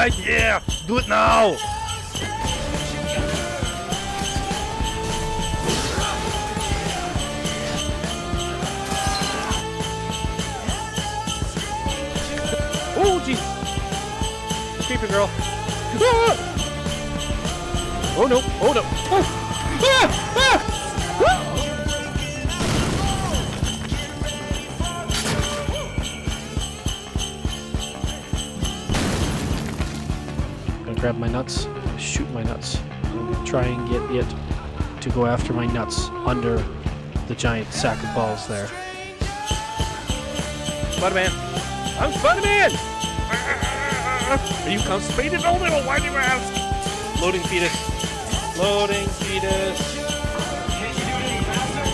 Alright, yeah! Do it now! Oh, jeez! Creepy girl. Ah! Oh no! Oh no! Oh! Ah! Ah! Gonna grab my nuts, shoot my nuts. I'm gonna try and get it to go after my nuts under the giant sack of balls there. Spider-Man! I'm Spider-Man! Are you constipated? Oh no! Why do you ask? Loading fetus. Loading fetus. Can't you do it any faster?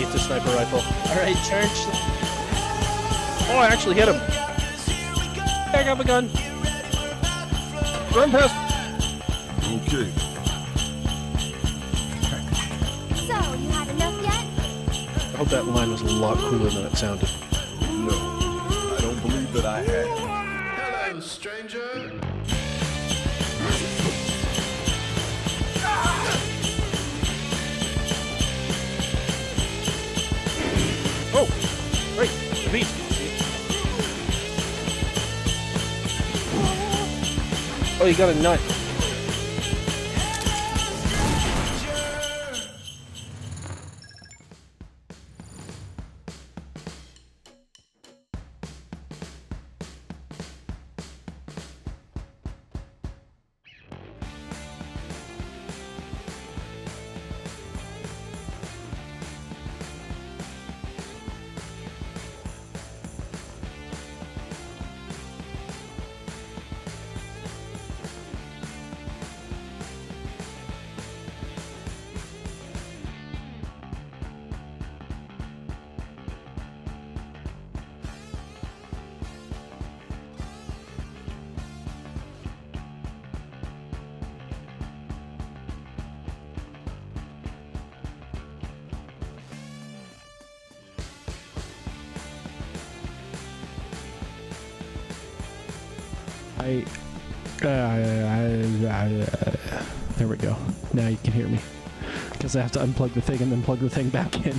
It's a sniper rifle. Alright, charge. Oh, I actually hit him. I got my gun. Run past. Okay. So, you had enough yet? I hope that line was a lot cooler than it sounded. No, I don't believe that I have. Hello, stranger. Oh, right, the beast. Oh, you got a nut. There we go. Now you can hear me. Because I have to unplug the thing and then plug the thing back in.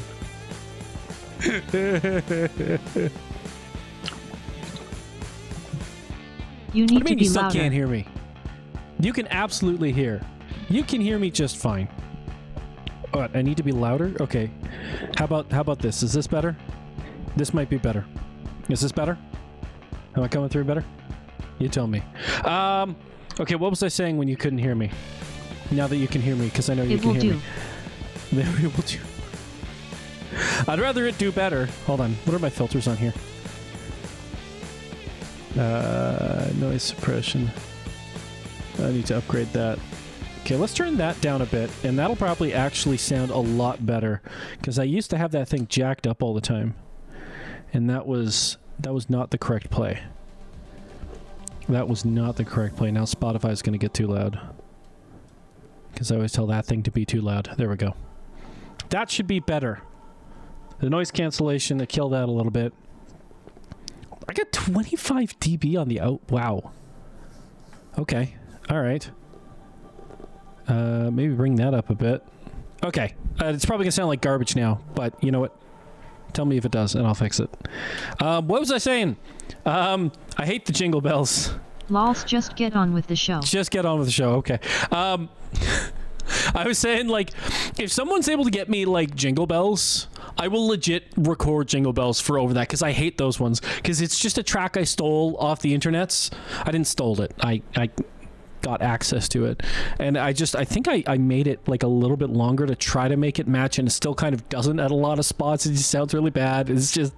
You need What do you to mean be you still louder. can't hear me? You can absolutely hear. You can hear me just fine. What, I need to be louder? Okay. How about this? Is this better? This might be better. Is this better? Am I coming through better? You tell me. Okay, what was I saying when you couldn't hear me? Now that you can hear me, because I know you It can will hear do. me. There it will do. I'd rather it do better. Hold on. What are my filters on here? Noise suppression. I need to upgrade that. Okay, let's turn that down a bit, and that'll probably actually sound a lot better, because I used to have that thing jacked up all the time, and that was not the correct play. That was not the correct play. Now Spotify's going to get too loud, because I always tell that thing to be too loud. There we go. That should be better. The noise cancellation to kill that a little bit. I got 25 dB on the out. Wow. Okay. All right. Maybe bring that up a bit. Okay. It's probably gonna sound like garbage now, but you know what? Tell me if it does, and I'll fix it. What was I saying? I hate the jingle bells. Lols, just get on with the show. Just get on with the show. Okay. I was saying, like, if someone's able to get me, like, jingle bells, I will legit record jingle bells for over that, because I hate those ones. Because it's just a track I stole off the internets. I didn't stole it. I got access to it. And I think I made it, like, a little bit longer to try to make it match, and it still kind of doesn't at a lot of spots. It just sounds really bad. It's just...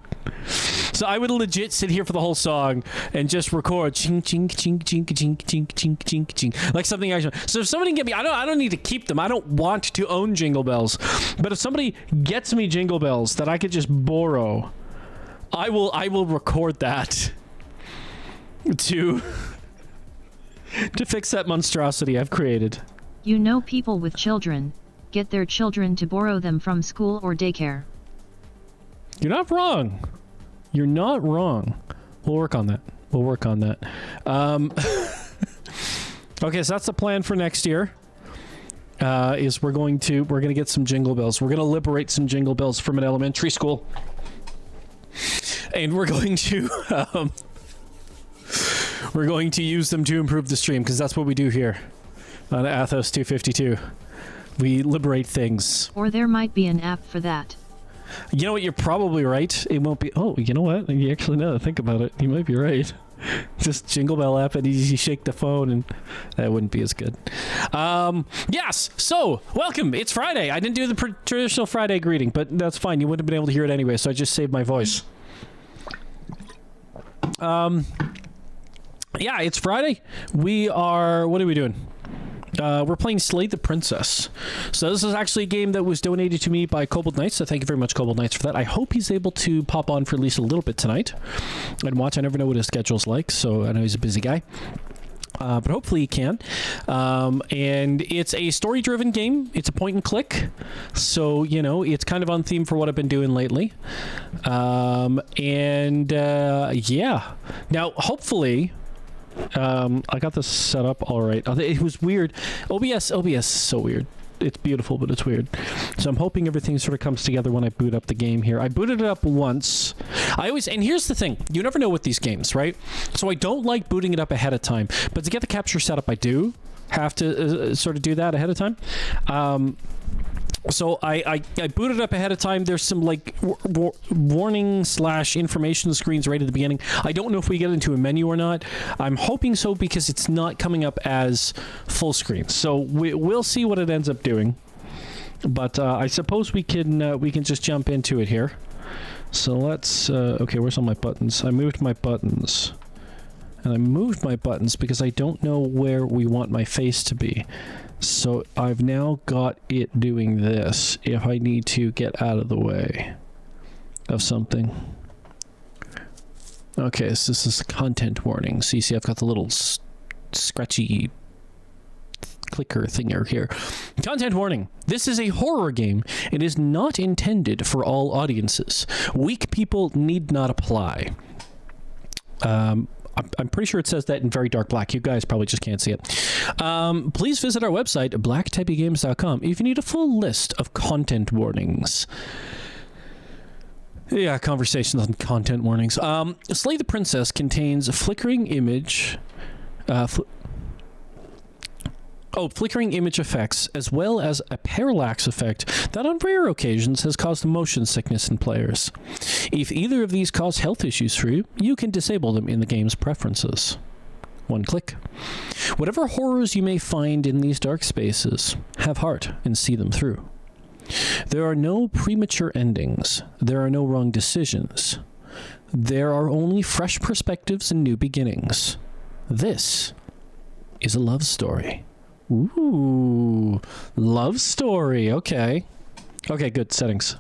So I would legit sit here for the whole song and just record ching ching ching ching ching ching ching ching ching, like something actually. So if somebody can get me, I don't need to keep them. I don't want to own jingle bells. But if somebody gets me jingle bells that I could just borrow, I will record that to fix that monstrosity I've created. You know people with children. Get their children to borrow them from school or daycare. You're not wrong. You're not wrong. We'll work on that. We'll work on that. Okay, so that's the plan for next year. Is we're gonna get some Jingle Bells. We're gonna liberate some Jingle Bells from an elementary school, and we're going to use them to improve the stream, because that's what we do here on Athos 252. We liberate things. Or there might be an app for that. You know what? You're probably right. It won't be. Oh, you know what? You actually know. Think about it. You might be right. Just Jingle Bell app, and you shake the phone, and that wouldn't be as good. Yes. So welcome. It's Friday. I didn't do the traditional Friday greeting, but that's fine. You wouldn't have been able to hear it anyway, so I just saved my voice. Yeah, it's Friday. We are. What are we doing? We're playing Slay the Princess. So this is actually a game that was donated to me by Kobold Knights, so thank you very much, Kobold Knights, for that. I hope he's able to pop on for at least a little bit tonight and watch. I never know what his schedule's like, so I know he's a busy guy. But hopefully he can. And it's a story-driven game. It's a point and click. So, you know, it's kind of on theme for what I've been doing lately. Yeah. Now, hopefully... I got this set up all right. It was weird. OBS is so weird. It's beautiful, but it's weird. So I'm hoping everything sort of comes together when I boot up the game here. I booted it up once. And here's the thing. You never know with these games, right? So I don't like booting it up ahead of time. But to get the capture set up, I do have to sort of do that ahead of time. So I booted up ahead of time. There's some like warning / information screens right at the beginning. I don't know if we get into a menu or not. I'm hoping so, because it's not coming up as full screen. So we'll see what it ends up doing. But I suppose we can just jump into it here. So let's okay, where's all my buttons? I moved my buttons. And I moved my buttons because I don't know where we want my face to be. So I've now got it doing this if I need to get out of the way of something. Okay, so this is the content warning. So you see I've got the little scratchy clicker thinger here. Content warning. This is a horror game. It is not intended for all audiences. Weak people need not apply. I'm pretty sure it says that in very dark black. You guys probably just can't see it. Please visit our website, blacktepygames.com, if you need a full list of content warnings. Yeah, conversations on content warnings. Slay the Princess contains a flickering image... flickering image effects, as well as a parallax effect that on rare occasions has caused motion sickness in players. If either of these cause health issues for you, you can disable them in the game's preferences. One click. Whatever horrors you may find in these dark spaces, have heart and see them through. There are no premature endings. There are no wrong decisions. There are only fresh perspectives and new beginnings. This is a love story. Ooh, love story. Okay. Okay, good. Settings.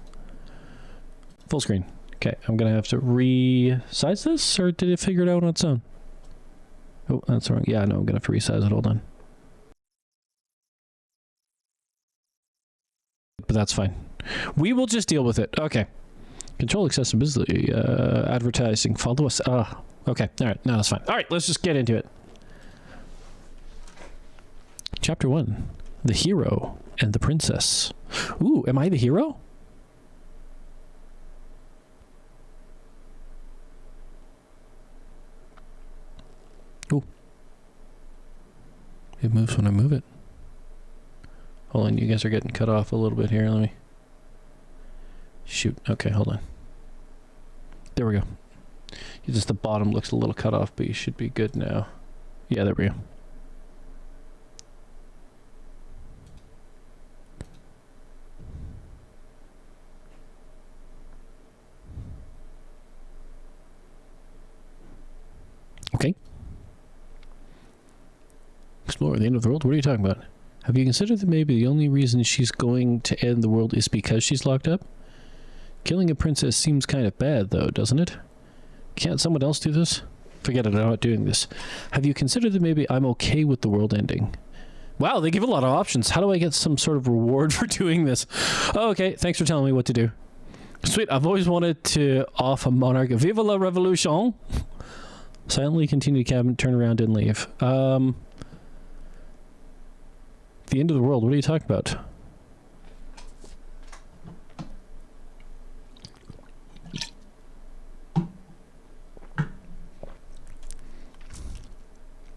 Full screen. Okay, I'm going to have to resize this, or did it figure it out on its own? Oh, that's wrong. Yeah, no, I'm going to have to resize it. Hold on. But that's fine. We will just deal with it. Okay. Control accessibility. Advertising. Follow us. Okay. All right. No, that's fine. All right, let's just get into it. Chapter 1. The Hero and the Princess. Ooh, am I the hero? Ooh. It moves when I move it. Hold on, you guys are getting cut off a little bit here. Let me... Shoot. Okay, hold on. There we go. Just the bottom looks a little cut off, but you should be good now. Yeah, there we go. Okay. Explore the end of the world? What are you talking about? Have you considered that maybe the only reason she's going to end the world is because she's locked up? Killing a princess seems kind of bad, though, doesn't it? Can't someone else do this? Forget it, I'm not doing this. Have you considered that maybe I'm okay with the world ending? Wow, they give a lot of options. How do I get some sort of reward for doing this? Oh, okay, thanks for telling me what to do. Sweet, I've always wanted to off a monarch. Viva la revolution! Silently continue to cabin, turn around and leave. The end of the world. What are you talking about?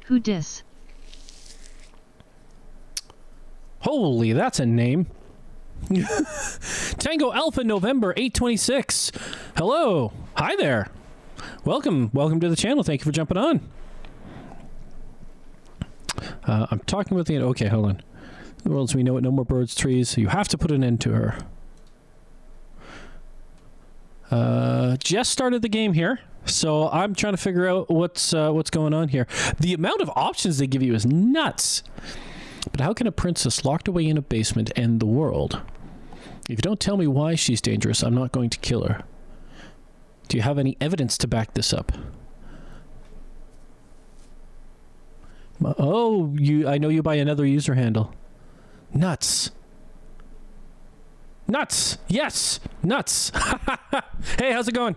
Who dis? Holy, that's a name. Tango Alpha November 826. Hello. Hi there. Welcome to the channel. Thank you for jumping on. I'm talking with the... Okay, hold on. The world as we know it, no more birds, trees. You have to put an end to her. Jess started the game here, so I'm trying to figure out what's going on here. The amount of options they give you is nuts. But how can a princess locked away in a basement end the world? If you don't tell me why she's dangerous, I'm not going to kill her. Do you have any evidence to back this up? Oh, I know you by another user handle. Nuts. Nuts. Yes. Nuts. Hey, how's it going?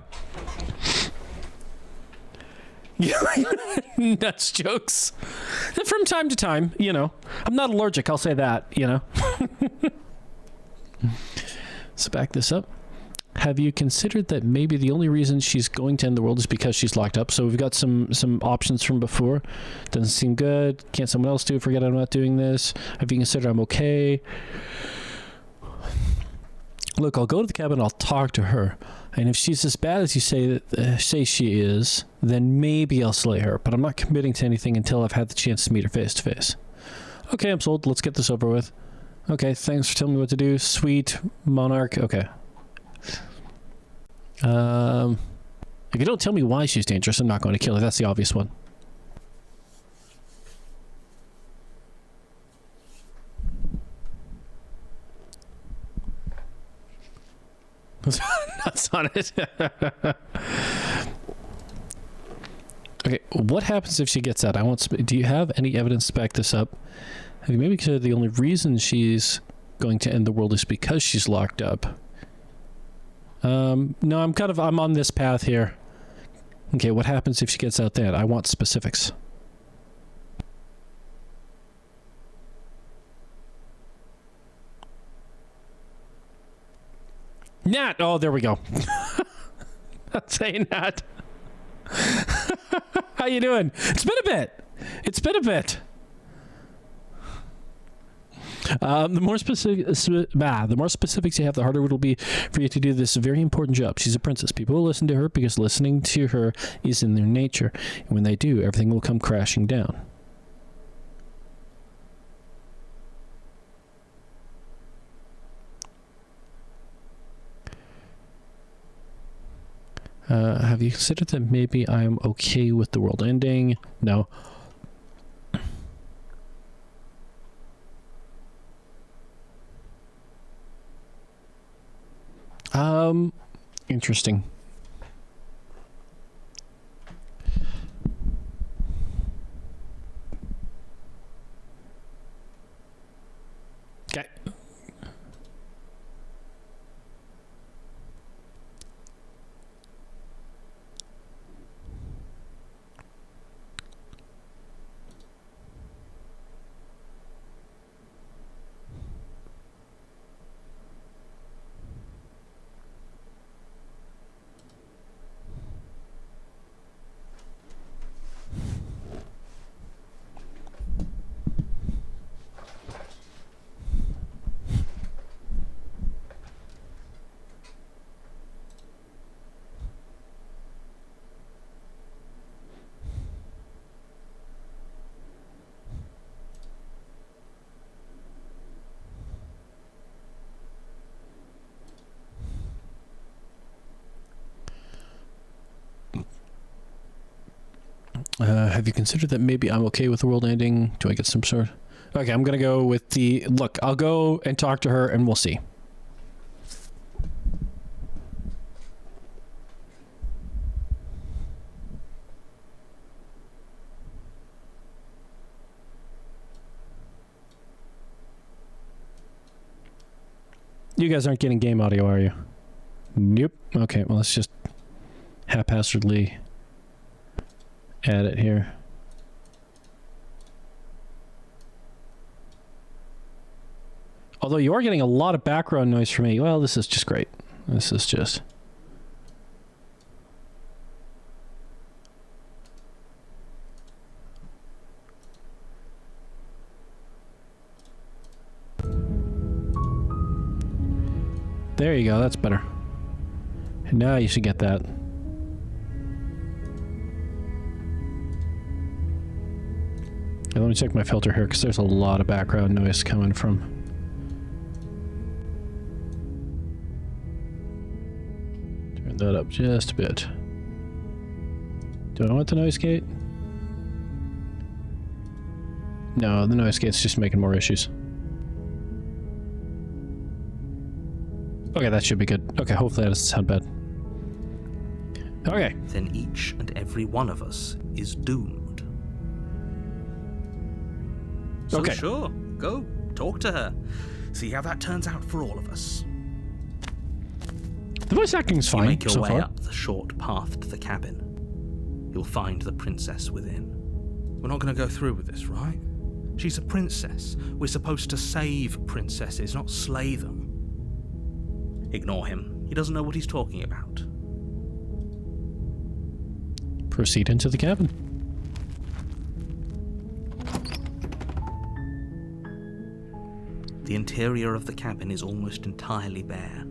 Nuts jokes. From time to time, you know. I'm not allergic, I'll say that, you know. So back this up. Have you considered that maybe the only reason she's going to end the world is because she's locked up? So we've got some options from before. Doesn't seem good. Can't someone else do it? Forget I'm not doing this. Have you considered I'm okay? Look, I'll go to the cabin. I'll talk to her. And if she's as bad as you say she is, then maybe I'll slay her. But I'm not committing to anything until I've had the chance to meet her face to face. Okay, I'm sold. Let's get this over with. Okay, thanks for telling me what to do. Sweet monarch. Okay. If you don't tell me why she's dangerous, I'm not going to kill her. That's the obvious one. Nuts on it. Okay, what happens if she gets out? Do you have any evidence to back this up? Have you maybe considered the only reason she's going to end the world is because she's locked up? No, I'm on this path here. Okay, what happens if she gets out there? I want specifics. Nat! Oh, there we go. Not saying Nat. How you doing? It's been a bit. The more specifics you have, the harder it'll be for you to do this very important job. She's a princess. People will listen to her because listening to her is in their nature. And when they do, everything will come crashing down. Have you considered that maybe I'm okay with the world ending? No. Interesting. Okay. Have you considered that maybe I'm okay with the world ending? Do I get some sort? Okay, I'm gonna go with the look. I'll go and talk to her, and we'll see. You guys aren't getting game audio, are you? Nope. Okay, well, let's just haphazardly add it here. Although you are getting a lot of background noise from me. Well, this is just great. This is just... There you go, that's better. And now you should get that. And let me check my filter here, because there's a lot of background noise coming from... Turn that up just a bit. Do I want the noise gate? No, the noise gate's just making more issues. Okay, that should be good. Okay, hopefully that doesn't sound bad. Okay. Then each and every one of us is doomed. So Okay. sure, go talk to her. See how that turns out for all of us. The voice acting's You fine make your so way far. up the short path to the cabin. You'll find the princess within. We're not going to go through with this, right? She's a princess. We're supposed to save princesses, not slay them. Ignore him. He doesn't know what he's talking about. Proceed into the cabin. The interior of the cabin is almost entirely bare.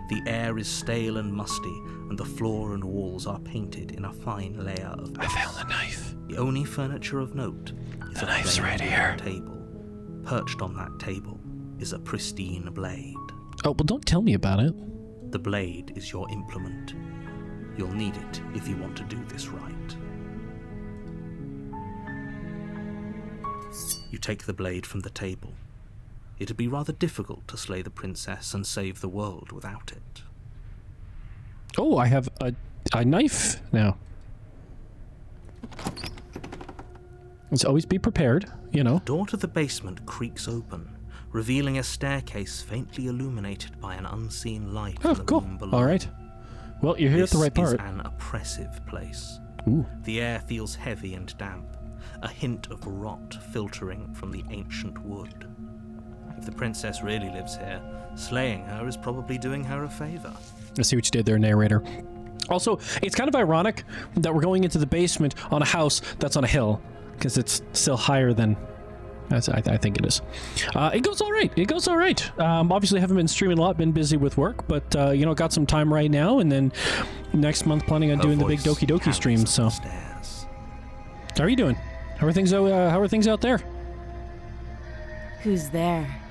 The air is stale and musty, and the floor and walls are painted in a fine layer of I found the knife. The only furniture of note is The a knife's plain right here. table. Perched on that table is a pristine blade. Oh, well, don't tell me about it. The blade is your implement. You'll need it if you want to do this right. You take the blade from the table. It'd be rather difficult to slay the princess and save the world without it. Oh, I have a knife now. Let's always be prepared, you know. The door to the basement creaks open, revealing a staircase faintly illuminated by an unseen light Oh, in the cool. room below. All right. Well, you're here at the right This is part. an oppressive place. Ooh. The air feels heavy and damp, a hint of rot filtering from the ancient wood. If the princess really lives here, slaying her is probably doing her a favor. I see what you did there, narrator. Also, it's kind of ironic that we're going into the basement on a house that's on a hill, because it's still higher than... I think it is. It goes all right. It goes all right. Obviously, haven't been streaming a lot, been busy with work, but, you know, got some time right now, and then next month planning on Her doing the big voice Doki Doki carries stream, up so... the stairs. How are you doing? How are things out there? Who's there?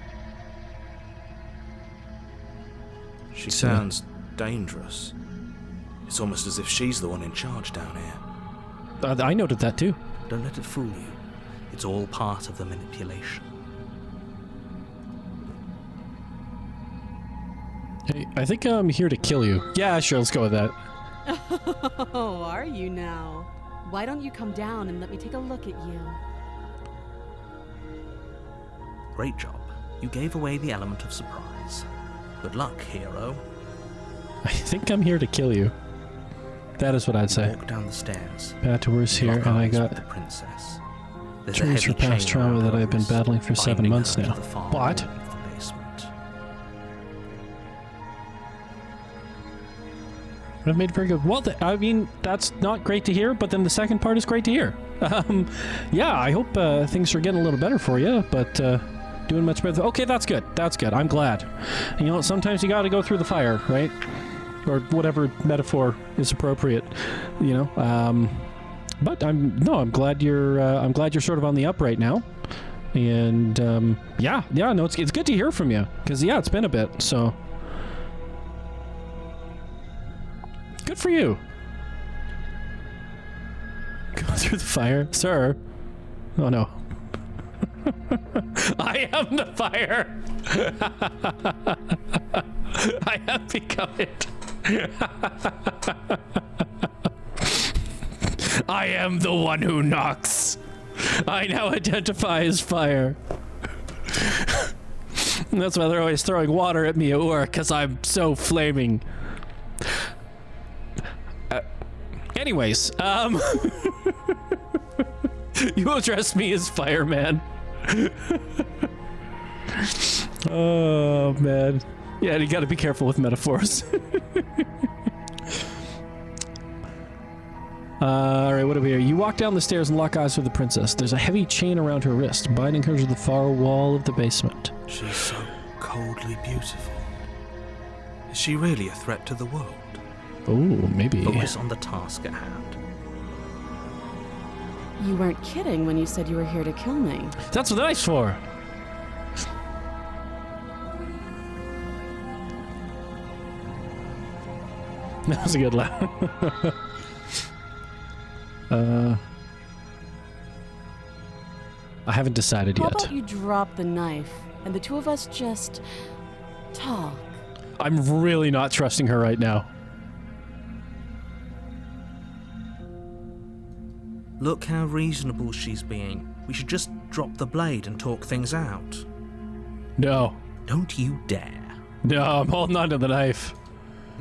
She sounds dangerous. It's almost as if she's the one in charge down here. I noted that, too. Don't let it fool you. It's all part of the manipulation. Hey, I think I'm here to kill you. Yeah, sure, let's go with that. Oh, are you now? Why don't you come down and let me take a look at you? Great job. You gave away the element of surprise. Good luck, hero. I think I'm here to kill you. That is what I'd say. Walk down the stairs. Pat doors here, Lock and I eyes got with the princess. There's a dreams heavy for past chain trauma around that her I've been wrist, battling for 7 binding months her to now. the far What? wall of the basement. I've made very good. Well, I mean, that's not great to hear, but then the second part is great to hear. Yeah, I hope things are getting a little better for you, but doing much better. Okay, that's good. That's good. I'm glad. You know, sometimes you got to go through the fire, right? Or whatever metaphor is appropriate. You know. But I'm glad you're sort of on the up right now. And yeah, no, it's good to hear from you, because yeah, it's been a bit. So good for you. Go through the fire, sir. Oh no. I am the fire. I have become it. I am the one who knocks. I now identify as fire. And that's why they're always throwing water at me at work, because I'm so flaming. Anyways, You address me as fireman. Oh, man. Yeah, you gotta be careful with metaphors. Alright, what are we here? You walk down the stairs and lock eyes with the princess. There's a heavy chain around her wrist, binding her to the far wall of the basement. She's so coldly beautiful. Is she really a threat to the world? Oh, maybe. Focus on the task at hand. You weren't kidding when you said you were here to kill me. That's what the knife's for. That was a good laugh. I haven't decided How yet. about you drop the knife and the two of us just talk? I'm really not trusting her right now. Look how reasonable she's being. We should just drop the blade and talk things out. No. Don't you dare. No, I'm holding on to the knife.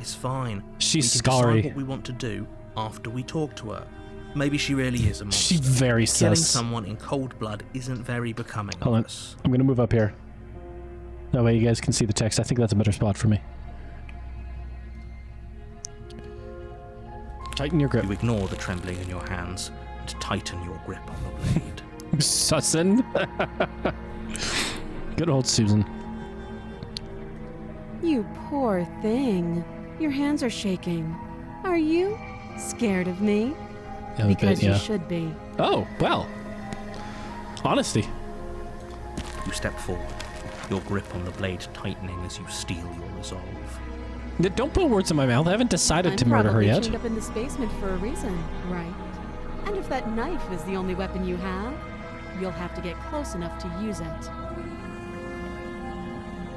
It's fine. She's we can scary. decide what we want to do after we talk to her. Maybe she really is a monster. She's very Killing sus. someone in cold blood isn't very becoming Hold of on. us. I'm gonna move up here. That way you guys can see the text. I think that's a better spot for me. Tighten your grip. You ignore the trembling in your hands and tighten your grip on the blade. Sussin. Good old Susan. You poor thing. Your hands are shaking. Are you scared of me? Yeah, a Because bit, yeah. you should be. Oh, well. Honesty. You step forward, your grip on the blade tightening as you steel your resolve. Don't put words in my mouth. I haven't decided I'm to murder her probably yet. chained up in this basement for a reason, right? And if that knife is the only weapon you have, you'll have to get close enough to use it.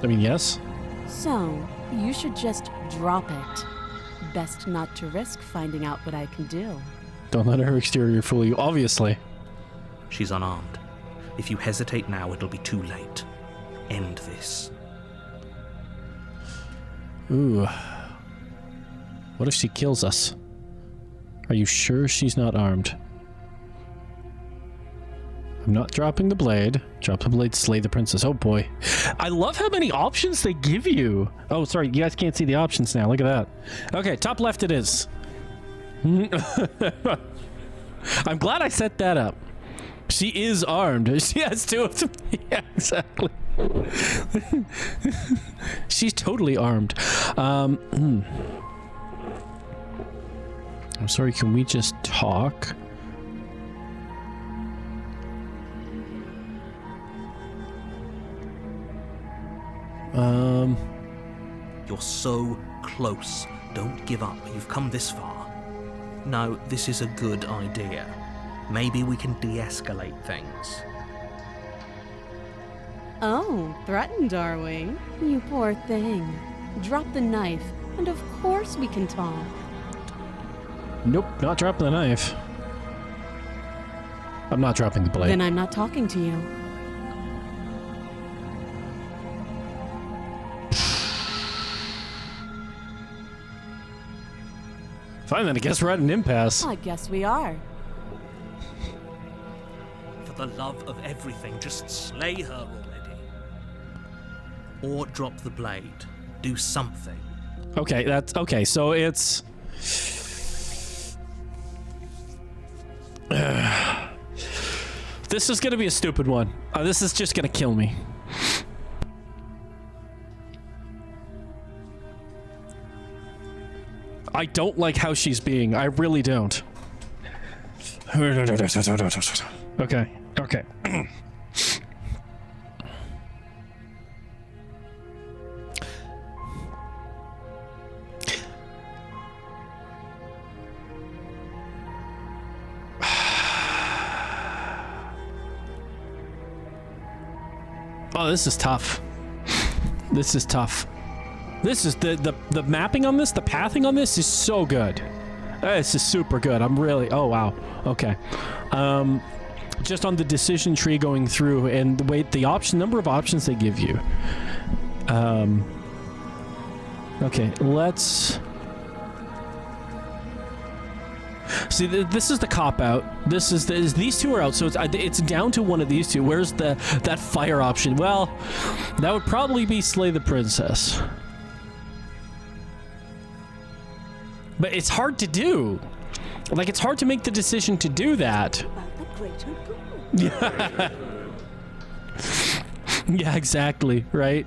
I mean, yes. So, you should just drop it. Best not to risk finding out what I can do. Don't let her exterior fool you, obviously. She's unarmed. If you hesitate now, it'll be too late. End this. Ooh. What if she kills us? Are you sure she's not armed? I'm not dropping the blade. Drop the blade, slay the princess. Oh boy. I love how many options they give you. Oh, sorry, you guys can't see the options now. Look at that. Okay, top left it is. I'm glad I set that up. She is armed. She has two of them. Yeah, exactly. She's totally armed. I'm sorry, can we just talk? You're so close. Don't give up. You've come this far. No, this is a good idea. Maybe we can de-escalate things. Oh, threatened, are we? You poor thing. Drop the knife, and of course we can talk. Nope, not dropping the knife. I'm not dropping the blade. Then I'm not talking to you. Fine, then I guess we're at an impasse. I guess we are. For the love of everything, just slay her already. Or drop the blade. Do something. Okay, that's okay. So it's this is gonna be a stupid one. This is just gonna kill me. I don't like how she's being. I really don't. Okay. Okay. Oh, this is tough. This is tough. This is the mapping on this, the pathing on this is so good. This is super good. I'm really, oh wow. Okay. Just on the decision tree going through and the way the number of options they give you. Okay, let's. See, this is the cop out. These two are out, so it's down to one of these two. Where's that fire option? Well, that would probably be slay the princess. But it's hard to do. Like, it's hard to make the decision to do that. Yeah. Yeah, exactly, right?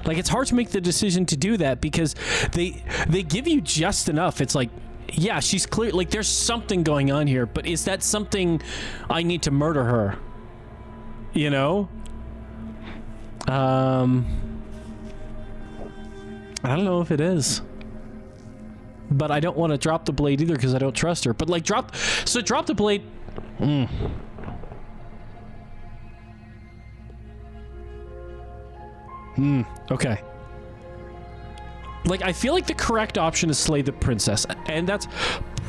Like, it's hard to make the decision to do that because they give you just enough. It's like, yeah, she's clear. Like, there's something going on here, but is that something I need to murder her? You know? I don't know if it is. But I don't want to drop the blade either because I don't trust her. But, like, drop the blade. Okay. Like, I feel like the correct option is slay the princess, and that's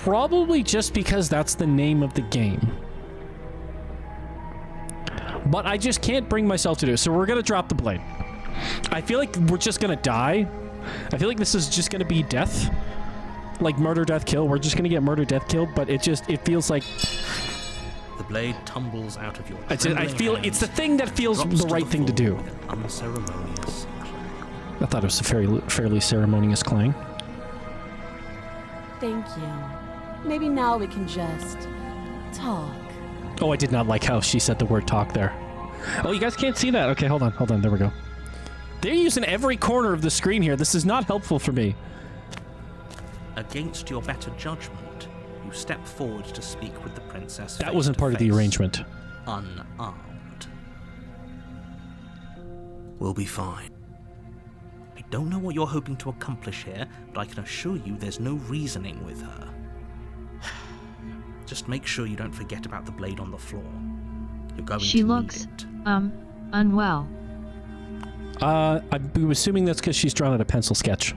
probably just because that's the name of the game. But I just can't bring myself to do it, so we're gonna drop the blade. I feel like we're just gonna die. I feel like this is just gonna be death. Like murder, death, kill. We're just gonna get murder, death, kill, but it feels like... The blade tumbles out of your I feel hands, it's the thing that feels drops the right thing to floor do. with an unceremonious clang. I thought it was a fairly ceremonious clang. Thank you. Maybe now we can just talk. Oh, I did not like how she said the word talk there. Oh, you guys can't see that. Okay, hold on. There we go. They're using every corner of the screen here. This is not helpful for me. Against your better judgment, you step forward to speak with the princess. That wasn't part of the arrangement. Unarmed. We'll be fine. I don't know what you're hoping to accomplish here, but I can assure you there's no reasoning with her. Just make sure you don't forget about the blade on the floor. You're going She to looks, need it. unwell. I'm assuming that's because she's drawn out a pencil sketch.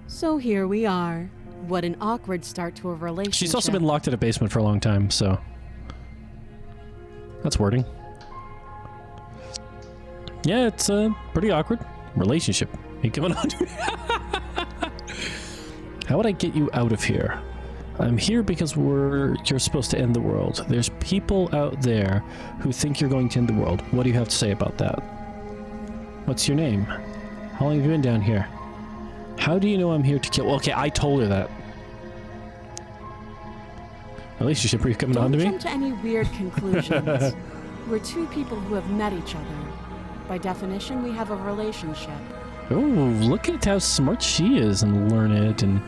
So here we are. What an awkward start to a relationship. She's also been locked in a basement for a long time, so... That's wording. Yeah, it's a pretty awkward relationship. You coming on to me? How would I get you out of here? I'm here because you're supposed to end the world. There's people out there who think you're going to end the world. What do you have to say about that? What's your name? How long have you been down here? How do you know I'm here to kill? Well, okay, I told her that. Relationship, are you coming on to Don't me? jump to any weird conclusions. We're two people who have met each other. By definition, we have a relationship. Oh, look at how smart she is and learned, and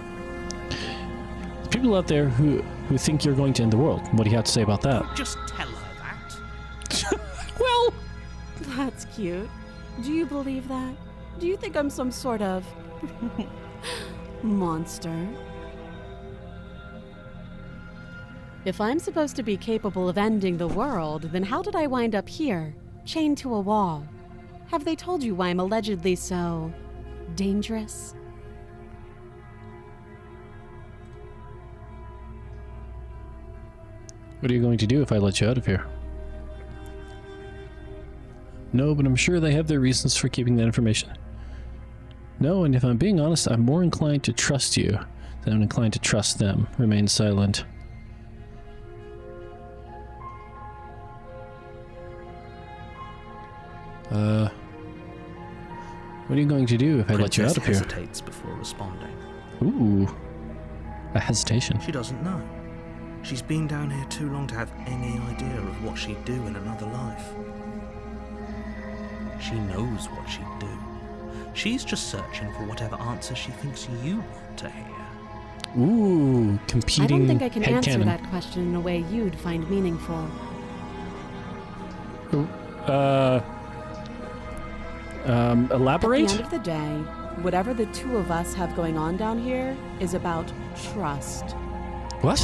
people out there who think you're going to end the world. What do you have to say about that? Just tell her that. Well, That's cute. Do you believe that? Do you think I'm some sort of monster? If I'm supposed to be capable of ending the world, then how did I wind up here, chained to a wall? Have they told you why I'm allegedly so dangerous? what are you going to do if I let you out of here? No, but I'm sure they have their reasons for keeping that information. No, and if I'm being honest, I'm more inclined to trust you than I'm inclined to trust them. Remain silent. What are you going to do if I let you out of here? Hesitates before responding. Ooh, a hesitation. She doesn't know. She's been down here too long to have any idea of what she'd do in another life. She knows what she'd do. She's just searching for whatever answer she thinks you want to hear. Ooh, I competing don't think I can answer headcanon. that question in a way you'd find meaningful. Elaborate? At the end of the day, whatever the two of us have going on down here is about trust. What?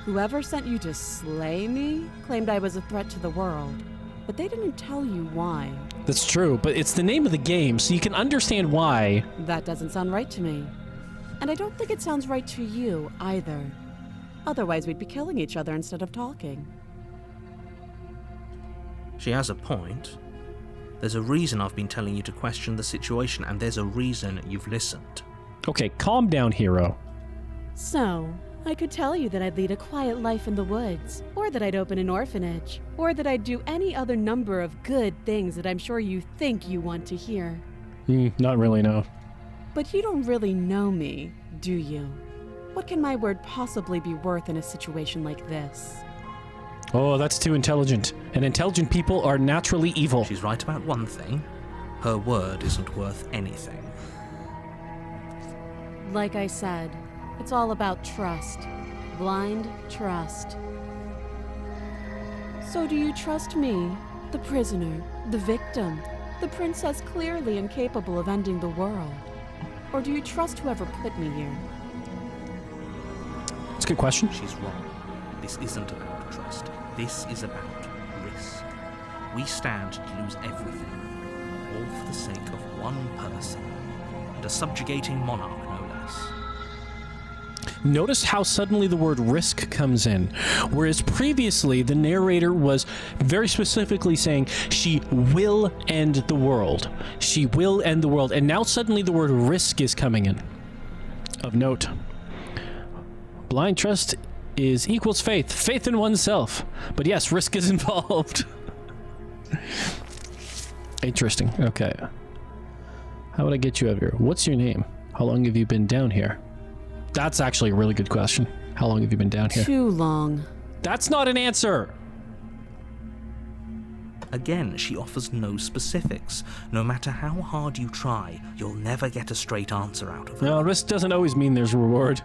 Whoever sent you to slay me claimed I was a threat to the world, but they didn't tell you why. That's true, but it's the name of the game, so you can understand why. That doesn't sound right to me. And I don't think it sounds right to you either. Otherwise, we'd be killing each other instead of talking. She has a point. There's a reason I've been telling you to question the situation, and there's a reason you've listened. Okay, calm down, hero. So, I could tell you that I'd lead a quiet life in the woods, or that I'd open an orphanage, or that I'd do any other number of good things that I'm sure you think you want to hear. Not really, no. But you don't really know me, do you? What can my word possibly be worth in a situation like this? Oh, that's too intelligent. And intelligent people are naturally evil. She's right about one thing. Her word isn't worth anything. Like I said, it's all about trust. Blind trust. So do you trust me, the prisoner, the victim, the princess clearly incapable of ending the world? Or do you trust whoever put me here? That's a good question. She's wrong. This isn't about trust. This is about risk. We stand to lose everything, all for the sake of one person, and a subjugating monarch, no less. Notice how suddenly the word risk comes in, whereas previously the narrator was very specifically saying she will end the world. She will end the world, and now suddenly the word risk is coming in. Of note, blind trust is equals faith in oneself. But yes, risk is involved. Interesting. Okay. How would I get you out of here? What's your name? How long have you been down here? That's actually a really good question. How long have you been down here? Too long. That's not an answer. Again, she offers no specifics. No matter how hard you try, you'll never get a straight answer out of her. No, risk doesn't always mean there's a reward.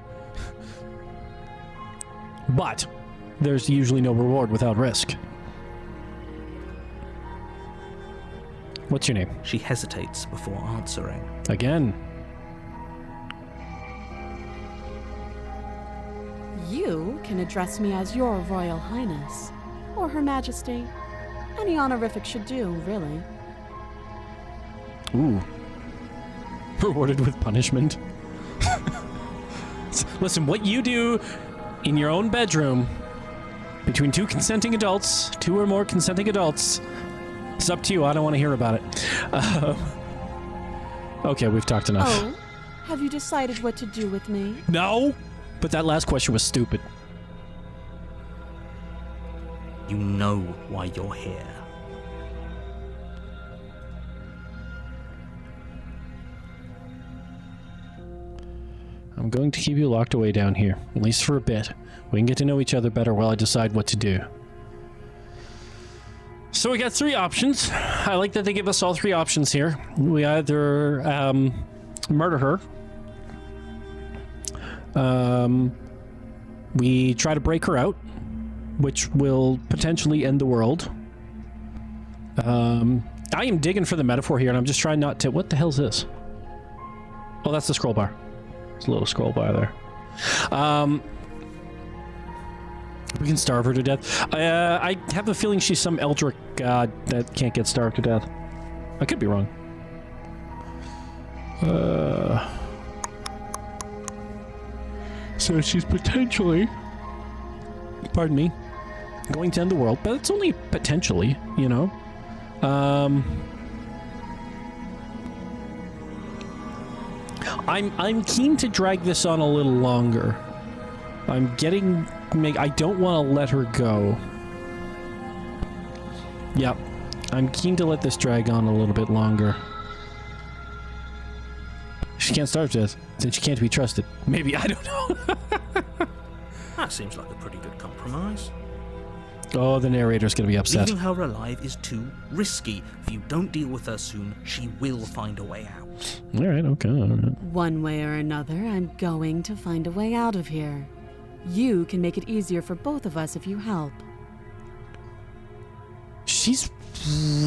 But there's usually no reward without risk. What's your name? She hesitates before answering. Again. You can address me as Your Royal Highness, or Her Majesty. Any honorific should do, really. Ooh. Rewarded with punishment. Listen, what you do in your own bedroom between two consenting adults, two or more consenting adults, it's up to you. I don't want to hear about it. Okay, we've talked enough. Oh, have you decided what to do with me? No! But that last question was stupid. You know why you're here. I'm going to keep you locked away down here, at least for a bit. We can get to know each other better while I decide what to do. So we got three options. I like that they give us all three options here. We either murder her. We try to break her out, which will potentially end the world. I am digging for the metaphor here, and I'm just trying not to... What the hell is this? Oh, that's the scroll bar. It's a little scroll bar there. We can starve her to death. I have a feeling she's some Eldritch god that can't get starved to death. I could be wrong. So she's potentially, pardon me, going to end the world, but it's only potentially, you know. I'm keen to drag this on a little longer. I don't want to let her go. Yep. I'm keen to let this drag on a little bit longer. She can't starve to death, then she can't be trusted. Maybe, I don't know. That seems like a pretty good compromise. Oh, the narrator's gonna be upset. Leaving her alive is too risky. If you don't deal with her soon, she will find a way out. Alright, okay. All right. One way or another, I'm going to find a way out of here. You can make it easier for both of us if you help. She's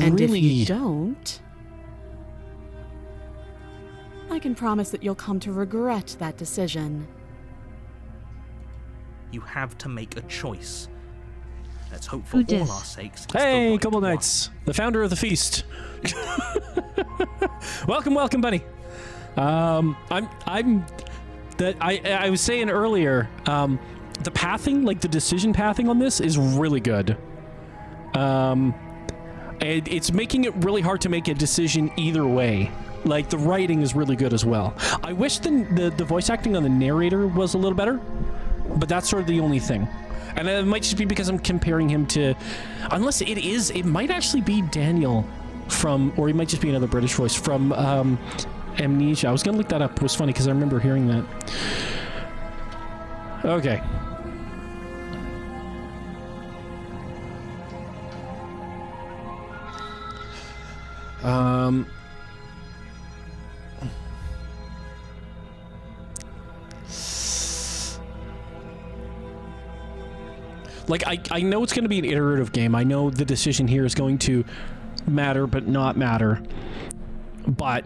And if really... you don't, I can promise that you'll come to regret that decision. You have to make a choice. Let's hope for Who all dis? our sakes. it's Hey, the right Couple one. Knights, the founder of the feast. Welcome, buddy. I was saying earlier, the pathing, like the decision pathing on this is really good. It's making it really hard to make a decision either way. Like, the writing is really good as well. I wish the voice acting on the narrator was a little better, but that's sort of the only thing. And it might just be because I'm comparing him to... Unless it might actually be Daniel from... Or he might just be another British voice from Amnesia. I was going to look that up. It was funny because I remember hearing that. Okay. Like, I know it's going to be an iterative game. I know the decision here is going to matter but not matter. But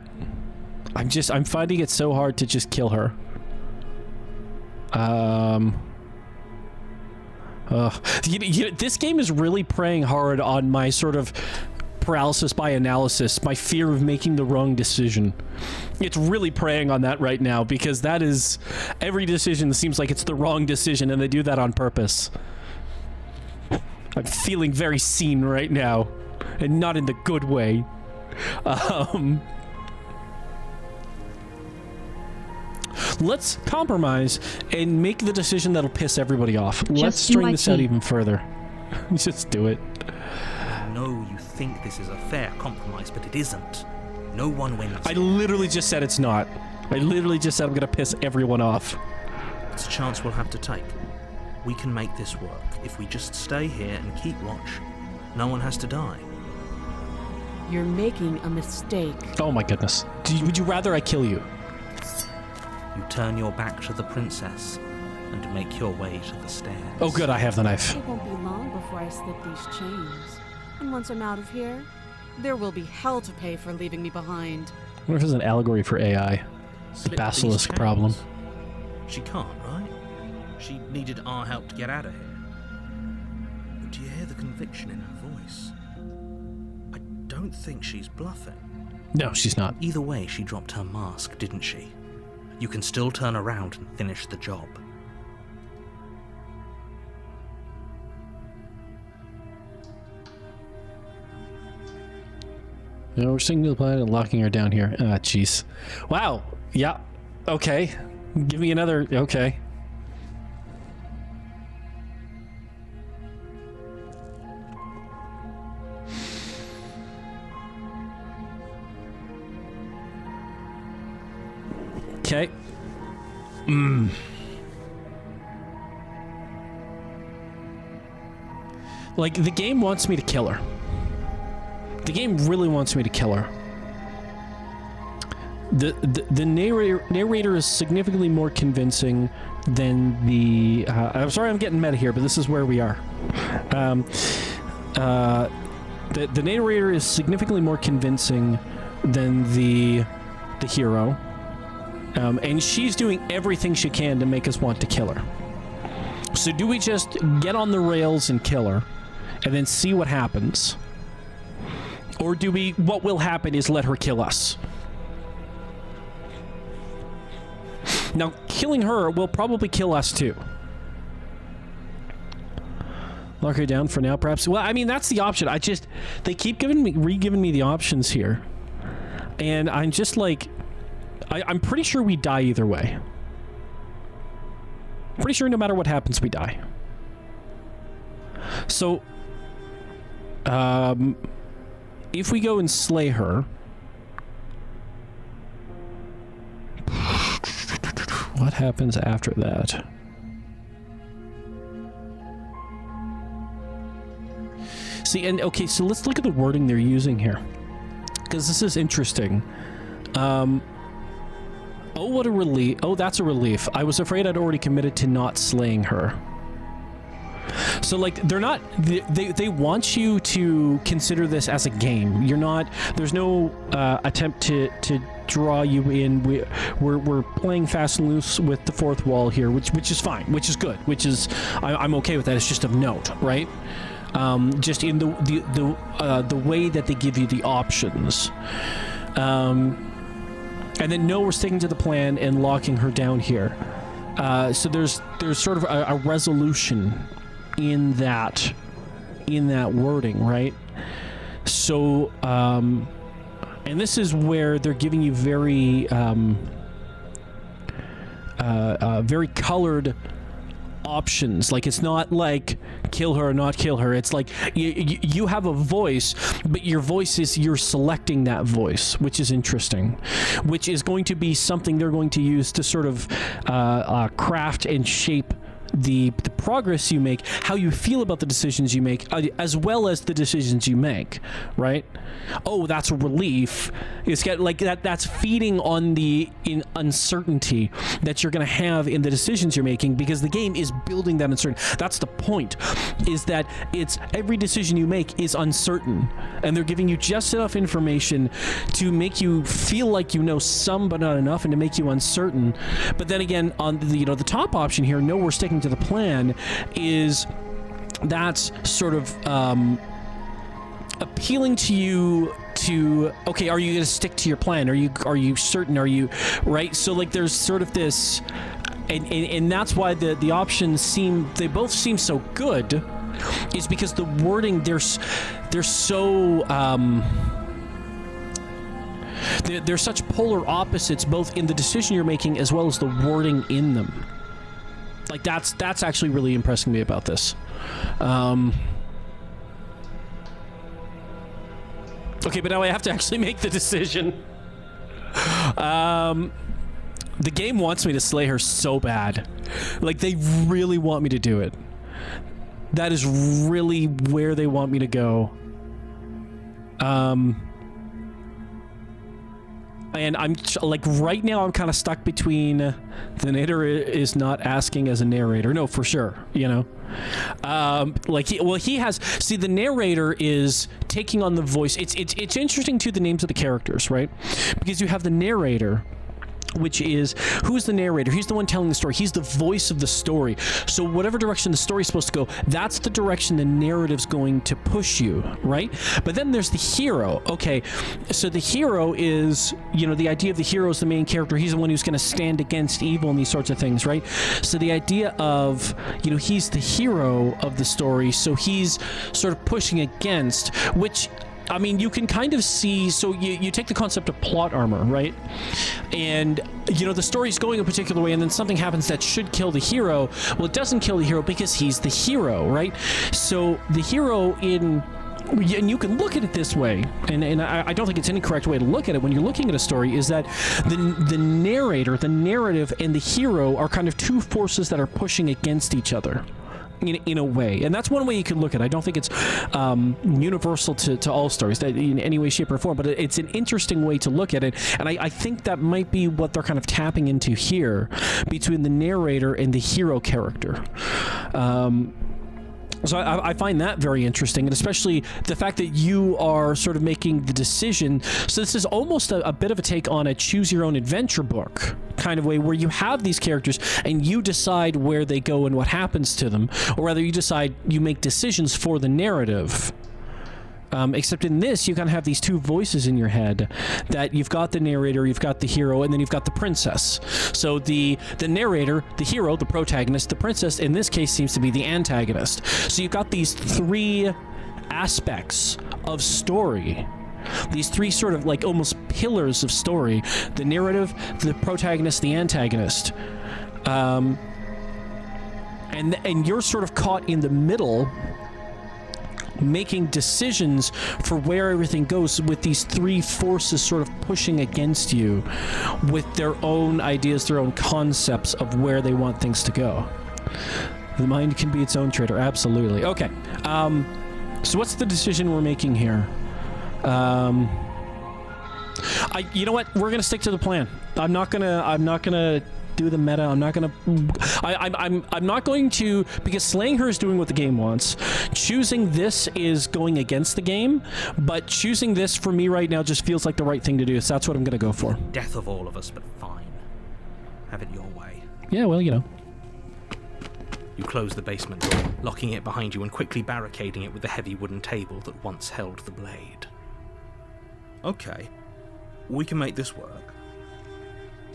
I'm finding it so hard to just kill her. This game is really preying hard on my sort of paralysis by analysis, my fear of making the wrong decision. It's really preying on that right now, because that is every decision seems like it's the wrong decision, and they do that on purpose. I'm feeling very seen right now, and not in the good way. Let's compromise and make the decision that'll piss everybody off. Let's string this out even further. Just do it. I know you think this is a fair compromise, but it isn't. No one wins. I literally just said it's not. I literally just said I'm gonna piss everyone off. It's a chance we'll have to take. We can make this work. If we just stay here and keep watch, no one has to die. You're making a mistake. Oh my goodness. Would you rather I kill you? You turn your back to the princess and make your way to the stairs. Oh good, I have the knife. It won't be long before I slip these chains. And once I'm out of here, there will be hell to pay for leaving me behind. I wonder if it's an allegory for AI. The Slip basilisk these problem. chains. She can't, right? She needed our help to get out of here. But do you hear the conviction in her voice? I don't think she's bluffing. No, she's not. Either way, she dropped her mask, didn't she? You can still turn around and finish the job. No, we're sticking to the planet and locking her down here. Ah, jeez. Wow. Yeah. Okay. Give me another. Okay. Okay. Like, the game wants me to kill her. The game really wants me to kill her. The narrator is significantly more convincing than the... I'm sorry I'm getting meta here, but this is where we are. The narrator is significantly more convincing than the hero. And she's doing everything she can to make us want to kill her. So do we just get on the rails and kill her, and then see what happens? Or do we... What will happen is let her kill us. Now, killing her will probably kill us too. Lock her down for now, perhaps. Well, I mean, that's the option. They keep re-giving me the options here. And I'm just like... I'm pretty sure we die either way. Pretty sure no matter what happens, we die. So, if we go and slay her, what happens after that? See, and okay, so let's look at the wording they're using here, because this is interesting. Oh, what a relief. Oh, that's a relief. I was afraid I'd already committed to not slaying her. So, like, they're not... They want you to consider this as a game. You're not... There's no attempt to draw you in. We're playing fast and loose with the fourth wall here, which is fine, which is good, which is... I'm okay with that. It's just of note, right? Just in the way that they give you the options. And then, no, we're sticking to the plan and locking her down here. So there's sort of a resolution in that wording, right? So And this is where they're giving you very very colored options. Like, it's not like kill her or not kill her. It's like you have a voice, but your voice is, you're selecting that voice, which is interesting, which is going to be something they're going to use to sort of craft and shape the progress you make, how you feel about the decisions you make, as well as the decisions you make, right? Oh, that's a relief. It's got like that's feeding on the uncertainty that you're going to have in the decisions you're making, because the game is building that uncertainty. That's the point, is that it's every decision you make is uncertain, and they're giving you just enough information to make you feel like you know some, but not enough, and to make you uncertain. But then again, on the the top option here, no, we're sticking to the plan, is that's sort of appealing to you to, okay, are you going to stick to your plan? Are you certain? Are you right? So like there's sort of this, and that's why the options they both seem so good, is because the wording they're so they're such polar opposites, both in the decision you're making as well as the wording in them. Like that's actually really impressing me about this. Okay, but now I have to actually make the decision. The game wants me to slay her so bad. Like, they really want me to do it. That is really where they want me to go. And I'm like, right now I'm kind of stuck between the narrator is not asking as a narrator. No, for sure, he has, see, the narrator is taking on the voice. It's interesting too, the names of the characters, right? Because you have the narrator, which is, who's the narrator? He's the one telling the story. He's the voice of the story. So whatever direction the story's supposed to go, that's the direction the narrative's going to push you, right? But then there's the hero. Okay, so the hero is, the idea of the hero is the main character. He's the one who's going to stand against evil and these sorts of things, right? So the idea of, he's the hero of the story, so he's sort of pushing against, which, I mean, you can kind of see, so you take the concept of plot armor, right? And, the story's going a particular way, and then something happens that should kill the hero. Well, it doesn't kill the hero because he's the hero, right? So the hero and you can look at it this way, and I don't think it's any correct way to look at it when you're looking at a story, is that the narrator, the narrative, and the hero are kind of two forces that are pushing against each other. In a way, and that's one way you can look at it. I don't think it's universal to all stories in any way, shape, or form, but it's an interesting way to look at it, and I think that might be what they're kind of tapping into here between the narrator and the hero character. So I find that very interesting, and especially the fact that you are sort of making the decision. So this is almost a bit of a take on a choose your own adventure book kind of way, where you have these characters and you decide where they go and what happens to them, or rather you make decisions for the narrative. Except in this, you kind of have these two voices in your head, that you've got the narrator, you've got the hero, and then you've got the princess. So the narrator, the hero, the protagonist, the princess, in this case, seems to be the antagonist. So you've got these three aspects of story. These three sort of like almost pillars of story: the narrative, the protagonist, the antagonist. And you're sort of caught in the middle, making decisions for where everything goes, with these three forces sort of pushing against you with their own ideas, their own concepts of where they want things to go. The mind can be its own traitor, absolutely. Okay, so what's the decision we're making here? You know what? We're gonna stick to the plan. I'm not gonna do the meta. I'm not going to, because slaying her is doing what the game wants. Choosing this is going against the game, but choosing this for me right now just feels like the right thing to do, so that's what I'm gonna go for. Death of all of us, but fine. Have it your way. Yeah, well, You close the basement door, locking it behind you and quickly barricading it with the heavy wooden table that once held the blade. Okay, we can make this work.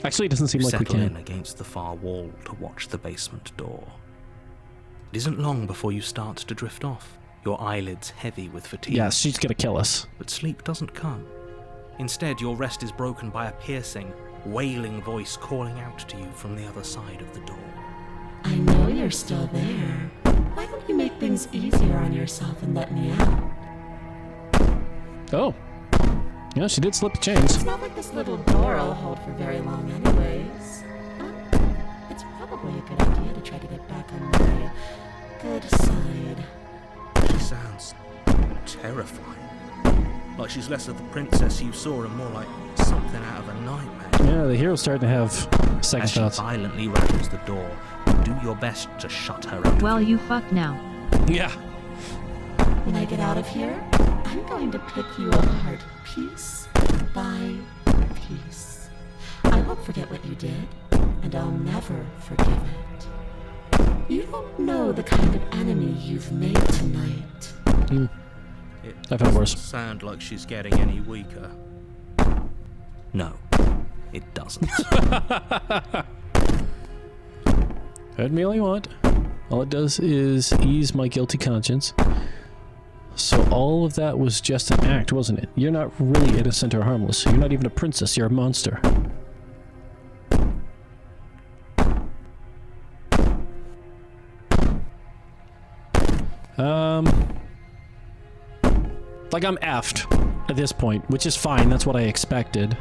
Actually, it doesn't seem like we Settle in can. against the far wall to watch the basement door. It isn't long before you start to drift off, your eyelids heavy with fatigue. Yeah, she's gonna kill us. But sleep doesn't come. Instead, your rest is broken by a piercing, wailing voice calling out to you from the other side of the door. I know you're still there. Why don't you make things easier on yourself and let me out? Oh. Yeah, she did slip the chains. It's not like this little door will hold for very long anyways. It's probably a good idea to try to get back on my good side. She sounds terrifying. Like she's less of the princess you saw and more like something out of a nightmare. Yeah, the hero's starting to have second As she thoughts. violently rattles the door, do your best to shut her out. Well, you fucked now. Yeah. When I get out of here, I'm going to pick you apart piece by piece. I won't forget what you did, and I'll never forgive it. You don't know the kind of enemy you've made tonight. It I've had worse. doesn't sound like she's getting any weaker. No, it doesn't. Heard me all you want. All it does is ease my guilty conscience. So all of that was just an act, wasn't it? You're not really innocent or harmless. You're not even a princess. You're a monster. Like I'm effed at this point, which is fine. That's what I expected.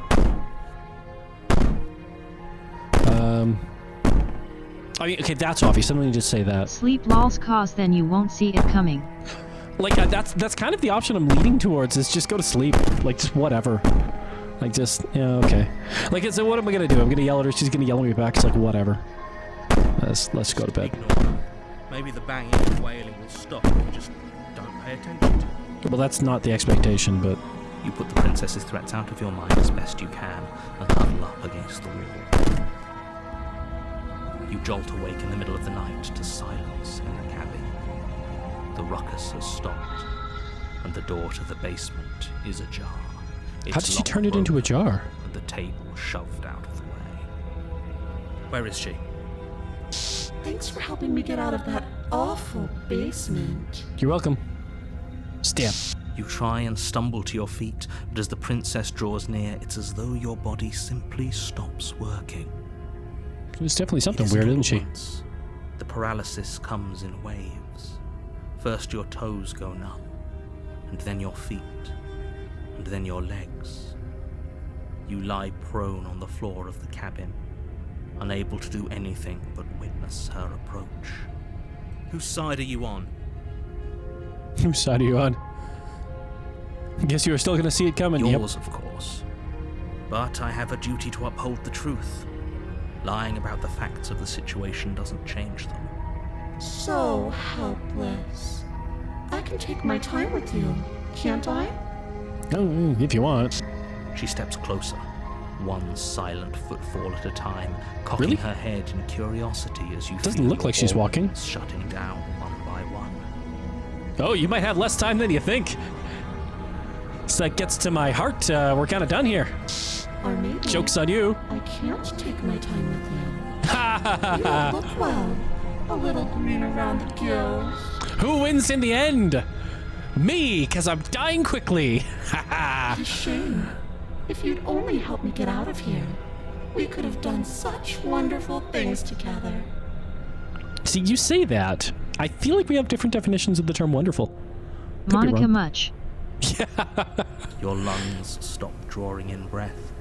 I mean, okay, that's obvious. I'm gonna just say that. Sleep lols cause then you won't see it coming. Like that's kind of the option I'm leaning towards. Is just go to sleep. Like just whatever. Like just yeah, okay. Like so, what am I gonna do? I'm gonna yell at her. She's gonna yell at me back. It's like whatever. Let's go to bed. Ignore her. Maybe the banging and wailing will stop if you just don't pay attention to it. Well, that's not the expectation, but You put the princess's threats out of your mind as best you can and huddle up against the wall. You jolt awake in the middle of the night to silence in the cabin. The ruckus has stopped, and the door to the basement is ajar. how did she turn it into a jar? And the table shoved out of the way. Where is she? Thanks for helping me get out of that awful basement. You're welcome. Stamp. You try and stumble to your feet, but as the princess draws near, it's as though your body simply stops working. It was definitely It something isn't weird, all isn't at she? once. The paralysis comes in waves. First your toes go numb, and then your feet, and then your legs. You lie prone on the floor of the cabin, unable to do anything but witness her approach. Whose side are you on? Whose side are you on? Guess you were still gonna see it coming. Yours, of course. But I have a duty to uphold the truth. Lying about the facts of the situation doesn't change them. So helpless. I can take my time with you, can't I? Yep. Oh, if you want. She steps closer, one silent footfall at a time, cocking Really? her head in curiosity as you Doesn't feel look like your she's walking. organs shutting down one by one. Oh, you might have less time than you think. So that gets to my heart. We're kind of done here. Or maybe Joke's on you. I can't take my time with you. You don't look well. A little green around the gills. Who wins in the end? Me, because I'm dying quickly. A shame. If you'd only helped me get out of here, we could have done such wonderful things together. See, you say that. I feel like we have different definitions of the term wonderful. Could be Monica wrong. much. Your lungs stop drawing in breath,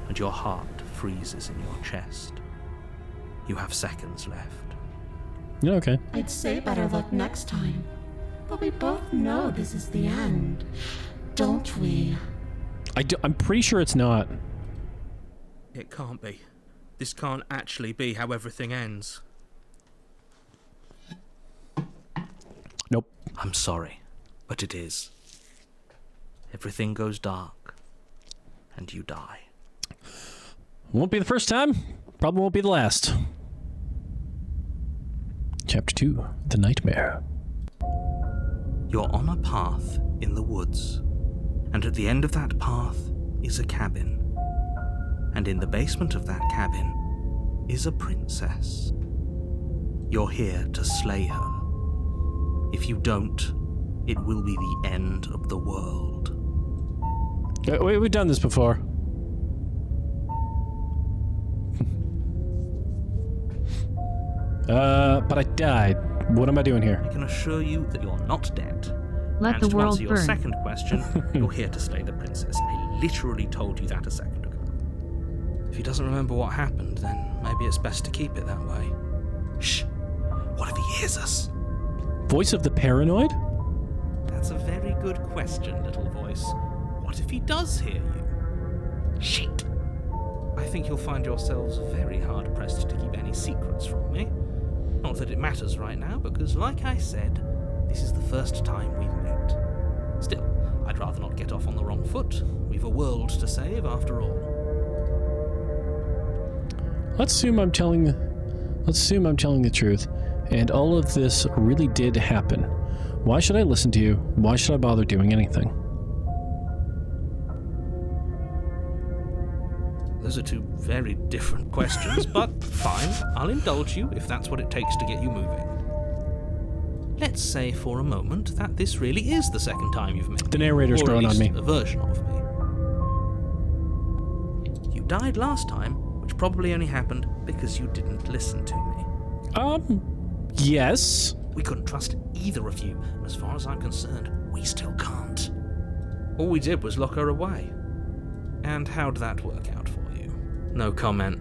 and your heart freezes in your chest. You have seconds left. Yeah, okay. I'd say better luck next time. But we both know this is the end, don't we? I'm pretty sure it's not. It can't be. This can't actually be how everything ends. Nope. I'm sorry, but it is. Everything goes dark, and you die. Won't be the first time. Probably won't be the last. Chapter 2, The Nightmare. You're on a path in the woods, and at the end of that path is a cabin. And in the basement of that cabin is a princess. You're here to slay her. If you don't, it will be the end of the world. We've done this before. But I died. What am I doing here? I can assure you that you're not dead. Let And the to world answer your burn. second question, you're here to slay the princess. I literally told you that a second ago. If he doesn't remember what happened, then maybe it's best to keep it that way. Shh! What if he hears us? Voice of the paranoid? That's a very good question, little voice. What if he does hear you? Shit! I think you'll find yourselves very hard-pressed to keep any secrets from me. Not that it matters right now, because like I said, this is the first time we've met. Still, I'd rather not get off on the wrong foot. We've a world to save, after all. Let's assume I'm telling the truth, and all of this really did happen. Why should I listen to you? Why should I bother doing anything? Those are two very different questions, but fine, I'll indulge you if that's what it takes to get you moving. Let's say for a moment that this really is the second time you've met The me, narrator's or at growing on least me. a version of me. You died last time, which probably only happened because you didn't listen to me. Yes. We couldn't trust either of you, and as far as I'm concerned, we still can't. All we did was lock her away. And how'd that work out for you? No comment.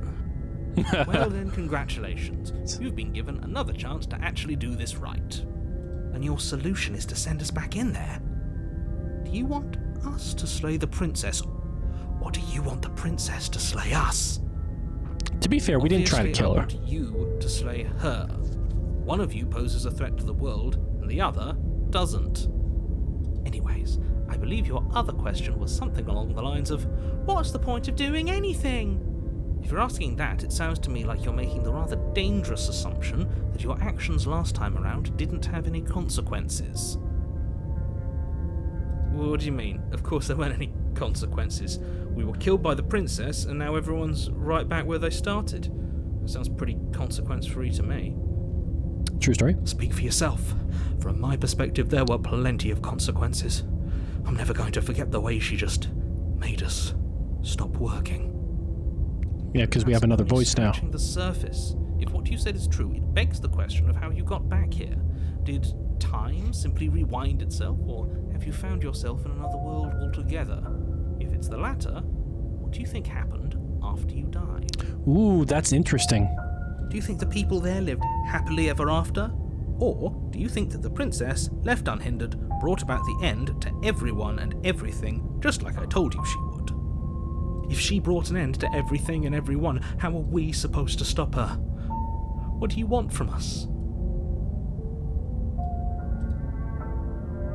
Well then, congratulations. You've been given another chance to actually do this right. And your solution is to send us back in there. Do you want us to slay the princess, or do you want the princess to slay us? To be fair, we didn't try to Obviously, kill I her. want you to slay her. One of you poses a threat to the world, and the other doesn't. Anyways, I believe your other question was something along the lines of, what's the point of doing anything? If you're asking that, it sounds to me like you're making the rather dangerous assumption that your actions last time around didn't have any consequences. What do you mean? Of course there weren't any consequences. We were killed by the princess, and now everyone's right back where they started. That sounds pretty consequence-free to me. True story. Speak for yourself. From my perspective, there were plenty of consequences. I'm never going to forget the way she just made us stop working. Yeah, because we have another That's only voice now. scratching the surface. If what you said is true, it begs the question of how you got back here. Did time simply rewind itself, or have you found yourself in another world altogether? If it's the latter, what do you think happened after you died? Ooh, that's interesting. Do you think the people there lived happily ever after? Or do you think that the princess, left unhindered, brought about the end to everyone and everything, just like I told you she would? If she brought an end to everything and everyone, how are we supposed to stop her? What do you want from us?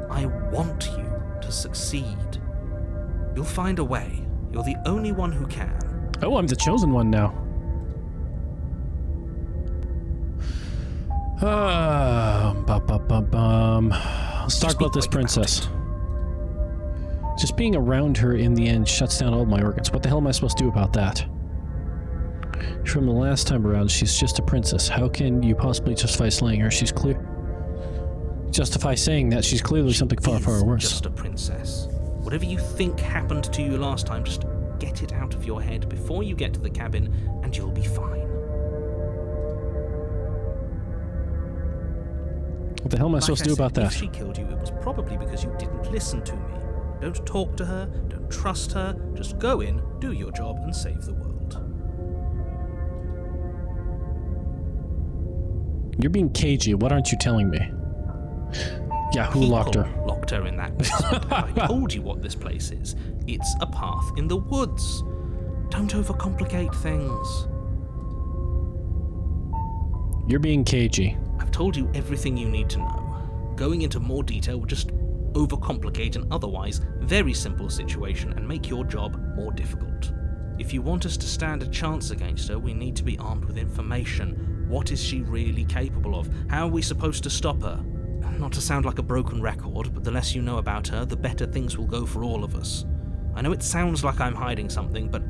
I want you to succeed. You'll find a way. You're the only one who can. Oh, I'm the chosen one now. Let's talk about this princess. Just being around her in the end shuts down all my organs. What the hell am I supposed to do about that? From the last time around, she's just a princess. How can you possibly justify slaying her? Justify saying that she's clearly something far, far worse. Just a princess. Whatever you think happened to you last time, just get it out of your head before you get to the cabin, and you'll be fine. What the hell am I supposed to do about that? If she killed you, it was probably because you didn't listen to me. Don't talk to her, don't trust her, just go in, do your job, and save the world. You're being cagey. What aren't you telling me? Yeah, who locked her? People locked her in that basement. I told you what this place is. It's a path in the woods. Don't overcomplicate things. You're being cagey. I've told you everything you need to know. Going into more detail will just overcomplicate an otherwise very simple situation and make your job more difficult. If you want us to stand a chance against her, we need to be armed with information. What is she really capable of? How are we supposed to stop her? Not to sound like a broken record, but the less you know about her, the better things will go for all of us. I know it sounds like I'm hiding something, but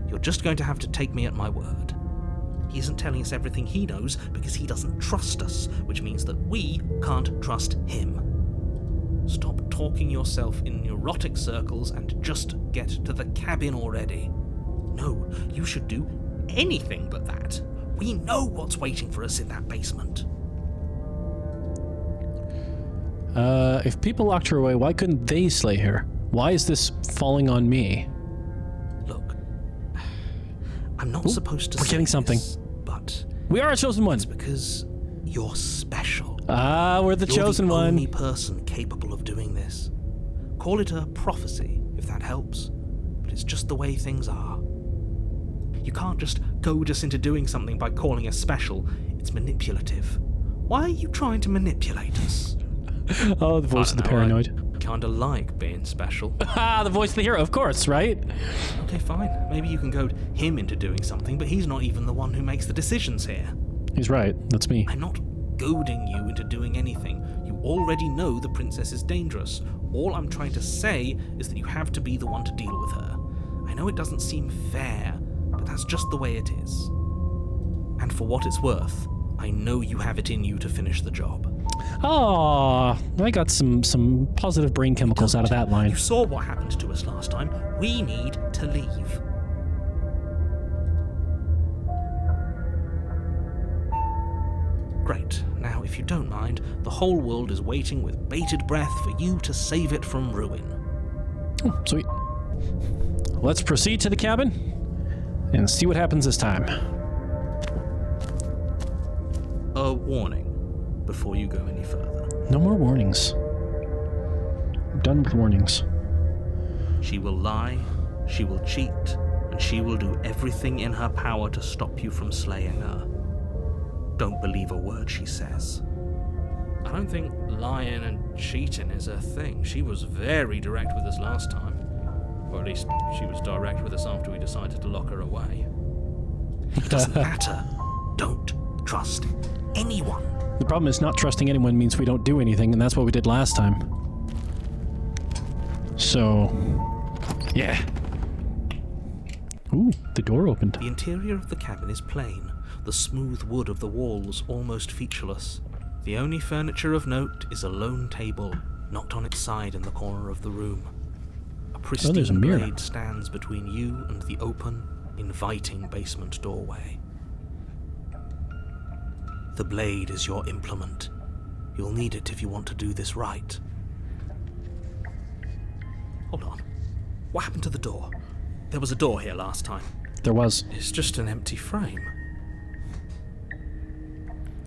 you're just going to have to take me at my word. He isn't telling us everything he knows because he doesn't trust us, which means that we can't trust him. Stop talking yourself in neurotic circles and just get to the cabin already. No, you should do anything but that. We know what's waiting for us in that basement. If people locked her away, why couldn't they slay her? Why is this falling on me? Look, I'm not supposed to we're say getting something. this, but We are a chosen one. it's because you're special. We're the You're chosen the one. only person capable of doing this. Call it a prophecy, if that helps, but it's just the way things are. You can't just goad us into doing something by calling us special. It's manipulative. Why are you trying to manipulate us? Oh, the voice of the paranoid. Kinda like being special. The voice of the hero, of course, right? Okay, fine. Maybe you can goad him into doing something, but he's not even the one who makes the decisions here. He's right. That's me. I'm not goading you into doing anything. You already know the princess is dangerous. All I'm trying to say is that you have to be the one to deal with her. I know it doesn't seem fair, but that's just the way it is. And for what it's worth, I know you have it in you to finish the job. Oh, I got some positive brain chemicals out of that line. You saw what happened to us last time. We need to leave. Great. Now, if you don't mind, the whole world is waiting with bated breath for you to save it from ruin. Oh, sweet. Let's proceed to the cabin and see what happens this time. A warning before you go any further. No more warnings. I'm done with warnings. She will lie, she will cheat, and she will do everything in her power to stop you from slaying her. Don't believe a word she says. I don't think lying and cheating is her thing. She was very direct with us last time. Or at least she was direct with us after we decided to lock her away. It doesn't matter. Don't trust anyone. The problem is not trusting anyone means we don't do anything, and that's what we did last time. So, yeah. Ooh, the door opened. The interior of the cabin is plain, the smooth wood of the walls almost featureless. The only furniture of note is a lone table, knocked on its side in the corner of the room. A pristine there's a mirror. blade stands between you and the open, inviting basement doorway. The blade is your implement. You'll need it if you want to do this right. Hold on. What happened to the door? There was a door here last time. There was. It's just an empty frame.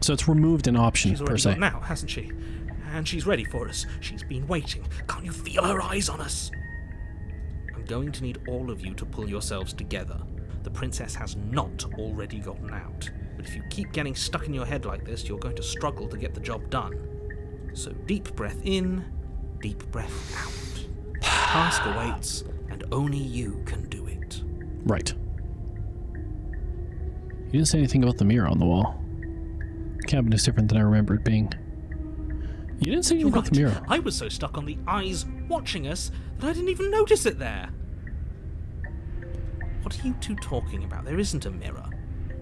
So it's removed an option, She's per already se. gone now, hasn't she? And she's ready for us. She's been waiting. Can't you feel her eyes on us? I'm going to need all of you to pull yourselves together. The princess has not already gotten out. But if you keep getting stuck in your head like this, you're going to struggle to get the job done. So deep breath in, deep breath out. The task awaits, and only you can do it. Right. You didn't say anything about the mirror on the wall. The cabin is different than I remember it being. You didn't say anything about the mirror. I was so stuck on the eyes watching us that I didn't even notice it there. What are you two talking about? There isn't a mirror.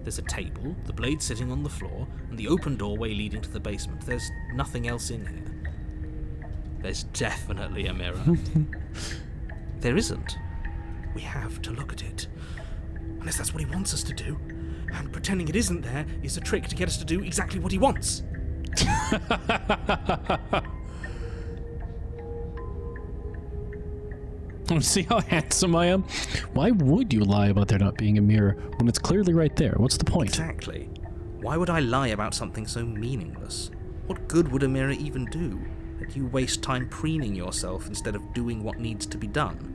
There's a table, the blade sitting on the floor, and the open doorway leading to the basement. There's nothing else in here. There's definitely a mirror. There isn't. We have to look at it. Unless that's what he wants us to do. And pretending it isn't there is a trick to get us to do exactly what he wants. See how handsome I am? Why would you lie about there not being a mirror when it's clearly right there? What's the point? Exactly. Why would I lie about something so meaningless? What good would a mirror even do? That you waste time preening yourself instead of doing what needs to be done?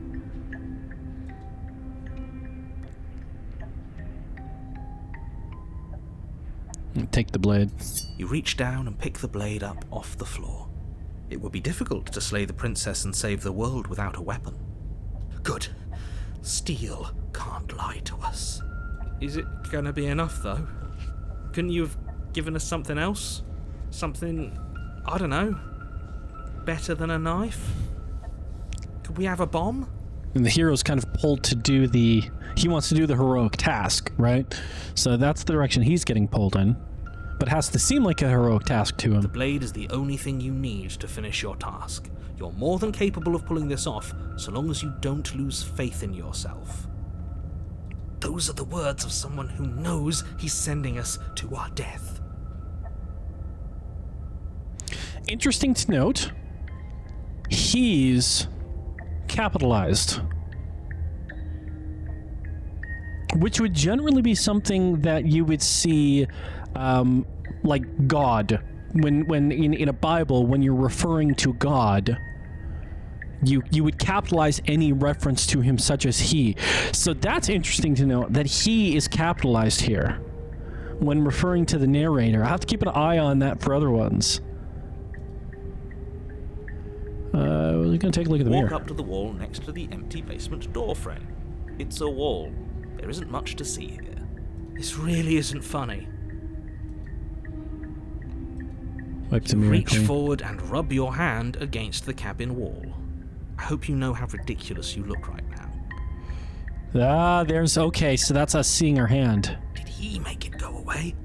Take the blade. You reach down and pick the blade up off the floor. It would be difficult to slay the princess and save the world without a weapon. Good. Steel can't lie to us. Is it gonna be enough, though? Couldn't you have given us something else? Something, I don't know, better than a knife? Could we have a bomb? And the hero's kind of pulled to do he wants to do the heroic task, right? So that's the direction he's getting pulled in. but has to seem like a heroic task to The him. blade is the only thing you need to finish your task. You're more than capable of pulling this off, so long as you don't lose faith in yourself. Those are the words of someone who knows he's sending us to our death. Interesting to note, he's capitalized, which would generally be something that you would see, like God, when in a Bible, when you're referring to God, you would capitalize any reference to him, such as he. So that's interesting to know that he is capitalized here when referring to the narrator. I have to keep an eye on that for other ones. We're gonna take a look at the Walk mirror. up to the wall next to the empty basement door frame. It's a wall. There isn't much to see here. This really isn't funny. Wipe the mirror Reach clean. forward and rub your hand against the cabin wall. I hope you know how ridiculous you look right now. Ah, there's... Okay, so that's us seeing our hand. Did he make it go away?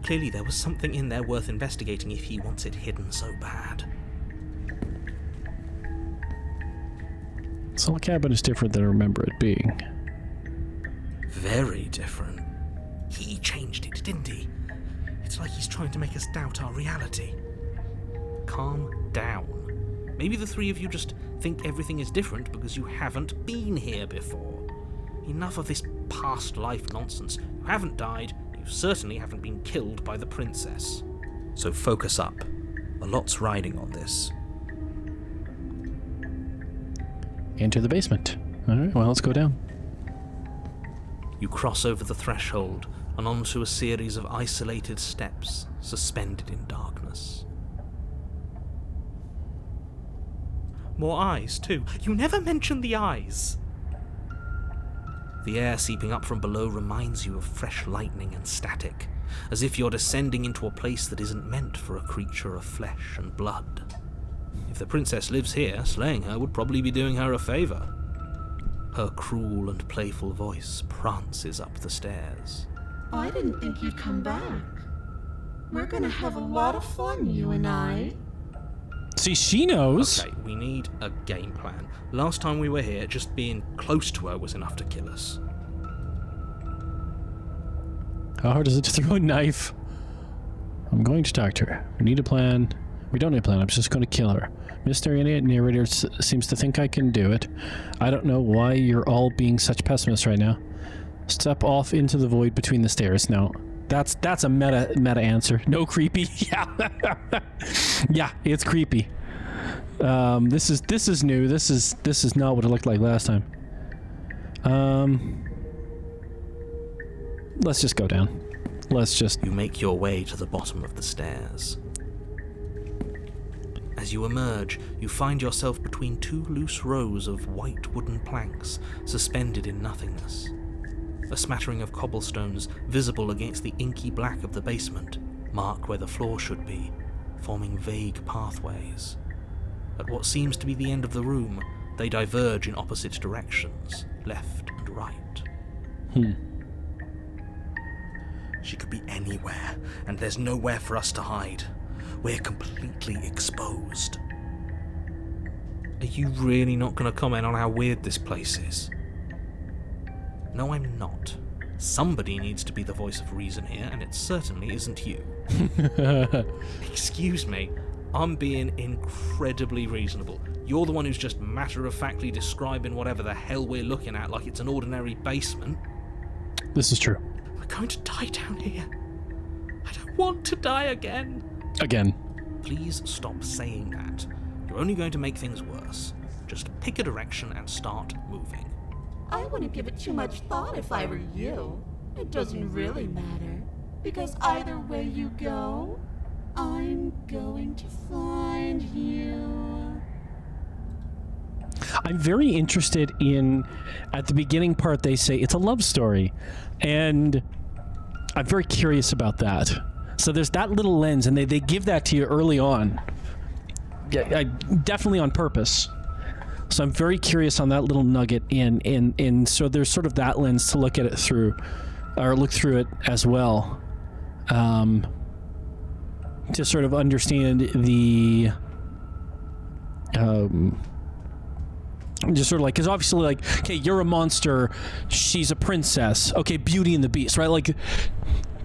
Clearly there was something in there worth investigating if he wants it hidden so bad. So the cabin is different than I remember it being. Very different. He changed it, didn't he? It's like he's trying to make us doubt our reality. Calm down. Maybe the three of you just think everything is different because you haven't been here before. Enough of this past life nonsense. You haven't died, you certainly haven't been killed by the princess. So focus up. A lot's riding on this. Into the basement. Alright, well, let's go down. You cross over the threshold and onto a series of isolated steps, suspended in darkness. More eyes, too. You never mention the eyes! The air seeping up from below reminds you of fresh lightning and static, as if you're descending into a place that isn't meant for a creature of flesh and blood. If the princess lives here, slaying her would probably be doing her a favour. Her cruel and playful voice prances up the stairs. I didn't think you'd come back. We're gonna have a lot of fun, you and I. See, she knows. Okay, we need a game plan. Last time we were here, just being close to her was enough to kill us. How hard is it to throw a knife? I'm going to talk to her. We need a plan. We don't need a plan. I'm just going to kill her. Mr. Narrator seems to think I can do it. I don't know why you're all being such pessimists right now. Step off into the void between the stairs. No, that's a meta answer. No creepy. Yeah, yeah, it's creepy. This is new. This is not what it looked like last time. Let's just go down. Let's just... You make your way to the bottom of the stairs. As you emerge, you find yourself between two loose rows of white wooden planks suspended in nothingness. A smattering of cobblestones visible against the inky black of the basement mark where the floor should be, forming vague pathways. At what seems to be the end of the room, they diverge in opposite directions, left and right. She could be anywhere, and there's nowhere for us to hide. We're completely exposed. Are you really not going to comment on how weird this place is? No, I'm not. Somebody needs to be the voice of reason here, and it certainly isn't you. Excuse me, I'm being incredibly reasonable. You're the one who's just matter-of-factly describing whatever the hell we're looking at like it's an ordinary basement. This is true. We're going to die down here. I don't want to die again. Again. Please stop saying that. You're only going to make things worse. Just pick a direction and start moving. I wouldn't give it too much thought if I were you. It doesn't really matter, because either way you go, I'm going to find you. I'm very interested in, at the beginning part, they say it's a love story. And I'm very curious about that. So there's that little lens, and they give that to you early on. Yeah, definitely on purpose. So I'm very curious on that little nugget, and so there's sort of that lens to look at it through, or look through it as well. to sort of understand the just sort of like, because obviously, like, okay, you're a monster, she's a princess, okay, Beauty and the Beast, right? Like,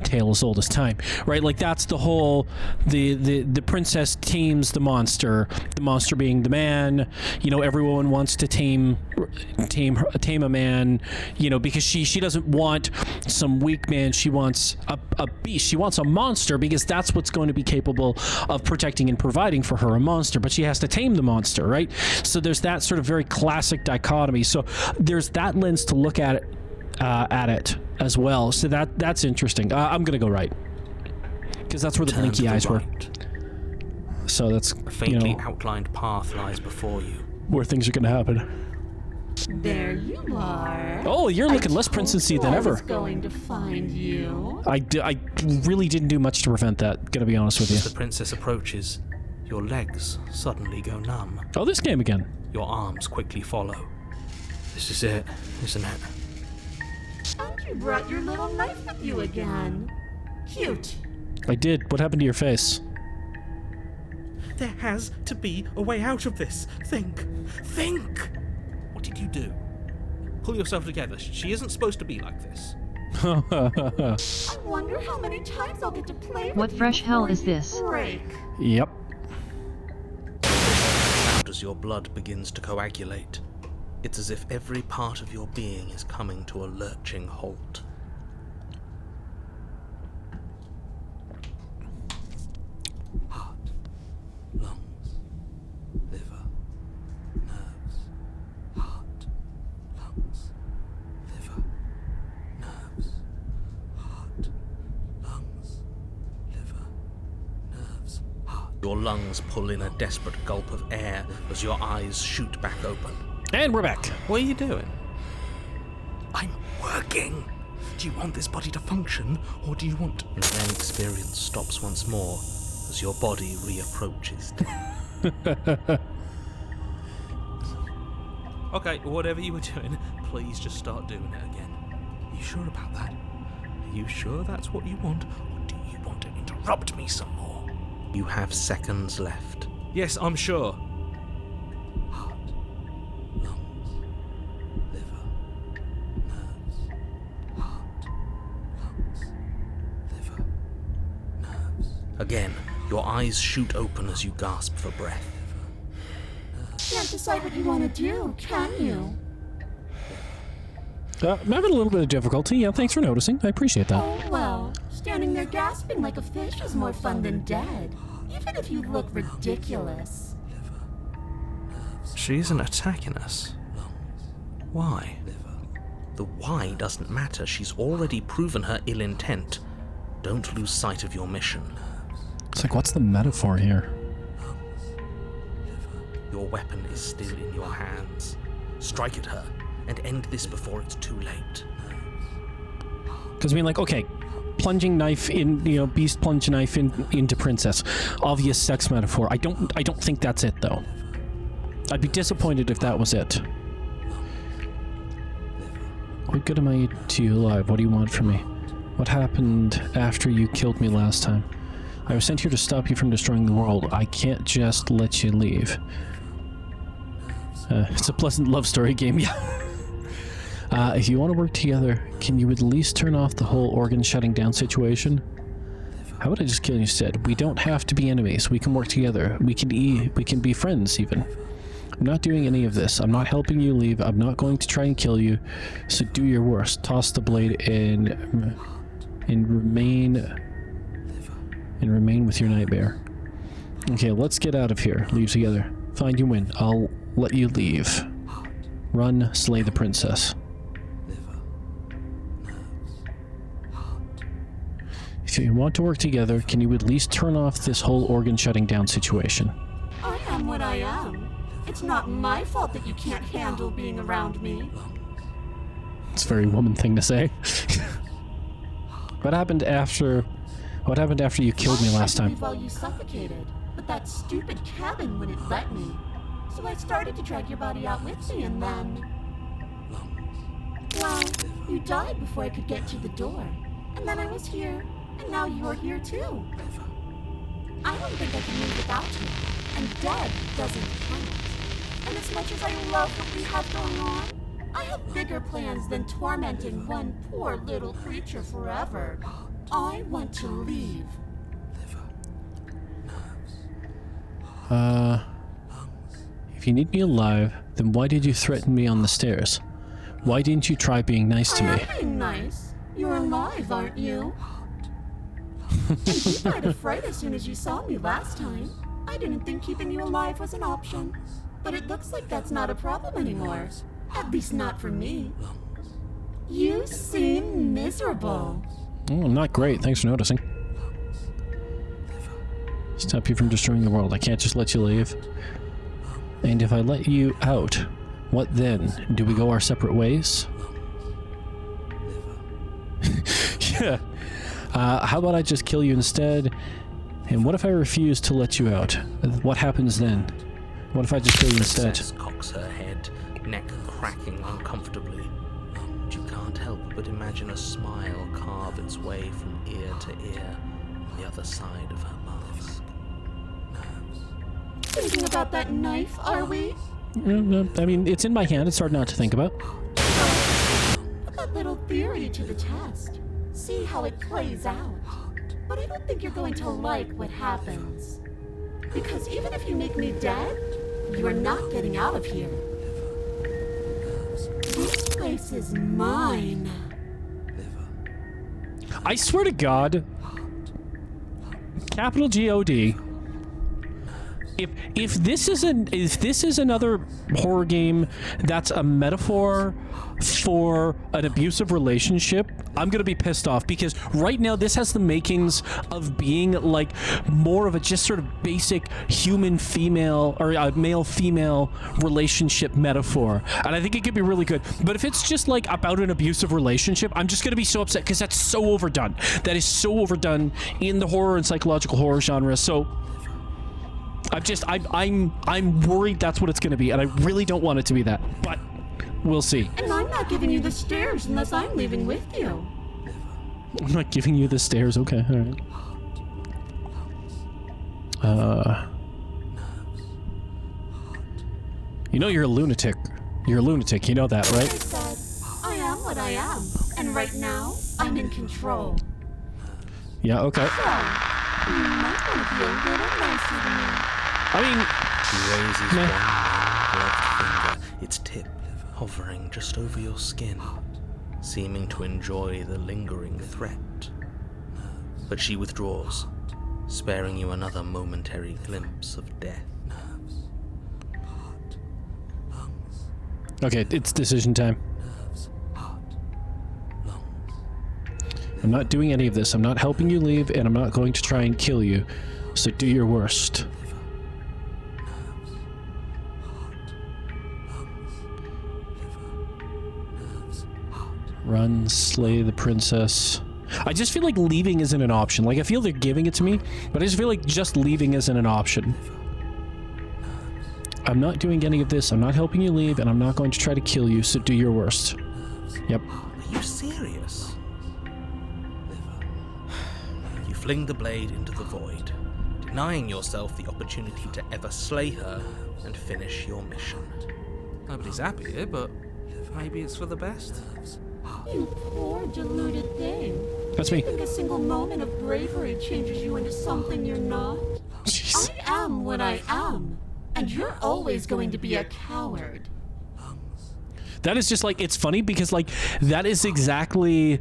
tale as old as time, right? Like, that's the whole, the princess tames the monster being the man. You know, everyone wants to tame a man, you know, because she doesn't want some weak man, she wants a beast, she wants a monster, because that's what's going to be capable of protecting and providing for her, a monster, but she has to tame the monster, right? So there's that sort of very classic dichotomy. So there's that lens to look at it as well. So that's interesting. I'm gonna go right, because that's where the Turn blinky to the eyes were. right. So that's, A faintly you know, outlined path lies before you. where things are gonna happen. There you are. Oh, you're looking I less told princessy you than I ever. was going to find you. I really didn't do much to prevent that, gonna be honest with As the you. princess approaches, your legs suddenly go numb. Oh, this game again. Your arms quickly follow. This is it, isn't it? And you brought your little knife with you again. Cute. I did. What happened to your face? There has to be a way out of this. Think. What did you do? Pull yourself together. She isn't supposed to be like this. I wonder how many times I'll get to play with What you fresh hell before is you this? break. Yep. Out as your blood begins to coagulate. It's as if every part of your being is coming to a lurching halt. Heart, lungs, liver, nerves. Heart, lungs, liver, nerves. Heart, lungs, liver, nerves. Heart. Your lungs pull in a desperate gulp of air as your eyes shoot back open. And we're back. What are you doing? I'm working. Do you want this body to function, or do you want... And then experience stops once more as your body reapproaches death. Okay, whatever you were doing, please just start doing it again. Are you sure about that? Are you sure that's what you want, or do you want to interrupt me some more? You have seconds left. Yes, I'm sure. Heart, lungs, liver, nerves. Heart, lungs, liver, nerves. Again, your eyes shoot open as you gasp for breath. Can't decide what you want to do, can you? I'm having a little bit of difficulty. Yeah, thanks for noticing. I appreciate that. Oh, well, standing there gasping like a fish is more fun than dead, even if you look ridiculous. She isn't attacking us. Why? The why doesn't matter. She's already proven her ill intent. Don't lose sight of your mission. It's like, what's the metaphor here? Your weapon is still in your hands. Strike at her and end this before it's too late. Because I mean, like, okay, plunging knife in, you know, beast plunge knife into princess, obvious sex metaphor. I don't think that's it though. I'd be disappointed if that was it. What good am I to you alive? What do you want from me? What happened after you killed me last time? I was sent here to stop you from destroying the world. I can't just let you leave. It's a pleasant love story game, yeah. If you want to work together, can you at least turn off the whole organ shutting down situation? How would I just kill you instead? We don't have to be enemies. We can work together. We can be friends even. I'm not doing any of this. I'm not helping you leave. I'm not going to try and kill you. So do your worst. Toss the blade and remain with your nightmare. Okay, let's get out of here. Leave together. Fine, you win. I'll let you leave. Run, slay the princess. If you want to work together, can you at least turn off this whole organ shutting down situation? I am what I am. It's not my fault that you can't handle being around me. It's a very woman thing to say. What happened after you killed me last time? While you suffocated, but that stupid cabin wouldn't let me. So I started to drag your body out with me, and then... Well, you died before I could get to the door. And then I was here, and now you're here too. I don't think I can live without you. And dead doesn't count. And as much as I love what we have going on, I have bigger plans than tormenting one poor little creature forever. I want to leave. If you need me alive, then why did you threaten me on the stairs? Why didn't you try being nice to me? I am being nice. You're alive, aren't you? And you died of fright as soon as you saw me last time. I didn't think keeping you alive was an option. But it looks like that's not a problem anymore. At least not for me. You seem miserable. Oh, I'm not great. Thanks for noticing. Stop you from destroying the world. I can't just let you leave. And if I let you out, what then? Do we go our separate ways? Yeah. How about I just kill you instead? And what if I refuse to let you out? What happens then? What if I just kill you instead? Princess cocks her head, neck cracking uncomfortably. And you can't help but imagine a smile carve its way from ear to ear on the other side of her mask. Thinking about that knife, are we? I mean, it's in my hand. It's hard not to think about. Put that little theory to the test. See how it plays out. But I don't think you're going to like what happens. Because even if you make me dead, you're not getting out of here. This place is mine. I swear to God, capital G-O-D. If this is another horror game that's a metaphor for an abusive relationship, I'm gonna be pissed off, because right now this has the makings of being like more of a just sort of basic human female or male female relationship metaphor, and I think it could be really good. But if it's just like about an abusive relationship, I'm just gonna be so upset, because that's so overdone. That is so overdone in the horror and psychological horror genre. So I'm worried that's what it's going to be, and I really don't want it to be that, but we'll see. And I'm not giving you the stairs unless I'm leaving with you. I'm not giving you the stairs. Okay, all right. You know you're a lunatic. You're a lunatic. You know that, I right? said, I am what I am, and right now I'm in control. Yeah. Okay. So, you might want to be a little nicer to me. I mean, She raises Meh. one gloved finger, its tip hovering just over your skin, seeming to enjoy the lingering threat. But she withdraws, sparing you another momentary glimpse of death. okay. It's decision time. I'm not doing any of this. I'm not helping you leave, and I'm not going to try and kill you. So do your worst. Run, slay the princess. I just feel like leaving isn't an option. Like, I feel they're giving it to me, but I just feel like just leaving isn't an option. I'm not doing any of this. I'm not helping you leave, and I'm not going to try to kill you, so do your worst. Yep. Are you serious? You fling the blade into the void, denying yourself the opportunity to ever slay her and finish your mission. Nobody's happy here, but maybe it's for the best. You poor deluded thing. That's You me. think a single moment of bravery changes you into something you're not? Jeez. I am what I am, and you're always going to be a coward. That is just like, it's funny because like that is exactly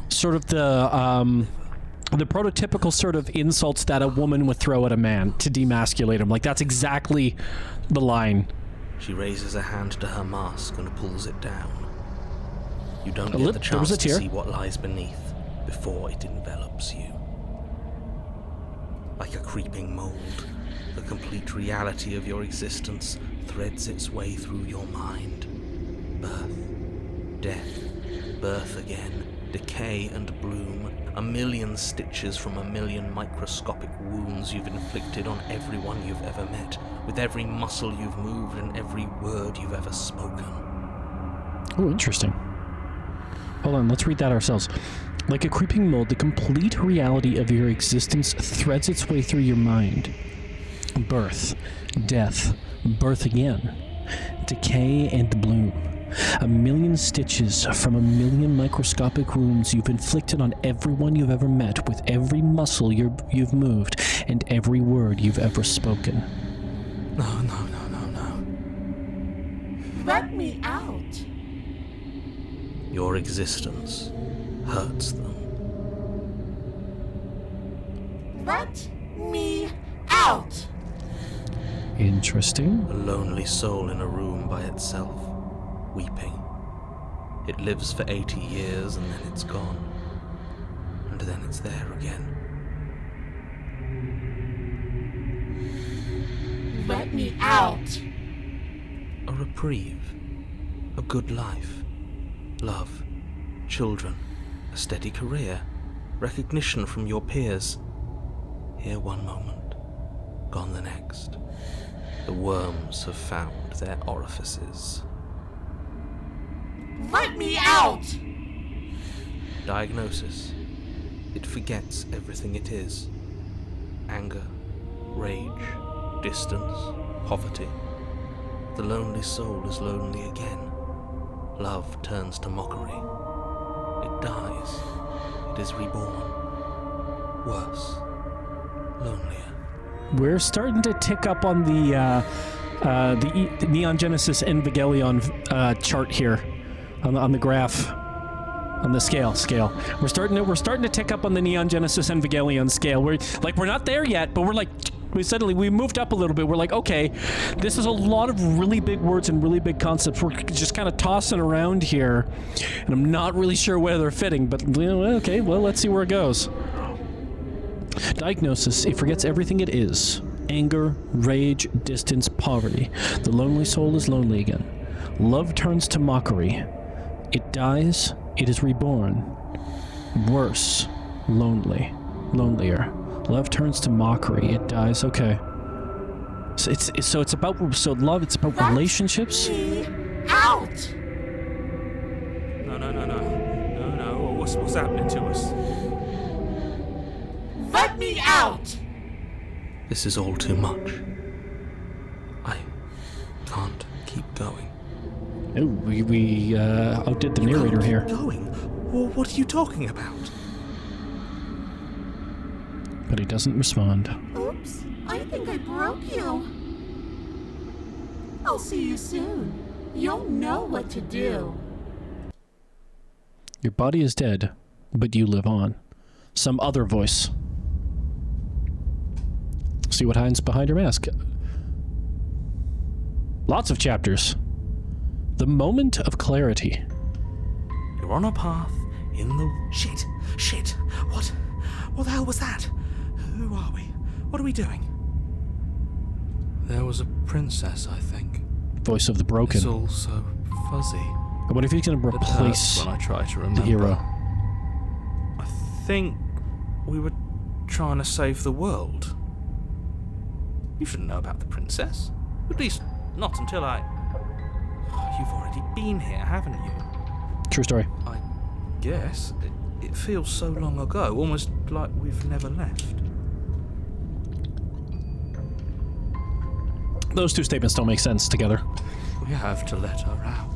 sort of the prototypical sort of insults that a woman would throw at a man to demasculate him. Like, that's exactly the line. She raises a hand to her mask and pulls it down. You don't A get lip- the there was chance a to tear. see what lies beneath before it envelops you. Like a creeping mold, the complete reality of your existence threads its way through your mind. Birth, death, birth again, decay and bloom, a million stitches from a million microscopic wounds you've inflicted on everyone you've ever met, with every muscle you've moved and every word you've ever spoken. Oh, interesting. Hold on, let's read that ourselves. Like a creeping mold, the complete reality of your existence threads its way through your mind. Birth, death, birth again, decay and bloom. A million stitches from a million microscopic wounds you've inflicted on everyone you've ever met, with every muscle you've moved and every word you've ever spoken. No. Let me out. Your existence hurts them. Let me out. Interesting. A lonely soul in a room by itself, weeping. It lives for 80 years and then it's gone. And then it's there again. Let me out. A reprieve. A good life. Love. Children. A steady career. Recognition from your peers. Here one moment. Gone the next. The worms have found their orifices. Let me out. Diagnosis. It forgets everything it is. Anger, rage, distance, poverty. The lonely soul is lonely again. Love turns to mockery. It dies. It is reborn. Worse. Lonelier. We're starting to tick up on the Neon Genesis Evangelion chart here, on the graph, on the scale. We're starting to tick up on the Neon Genesis Evangelion scale. We're not there yet, but we moved up a little bit. We're like, okay, this is a lot of really big words and really big concepts. We're just kind of tossing around here, and I'm not really sure where they're fitting. But okay, well, let's see where it goes. Diagnosis, it forgets everything it is. Anger, rage, distance, poverty. The lonely soul is lonely again. Love turns to mockery. It dies, it is reborn. Worse, lonelier. Love turns to mockery. It dies. Okay. So it's about love. It's about relationships. Me out. No. What's happening to us? Let me out. This is all too much. I can't keep going. Oh, we outdid the narrator Keep here. going? Well, what are you talking about? But he doesn't respond. Oops, I think I broke you. I'll see you soon. You'll know what to do. Your body is dead, but you live on. Some other voice. See what hides behind your mask. Lots of chapters. The moment of clarity. You're on a path in the... Shit! What the hell was that? Who are we? What are we doing? There was a princess, I think. Voice of the broken. It's all so fuzzy. I wonder if he's going to It hurts replace when I try to the remember. hero. I think we were trying to save the world. You shouldn't know about the princess. At least, not until I... You've already been here, haven't you? True story. I guess. It feels so long ago, almost like we've never left. Those two statements don't make sense together. We have to let her out.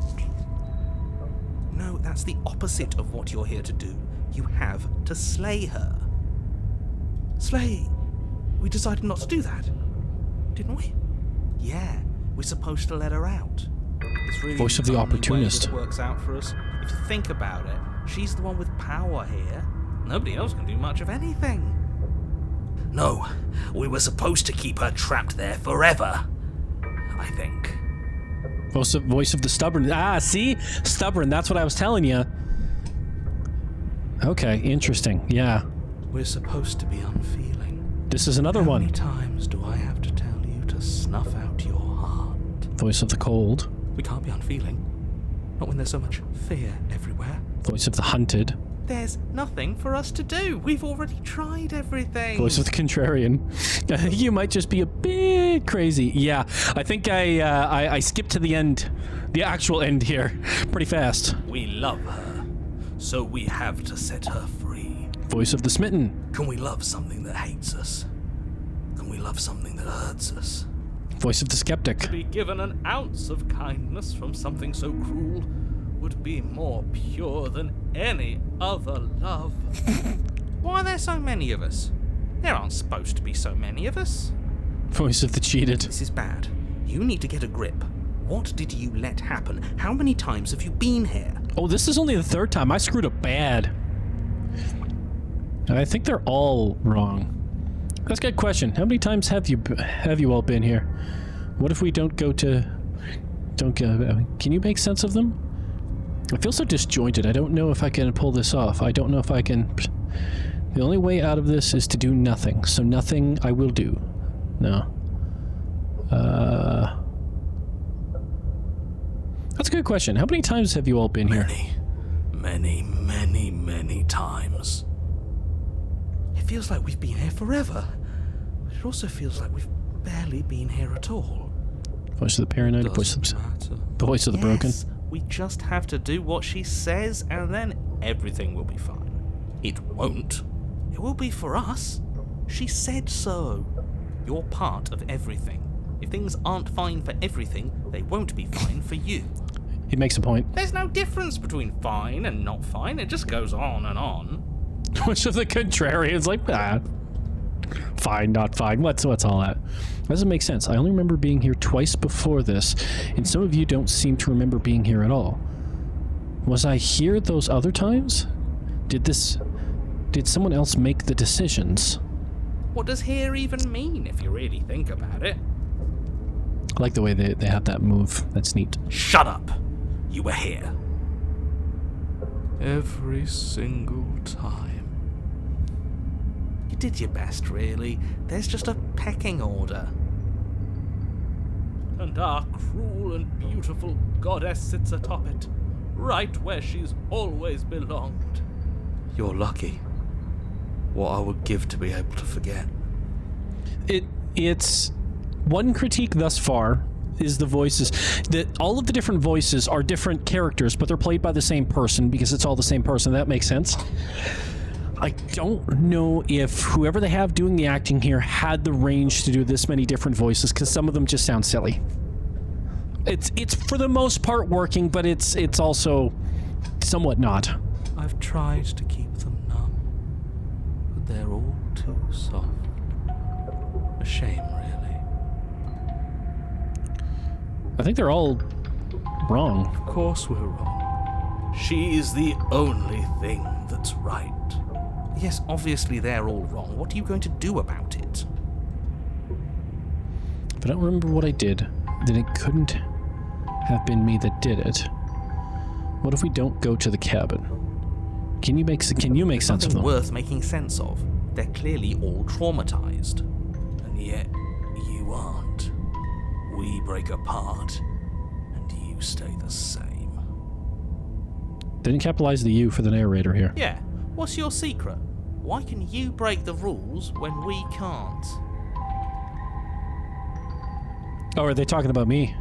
No, that's the opposite of what you're here to do. You have to slay her. Slay? We decided not to do that, didn't we? Yeah, we're supposed to let her out. It's really Voice of the only way opportunist. that works out for us. If you think about it, she's the one with power here. Nobody else can do much of anything. No, we were supposed to keep her trapped there forever. I think. Voice of the stubborn. Ah, see? Stubborn. That's what I was telling you. Okay, interesting. Yeah. We're supposed to be unfeeling. This is another How one. many times do I have to tell you to snuff out your heart? Voice of the cold. We can't be unfeeling. Not when there's so much fear everywhere. Voice of the hunted. There's nothing for us to do. We've already tried everything. Voice of the contrarian. You might just be a bit crazy. Yeah, I think I skipped to the end, the actual end here, pretty fast. We love her. so we have to set her free. Voice of the smitten. Can we love something that hates us? Can we love something that hurts us? Voice of the skeptic. To be given an ounce of kindness from something so cruel would be more pure than any other love. Why are there so many of us? There aren't supposed to be so many of us. Voice of the cheated. This is bad. You need to get a grip. What did you let happen? How many times have you been here? Oh, this is only the third time. I screwed up bad. I think they're all wrong. That's a good question. How many times have you all been here? What if we don't go? Can you make sense of them? I feel so disjointed. I don't know if I can pull this off. I don't know if I can. The only way out of this is to do nothing. So nothing I will do. No. That's a good question. How many times have you all been here? Many times. It feels like we've been here forever. But it also feels like we've barely been here at all. Voice of the paranoid, voice of the broken. We just have to do what she says and then everything will be fine. It won't. It will be for us. She said so. You're part of everything. If things aren't fine for everything, they won't be fine for you. He makes a point. There's no difference between fine and not fine. It just goes on and on. Voice of the contrarian's like, fine, not fine. What's all that? Doesn't make sense. I only remember being here twice before this, and some of you don't seem to remember being here at all. Was I here those other times? Did someone else make the decisions? What does here even mean if you really think about it? I like the way they have that move. That's neat. Shut up! You were here. Every single time. You did your best, really. There's just a pecking order. And our cruel and beautiful goddess sits atop it, right where she's always belonged. You're lucky. What I would give to be able to forget. It's one critique thus far is the voices. That all of the different voices are different characters, but they're played by the same person because it's all the same person. That makes sense. I don't know if whoever they have doing the acting here had the range to do this many different voices, because some of them just sound silly. It's for the most part working, but it's also somewhat not. I've tried to keep them numb, but they're all too soft. A shame, really. I think they're all wrong. Of course we're wrong. She is the only thing that's right. Yes, obviously they're all wrong. What are you going to do about it? If I don't remember what I did, then it couldn't have been me that did it. What if we don't go to the cabin? Can you make sense of them? Worth making sense of. They're clearly all traumatized. And yet, you aren't. We break apart, and you stay the same. Didn't capitalize the U for the narrator here. Yeah. What's your secret? Why can you break the rules when we can't? Oh, are they talking about me?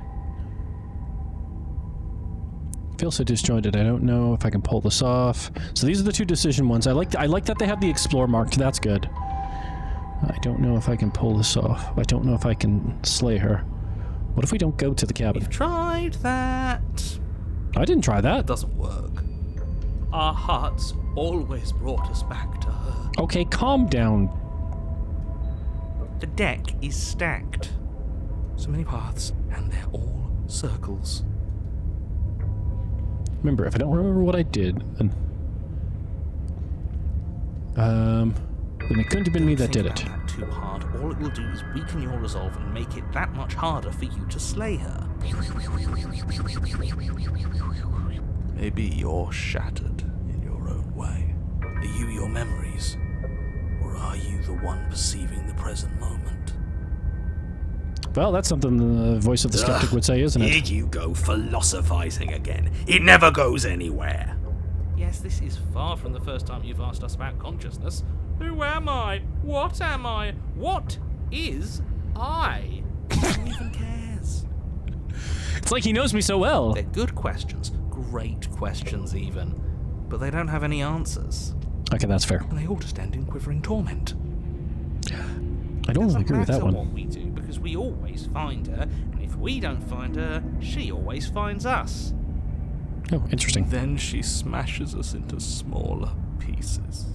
I feel so disjointed. I don't know if I can pull this off. So these are the two decision ones. I like that they have the explore marked. That's good. I don't know if I can pull this off. I don't know if I can slay her. What if we don't go to the cabin? We've tried that. I didn't try that. It doesn't work. Our hearts always brought us back to her. Okay, calm down. The deck is stacked. So many paths, and they're all circles. Remember, if I don't remember what I did, then it couldn't have been me that did it. Think about that too hard. All it will do is weaken your resolve and make it that much harder for you to slay her. Maybe you're shattered in your own way. Are you your memories? Or are you the one perceiving the present moment? Well, that's something the voice of the skeptic would say, isn't it? Here you go, philosophizing again. It never goes anywhere. Yes, this is far from the first time you've asked us about consciousness. Who am I? What am I? What is I? Who even cares? It's like he knows me so well. They're good questions. Great questions, even. but they don't have any answers. Okay, that's fair. And they all just end in quivering torment. I don't really agree with that Doesn't matter one. what we do, because we always find her, and if we don't find her, she always finds us. Oh, interesting. Then she smashes us into smaller pieces.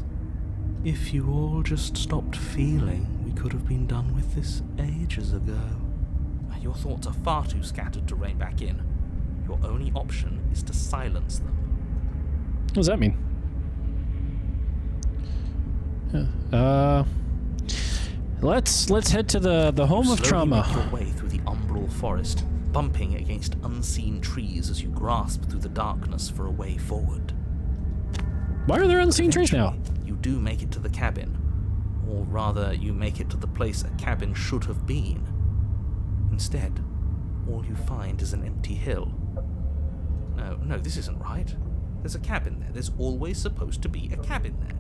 If you all just stopped feeling, we could have been done with this ages ago. Your thoughts are far too scattered to rein back in. Your only option is to silence them. What does that mean? Let's head to the home of Slowly trauma. make your way through the umbral forest, bumping against unseen trees as you grasp through the darkness for a way forward. Why are there unseen trees now? You do make it to the cabin, or rather, you make it to the place a cabin should have been. Instead, all you find is an empty hill. No, this isn't right. There's a cabin there. There's always supposed to be a cabin there.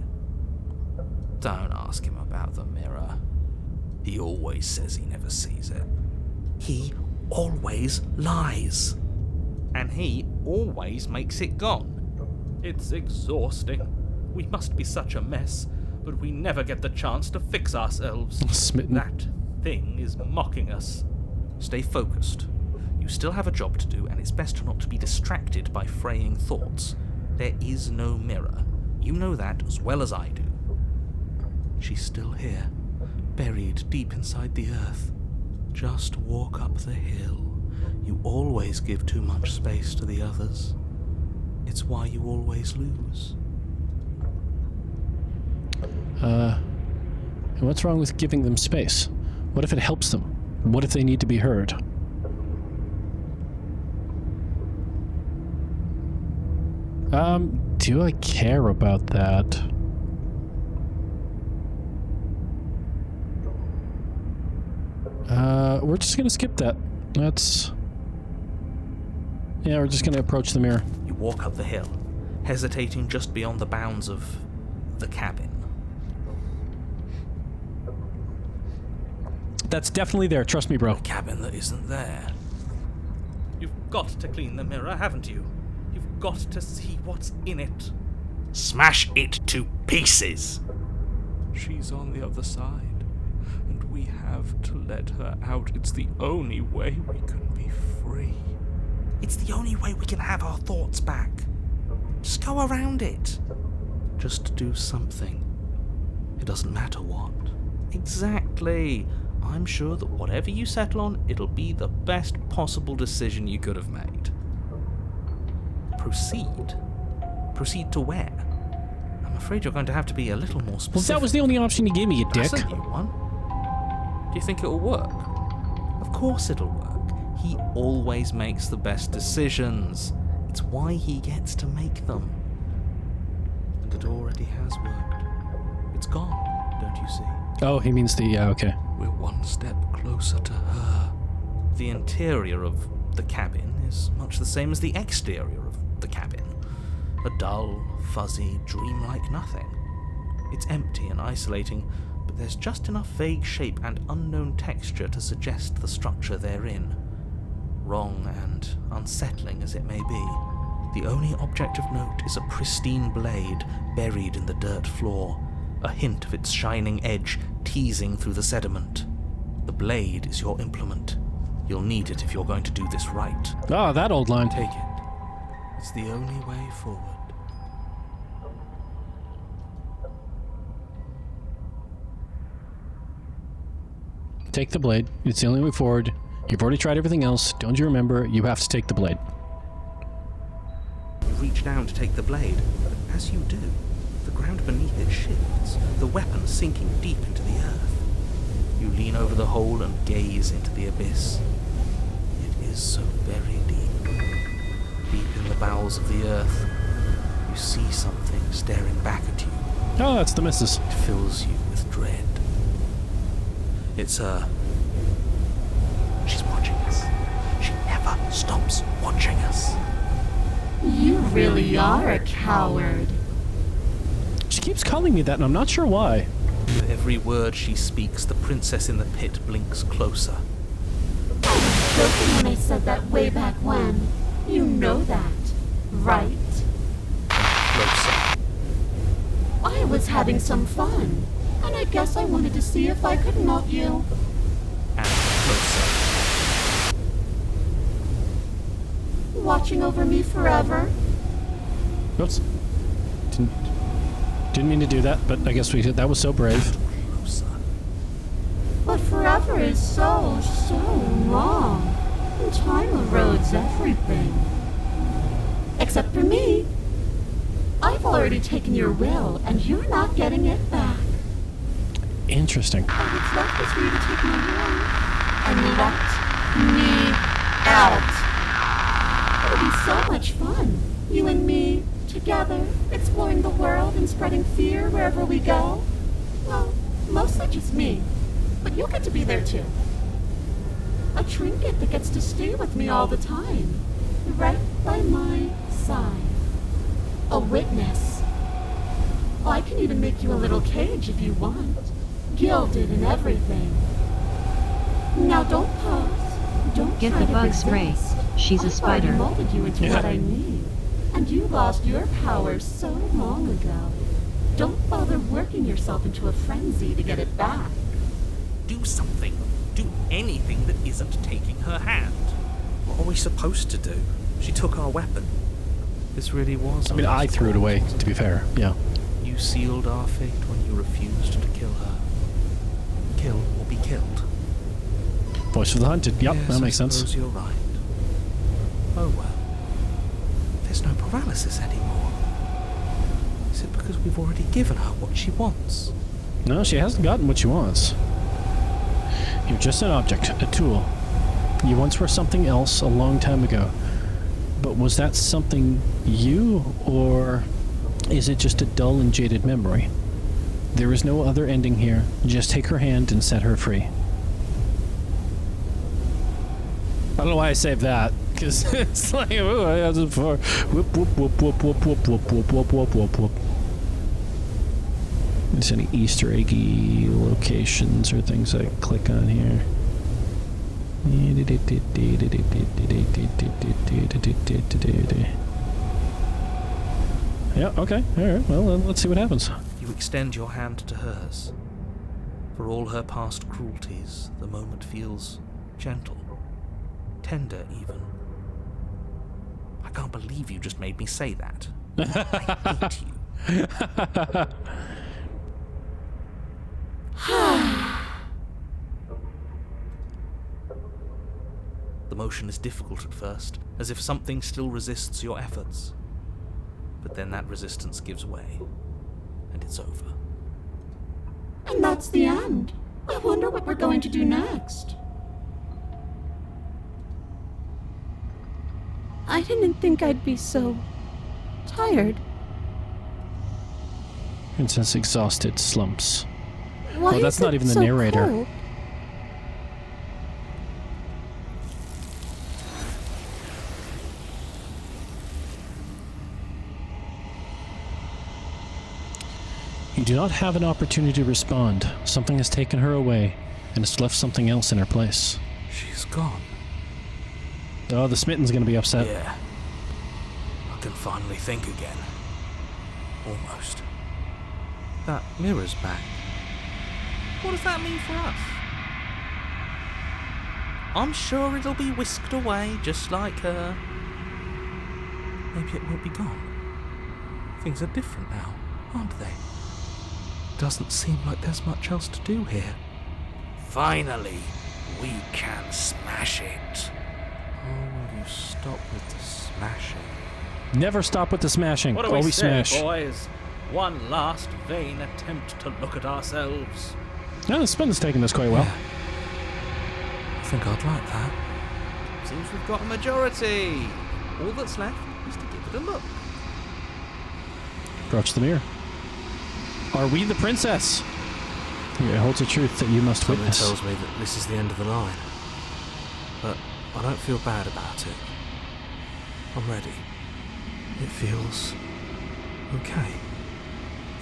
Don't ask him about the mirror. He always says he never sees it. He always lies. And he always makes it gone. It's exhausting. We must be such a mess, but we never get the chance to fix ourselves. Smitten. That thing is mocking us. Stay focused. You still have a job to do, and it's best not to be distracted by fraying thoughts. There is no mirror. You know that as well as I do. She's still here, buried deep inside the earth. Just walk up the hill. You always give too much space to the others. It's why you always lose. And what's wrong with giving them space? What if it helps them? What if they need to be heard? Do I care about that? We're just gonna skip that. Yeah, we're just gonna approach the mirror. You walk up the hill, hesitating just beyond the bounds of the cabin. That's definitely there, trust me, bro. Cabin that isn't there. You've got to clean the mirror, haven't you? You've got to see what's in it. Smash it to pieces! She's on the other side, and we have to let her out. It's the only way we can be free. It's the only way we can have our thoughts back. Just go around it. Just do something. It doesn't matter what. Exactly. I'm sure that whatever you settle on, it'll be the best possible decision you could have made. Proceed? Proceed to where? I'm afraid you're going to have to be a little more specific. Well, that was the only option you gave me, you dick. That's a new one. Do you think it'll work? Of course it'll work. He always makes the best decisions. It's why he gets to make them. And it already has worked. It's gone, don't you see? Oh, he means the, yeah, okay. We're one step closer to her. The interior of the cabin is much the same as the exterior of the cabin. A dull, fuzzy, dreamlike nothing. It's empty and isolating, but there's just enough vague shape and unknown texture to suggest the structure therein. Wrong and unsettling as it may be, the only object of note is a pristine blade buried in the dirt floor, a hint of its shining edge teasing through the sediment. The blade is your implement. You'll need it if you're going to do this right. Ah, that old line. Take it. It's the only way forward. Take the blade. It's the only way forward. You've already tried everything else. Don't you remember? You have to take the blade. You reach down to take the blade, but as you do, the ground beneath it shifts, the weapon sinking deep into the earth. You lean over the hole and gaze into the abyss. It is so very deep. Deep in the bowels of the earth, you see something staring back at you. Oh, that's the missus. It fills you with dread. It's her. She's watching us. She never stops watching us. You really are a coward. She keeps calling me that, and I'm not sure why. With every word she speaks, the princess in the pit blinks closer. Joking when I said that way back when. You know that, right? Closer. was having some fun, and I guess I wanted to see if I could melt you. And closer. Watching over me forever? Oops. Didn't mean to do that, but I guess we did. That was so brave. Closer. But forever is so long. And time erodes everything. Except for me. I've already taken your will, and you're not getting it back. Interesting. And what's left is for you to take my hand and let me out. It'll be so much fun. You and me, together, exploring the world and spreading fear wherever we go. Well, mostly just me. But you'll get to be there too. A trinket that gets to stay with me all the time. Right by my side. A witness. Oh, I can even make you a little cage if you want. Gilded and everything. Now don't pause. Don't Get try the to bug resist. spray. She's a I've already spider. molded you into what I need. And you lost your power so long ago. Don't bother working yourself into a frenzy to get it back. Do something. Do anything that isn't taking her hand. What are we supposed to do? She took our weapon. This really was. I mean, I threw it away, to be fair. Yeah. You sealed our fate when you refused to kill her. Kill or be killed. Voice of the hunted. Yep, Yes, that makes I sense. suppose you're right. Oh well. There's no paralysis anymore. Is it because we've already given her what she wants? No, she hasn't gotten what she wants. You're just an object, a tool. You once were something else a long time ago. But was that something you, or is it just a dull and jaded memory? There is no other ending here. Just take her hand and set her free. I don't know why I saved that, because it's like, oh, I have it before. Whoop, whoop, whoop, whoop, whoop, whoop, whoop, whoop, whoop, whoop, whoop, whoop. There's any Easter eggy locations or things I click on here. Yeah, okay, alright, well, then let's see what happens. You extend your hand to hers. For all her past cruelties, the moment feels gentle. Tender, even. I can't believe you just made me say that. I hate you. The motion is difficult at first, as if something still resists your efforts. But then that resistance gives way, and it's over. And that's the end. I wonder what we're going to do next. I didn't think I'd be so tired. Princess exhausted slumps. Why Well, that's is not it even the so narrator. cold? You do not have an opportunity to respond. Something has taken her away, and it's left something else in her place. She's gone. Oh, the Smitten's gonna be upset. Yeah. I can finally think again. Almost. That mirror's back. What does that mean for us? I'm sure it'll be whisked away just like her. Maybe it won't be gone. Things are different now, aren't they? Doesn't seem like there's much else to do here. Finally, we can smash it. Oh, will you stop with the smashing? Never stop with the smashing. What do we Always say, smash. boys? One last vain attempt to look at ourselves. No, the Smitten's taking this quite well. I think I'd like that. Seems we've got a majority. All that's left is to give it a look. Approach the mirror. Are we the princess? It holds a truth that you must Something witness. tells me that this is the end of the line. But I don't feel bad about it. I'm ready. It feels okay.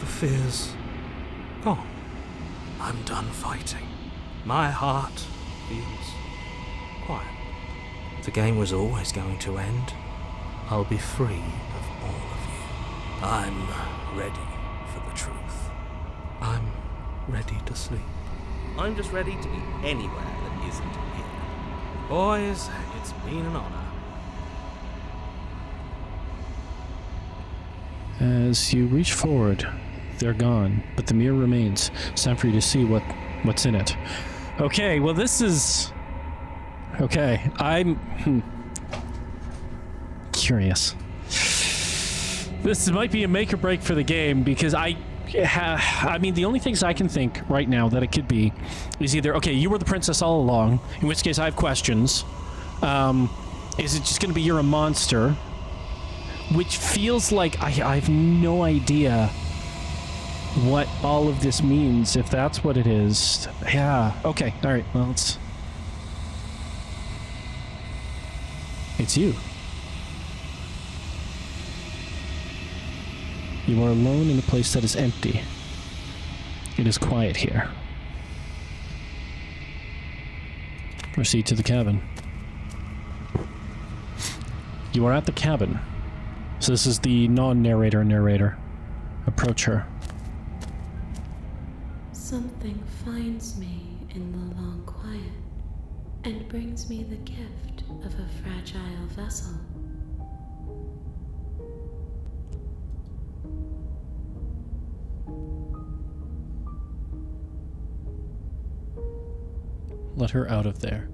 The fear's gone. I'm done fighting. My heart feels quiet. The game was always going to end. I'll be free of all of you. I'm ready for the truth. ready to sleep. I'm just ready to be anywhere that isn't here. Boys, it's been an honor. As you reach forward, they're gone, but the mirror remains. It's time for you to see what's in it. Okay, well this is... Okay, I'm... curious. This might be a make or break for the game, because I mean, the only things I can think right now that it could be is either, okay, you were the princess all along, in which case I have questions. Is it just going to be you're a monster? Which feels like I have no idea what all of this means, if that's what it is. Yeah, okay, alright, well, it's you. You are alone in a place that is empty. It is quiet here. Proceed to the cabin. You are at the cabin. So this is the non-narrator narrator. Approach her. Something finds me in the long quiet and brings me the gift of a fragile vessel. Let her out of there.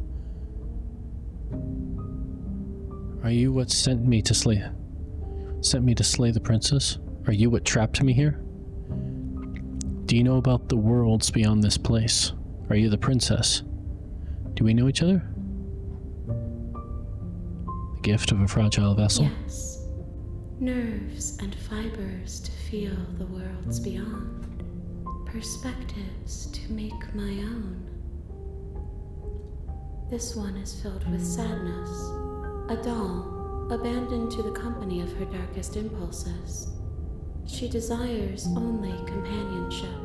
Are you what sent me to slay the princess? Are you what trapped me here? Do you know about the worlds beyond this place? Are you the princess? Do we know each other? The gift of a fragile vessel? Yes. Nerves and fibers to feel the worlds beyond. Perspectives to make my own. This one is filled with sadness. A doll, abandoned to the company of her darkest impulses. She Desires only companionship,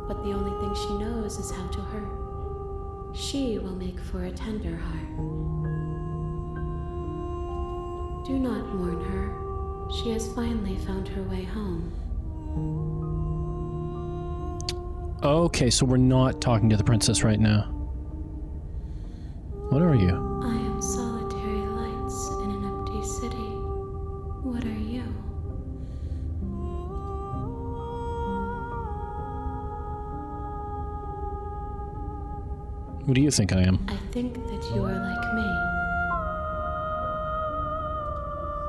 but the only thing she knows is how to hurt. She will make for a tender heart. Do not mourn her. She has finally found her way home. Okay, so we're not talking to the princess right now. What are you? I am solitary lights in an empty city. What are you? What do you think I am? I think that you are like me.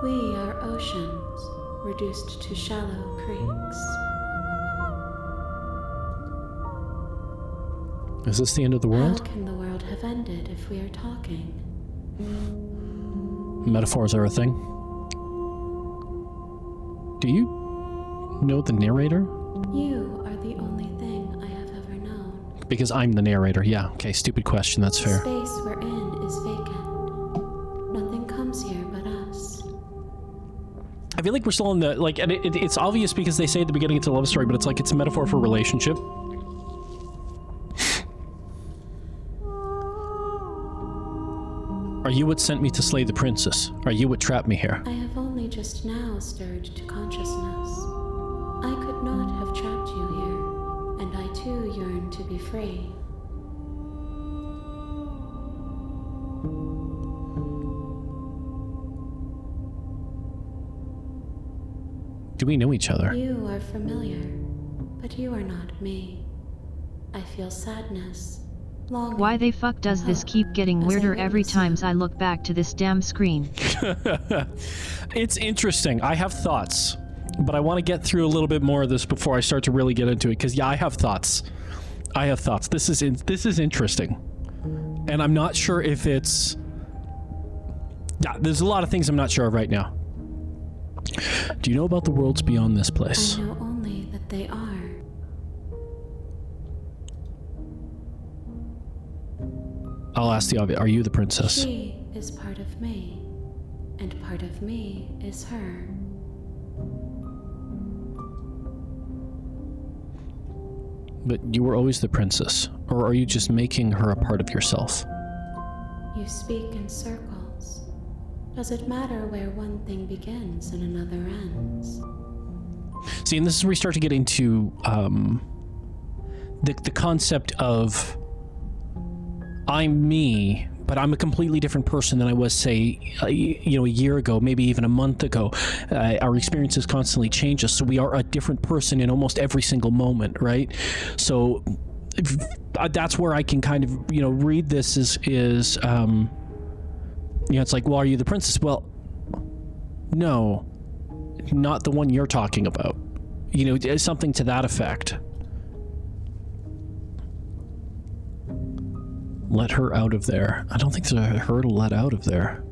We are oceans, reduced to shallow creeks. Is this the end of the How world? can the world have ended if we are talking? Metaphors are a thing. Do you know the narrator? You are the only thing I have ever known. Because I'm the narrator, yeah. Okay, stupid question, that's The fair. space we're in is vacant. Nothing comes here but us. I feel like we're still in the, like, and it's obvious because they say at the beginning it's a love story, but it's like it's a metaphor for relationship. Are you what sent me to slay the princess? Are you what trapped me here? I have only just now stirred to consciousness. I could not have trapped you here, and I too yearn to be free. Do we know each other? You are familiar, but you are not me. I feel sadness, longing. Why the fuck does this keep getting As I weirder every witness times I look back to this damn screen? It's interesting. I have thoughts, but I want to get through a little bit more of this before I start to really get into it. Because yeah, I have thoughts. This is interesting, and I'm not sure if it's. Yeah, there's a lot of things I'm not sure of right now. Do you know about the worlds beyond this place? I know only that they are. I'll ask the obvious. Are you the princess? She is part of me, and part of me is her. But you were always the princess, or are you just making her a part of yourself? You speak in circles. Does it matter where one thing begins and another ends? See, and this is where we start to get into the concept of I'm me, but I'm a completely different person than I was, say, a year ago, maybe even a month ago. Our experiences constantly change us, so we are a different person in almost every single moment, right? So that's where I can kind of, read this is it's like, well, are you the princess? Well, no, not the one you're talking about. Something to that effect. Let her out of there. I don't think there's a her to let out of there.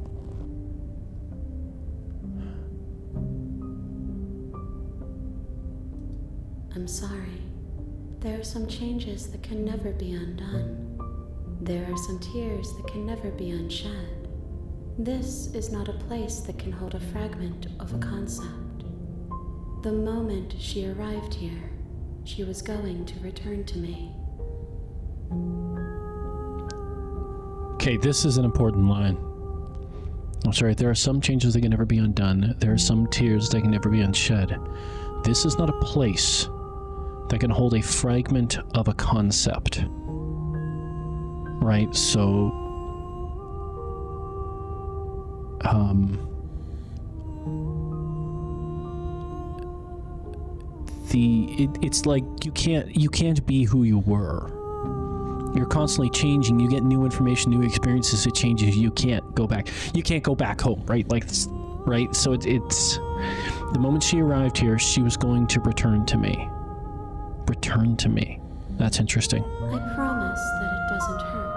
I'm sorry. There are some changes that can never be undone. There are some tears that can never be unshed. This is not a place that can hold a fragment of a concept. The moment she arrived here, she was going to return to me. Okay, this is an important line. I'm sorry, there are some changes that can never be undone. There are some tears that can never be unshed. This is not a place that can hold a fragment of a concept. Right, so... it's like you can't be who you were. You're constantly changing. You get new information, new experiences. It changes. You can't go back. You can't go back home, right? Right. So it's the moment she arrived here, she was going to return to me. Return to me. That's interesting. I promise that it doesn't hurt.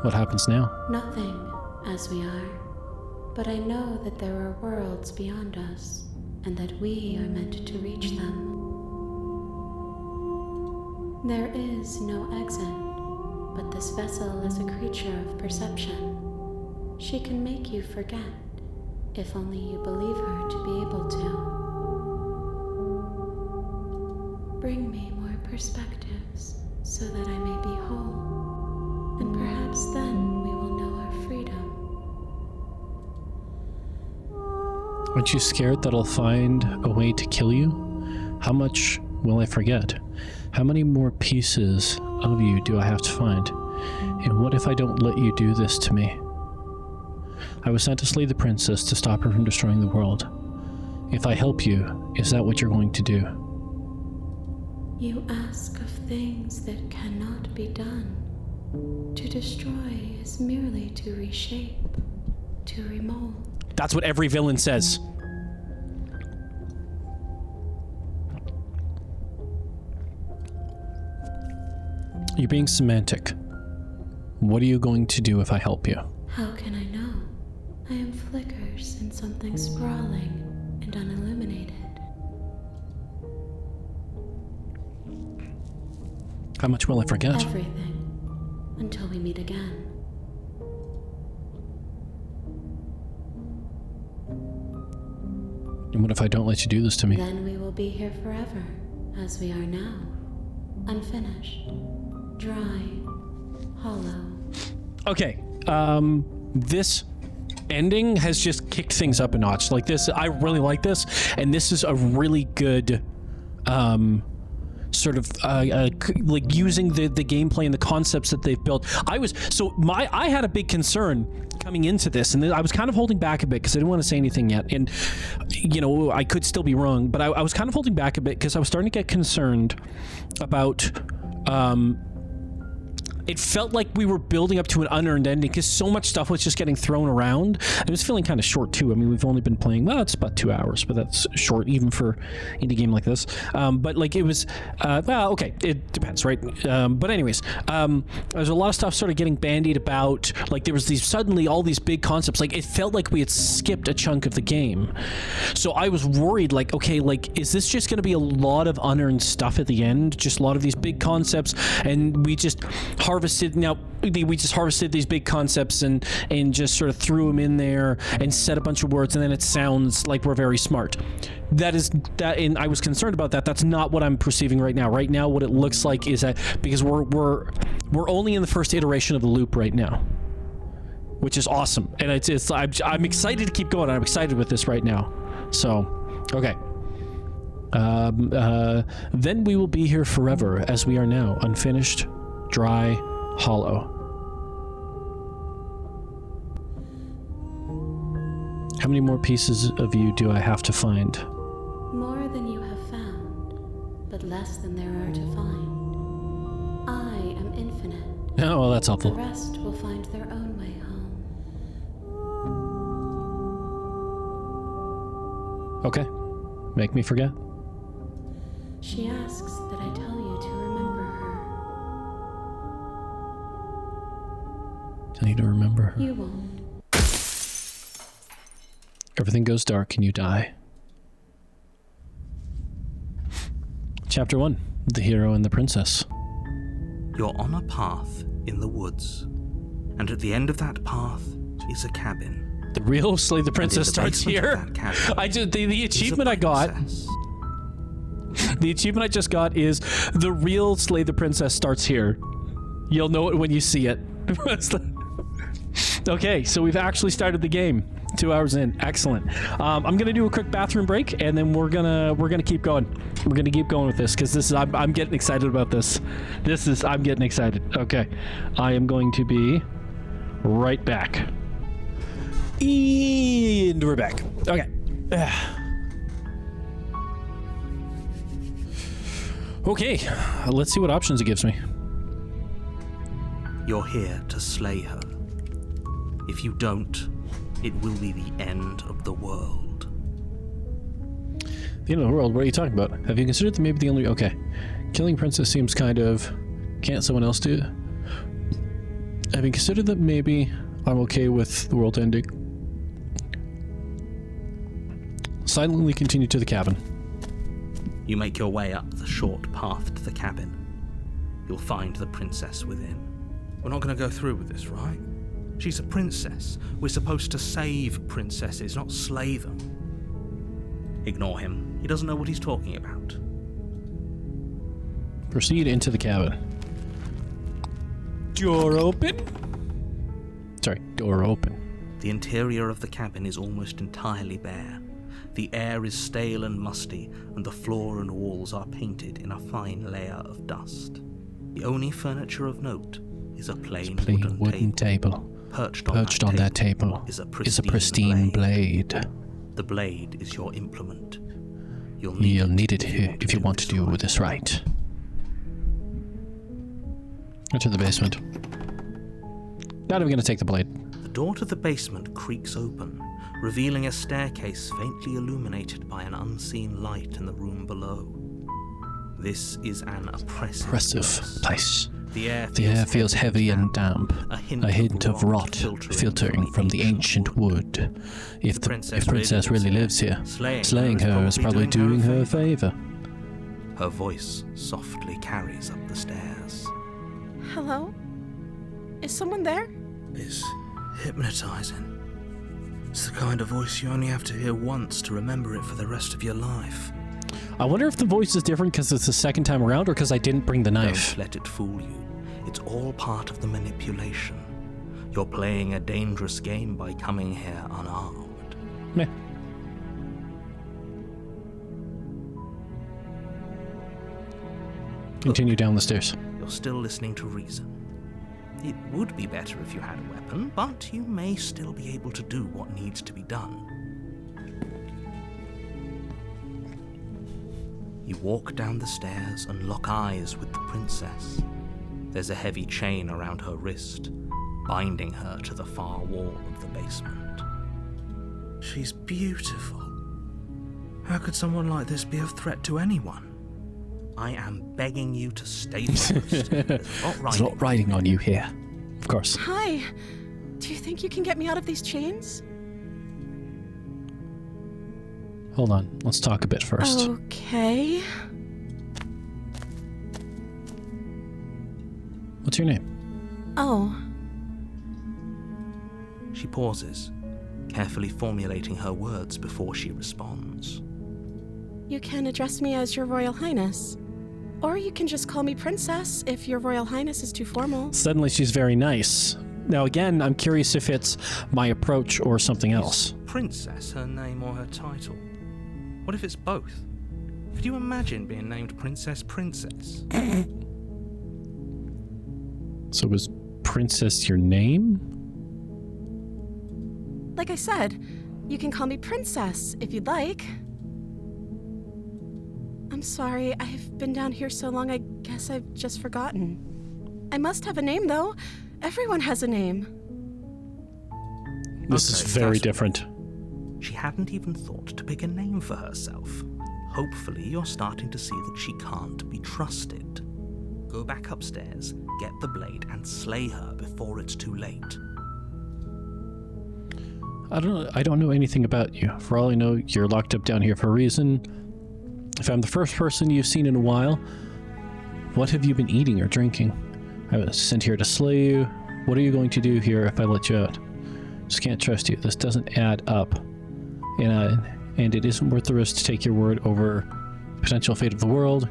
What happens now? Nothing, as we are. But I know that there are worlds beyond us, and that we are meant to reach them. There is no exit, but this vessel is a creature of perception. She can make you forget, if only you believe her to be able to. Bring me more perspectives, so that I may be whole, and perhaps then we will know our freedom. Aren't you scared that I'll find a way to kill you? How much will I forget? How many more pieces of you do I have to find? And what if I don't let you do this to me? I was sent to slay the princess to stop her from destroying the world. If I help you, is that what you're going to do? You ask of things that cannot be done. To destroy is merely to reshape, to remold. That's what every villain says. You're being semantic. What are you going to do if I help you? How can I know? I am flickers in something sprawling and unilluminated. How much will I forget? Everything. Until we meet again. And what if I don't let you do this to me? Then we will be here forever, as we are now. Unfinished. Dry. Hollow. Okay, this ending has just kicked things up a notch. Like this, I really like this, and this is a really good, sort of like using the gameplay and the concepts that they've built. I had a big concern coming into this, and I was kind of holding back a bit because I didn't want to say anything yet, and I could still be wrong, but I was kind of holding back a bit because I was starting to get concerned about it felt like we were building up to an unearned ending because so much stuff was just getting thrown around. It was feeling kind of short too. I mean, we've only been playing, well, it's about 2 hours, but that's short even for indie game like this. But like it was, well, okay, it depends, right? But anyways, there's a lot of stuff sort of getting bandied about. Like there was suddenly all these big concepts. Like it felt like we had skipped a chunk of the game. So I was worried, like, okay, like, is this just going to be a lot of unearned stuff at the end? Just a lot of these big concepts, and we just harvested these big concepts and just sort of threw them in there and said a bunch of words, and then it sounds like we're very smart. And I was concerned about that. That's not what I'm perceiving right now. Right now, what it looks like is that because we're only in the first iteration of the loop right now. which is awesome. And I'm excited to keep going. I'm excited with this right now. So, okay. Then we will be here forever, as we are now, unfinished, dry, hollow. How many more pieces of you do I have to find? More than you have found, but less than there are to find. I am infinite. Oh, well, that's The helpful. rest will find their own way home. Okay. Make me forget. She asks that I tell you to remember her. I need to remember her. You won't. Everything goes dark and you die. Chapter 1. The Hero and the Princess. You're on a path in the woods, and at the end of that path is a cabin. The real Slay the And in Princess the starts basement of here. that cabin I just the is a achievement I got. princess. The achievement I just got is the real Slay the Princess starts here. You'll know it when you see it. Okay, so we've actually started the game. 2 hours in. Excellent. I'm gonna do a quick bathroom break, and then we're gonna keep going. We're gonna keep going with this because this is I'm getting excited about this. I'm getting excited. Okay, I am going to be right back. And we're back. Okay. Okay, let's see what options it gives me. You're here to slay her. If you don't, it will be the end of the world. The end of the world? What are you talking about? Have you considered that maybe the only... Okay. Killing Princess seems kind of... Can't someone else do it? Have you considered that maybe I'm okay with the world ending? Silently continue to the cabin. You make your way up the short path to the cabin. You'll find the princess within. We're not going to go through with this, right? She's a princess. We're supposed to save princesses, not slay them. Ignore him. He doesn't know what he's talking about. Proceed into the cabin. Door open? Sorry, door open. The interior of the cabin is almost entirely bare. The air is stale and musty, and the floor and walls are painted in a fine layer of dust. The only furniture of note is a plain wooden table. Perched on that table is a pristine blade. The blade is your implement. You'll need it here if you want to do this right. Into the basement. Not even gonna take the blade. The door to the basement creaks open, revealing a staircase faintly illuminated by an unseen light in the room below. This is an oppressive place. The air feels heavy and damp, a hint of rot filtering from the ancient wood. If the princess really lives here, slaying her is probably doing her a favor. Her voice softly carries up the stairs. Hello? Is someone there? It's hypnotizing. It's the kind of voice you only have to hear once to remember it for the rest of your life. I wonder if the voice is different because it's the second time around or because I didn't bring the knife. Don't let it fool you. It's all part of the manipulation. You're playing a dangerous game by coming here unarmed. Meh. Continue down the stairs. You're still listening to reason. It would be better if you had a weapon, but you may still be able to do what needs to be done. You walk down the stairs and lock eyes with the princess. There's a heavy chain around her wrist, binding her to the far wall of the basement. She's beautiful. How could someone like this be a threat to anyone? I am begging you to stay focused. There's not riding on you here. Of course. Hi. Do you think you can get me out of these chains? Hold on. Let's talk a bit first. Okay. What's your name? Oh. She pauses, carefully formulating her words before she responds. You can address me as Your Royal Highness. Or you can just call me Princess if Your Royal Highness is too formal. Suddenly she's very nice. Now, again, I'm curious if it's my approach or something else. Is Princess her name or her title? What if it's both? Could you imagine being named Princess? So was Princess your name? Like I said, you can call me Princess if you'd like. I'm sorry, I've been down here so long, I guess I've just forgotten. I must have a name, though. Everyone has a name. This is very that's different. She hadn't even thought to pick a name for herself. Hopefully you're starting to see that she can't be trusted. Go back upstairs, get the blade, and slay her before it's too late. I don't know anything about you. For all I know, you're locked up down here for a reason. If I'm the first person you've seen in a while, what have you been eating or drinking? I was sent here to slay you. What are you going to do here if I let you out? Just can't trust you. This doesn't add up. And it isn't worth the risk to take your word over the potential fate of the world.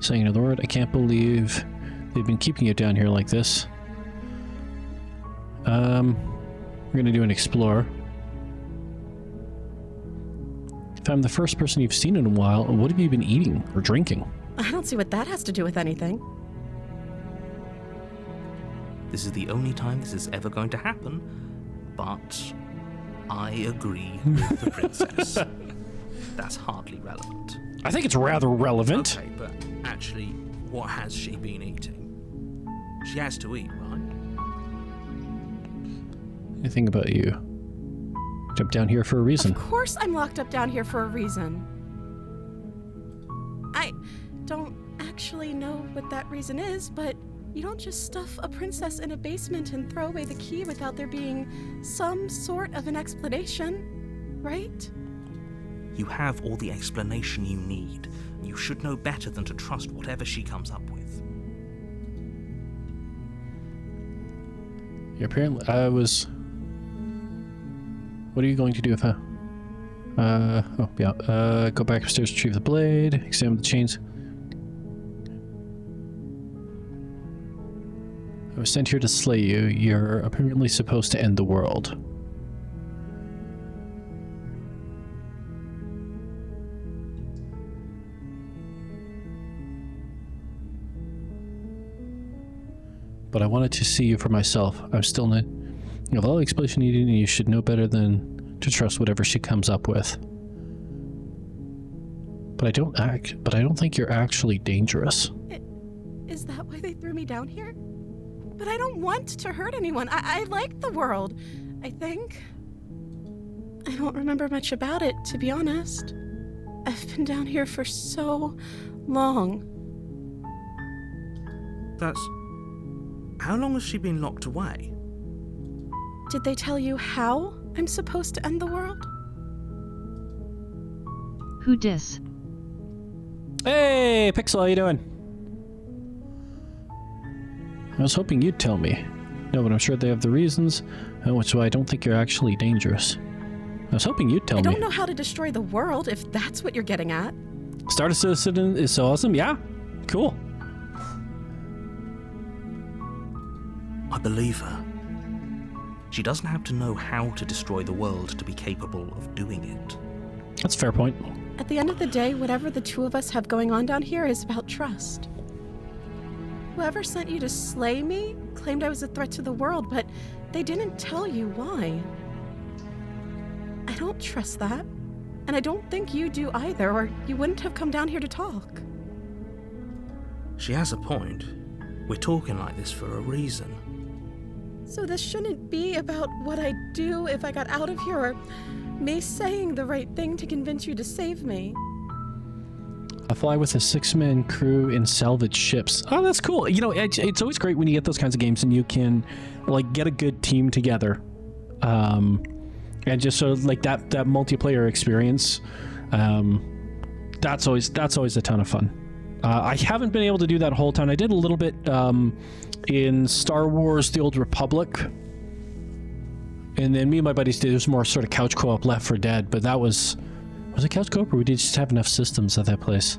Saying another word, I can't believe they've been keeping you down here like this. We're gonna do an explore. If I'm the first person you've seen in a while, what have you been eating or drinking? I don't see what that has to do with anything. This is the only time this is ever going to happen, but I agree with the princess. That's hardly relevant. I think it's rather relevant. Okay, but actually, what has she been eating? She has to eat, right? Anything about you? Jumped down here for a reason. Of course I'm locked up down here for a reason. I don't actually know what that reason is, but you don't just stuff a princess in a basement and throw away the key without there being some sort of an explanation, right? You have all the explanation you need. You should know better than to trust whatever she comes up with. Yeah, apparently, what are you going to do if go back upstairs, retrieve the blade, examine the chains. I was sent here to slay you. You're apparently supposed to end the world. But I wanted to see you for myself. I'm still not. With all the explanation you need, you should know better than to trust whatever she comes up with. But I don't think you're actually dangerous. Is that why they threw me down here? But I don't want to hurt anyone. I like the world, I think. I don't remember much about it, to be honest. I've been down here for so long. How long has she been locked away? Did they tell you how I'm supposed to end the world? Who dis? Hey, Pixel, how you doing? I was hoping you'd tell me. No, but I'm sure they have the reasons, which is why I don't think you're actually dangerous. I was hoping you'd tell me. I don't know how to destroy the world, if that's what you're getting at. Star Citizen is so awesome. Yeah, cool. I believe her. She doesn't have to know how to destroy the world to be capable of doing it. That's a fair point. At the end of the day, whatever the two of us have going on down here is about trust. Whoever sent you to slay me claimed I was a threat to the world, but they didn't tell you why. I don't trust that, and I don't think you do either, or you wouldn't have come down here to talk. She has a point. We're talking like this for a reason. So this shouldn't be about what I'd do if I got out of here, or me saying the right thing to convince you to save me. I fly with a 6-man crew in salvage ships. Oh, that's cool. You know, it's always great when you get those kinds of games and you can, like, get a good team together. And just sort of, like, that multiplayer experience. That's always a ton of fun. I haven't been able to do that whole time. I did a little bit in Star Wars The Old Republic. And then me and my buddies did this more sort of couch co-op Left 4 Dead, but that was it couch co-op or we did just have enough systems at that place?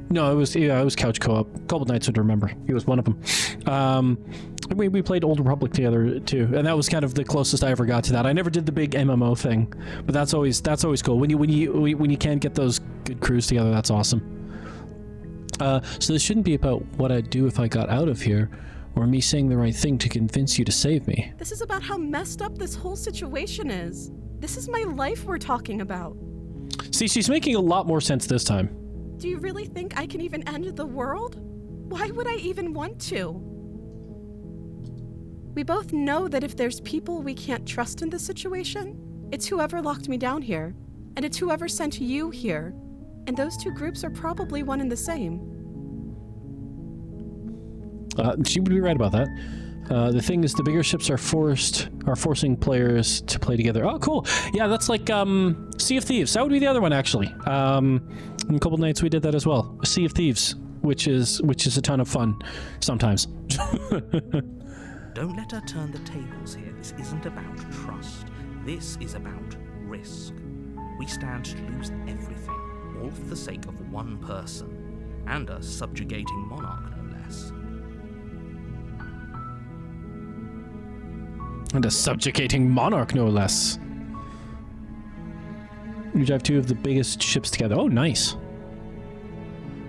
No, it was couch co-op. Couple Nights would remember. He was one of them. We played Old Republic together too, and that was kind of the closest I ever got to that. I never did the big MMO thing, but that's always cool. When you can't get those good crews together, that's awesome. So this shouldn't be about what I'd do if I got out of here, or me saying the right thing to convince you to save me. This is about how messed up this whole situation is. This is my life we're talking about. See, she's making a lot more sense this time. Do you really think I can even end the world? Why would I even want to? We both know that if there's people we can't trust in this situation, it's whoever locked me down here, and it's whoever sent you here. And those two groups are probably one and the same. She would be right about that. The thing is, the bigger ships are forcing players to play together. Oh, cool. Yeah, that's like Sea of Thieves. That would be the other one, actually. In a couple nights we did that as well. Sea of Thieves, which is a ton of fun sometimes. Don't let her turn the tables here. This isn't about trust. This is about risk. We stand to lose everything, all for the sake of one person, and a subjugating monarch, no less. And a subjugating monarch, no less. You drive two of the biggest ships together. Oh, nice.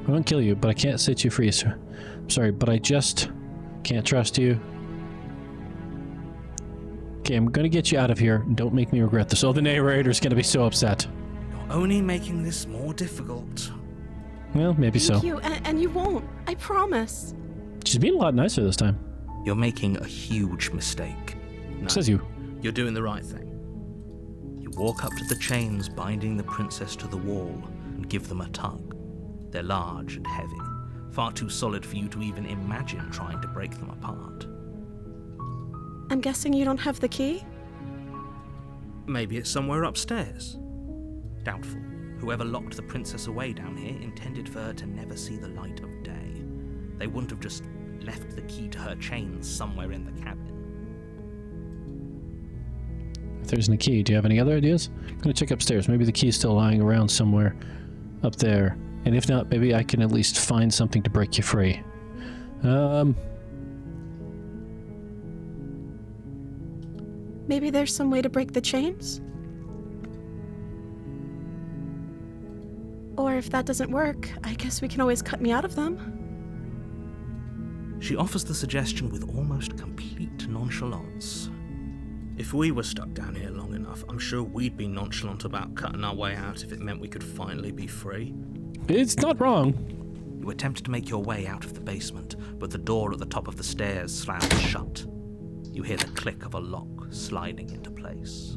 I won't kill you, but I can't set you free, sir. I'm sorry, but I just can't trust you. Okay, I'm gonna get you out of here. Don't make me regret this. Oh, the narrator's gonna be so upset. You're only making this more difficult. Well, maybe so. Thank you, and you won't. I promise. She's being a lot nicer this time. You're making a huge mistake. No, Says you. You're doing the right thing. You walk up to the chains binding the princess to the wall and give them a tug. They're large and heavy, far too solid for you to even imagine trying to break them apart. I'm guessing you don't have the key? Maybe it's somewhere upstairs. Doubtful. Whoever locked the princess away down here intended for her to never see the light of day. They wouldn't have just left the key to her chains somewhere in the cabin. If there isn't a key, do you have any other ideas? I'm gonna check upstairs. Maybe the key is still lying around somewhere up there. And if not, maybe I can at least find something to break you free. Maybe there's some way to break the chains? Or if that doesn't work, I guess we can always cut me out of them. She offers the suggestion with almost complete nonchalance. If we were stuck down here long enough, I'm sure we'd be nonchalant about cutting our way out if it meant we could finally be free. It's not wrong. You attempt to make your way out of the basement, but the door at the top of the stairs slams shut. You hear the click of a lock sliding into place.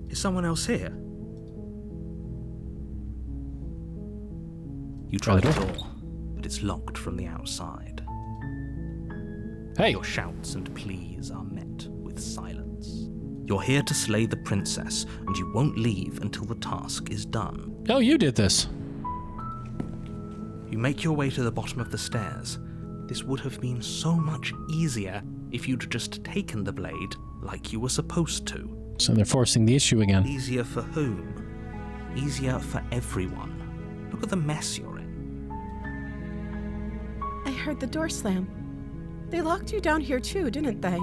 Is someone else here? You try the door, but it's locked from the outside. Hey. Your shouts and pleas are met with silence. You're here to slay the princess, and you won't leave until the task is done. Oh, you did this. You make your way to the bottom of the stairs. This would have been so much easier if you'd just taken the blade like you were supposed to. So they're forcing the issue again. Easier for whom? Easier for everyone. Look at the mess you're in. I heard the door slam. They locked you down here too, didn't they?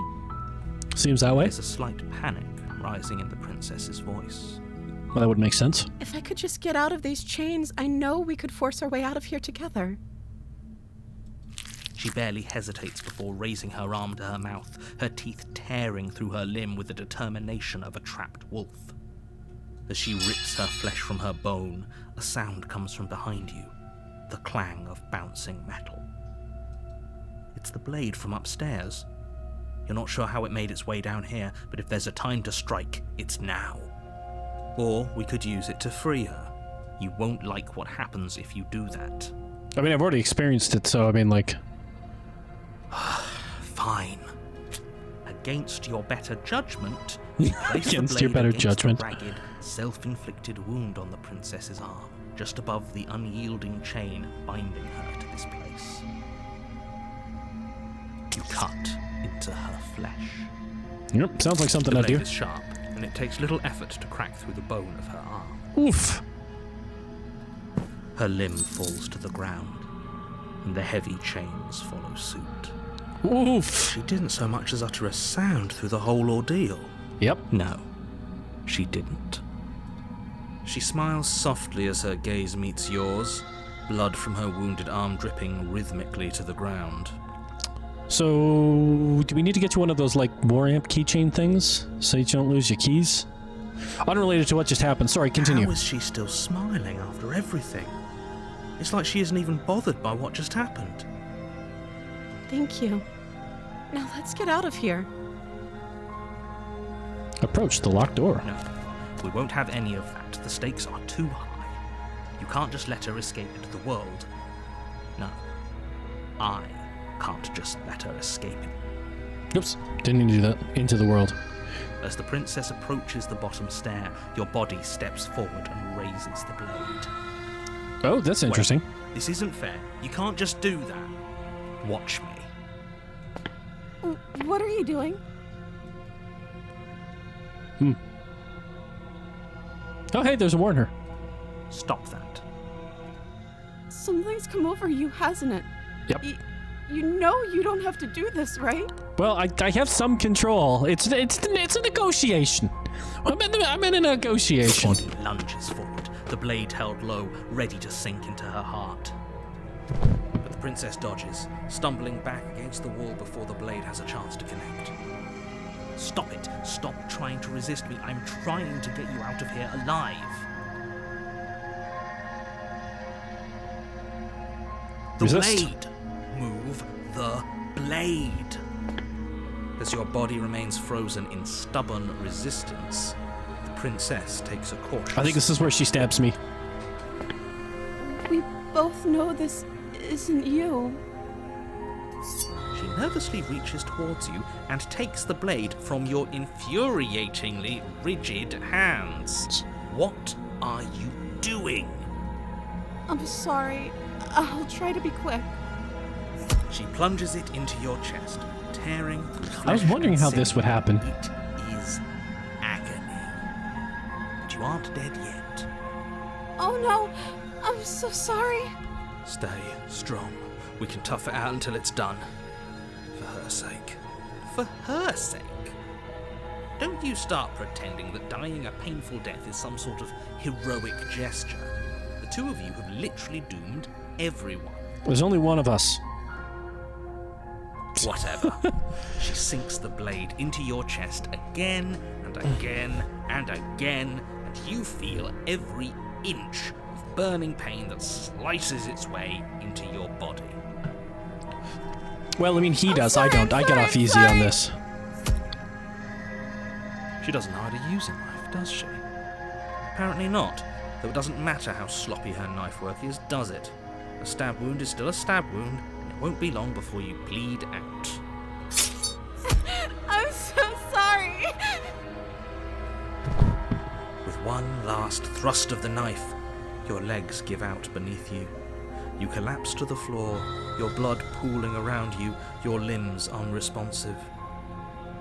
Seems that way. There's a slight panic rising in the princess's voice. Well, that would make sense. If I could just get out of these chains, I know we could force our way out of here together. She barely hesitates before raising her arm to her mouth, her teeth tearing through her limb with the determination of a trapped wolf. As she rips her flesh from her bone, a sound comes from behind you, the clang of bouncing metal. It's the blade from upstairs. You're not sure how it made its way down here, but if there's a time to strike, it's now. Or we could use it to free her. You won't like what happens if you do that. I mean, I've already experienced it, so I mean, like... Fine. Against your better judgment, you place the Against blade your better against judgment. the ragged, self-inflicted wound on the princess's arm, just above the unyielding chain binding her to this place. You cut into her flesh. Yep, sounds like something The I'd blade do. is sharp, and it takes little effort to crack through the bone of her arm. Oof. Her limb falls to the ground, and the heavy chains follow suit. Oof. She didn't so much as utter a sound through the whole ordeal. Yep. No, she didn't. She smiles softly as her gaze meets yours, blood from her wounded arm dripping rhythmically to the ground. So, do we need to get you one of those, like, war amp keychain things so you don't lose your keys? Unrelated to what just happened. Sorry, continue. How is she still smiling after everything? It's like she isn't even bothered by what just happened. Thank you. Now let's get out of here. Approach the locked door. No, we won't have any of that. The stakes are too high. You can't just let her escape into the world. No, I can't just let her escape. Oops. Didn't need to do that. Into the world. As the princess approaches the bottom stair, your body steps forward and raises the blade. Oh, that's interesting. Wait, this isn't fair. You can't just do that. Watch me. What are you doing? Oh, hey, there's a Warner. Stop that. Something's come over you, hasn't it? Yep. You know you don't have to do this, right? Well, I have some control. It's a negotiation. I'm in a negotiation. Body lunges forward, the blade held low, ready to sink into her heart. But the princess dodges, stumbling back against the wall before the blade has a chance to connect. Stop it. Stop trying to resist me. I'm trying to get you out of here alive. The Resist. blade. Move the blade. As your body remains frozen in stubborn resistance, the princess takes a cautious... I think this is where she stabs me. We both know this isn't you. She nervously reaches towards you and takes the blade from your infuriatingly rigid hands. What are you doing? I'm sorry. I'll try to be quick. She plunges it into your chest, tearing through flesh I was wondering and how this sinew. would happen. It is agony. But you aren't dead yet. Oh no! I'm so sorry. Stay strong. We can tough it out until it's done. For her sake. For her sake? Don't you start pretending that dying a painful death is some sort of heroic gesture. The two of you have literally doomed everyone. There's only one of us. Whatever. She sinks the blade into your chest again and again and again, and you feel every inch of burning pain that slices its way into your body. Well, I mean, he does. sorry, I don't. I'm I get sorry, off I'm easy on sorry. this. She doesn't know how to use a knife, does she? Apparently not, though it doesn't matter how sloppy her knife work is, does it? A stab wound is still a stab wound, and it won't be long before you bleed out. I'm so sorry. With one last thrust of the knife, your legs give out beneath you. You collapse to the floor, your blood pooling around you, your limbs unresponsive.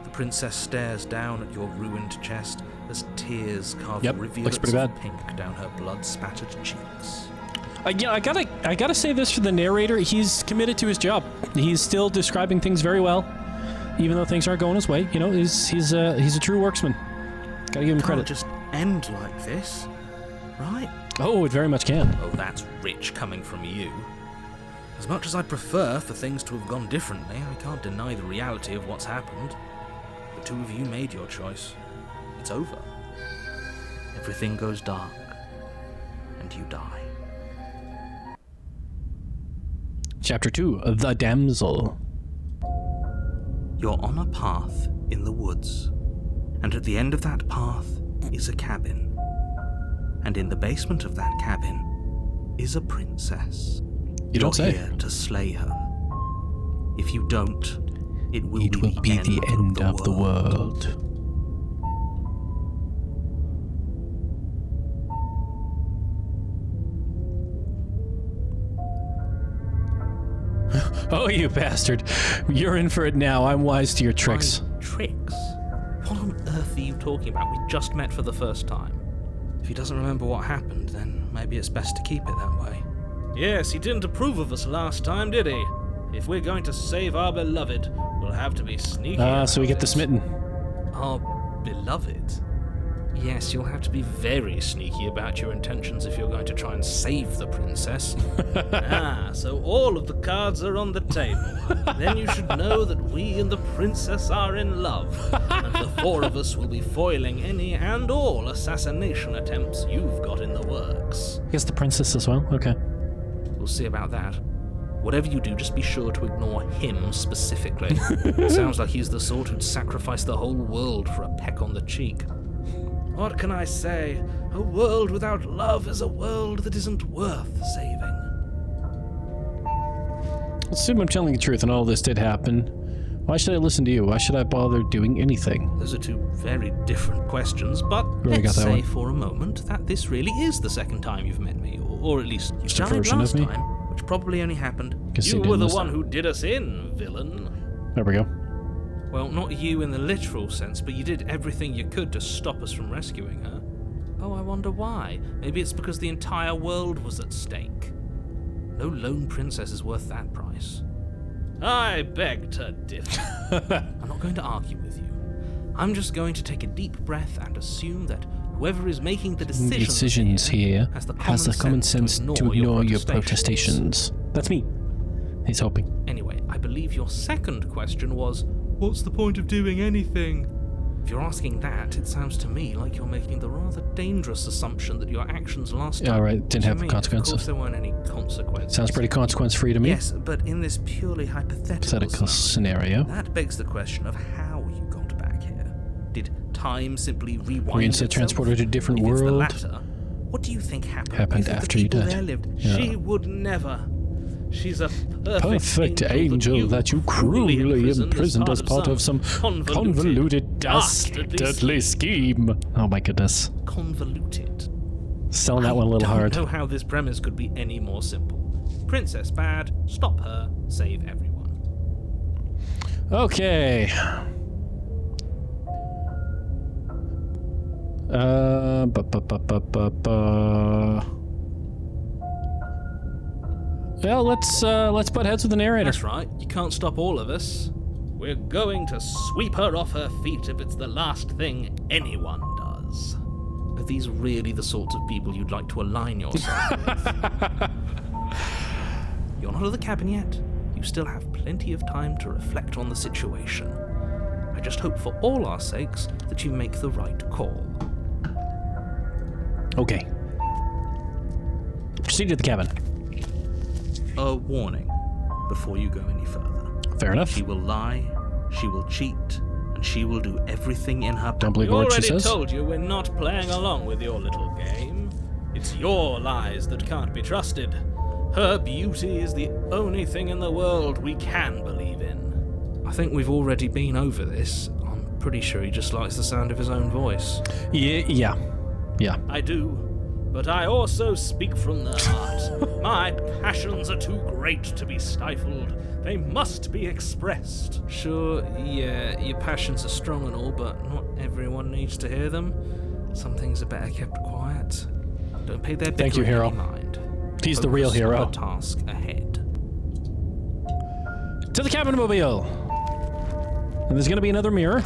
The princess stares down at your ruined chest as tears carve Yep, rivulets looks pretty of bad. pink down her blood-spattered cheeks. Yeah, I gotta say this for the narrator. He's committed to his job. He's still describing things very well, even though things aren't going his way. You know, he's a true worksman. Gotta give him Can't credit. just end like this, right? Oh, it very much can. Oh, that's rich coming from you. As much as I'd prefer for things to have gone differently, I can't deny the reality of what's happened. The two of you made your choice. It's over. Everything goes dark, and you die. Chapter 2, The Damsel. You're on a path in the woods, and at the end of that path is a cabin. And in the basement of that cabin is a princess. You don't You're say. here to slay her. If you don't, it will It will be the end of the world. world. Oh, you bastard. You're in for it now. I'm wise to your tricks. My tricks? What on earth are you talking about? We just met for the first time. If he doesn't remember what happened, then maybe it's best to keep it that way. Yes, he didn't approve of us last time, did he? If we're going to save our beloved, we'll have to be sneaky. So we get the smitten. Our beloved? Yes, you'll have to be very sneaky about your intentions if you're going to try and save the princess. So all of the cards are on the table. Then you should know that we and the princess are in love, and the four of us will be foiling any and all assassination attempts you've got in the works. I guess the princess as well? Okay. We'll see about that. Whatever you do, just be sure to ignore him specifically. Sounds like he's the sort who'd sacrifice the whole world for a peck on the cheek. What can I say? A world without love is a world that isn't worth saving. Assume I'm telling the truth and all this did happen. Why should I listen to you? Why should I bother doing anything? Those are two very different questions, but Really let's got that say one. for a moment that this really is the second time you've met me, or at least you Just a died version last of me? time, which probably only happened. Guess you You did were the this one time. who did us in, villain. There we go. Well, not you in the literal sense, but you did everything you could to stop us from rescuing her. Oh, I wonder why. Maybe it's because the entire world was at stake. No lone princess is worth that price. I beg to differ. I'm not going to argue with you. I'm just going to take a deep breath and assume that whoever is making the Decisions here has the common sense to ignore your protestations. That's me. He's hoping. Anyway, I believe your second question was, what's the point of doing anything? If you're asking that, it sounds to me like you're making the rather dangerous assumption that your actions last time... Yeah, right, didn't have To me, consequences. Of course there weren't any consequences. Sounds pretty consequence-free to me. Yes, but in this purely hypothetical Scenario. that begs the question of how you got back here. Did time simply rewind Reinsta itself? transported to a different If it's the world. latter, what do you think happened? Happened think the after you people died. there lived? Yeah. She would never. She's a Perfect angel that you cruelly imprisoned as part of some convoluted, dastardly scheme. Oh my goodness. Convoluted. Selling that one a little I hard. don't know how this premise could be any more simple. Princess bad, stop her, save everyone. Okay. Well, let's butt heads with the narrator. That's right, you can't stop all of us. We're going to sweep her off her feet if it's the last thing anyone does. Are these really the sorts of people you'd like to align yourself with? You're not at the cabin yet. You still have plenty of time to reflect on the situation. I just hope for all our sakes that you make the right call. Okay. Proceed to the cabin. A warning before you go any further. Fair enough. She will lie, she will cheat, and she will do everything in her power. Don't believe We a word she already says. told you we're not playing along with your little game. It's your lies that can't be trusted. Her beauty is the only thing in the world we can believe in. I think we've already been over this. I'm pretty sure he just likes the sound of his own voice. Yeah. I do, but I also speak from the heart. My passions are too great to be stifled. They must be expressed. Sure, yeah, your passions are strong and all, but not everyone needs to hear them. Some things are better kept quiet. Don't pay their Thank you, bickering hero. any mind. He's the real Focus on hero. the task ahead. To the cabin mobile. And there's gonna be another mirror.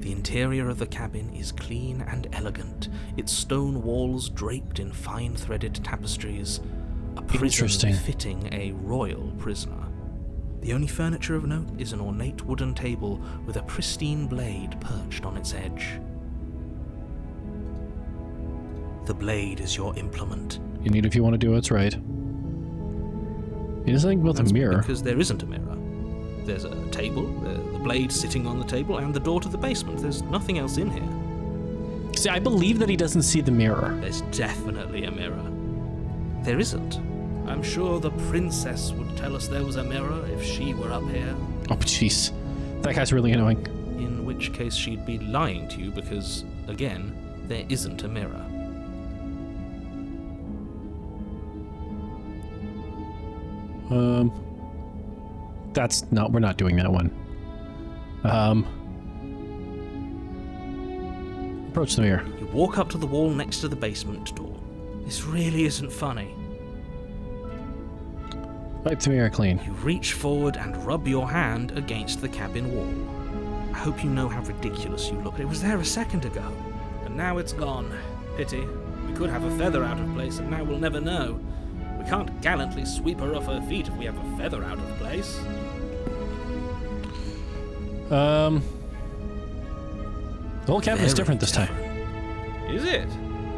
The interior of the cabin is clean and elegant, its stone walls draped in fine threaded tapestries. A prison Interesting. befitting a royal prisoner. The only furniture of note is an ornate wooden table with a pristine blade perched on its edge. The blade is your implement. You need if you want to do what's right. He doesn't think about the That's mirror. because there isn't a mirror. There's a table, the blade sitting on the table, and the door to the basement. There's nothing else in here. See, I believe that he doesn't see the mirror. There's definitely a mirror. There isn't. I'm sure the princess would tell us there was a mirror if she were up here. Oh, jeez. That guy's really annoying. In which case she'd be lying to you because, again, there isn't a mirror. That's not, we're not doing that one. Approach the mirror. You walk up to the wall next to the basement door. This really isn't funny. Wipe the mirror clean. You reach forward and rub your hand against the cabin wall. I hope you know how ridiculous you look. It was there a second ago. And now it's gone. Pity. We could have a feather out of place, and now we'll never know. We can't gallantly sweep her off her feet if we have a feather out of place. The whole cabin is Very different this time. Is it?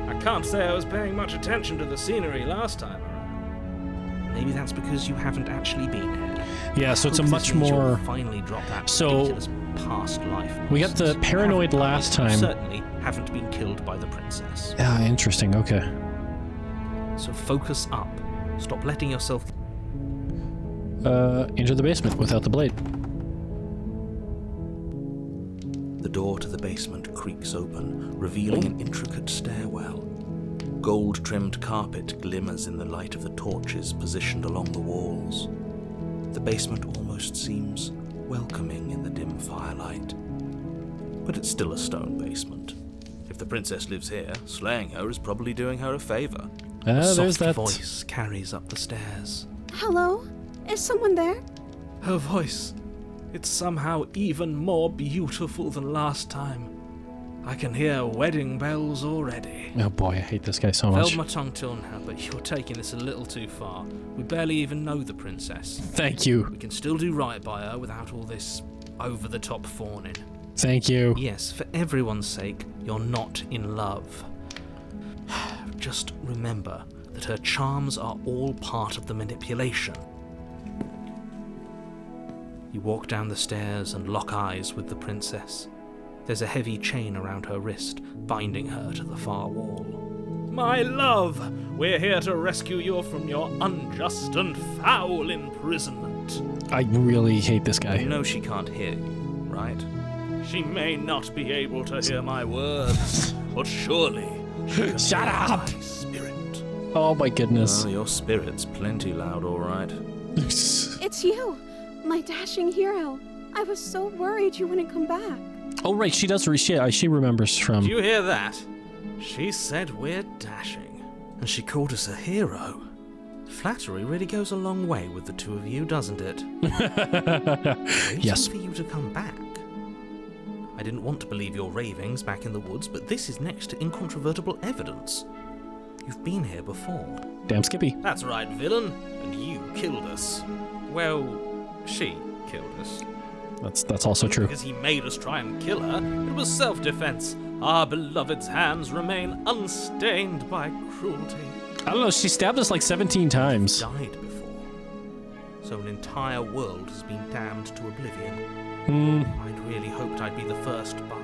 I can't say I was paying much attention to the scenery last time around. Maybe that's because you haven't actually been here. Yeah, so it's a Hope this much means you'll more... finally drop that So, ridiculous past life. we got the nonsense. You paranoid haven't last died. You time. certainly haven't been killed by the princess. Ah, interesting, okay. So focus up. Stop letting yourself... Into the basement without the blade. The door to the basement creaks open, revealing an intricate stairwell. Gold-trimmed carpet glimmers in the light of the torches positioned along the walls. The basement almost seems welcoming in the dim firelight. But it's still a stone basement. If the princess lives here, slaying her is probably doing her a favor. A There's soft that. voice carries up the stairs. Hello? Is someone there? Her voice. It's somehow even more beautiful than last time. I can hear wedding bells already. Oh boy, I hate this guy so much. Held my tongue till now, but you're taking this a little too far. We barely even know the princess. Thank you. We can still do right by her without all this over-the-top fawning. Thank you. Yes, for everyone's sake, you're not in love. Just remember that her charms are all part of the manipulation. You walk down the stairs and lock eyes with the princess. There's a heavy chain around her wrist, binding her to the far wall. My love, we're here to rescue you from your unjust and foul imprisonment. I really hate this guy. You know she can't hear you, right? She may not be able to hear my words, but surely she can Shut hear up! my spirit. Oh my goodness. Oh, your spirit's plenty loud, all right. It's you, my dashing hero. I was so worried you wouldn't come back. Oh right, she does. She remembers from. Do you hear that? She said we're dashing, and she called us a hero. Flattery really goes a long way with the two of you, doesn't it? Waiting Yes. for you to come back. I didn't want to believe your ravings back in the woods, but this is next to incontrovertible evidence. You've been here before. Damn Skippy. That's right, villain. And you killed us. Well, she killed us. That's also true. Because he made us try and kill her, it was self-defense. Our beloved's hands remain unstained by cruelty. I don't know. She stabbed us like 17 times. Died before. So an entire world has been damned to oblivion. I'd really hoped I'd be the first, but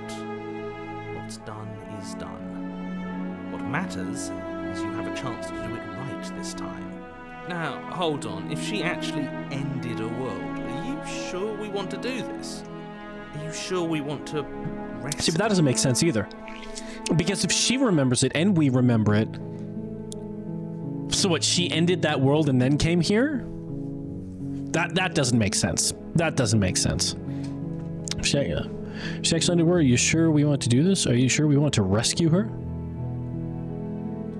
what's done is done. What matters is you have a chance to do it right this time. Now, hold on. If she actually ended a world, are you sure we want to do this? Are you sure we want to rest? See, but that doesn't make sense either. Because if she remembers it and we remember it, so what? She ended that world and then came here? That doesn't make sense. That doesn't make sense. She actually ended. Are you sure we want to do this? Are you sure we want to rescue her?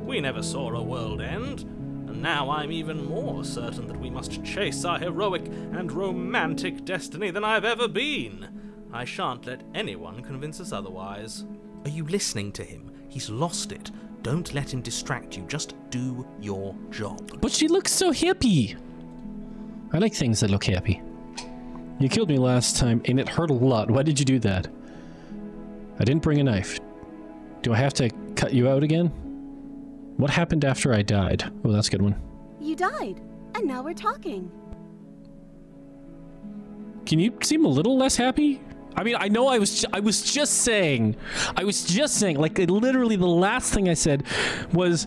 We never saw a world end, and now I'm even more certain that we must chase our heroic and romantic destiny than I've ever been. I shan't let anyone convince us otherwise. Are you listening to him? He's lost it. Don't let him distract you. Just do your job. But she looks so happy. I like things that look happy. You killed me last time, and it hurt a lot. Why did you do that? I didn't bring a knife. Do I have to cut you out again? What happened after I died? Oh, that's a good one. You died, and now we're talking. Can you seem a little less happy? I mean, I know I was just saying, like, literally the last thing I said was,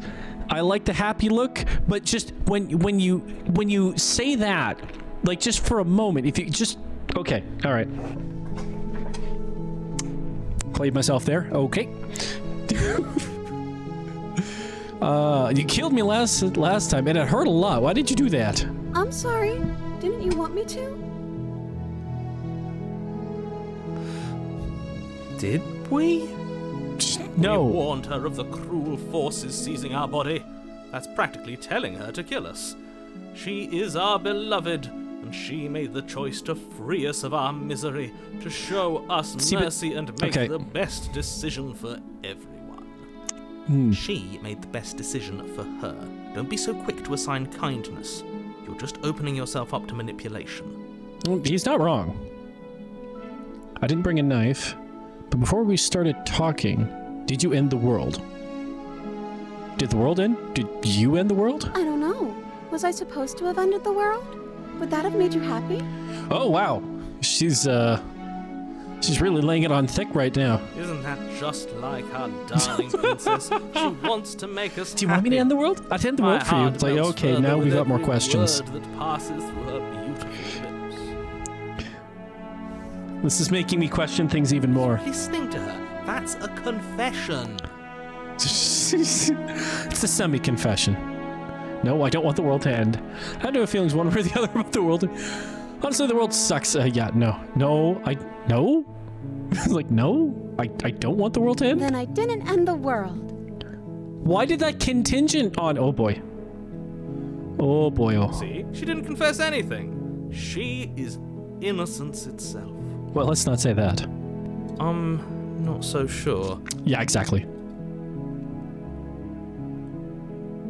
I like the happy look, but just when you say that, like, just for a moment, if you just, okay, all right. Played myself there, okay. You killed me last time, and it hurt a lot. Why did you do that? I'm sorry. Didn't you want me to? Did we? No. We warned her of the cruel forces seizing our body. That's practically telling her to kill us. She is our beloved, and she made the choice to free us of our misery, to show us See, but- mercy and make okay. the best decision for everyone. She made the best decision for her. Don't be so quick to assign kindness. You're just opening yourself up to manipulation. He's not wrong. I didn't bring a knife, but before we started talking, did you end the world? Did the world end? Did you end the world? I don't know. Was I supposed to have ended the world? Would that have made you happy? Oh wow, she's really laying it on thick right now. Isn't that just like our darling princess? She wants to make us Do you want me to end the world? I'd end the world for you. It's like, okay, now we've got more questions. That passes through her beautiful lips. This is making me question things even more. Listening to her, that's a confession. It's a semi-confession. No, I don't want the world to end. I have no feelings one way or the other about the world. Honestly, the world sucks. Yeah, no. Like, no? I don't want the world to end? Then I didn't end the world. Why did that contingent on... Oh, boy. Oh, boy, oh. See, she didn't confess anything. She is innocence itself. Well, let's not say that. I'm not so sure. Yeah, exactly.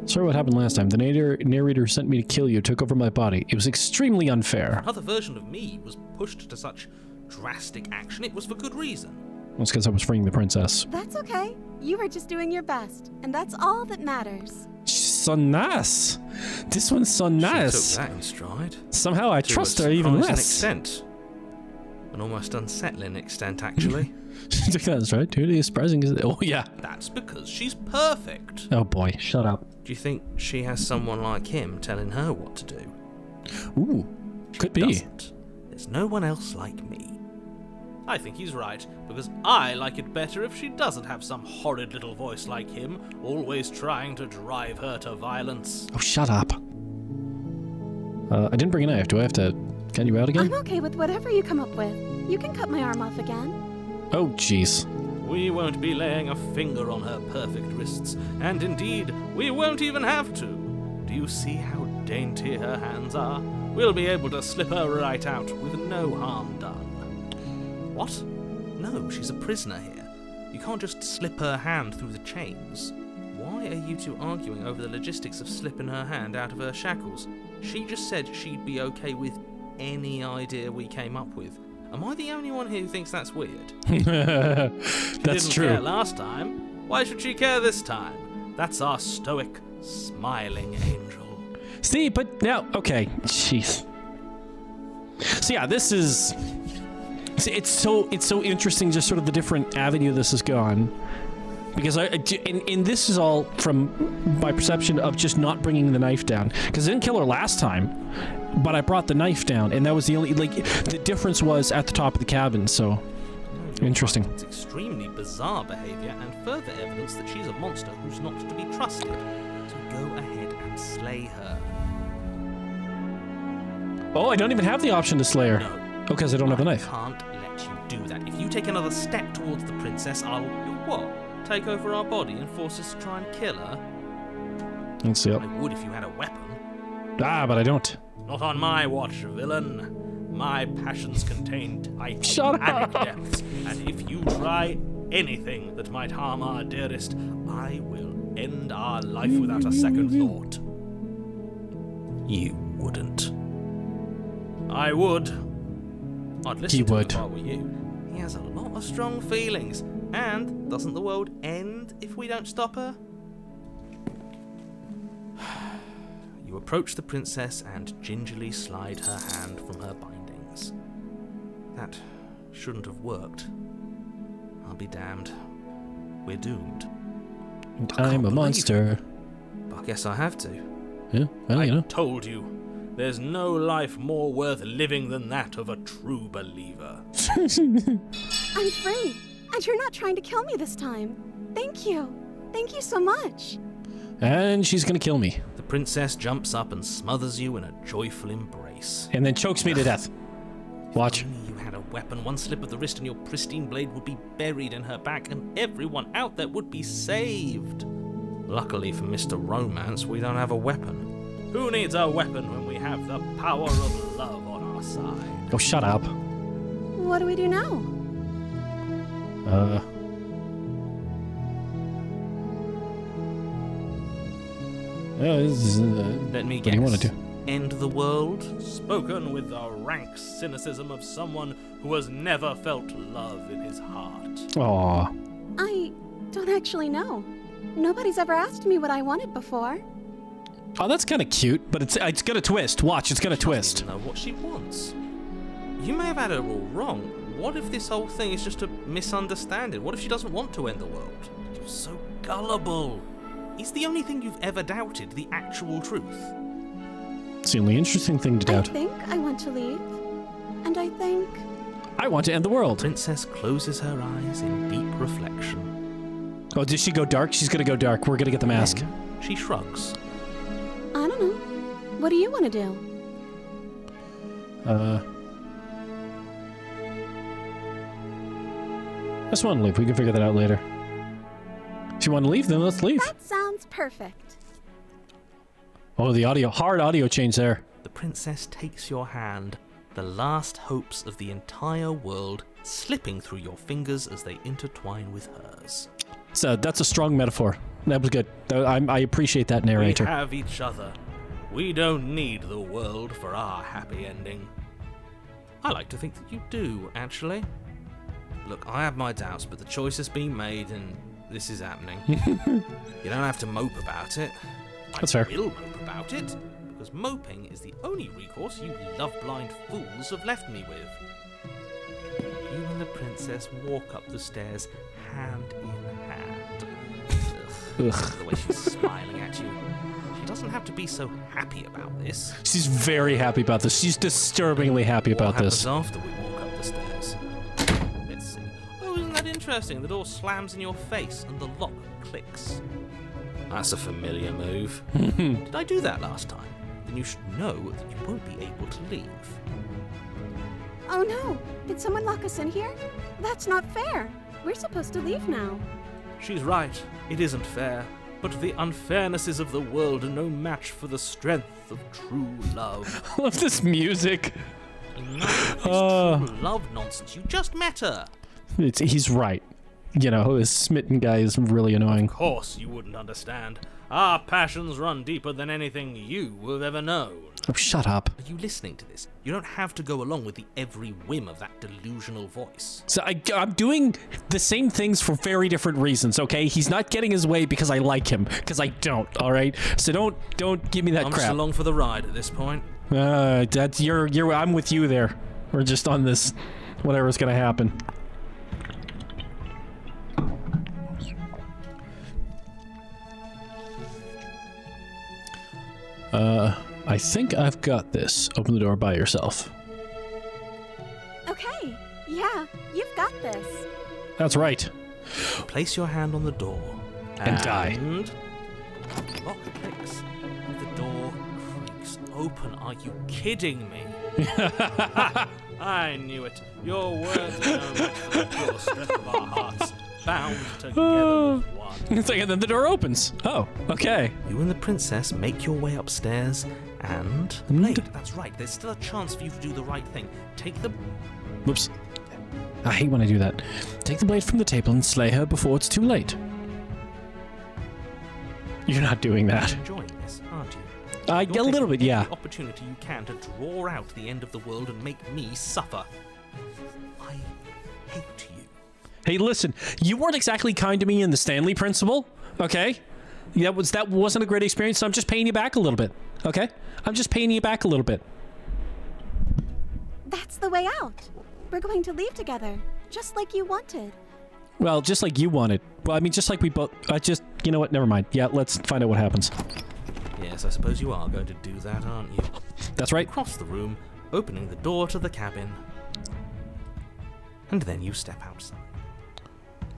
Sorry what happened last time. The narrator sent me to kill you, took over my body. It was extremely unfair. Another version of me was pushed to such drastic action. It was for good reason. That's because I was freeing the princess. That's okay. You were just doing your best, and that's all that matters. She's so nice. This one's so nice. She took that in stride. Somehow I To trust a her even surprising less. extent. An almost unsettling extent, actually. She took that in stride. Truly surprising. Oh, yeah. That's because she's perfect. Oh, boy. Shut up. Do you think she has someone like him telling her what to do? Ooh. Could be. Doesn't. There's no one else like me. I think he's right, because I like it better if she doesn't have some horrid little voice like him, always trying to drive her to violence. Oh, shut up. I didn't bring a knife. Do I have to get you out again? I'm okay with whatever you come up with. You can cut my arm off again. Oh, jeez. We won't be laying a finger on her perfect wrists, and indeed, we won't even have to. Do you see how dainty her hands are? We'll be able to slip her right out with no harm done. What? No, she's a prisoner here. You can't just slip her hand through the chains. Why are you two arguing over the logistics of slipping her hand out of her shackles? She just said she'd be okay with any idea we came up with. Am I the only one here who thinks that's weird? That's Didn't true. care last time. Why should she care this time? That's our stoic, smiling angel. See, but now, okay, jeez. So yeah, this is. See, it's so interesting, just sort of the different avenue this has gone, because and this is all from my perception of just not bringing the knife down, because I didn't kill her last time, but I brought the knife down, and that was the only the difference was at the top of the cabin. So interesting. It's extremely bizarre behavior and further evidence that she's a monster who's not to be trusted. So go ahead and slay her. Oh, I don't even have the option to slay her. No. Because I don't have a knife. I can't let you do that. If you take another step towards the princess, I'll what? Take over our body and force us to try and kill her? Let's see. I would if you had a weapon. Ah, but I don't. Not on my watch, villain. My passions contain tight Shut panic up. depths, and if you try anything that might harm our dearest, I will end our life without a second thought. You wouldn't. I would. I'd listen He to would. him if I were you. He has a lot of strong feelings, and doesn't the world end if we don't stop her? You approach the princess and gingerly slide her hand from her bindings. That shouldn't have worked. I'll be damned. We're doomed. And I can't I'm a believe monster. But I guess I have to. Yeah, well, I you know. told you. There's no life more worth living than that of a true believer. I'm free, and you're not trying to kill me this time. Thank you. Thank you so much. And she's gonna kill me. The princess jumps up and smothers you in a joyful embrace. And then chokes me to death. Watch. If only you had a weapon, one slip of the wrist and your pristine blade would be buried in her back, and everyone out there would be saved. Luckily for Mr. Romance, we don't have a weapon. Who needs a weapon when we have the power of love on our side? Oh, shut up. What do we do now? Let me what guess. do you want to do? End the world? Spoken with the rank cynicism of someone who has never felt love in his heart. Aw. I don't actually know. Nobody's ever asked me what I wanted before. Oh, that's kind of cute, but it's gonna twist. Watch, it's gonna twist. She doesn't know what she wants. You may have had her all wrong. What if this whole thing is just a misunderstanding? What if she doesn't want to end the world? You're so gullible. Is the only thing you've ever doubted the actual truth? It's the only interesting thing to I doubt. think I want to leave. And I think... I want to end the world. Princess closes her eyes in deep reflection. Oh, did she go dark? She's gonna go dark. We're gonna get the mask. Then she shrugs. I don't know. What do you want to do? I just want to leave. We can figure that out later. If you want to leave, then let's leave. That sounds perfect. Oh, the audio. Hard audio change there. The princess takes your hand, the last hopes of the entire world slipping through your fingers as they intertwine with hers. So that's a strong metaphor. That was good. I appreciate that narrator. We have each other. We don't need the world for our happy ending. I like to think that you do, actually. Look, I have my doubts, but the choice has been made and this is happening. You don't have to mope about it. That's fair. I will mope about it, because moping is the only recourse you love-blind fools have left me with. You and the princess walk up the stairs hand in hand. Ugh. The way she's smiling at you. She doesn't have to be so happy about this. She's very happy about this. She's disturbingly happy about What this. happens after we walk up the stairs? Let's see. Oh, isn't that interesting? The door slams in your face and the lock clicks. That's a familiar move. Did I do that last time? Then you should know that you won't be able to leave. Oh no! Did someone lock us in here? That's not fair. We're supposed to leave now. She's right. It isn't fair. But the unfairnesses of the world are no match for the strength of true love. I love this music. Enough of this true love nonsense. You just met her. He's right. You know, this smitten guy is really annoying. Of course you wouldn't understand. Our passions run deeper than anything you have ever known. Oh, shut up. Are you listening to this? You don't have to go along with the every whim of that delusional voice. So I'm doing the same things for very different reasons, okay? He's not getting his way because I like him, because I don't, all right? So don't give me that I'm crap. just along for the ride at this point. That's I'm with you there. We're just on this whatever's gonna happen. I think I've got this. Open the door by yourself. Okay. Yeah, you've got this. That's right. Place your hand on the door. And die. The lock clicks. The door creaks open. Are you kidding me? I knew it. Your words are no match for the pure strength of our hearts, bound together as one. It's like, and then the door opens. Oh, okay. You and the princess make your way upstairs and... Blade, that's right. There's still a chance for you to do the right thing. Take the... Whoops. I hate when I do that. Take the blade from the table and slay her before it's too late. You're not doing that. Enjoying this, aren't you? A You're little taking bit, yeah. every opportunity you can to draw out the end of the world and make me suffer. I hate you. Hey, listen, you weren't exactly kind to me in the Stanley Principle, okay? That wasn't a great experience, so I'm just paying you back a little bit, okay? I'm just paying you back a little bit. That's the way out. We're going to leave together, just like you wanted. Well, just like you wanted. Well, I mean, just like we both... you know what? Never mind. Yeah, let's find out what happens. Yes, I suppose you are going to do that, aren't you? That's right. Across the room, opening the door to the cabin. And then you step outside.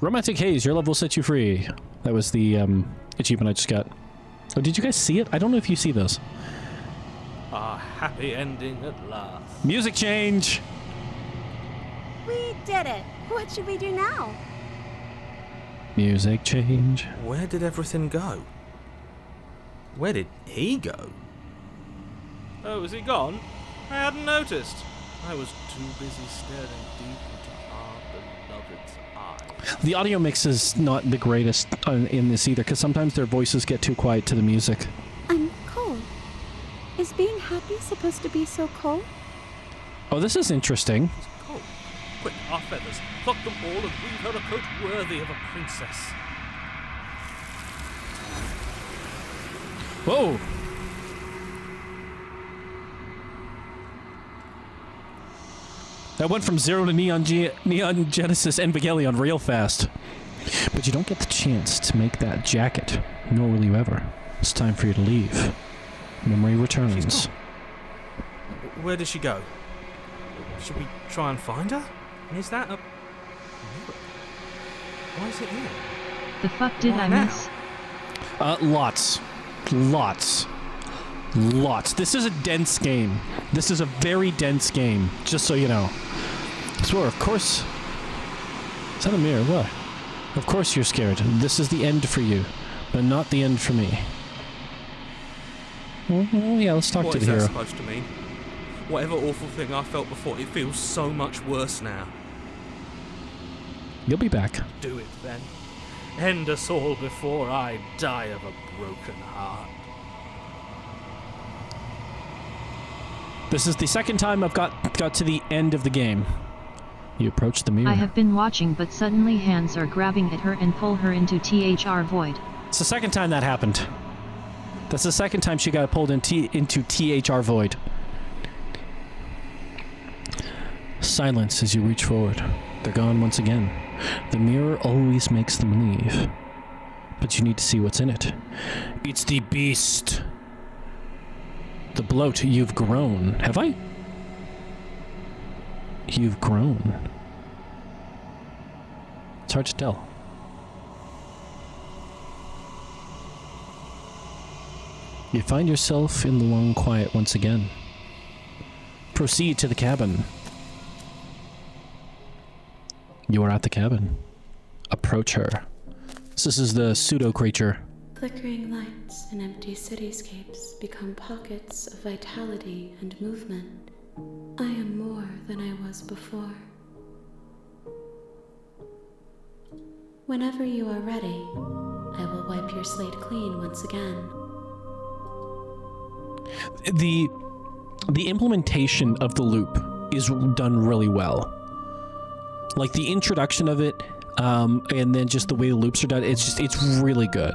Romantic Haze, your love will set you free. That was the achievement I just got. Oh, did you guys see it? I don't know if you see those. Our happy ending at last. Music change! We did it. What should we do now? Music change. Where did everything go? Where did he go? Oh, is he gone? I hadn't noticed. I was too busy staring deep into our beloved's eyes. The audio mix is not the greatest in this either, because sometimes their voices get too quiet to the music. I'm cold. Is being happy supposed to be so cold? Oh, this is interesting. It's cold. Quick, our feathers. Pluck them all and weave her a coat worthy of a princess. Whoa! That went from 0 to Neon Genesis Evangelion real fast. But you don't get the chance to make that jacket, nor will you ever. It's time for you to leave. Memory returns. Where did she go? Should we try and find her? And is that a... Why is it here? The fuck did Why I now? miss? Lots. This is a dense game. This is a very dense game, just so you know. I swear, of course... Is that a mirror? What? Of course you're scared. This is the end for you, but not the end for me. Well, yeah, let's talk What to is the that hero. supposed to mean? Whatever awful thing I felt before, it feels so much worse now. You'll be back. Do it then. End us all before I die of a broken heart. This is the second time I've got to the end of the game. You approach the mirror. I have been watching, but suddenly hands are grabbing at her and pull her into THR void. It's the second time that happened. That's the second time she got pulled into THR void. Silence as you reach forward. They're gone once again. The mirror always makes them leave. But you need to see what's in it. It's the beast. The bloat, you've grown. Have I? You've grown. It's hard to tell. You find yourself in the long quiet once again. Proceed to the cabin. You are at the cabin. Approach her. This is the pseudo-creature. Flickering lights and empty cityscapes become pockets of vitality and movement. I am more than I was before. Whenever you are ready, I will wipe your slate clean once again. The implementation of the loop is done really well. Like the introduction of it, and then just the way the loops are done, it's really good.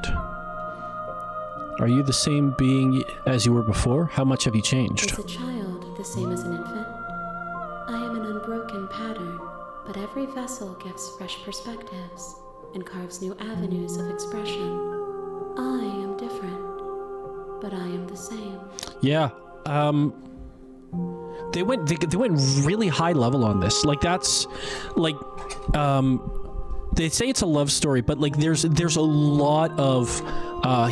Are you the same being as you were before? How much have you changed? Is a child the same as an infant? I am an unbroken pattern, but every vessel gives fresh perspectives and carves new avenues of expression. I am different, but I am the same. Yeah. They went really high level on this. Like that's like they say it's a love story, but like there's a lot of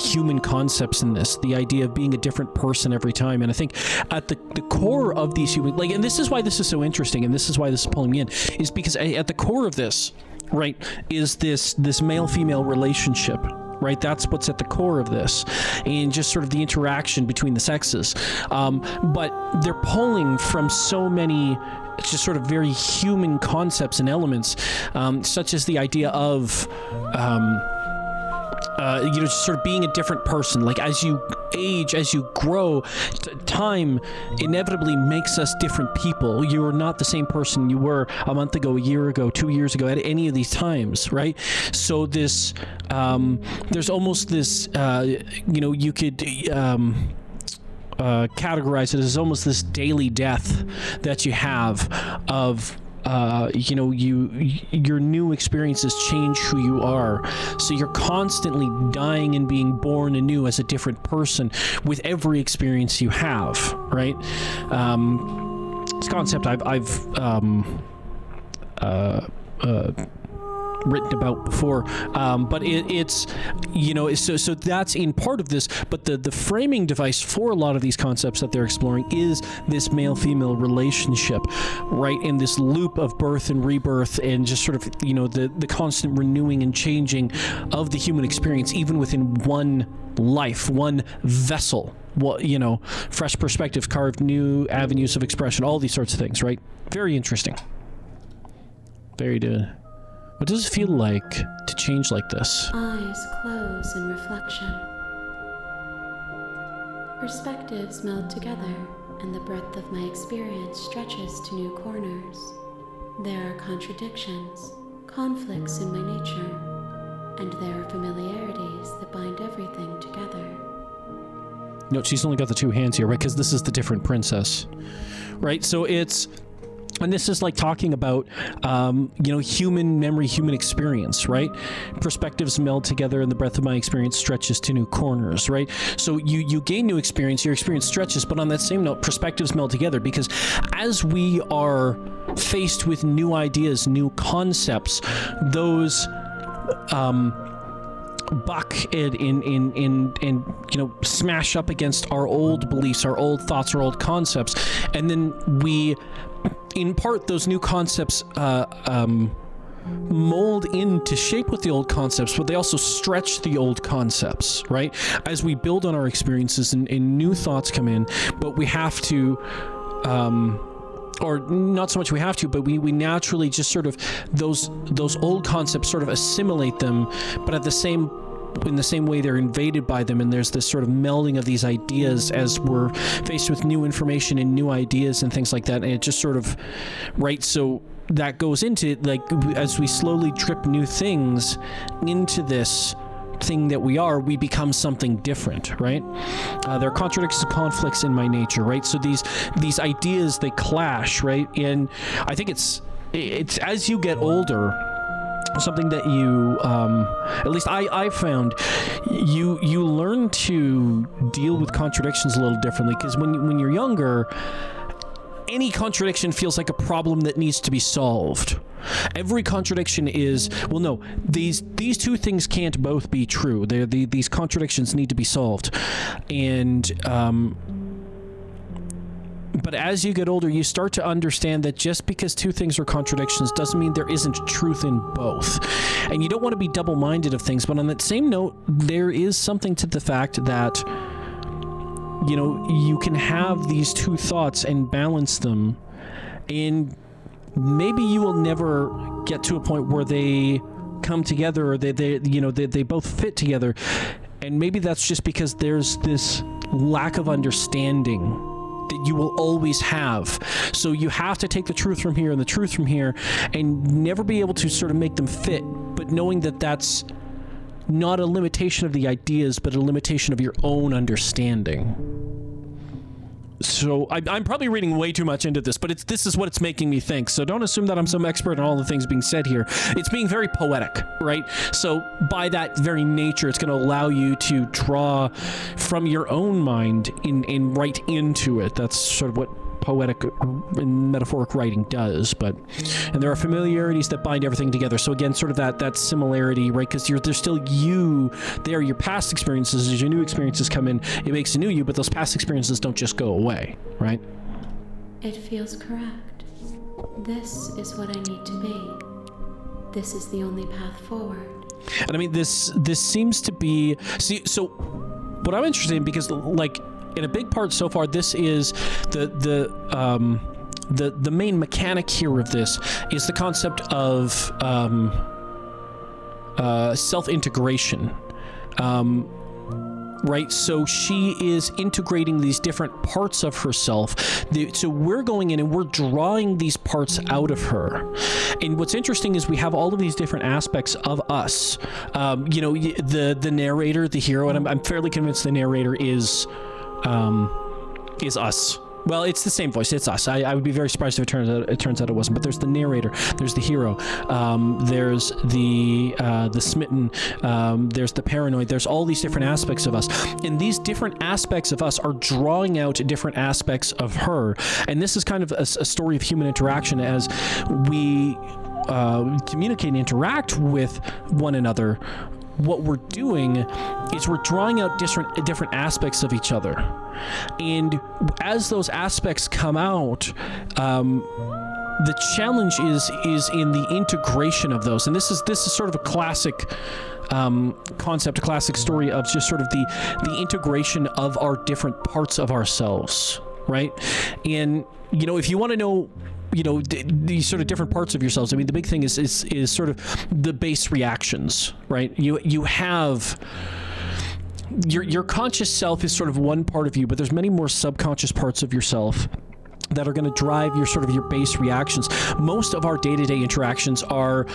human concepts in this. The idea of being a different person every time, and I think at the core of these human, like, and this is why this is so interesting, and this is why this is pulling me in, is because at the core of this, right, is this male-female relationship. Right, that's what's at the core of this, and just sort of the interaction between the sexes. But they're pulling from so many just sort of very human concepts and elements, such as the idea of just sort of being a different person. Like as you age, as you grow, time inevitably makes us different people. You are not the same person you were a month ago, a year ago, 2 years ago, at any of these times, right? So this, there's almost this, you could categorize it as almost this daily death that you have of your new experiences change who you are. So you're constantly dying and being born anew as a different person with every experience you have, right? This concept I've written about before. But it's, you know, so that's in part of this. But the framing device for a lot of these concepts that they're exploring is this male-female relationship, right? In this loop of birth and rebirth, and just sort of, you know, the constant renewing and changing of the human experience, even within one life, one vessel. What, you know, fresh perspectives, carved new avenues of expression, all these sorts of things, right? Very interesting. Very good. What does it feel like to change like this? Eyes close in reflection. Perspectives meld together, and the breadth of my experience stretches to new corners. There are contradictions, conflicts in my nature, and there are familiarities that bind everything together. No, she's only got the two hands here, right? Because this is the different princess, right? So it's, and this is like talking about, you know, human memory, human experience, right? Perspectives meld together, and the breadth of my experience stretches to new corners, right? So you gain new experience, your experience stretches, but on that same note, perspectives meld together, because as we are faced with new ideas, new concepts, those buck and you know, smash up against our old beliefs, our old thoughts, our old concepts, and then we impart those new concepts mold into shape with the old concepts, but they also stretch the old concepts, right? As we build on our experiences and new thoughts come in, but we have to or not so much we have to, but we naturally just sort of those old concepts sort of assimilate them, but in the same way they're invaded by them, and there's this sort of melding of these ideas as we're faced with new information and new ideas and things like that, and it just sort of, right, so that goes into, like, as we slowly drip new things into this thing that we become something different, right? There are contradictions, conflicts in my nature, right? So these ideas, they clash, right? And I think it's as you get older, something that you, at least I found, you learn to deal with contradictions a little differently, because when you're younger, any contradiction feels like a problem that needs to be solved. Every contradiction is, well, no, these two things can't both be true. These contradictions need to be solved. And but as you get older, you start to understand that just because two things are contradictions doesn't mean there isn't truth in both. And you don't want to be double-minded of things, but on that same note, there is something to the fact that, you know, you can have these two thoughts and balance them, and maybe you will never get to a point where they come together, or they both fit together, and maybe that's just because there's this lack of understanding that you will always have. So you have to take the truth from here and the truth from here, and never be able to sort of make them fit, but knowing that that's not a limitation of the ideas, but a limitation of your own understanding. So I'm probably reading way too much into this, but this is what it's making me think. So don't assume that I'm some expert on all the things being said here. It's being very poetic, right? So by that very nature, it's going to allow you to draw from your own mind and write into it. That's sort of what poetic and metaphoric writing does. And there are familiarities that bind everything together. So again, sort of that similarity, right? Because there's still you there, your past experiences. As your new experiences come in, it makes a new you, but those past experiences don't just go away, right? It feels correct. This is what I need to be. This is the only path forward. And I mean, this seems to be, so what I'm interested in, because like, in a big part so far, this is the main mechanic here of this is the concept of self-integration. Right, so she is integrating these different parts of herself. So we're going in and we're drawing these parts out of her. And what's interesting is we have all of these different aspects of us. You know, the narrator, the hero, and I'm fairly convinced the narrator is us. Well, it's the same voice. It's us. I would be very surprised if it turns out it wasn't. But there's the narrator. There's the hero. There's the smitten. There's the paranoid. There's all these different aspects of us, and these different aspects of us are drawing out different aspects of her. And this is kind of a story of human interaction as we communicate and interact with one another, what we're doing is we're drawing out different aspects of each other. And as those aspects come out, the challenge is in the integration of those. And this is sort of a classic concept, a classic story of just sort of the integration of our different parts of ourselves, right? And, you know, if you want to know, you know, these sort of different parts of yourselves, I mean, the big thing is sort of the base reactions, right? You have your conscious self is sort of one part of you, but there's many more subconscious parts of yourself that are going to drive your base reactions. Most of our day-to-day interactions are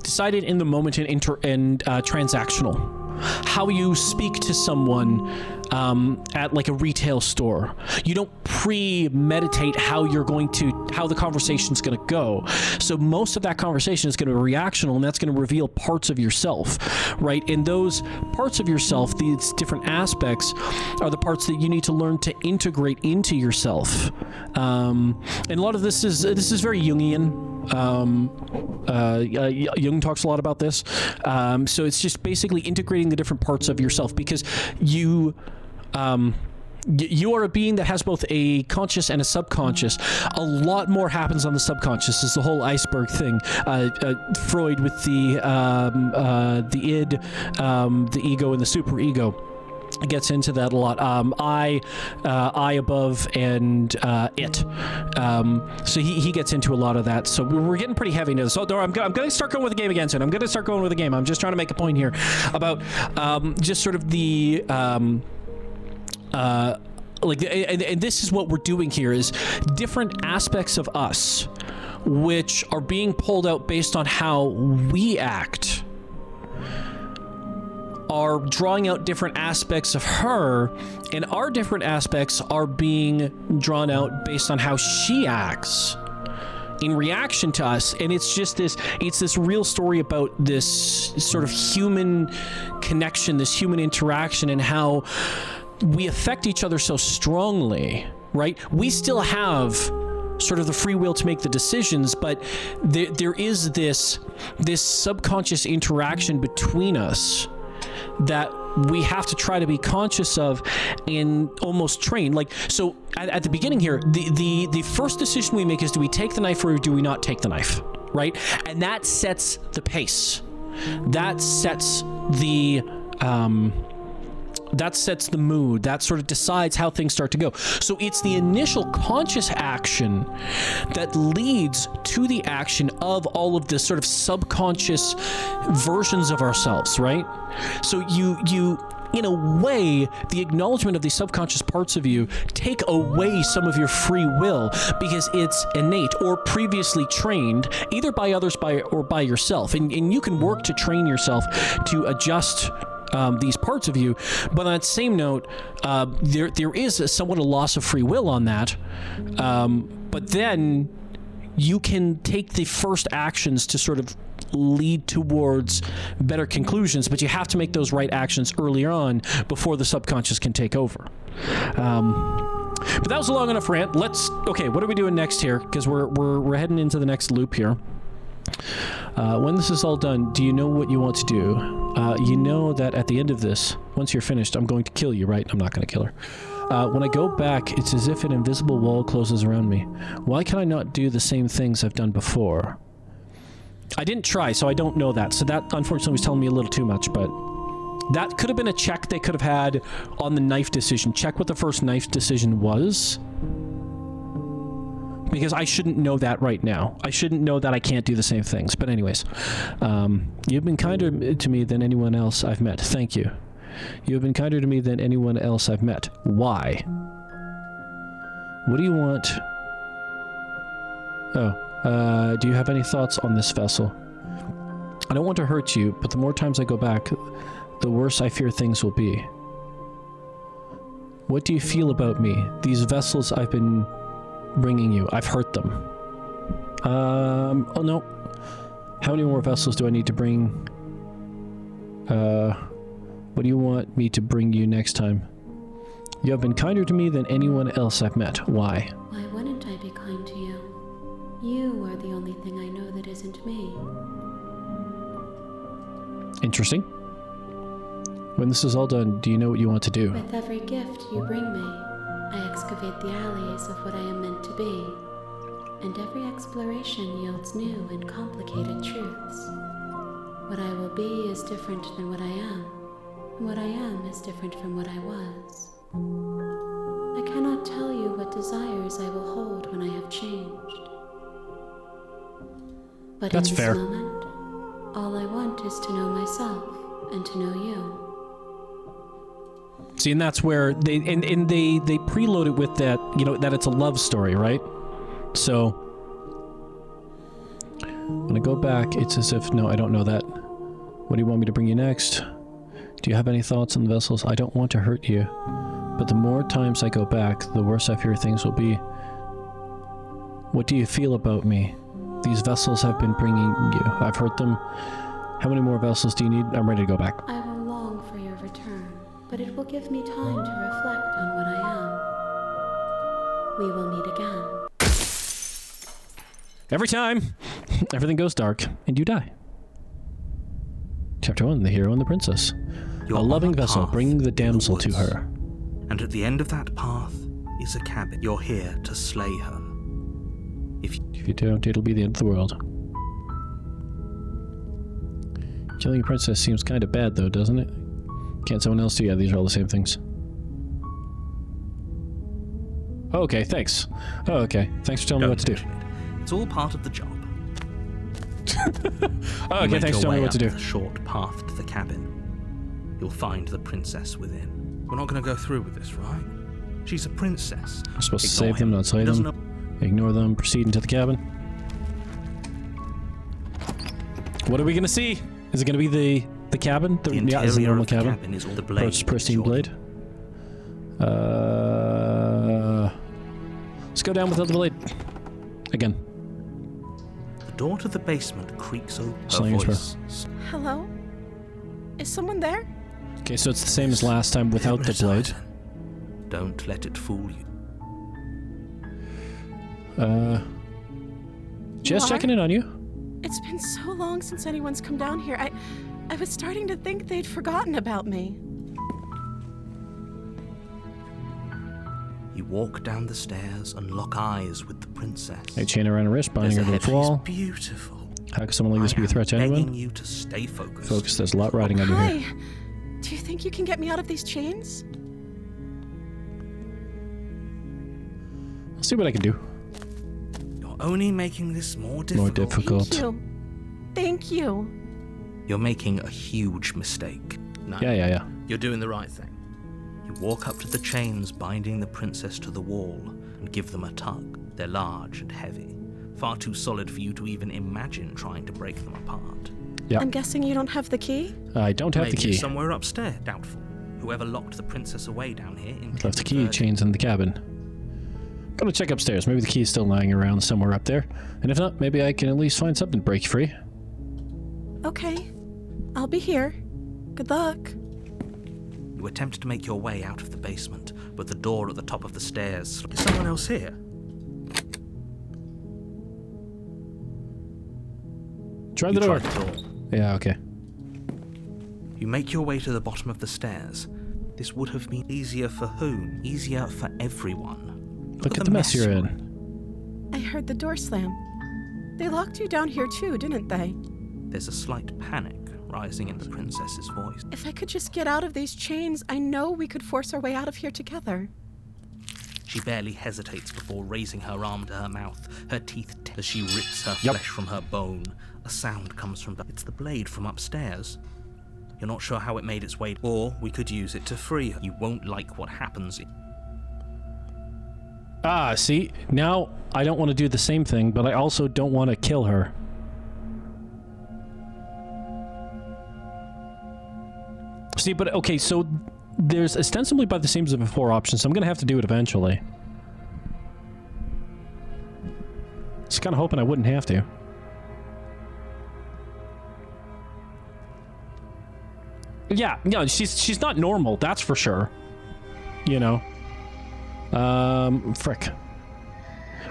decided in the moment and transactional. How you speak to someone at like a retail store. You don't premeditate how the conversation's going to go. So most of that conversation is going to be reactional, and that's going to reveal parts of yourself, right? And those parts of yourself, these different aspects, are the parts that you need to learn to integrate into yourself. And a lot of this is very Jungian. Jung talks a lot about this. So it's just basically integrating the different parts of yourself, because you are a being that has both a conscious and a subconscious. A lot more happens on the subconscious. Is the whole iceberg thing. Freud with the id, the ego, and the superego gets into that a lot. I above, and it. So he gets into a lot of that. So we're getting pretty heavy into this. So I'm going to start going with the game again soon. I'm going to start going with the game. I'm just trying to make a point here about just sort of the and this is what we're doing here, is different aspects of us which are being pulled out based on how we act are drawing out different aspects of her, and our different aspects are being drawn out based on how she acts in reaction to us. And it's just this real story about this sort of human connection, this human interaction, and how we affect each other so strongly, right? We still have sort of the free will to make the decisions, but there is this subconscious interaction between us that we have to try to be conscious of and almost train. Like, so at the beginning here, the first decision we make is, do we take the knife or do we not take the knife, right? And that sets the pace. That sets the mood. That sort of decides how things start to go. So it's the initial conscious action that leads to the action of all of this sort of subconscious versions of ourselves, right? So you in a way, the acknowledgement of these subconscious parts of you take away some of your free will, because it's innate or previously trained, either by others or by yourself. And you can work to train yourself to adjust these parts of you, but on that same note, there is somewhat a loss of free will on that. But then you can take the first actions to sort of lead towards better conclusions, but you have to make those right actions earlier on before the subconscious can take over. But that was a long enough rant. Okay, what are we doing next here? Because we're heading into the next loop here. When this is all done, do you know what you want to do? You know that at the end of this, once you're finished, I'm going to kill you, right? I'm not going to kill her. When I go back, it's as if an invisible wall closes around me. Why can I not do the same things I've done before? I didn't try, so I don't know that. So that, unfortunately, was telling me a little too much, but that could have been a check they could have had on the knife decision. Check what the first knife decision was. Because I shouldn't know that right now. I shouldn't know that I can't do the same things. But anyways, you've been kinder to me than anyone else I've met. Thank you. You have been kinder to me than anyone else I've met. Why? What do you want? Do you have any thoughts on this vessel? I don't want to hurt you, but the more times I go back, the worse I fear things will be. What do you feel about me? These vessels I've been bringing you. I've hurt them. Oh no. How many more vessels do I need to bring? What do you want me to bring you next time? You have been kinder to me than anyone else I've met. Why? Why wouldn't I be kind to you? You are the only thing I know that isn't me. Interesting. When this is all done, do you know what you want to do? With every gift you bring me, I excavate the alleys of what I am meant to be, and every exploration yields new and complicated truths. What I will be is different than what I am, and what I am is different from what I was. I cannot tell you what desires I will hold when I have changed. But That's in this fair. moment, all I want is to know myself and to know you. See, and that's where they preload it with that, you know, that it's a love story, right? So when I go back, it's as if, no, I don't know that. What do you want me to bring you next? Do you have any thoughts on the vessels? I don't want to hurt you, but the more times I go back, the worse I fear things will be. What do you feel about me? These vessels have been bringing you. I've hurt them. How many more vessels do you need? I'm ready to go back. I will long for your return, but it will give me time to reflect on what I am. We will meet again. Every time, everything goes dark, and you die. Chapter 1, The Hero and the Princess. You're A on loving a vessel path bringing the in damsel to woods. her. And at the end of that path is a cabin. You're here to slay her. If you don't, it'll be the end of the world. Killing a princess seems kind of bad, though, doesn't it? Can't someone else do? Yeah, these are all the same things. Oh, okay, thanks. Oh, okay. Thanks for telling me what to do. mention it. It's all part of the job. Oh, You okay, make thanks for your telling me way what to up do. The short path to the cabin. You'll find the princess within. We're not going to go through with this, right? She's a princess. I'm supposed to Ignore save them, him. not slay He doesn't them. Ignore them, proceed into the cabin. What are we gonna see? Is it gonna be the cabin? The Yeah, interior is the normal of the cabin? cabin is all the blade. Approach pristine Jordan. blade. Let's go down without the blade. Again. The door to the basement creaks open. Her Slaying his voice. Hello? Is someone there? Okay, so it's the same as last time without the blade. Hypnotize her. Don't let it fool you. Just What? checking in on you. It's been so long since anyone's come down here. I was starting to think they'd forgotten about me. You walk down the stairs and lock eyes with the princess. A chain around her wrist, binding There's her a to the head. wall. She's beautiful. How could someone like this I be a am threat to begging anyone? you to stay focused. Focus, there's a lot riding on you Hi. here. Do you think you can get me out of these chains? I'll see what I can do. You're only making this more difficult. More difficult. Thank you. Thank you. You're making a huge mistake. No, Yeah. you're doing the right thing. You walk up to the chains binding the princess to the wall and give them a tug. They're large and heavy, far too solid for you to even imagine trying to break them apart. Yeah. I'm guessing you don't have the key? I don't have Maybe the key. somewhere upstairs. Doubtful. Whoever locked the princess away down here Left the key, chains in the cabin. Gonna check upstairs. Maybe the key is still lying around somewhere up there. And if not, maybe I can at least find something to break free. Okay. I'll be here. Good luck. You attempt to make your way out of the basement, but the door at the top of the stairs. Is someone else here? Try You the door. try the door. Yeah, okay. You make your way to the bottom of the stairs. This would have been easier for whom? Easier for everyone. Look at the mess you're in. I heard the door slam. They locked you down here too, didn't they? There's a slight panic rising in the princess's voice. If I could just get out of these chains, I know we could force our way out of here together. She barely hesitates before raising her arm to her mouth, her teeth as she rips her Yep. flesh from her bone. A sound comes from it's the blade from upstairs. You're not sure how it made its way, or we could use it to free her. You won't like what happens. Ah, see? Now, I don't want to do the same thing, but I also don't want to kill her. See, but okay, so there's ostensibly by the same as before options, so I'm going to have to do it eventually. Just kind of hoping I wouldn't have to. Yeah, she's not normal, that's for sure. You know. Frick.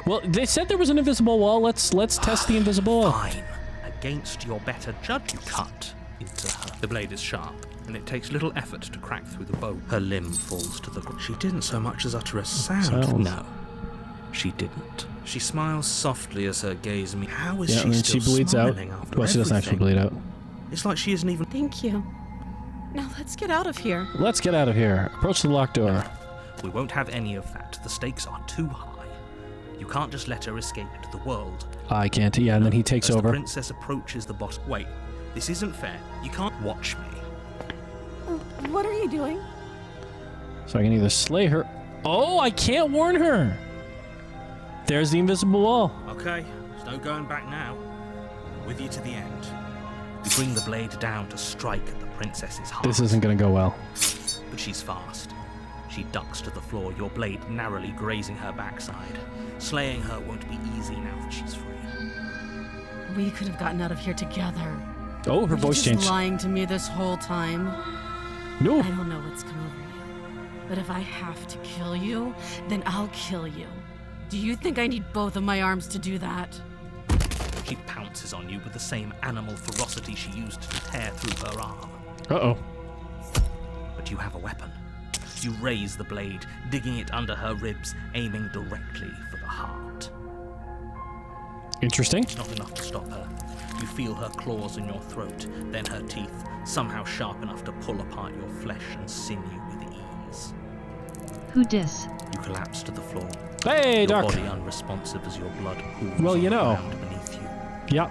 Well, they said there was an invisible wall. Let's test the invisible wall. Fine. Against your better judge, you cut into her. The blade is sharp, and it takes little effort to crack through the bone. Her limb falls to the ground. She didn't so much as utter a sound. No, she didn't. She smiles softly as her gaze meets. How is Yeah, she and then still she bleeds out. smiling after Well, she doesn't actually everything? bleed out. It's like she isn't even. Thank you. Now let's get out of here. Let's get out of here. Approach the locked door. We won't have any of that. The stakes are too high. You can't just let her escape into the world. I can't. Yeah, and then he takes As over. the princess approaches the bottom. Wait, this isn't fair. You can't watch me. What are you doing? So I can either slay her. Oh, I can't warn her. There's the invisible wall. Okay, there's no going back now. I'm with you to the end. You bring the blade down to strike at the princess's heart. This isn't going to go well. But she's fast. She ducks to the floor, your blade narrowly grazing her backside. Slaying her won't be easy now that she's free. We could have gotten out of here together. Oh, her Were you voice just changed. lying to me this whole time? No. I don't know what's come over you, but if I have to kill you, then I'll kill you. Do you think I need both of my arms to do that? She pounces on you with the same animal ferocity she used to tear through her arm. Uh-oh. But you have a weapon. You raise the blade, digging it under her ribs, aiming directly for the heart. Interesting. Not enough to stop her. You feel her claws in your throat, then her teeth, somehow sharp enough to pull apart your flesh and sinew with ease. Who dis? You collapse to the floor. Hey, your Doc. body unresponsive as your blood pools Well, on you the know. ground beneath you. Yep.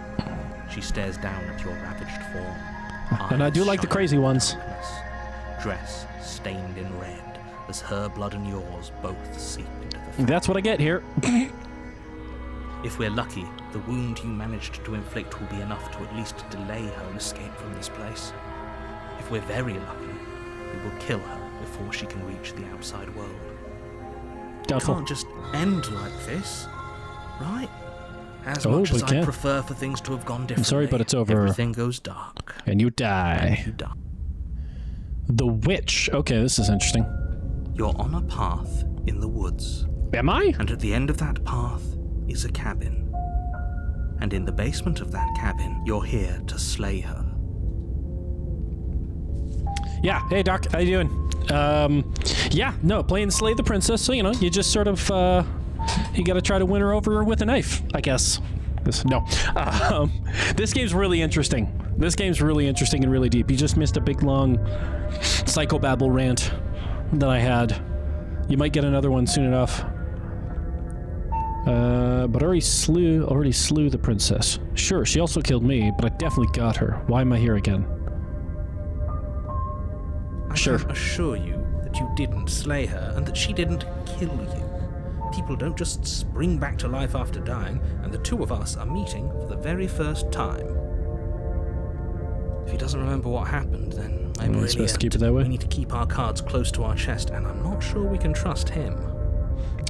She stares down at your ravaged form. And I do like the Eyes crazy shining ones. darkness. Dress stained in red as her blood and yours both seep into the fabric. That's what I get here. If we're lucky, the wound you managed to inflict will be enough to at least delay her escape from this place. If we're very lucky, we will kill her before she can reach the outside world. It Doubtful. can't just end like this, right? As Oh, much but as it I can. prefer for things to have gone differently. sorry, but it's over. Everything goes dark. And you die. You die. The witch. Okay, this is interesting. You're on a path in the woods. Am I? And at the end of that path is a cabin. And in the basement of that cabin, you're here to slay her. Yeah. Hey, Doc. How you doing? Yeah. No, playing Slay the Princess. So, you know, you just sort of, you gotta try to win her over with a knife, I guess. This game's really interesting. This game's really interesting and really deep. You just missed a big, long psychobabble rant that I had. You might get another one soon enough. But I already slew the princess. Sure, she also killed me, but I definitely got her. Why am I here again? Sure. I can assure you that you didn't slay her and that she didn't kill you. People don't just spring back to life after dying, and the two of us are meeting for the very first time. If he doesn't remember what happened, then I'm Well, really it's best to keep it that way. We need to keep our cards close to our chest, and I'm not sure we can trust him.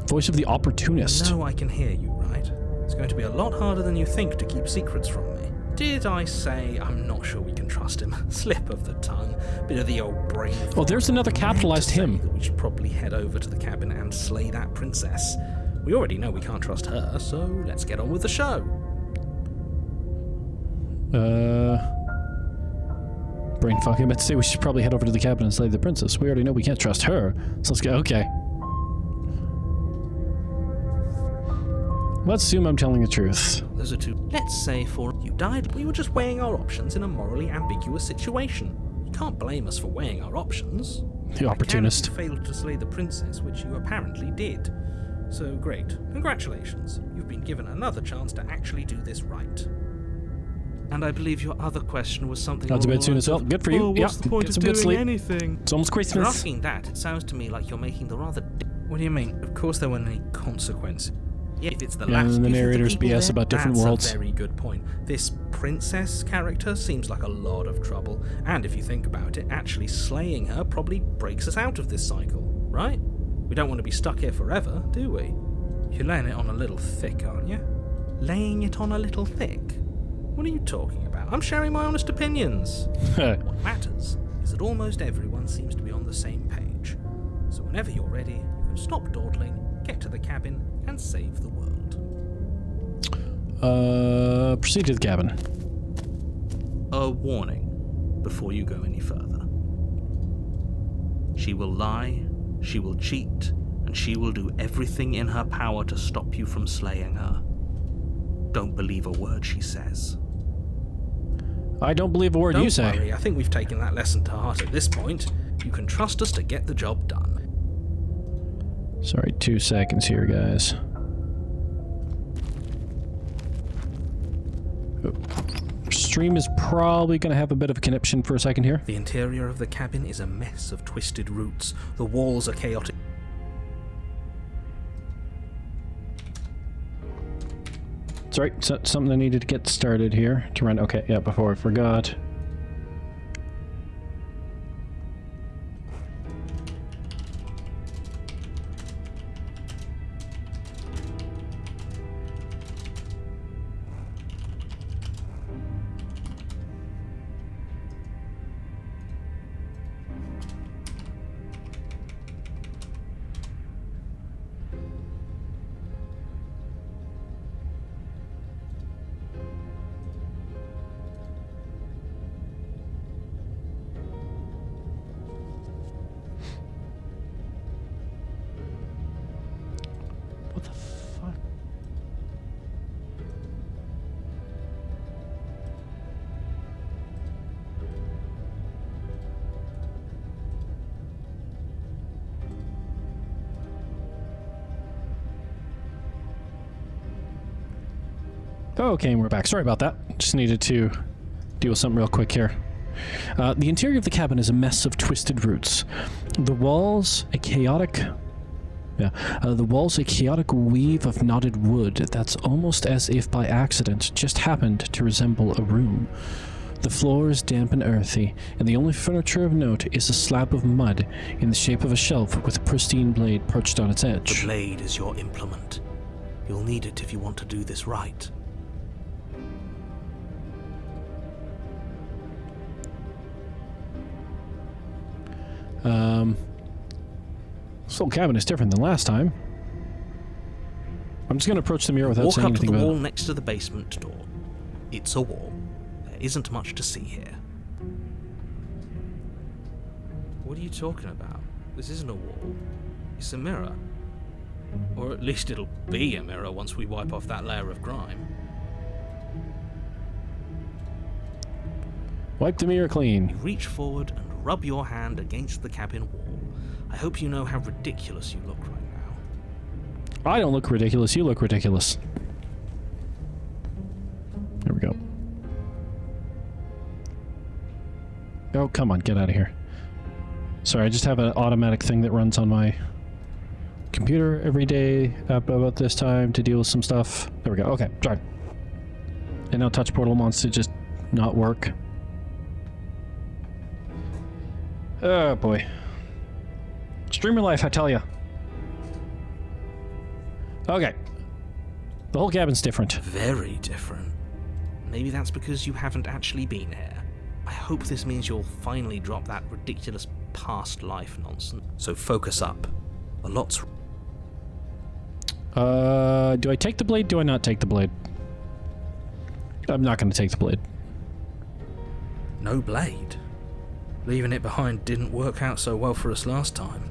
Voice of the opportunist. No, I can hear you, right? It's going to be a lot harder than you think to keep secrets from me. Did I say I'm not sure we can trust him? Slip of the tongue. Bit of the old brain. Oh, there's another capitalized him. That we should probably head over to the cabin and slay that princess. We already know we can't trust her, so let's get on with the show. Brain fuck. I meant to say we should probably head over to the cabin and slay the princess. We already know we can't trust her, so let's go. Okay. Let's assume I'm telling the truth. Those are two. Let's say for you died, we were just weighing our options in a morally ambiguous situation. You can't blame us for weighing our options. The opportunist. You failed to slay the princess, which you apparently did. So great. Congratulations. You've been given another chance to actually do this right. And I believe your other question was something Odds a bit soon as well. Good for you. What's Yeah, the point get of some good doing sleep. anything? It's almost If you're Christmas. asking that, it sounds to me like you're making the rather... What do you mean? Of course there weren't any consequences. Yeah, if it's the Yeah, last, and the if it's narrator's people BS there, about different that's worlds. a very good point. This princess character seems like a lot of trouble, and if you think about it, actually slaying her probably breaks us out of this cycle, right? We don't want to be stuck here forever, do we? You're laying it on a little thick, aren't you? Laying it on a little thick? What are you talking about? I'm sharing my honest opinions. What matters is that almost everyone seems to be on the same page. So whenever you're ready, you can stop dawdling, get to the cabin, and save the world. Proceed to the cabin. A warning before you go any further. She will lie, she will cheat, and she will do everything in her power to stop you from slaying her. Don't believe a word she says. I don't believe a word you say. Don't worry, I think we've taken that lesson to heart at this point. You can trust us to get the job done. Sorry, 2 seconds here, guys. Stream is probably going to have a bit of a conniption for a second here. The interior of the cabin is a mess of twisted roots. The walls are chaotic. Sorry, something I needed to get started here to run. Okay, yeah, before I forgot. What the fuck? Okay, we're back. Sorry about that. Just needed to deal with something real quick here. The interior of the cabin is a mess of twisted roots. The walls, a chaotic weave of knotted wood that's almost as if by accident just happened to resemble a room. The floor is damp and earthy, and the only furniture of note is a slab of mud in the shape of a shelf with a pristine blade perched on its edge. The blade is your implement. You'll need it if you want to do this right. This whole cabin is different than last time. I'm just gonna approach the mirror without saying anything about it. Walk up to the wall next to the basement door. It's a wall. There isn't much to see here. What are you talking about? This isn't a wall. It's a mirror. Or at least it'll be a mirror once we wipe off that layer of grime. Wipe the mirror clean. You reach forward and rub your hand against the cabin wall. I hope you know how ridiculous you look right now. I don't look ridiculous, you look ridiculous. There we go. Oh, come on, get out of here. Sorry, I just have an automatic thing that runs on my computer every day about this time to deal with some stuff. There we go. Okay, sorry. And now Touch Portal wants to just not work. Oh boy. Streamer life, I tell ya. Okay. The whole cabin's different. Very different. Maybe that's because you haven't actually been here. I hope this means you'll finally drop that ridiculous past life nonsense. So focus up. A lot's... Do I take the blade? Do I not take the blade? I'm not going to take the blade. No blade? Leaving it behind didn't work out so well for us last time.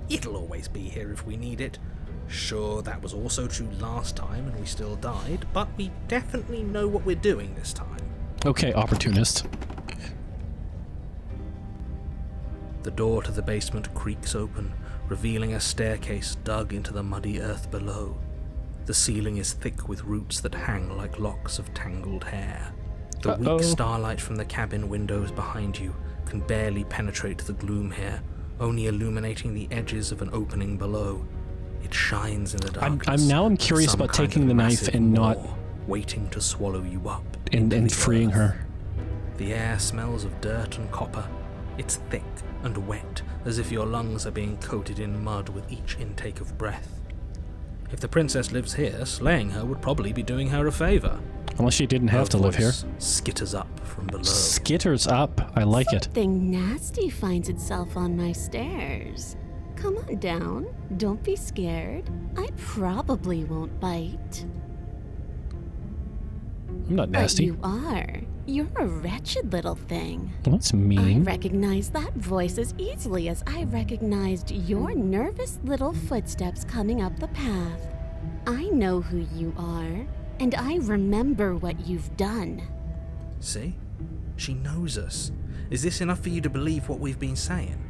It'll always be here if we need it. Sure, that was also true last time and we still died, but we definitely know what we're doing this time. Okay, opportunist. The door to the basement creaks open, revealing a staircase dug into the muddy earth below. The ceiling is thick with roots that hang like locks of tangled hair. The weak starlight from the cabin windows behind you can barely penetrate the gloom here, only illuminating the edges of an opening below. It shines in the darkness. I'm curious about taking the knife and not waiting to swallow you up and freeing her. The air smells of dirt and copper. It's thick and wet, as if your lungs are being coated in mud with each intake of breath. If the princess lives here, slaying her would probably be doing her a favor. Unless she didn't have to live here. Skitters up from below. Skitters up. I like it. Something nasty finds itself on my stairs. Come on down. Don't be scared. I probably won't bite. I'm not But nasty. you are. You're a wretched little thing. Well, that's I mean. recognize that voice as easily as I recognized your nervous little footsteps coming up the path. I know who you are, and I remember what you've done. See? She knows us. Is this enough for you to believe what we've been saying?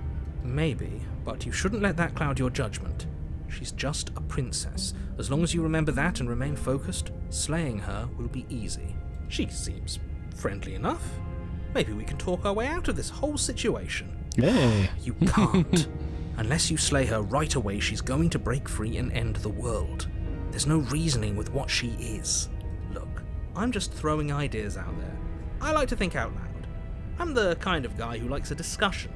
Maybe, but you shouldn't let that cloud your judgment. She's just a princess. As long as you remember that and remain focused, slaying her will be easy. She seems friendly enough. Maybe we can talk our way out of this whole situation. Hey. You can't. Unless you slay her right away, she's going to break free and end the world. There's no reasoning with what she is. Look, I'm just throwing ideas out there. I like to think out loud. I'm the kind of guy who likes a discussion.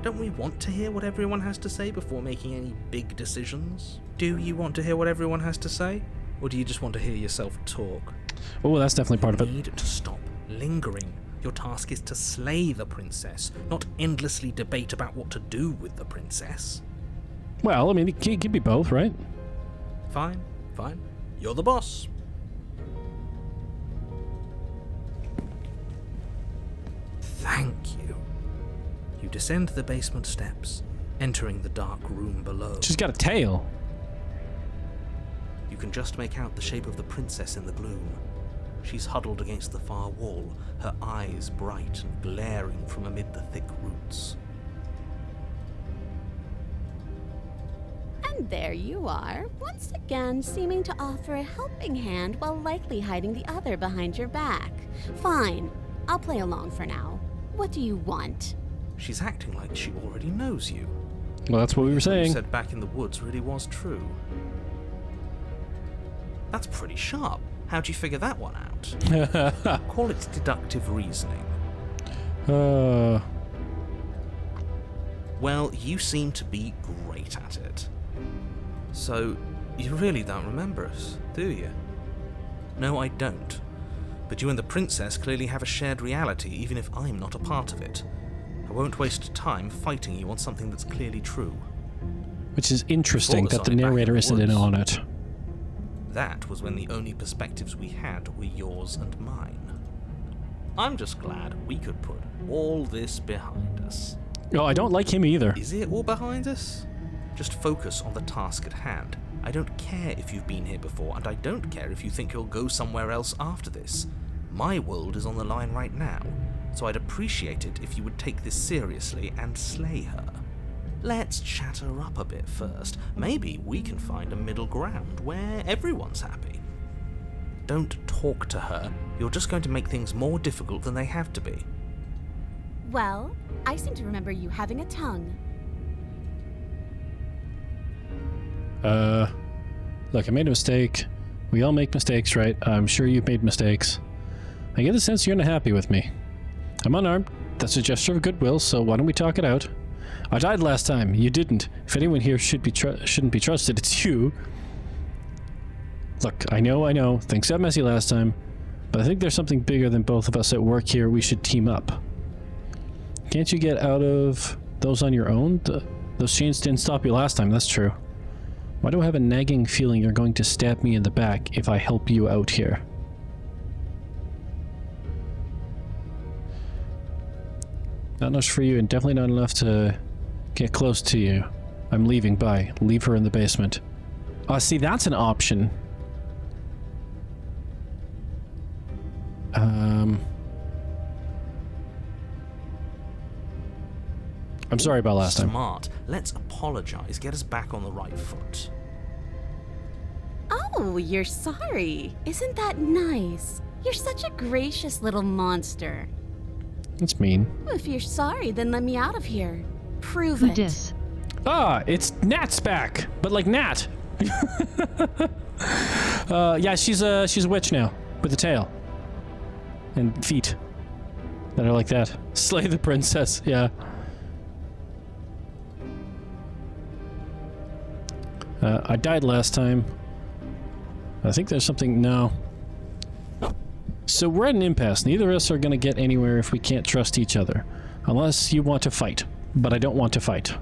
Don't we want to hear what everyone has to say before making any big decisions? Do you want to hear what everyone has to say? Or do you just want to hear yourself talk? Oh, that's definitely part of You it. need to stop lingering. Your task is to slay the princess, not endlessly debate about what to do with the princess. Well, I mean, it can be both, right? Fine, fine. You're the boss. Thank you. You descend the basement steps, entering the dark room below. She's got a tail. You can just make out the shape of the princess in the gloom. She's huddled against the far wall, her eyes bright and glaring from amid the thick roots. And there you are, once again seeming to offer a helping hand while likely hiding the other behind your back. Fine, I'll play along for now. What do you want? She's acting like she already knows you. Well, that's what we were What you saying. said back in the woods really was true. That's pretty sharp. How'd you figure that one out? Call it deductive reasoning. Well, you seem to be great at it. So, you really don't remember us, do you? No, I don't. But you and the princess clearly have a shared reality, even if I'm not a part of it. I won't waste time fighting you on something that's clearly true. Which is interesting Fought us that the on it back in narrator the isn't in woods. on it. That was when the only perspectives we had were yours and mine. I'm just glad we could put all this behind us. Oh, I don't like him either. Is it all behind us? Just focus on the task at hand. I don't care if you've been here before, and I don't care if you think you'll go somewhere else after this. My world is on the line right now, so I'd appreciate it if you would take this seriously and slay her. Let's chat her up a bit first. Maybe we can find a middle ground where everyone's happy. Don't talk to her. You're just going to make things more difficult than they have to be. Well, I seem to remember you having a tongue. Look, I made a mistake. We all make mistakes, right? I'm sure you've made mistakes. I get the sense you're not happy with me. I'm unarmed. That's a gesture of goodwill, so why don't we talk it out? I died last time. You didn't. If anyone here shouldn't be trusted, it's you. Look, I know. Things got messy last time. But I think there's something bigger than both of us at work here. We should team up. Can't you get out of those on your own? Those chains didn't stop you last time, that's true. Why do I have a nagging feeling you're going to stab me in the back if I help you out here? Not enough for you, and definitely not enough to get close to you. I'm leaving, bye. Leave her in the basement. See, that's an option. I'm sorry about last time. Smart. Let's apologize. Get us back on the right foot. Oh, you're sorry. Isn't that nice? You're such a gracious little monster. That's mean. If you're sorry, then let me out of here. Prove Who it. dis? It's Nat's back, but like Nat. Yeah, she's a witch now with a tail and feet that are like that. Slay the princess. Yeah. I died last time. I think there's something. No. So we're at an impasse. Neither of us are going to get anywhere if we can't trust each other. Unless you want to fight. But I don't want to fight.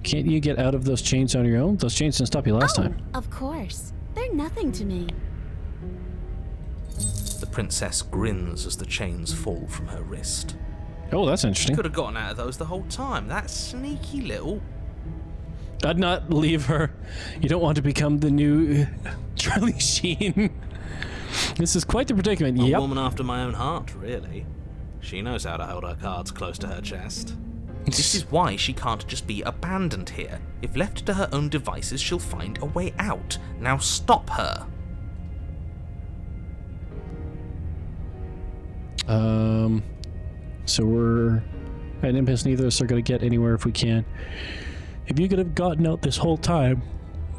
Can't you get out of those chains on your own? Those chains didn't stop you last time. Of course. They're They're nothing to me. The princess grins as the chains fall from her wrist. Oh, that's interesting. Could have gotten out of those the whole time. That sneaky little... I'd not leave her. You don't want to become the new Charlie Sheen. This is quite the predicament. A woman after my own heart, really. She knows how to hold her cards close to her chest. This is why she can't just be abandoned here. If left to her own devices, she'll find a way out. Now stop her. So we're at Impasse. Neither of us are going to get anywhere if we can. If you could have gotten out this whole time,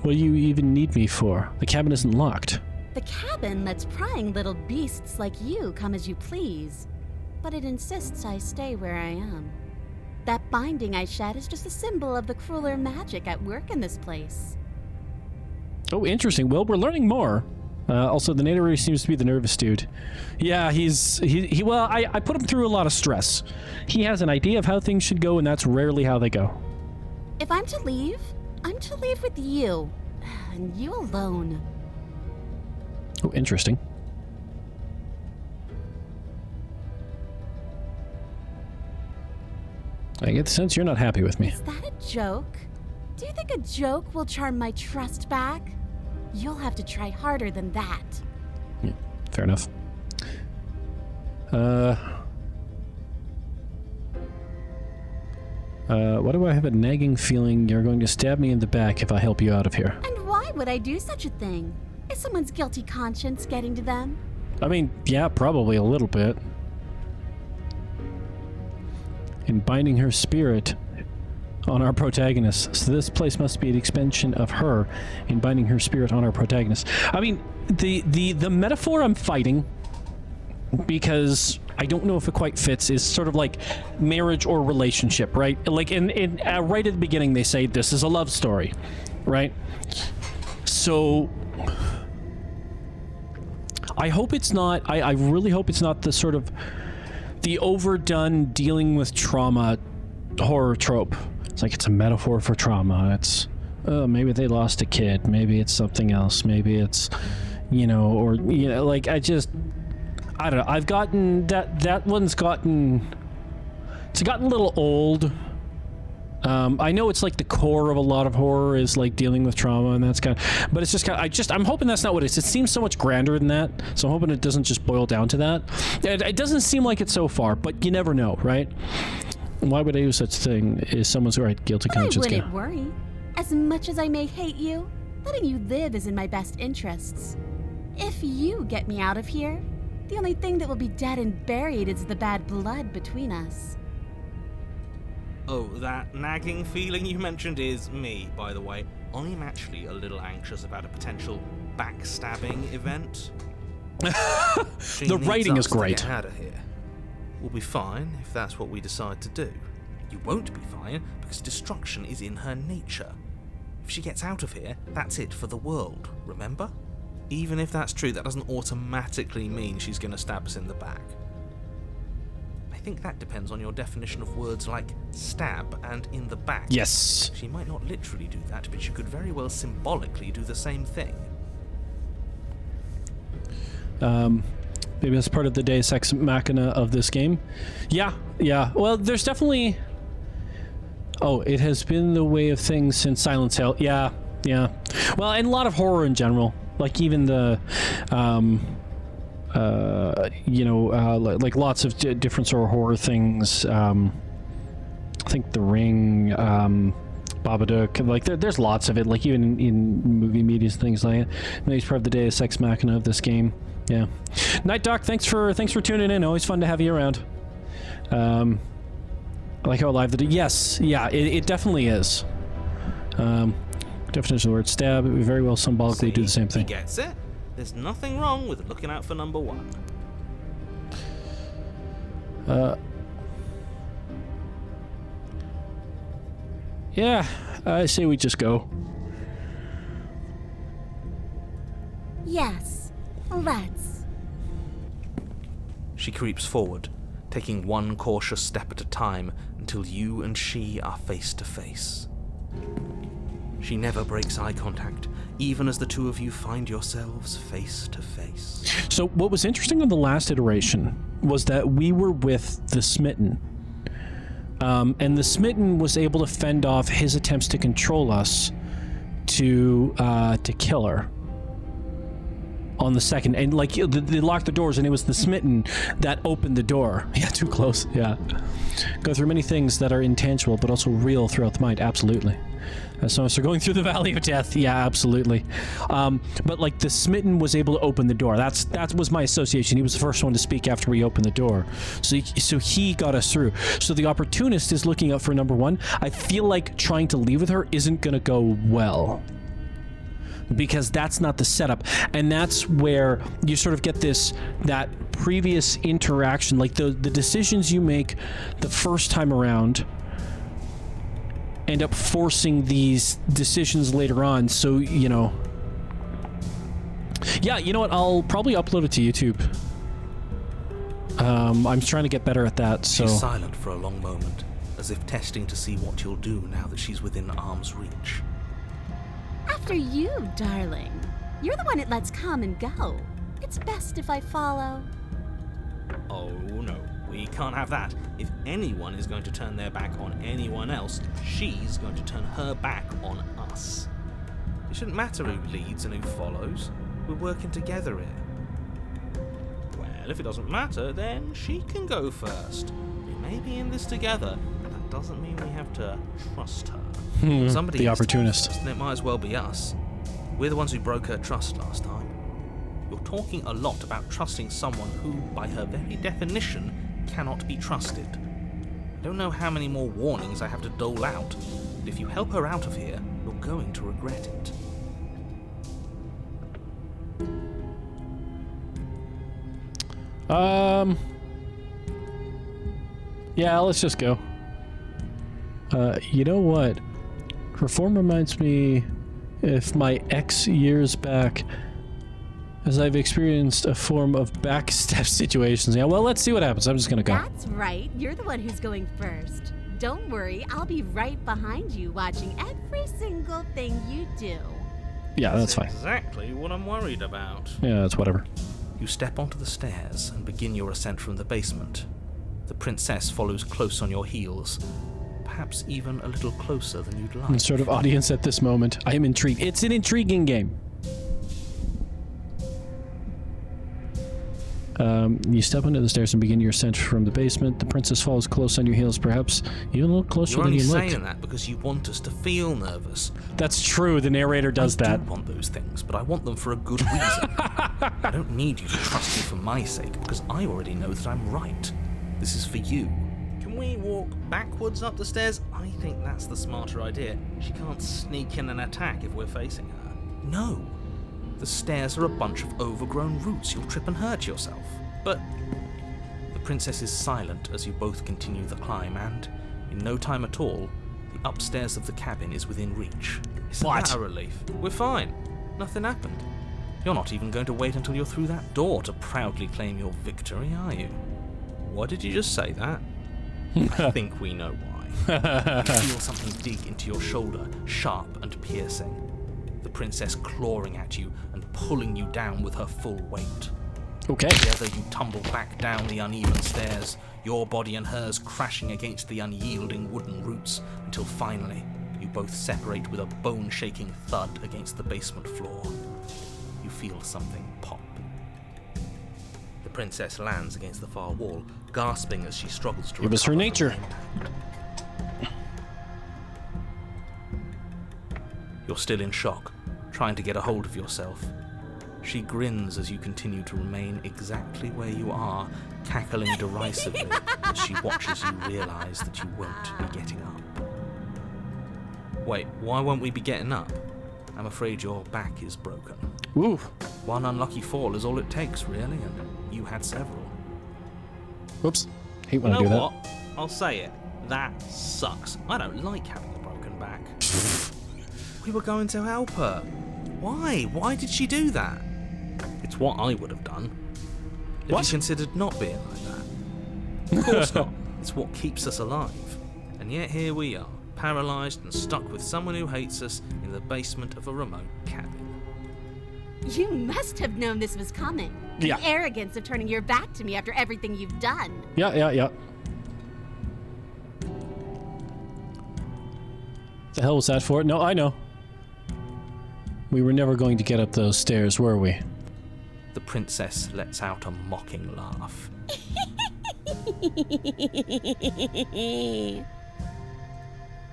what do you even need me for? The cabin isn't locked. The cabin lets prying little beasts like you come as you please, but it insists I stay where I am. That binding I shed is just a symbol of the crueler magic at work in this place. Oh, interesting. Well, we're learning more. Also, the narrator seems to be the nervous dude. Yeah, well, I put him through a lot of stress. He has an idea of how things should go, and that's rarely how they go. If I'm to leave, I'm to leave with you, and you alone. Oh, interesting. I get the sense you're not happy with me. Is that a joke? Do you think a joke will charm my trust back? You'll have to try harder than that. Yeah, fair enough. Why do I have a nagging feeling you're going to stab me in the back if I help you out of here? And why would I do such a thing? Is someone's guilty conscience getting to them? I mean, yeah, probably a little bit. In binding her spirit on our protagonist. So this place must be an expansion of her in binding her spirit on our protagonist. I mean, the metaphor I'm fighting, because I don't know if it quite fits, is sort of like marriage or relationship, right? Like in right at the beginning they say this is a love story, right? So I hope it's not, I really hope it's not the sort of the overdone dealing with trauma horror trope. It's like it's a metaphor for trauma. It's, oh, maybe they lost a kid. Maybe it's something else. Maybe it's, or, like I don't know. I've gotten, that one's gotten, it's gotten a little old. I know it's like the core of a lot of horror is like dealing with trauma, and that's kind of, but it's just kind of, I'm hoping that's not what it is. It seems so much grander than that, so I'm hoping it doesn't just boil down to that. It doesn't seem like it so far, but you never know, right? Why would I do such a thing? Is someone's right, guilty conscience? I wouldn't worry. As much as I may hate you, letting you live is in my best interests. If you get me out of here, the only thing that will be dead and buried is the bad blood between us. Oh, that nagging feeling you mentioned is me, by the way. I'm actually a little anxious about a potential backstabbing event. The writing is great. To get out of here. We'll be fine if that's what we decide to do. You won't be fine because destruction is in her nature. If she gets out of here, that's it for the world, remember? Even if that's true, that doesn't automatically mean she's going to stab us in the back. I think that depends on your definition of words like stab and in the back. Yes. She might not literally do that, but she could very well symbolically do the same thing. Maybe that's part of the Deus Ex Machina of this game. Yeah. Well, there's definitely... Oh, it has been the way of things since Silent Hill. Yeah. Well, and a lot of horror in general. Like even the... like lots of different sort of horror things. I think The Ring, Babadook, like there's lots of it, like even in movie media and things like that. Maybe it's part of the Deus Ex Machina of this game. Yeah. Night Doc, thanks for tuning in. Always fun to have you around. I like how alive it definitely is. Definition of the word stab, it would very well symbolically do the same thing. He gets it. There's nothing wrong with looking out for number one. Yeah, I say we just go. Yes, let's. She creeps forward, taking one cautious step at a time until you and she are face to face. She never breaks eye contact, even as the two of you find yourselves face to face. So what was interesting on the last iteration was that we were with the Smitten. And the Smitten was able to fend off his attempts to control us to kill her on the second. And like they locked the doors, and it was the Smitten that opened the door. Yeah, too close. Yeah. Go through many things that are intangible but also real throughout the mind. Absolutely. So going through the Valley of Death, yeah, absolutely. But like the Smitten was able to open the door. That was my association. He was the first one to speak after we opened the door. So he got us through. So the Opportunist is looking out for number one. I feel like trying to leave with her isn't going to go well, because that's not the setup. And that's where you sort of get that previous interaction, like the decisions you make the first time around end up forcing these decisions later on. So, you know, yeah, you know what? I'll probably upload it to YouTube. I'm trying to get better at that. So She's silent for a long moment, as if testing to see what you'll do now that she's within arm's reach. After you, darling. You're the one it lets come and go. It's best if I follow. Oh no, we can't have that. If anyone is going to turn their back on anyone else, she's going to turn her back on us. It shouldn't matter who leads and who follows. We're working together here. Well, if it doesn't matter, then she can go first. We may be in this together, but that doesn't mean we have to trust her. Somebody the has to Opportunist. first, and it might as well be us. We're the ones who broke her trust last time. You're talking a lot about trusting someone who, by her very definition, cannot be trusted. I don't know how many more warnings I have to dole out, but if you help her out of here, you're going to regret it. Yeah, let's just go. You know what? Her form reminds me of my ex years back, as I've experienced a form of backstep situations. Yeah, well, let's see what happens. I'm just gonna go. That's right. You're the one who's going first. Don't worry, I'll be right behind you, watching every single thing you do. Yeah, that's fine. Exactly what I'm worried about. Yeah, that's whatever. You step onto the stairs and begin your ascent from the basement. The princess follows close on your heels, perhaps even a little closer than you'd like. And sort of audience at this moment. I am intrigued. It's an intriguing game. You step onto the stairs and begin your ascent from the basement. The princess follows close on your heels, perhaps even a little closer You're than only you saying looked. that because you want us to feel nervous. That's true. The narrator does I that. do want those things, but I want them for a good reason. I don't need you to trust me for my sake, because I already know that I'm right. This is for you. Can we walk backwards up the stairs? I think that's the smarter idea. She can't sneak in and attack if we're facing her. No. The stairs are a bunch of overgrown roots. You'll trip and hurt yourself. But the princess is silent as you both continue the climb, and in no time at all, the upstairs of the cabin is within reach. Isn't What? that a relief? We're fine. Nothing happened. You're not even going to wait until you're through that door to proudly claim your victory, are you? What did you just say that? I think we know why. You feel something dig into your shoulder, sharp and piercing. The princess clawing at you and pulling you down with her full weight. Okay. Together you tumble back down the uneven stairs, your body and hers crashing against the unyielding wooden roots, until finally you both separate with a bone-shaking thud against the basement floor. You feel something pop. The princess lands against the far wall, gasping as she struggles to It was her recover nature. from the impact. You're still in shock, trying to get a hold of yourself. She grins as you continue to remain exactly where you are, cackling derisively as she watches you realise that you won't be getting up. Wait, why won't we be getting up? I'm afraid your back is broken. Woo. One unlucky fall is all it takes, really, and you had several. Whoops. Hate when You I do know that. what? I'll say it. That sucks. I don't like having a broken back. We were going to help her. Why? Why did she do that? It's what I would have done. Have What? you considered not being like that? Of course not. It's what keeps us alive. And yet here we are, paralysed and stuck with someone who hates us in the basement of a remote cabin. You must have known this was coming. Yeah. The arrogance of turning your back to me after everything you've done. Yeah. The hell was that for? No, I know. We were never going to get up those stairs, were we? The princess lets out a mocking laugh.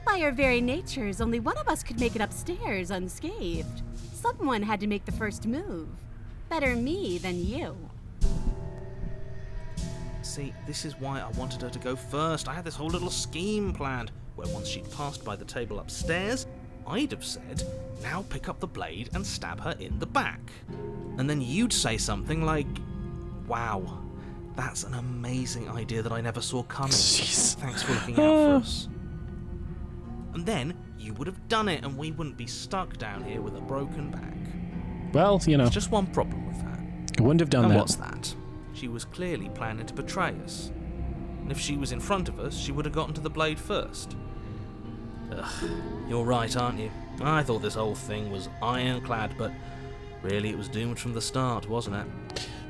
By our very natures, only one of us could make it upstairs unscathed. Someone had to make the first move. Better me than you. See, this is why I wanted her to go first. I had this whole little scheme planned, where once she'd passed by the table upstairs, I'd have said, now pick up the blade and stab her in the back. And then you'd say something like, wow, that's an amazing idea that I never saw coming. Jeez. Thanks for looking out for us. And then you would have done it and we wouldn't be stuck down here with a broken back. Well, you know, There's just one problem with that. I wouldn't have done And that. what's that? She was clearly planning to betray us. And if she was in front of us, she would have gotten to the blade first. Ugh, you're right, aren't you? I thought this whole thing was ironclad, but really it was doomed from the start, wasn't it?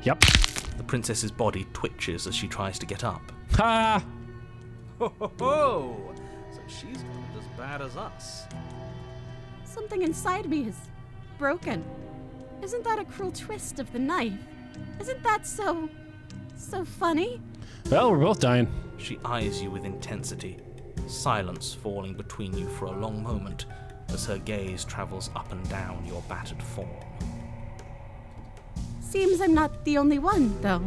Yep. The princess's body twitches as she tries to get up. Ha! Ho ho ho! So she's not as bad as us. Something inside me is broken. Isn't that a cruel twist of the knife? Isn't that so funny? Well, we're both dying. She eyes you with intensity, silence falling between you for a long moment as her gaze travels up and down your battered form. Seems I'm not the only one, though.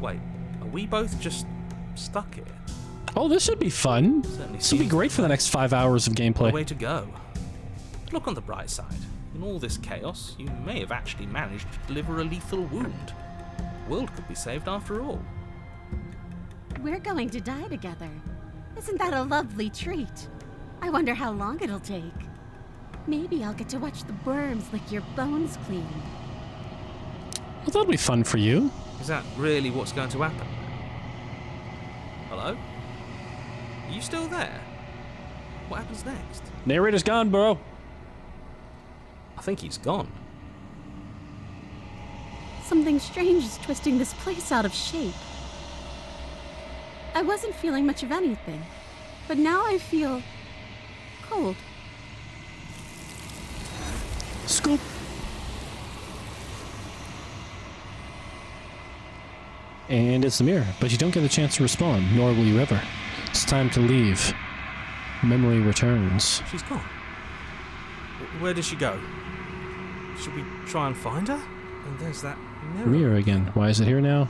Wait, are we both just stuck here? Oh, this should be fun. Certainly This will be seems great for the next 5 hours of the gameplay. way to go. Look on the bright side. In all this chaos, you may have actually managed to deliver a lethal wound. The world could be saved after all. We're going to die together. Isn't that a lovely treat? I wonder how long it'll take. Maybe I'll get to watch the worms lick your bones clean. Well, that'll be fun for you. Is that really what's going to happen? Hello? Are you still there? What happens next? Narrator's gone, bro. I think he's gone. Something strange is twisting this place out of shape. I wasn't feeling much of anything, but now I feel cold. Scoop. And it's the mirror, but you don't get a chance to respond, nor will you ever. It's time to leave. Memory returns. She's gone. Where did she go? Should we try and find her? And there's that mirror. Mirror again. Why is it here now?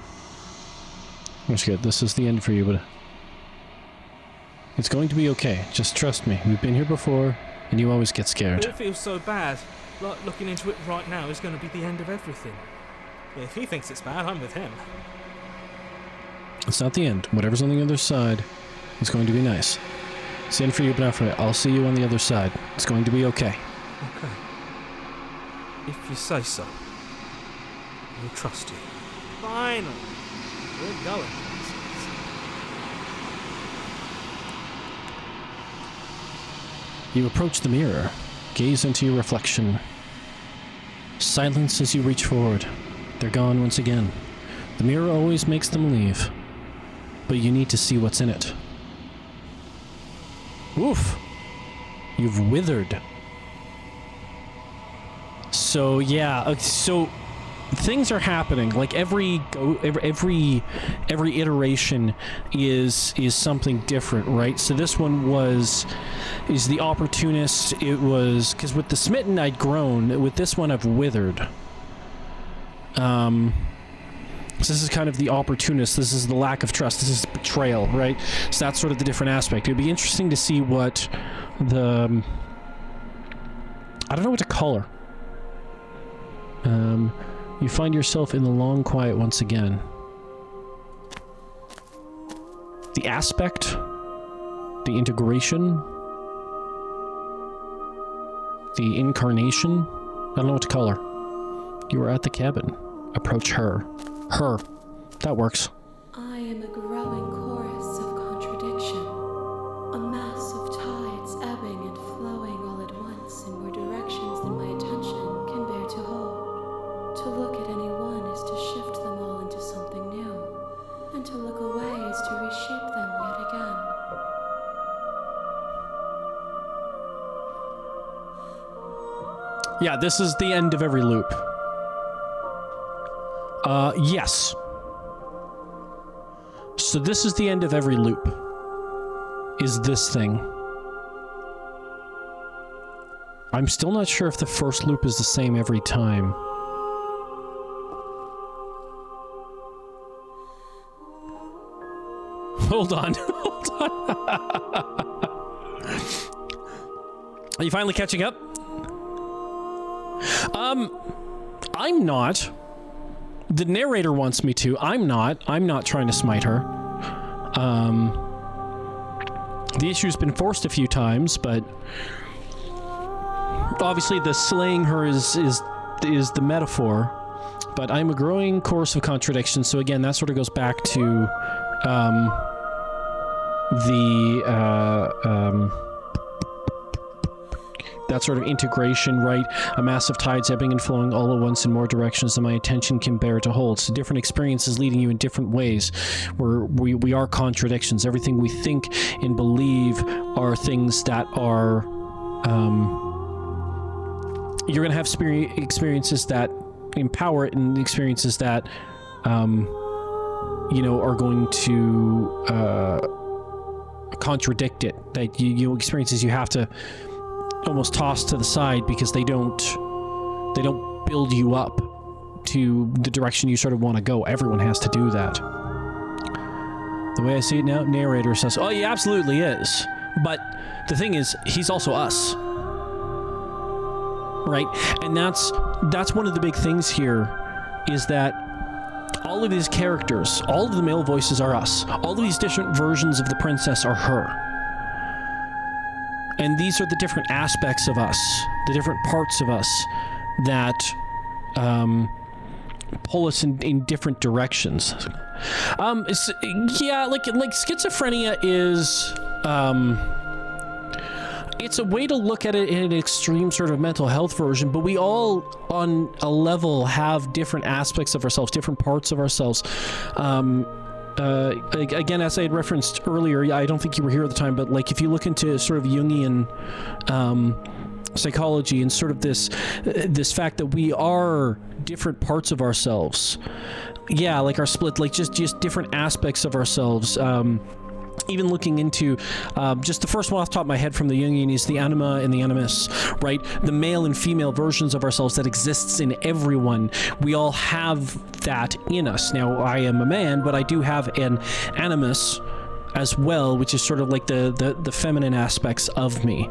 That's good. This is the end for you, but it's going to be okay. Just trust me. We've been here before, and you always get scared. It feels so bad. Like looking into it right now is going to be the end of everything. If he thinks it's bad, I'm with him. It's not the end. Whatever's on the other side is going to be nice. It's the end for you, but not for me. I'll see you on the other side. It's going to be okay. Okay. If you say so. We'll trust you. Finally. We're going places. You approach the mirror. Gaze into your reflection. Silence as you reach forward. They're gone once again. The mirror always makes them leave. But you need to see what's in it. Woof! You've withered. So yeah, so things are happening. Like every iteration is something different, right? So this one is the opportunist. It was because with the smitten I'd grown. With this one I've withered. So this is kind of the opportunist. This is the lack of trust. This is betrayal, right? So that's sort of the different aspect. It'd be interesting to see what the I don't know what to call her. You find yourself in the long quiet once again. The aspect, the integration, the incarnation. I don't know what to call her. You are at the cabin. Approach her. Her. That works. I am a growing chorus of contradiction, a mass of tides ebbing and flowing all at once in more directions than my attention can bear to hold. Yeah, this is the end of every loop. Yes. So this is the end of every loop. Is this thing. I'm still not sure if the first loop is the same every time. Hold on. Hold on. Are you finally catching up? I'm not. The narrator wants me to. I'm not. I'm not trying to smite her. The issue's been forced a few times, but obviously the slaying her is the metaphor. But I'm a growing course of contradictions. So again, that sort of goes back to that sort of integration, right? A massive tides ebbing and flowing all at once in more directions than my attention can bear to hold. So different experiences leading you in different ways. We are contradictions. Everything we think and believe are things that are you're going to have experiences that empower it and experiences that are going to contradict it. That you experiences you have to almost toss to the side because they don't build you up to the direction you sort of want to go. Everyone has to do that. The way I see it now, narrator says, "Oh, he absolutely is." But the thing is, he's also us, right? And that's one of the big things here, is that all of these characters, all of the male voices are us. All of these different versions of the princess are her. And these are the different aspects of us, the different parts of us that pull us in different directions. Like schizophrenia is it's a way to look at it in an extreme sort of mental health version, but we all on a level have different aspects of ourselves, different parts of ourselves. Again, as I had referenced earlier, I don't think you were here at the time, but like if you look into sort of Jungian psychology and sort of this fact that we are different parts of ourselves. Yeah, like our split, like just different aspects of ourselves. Even looking into just the first one off the top of my head from the Jungian is the anima and the animus, right? The male and female versions of ourselves that exists in everyone. We all have that in us. Now, I am a man, but I do have an animus as well, which is sort of like the feminine aspects of me.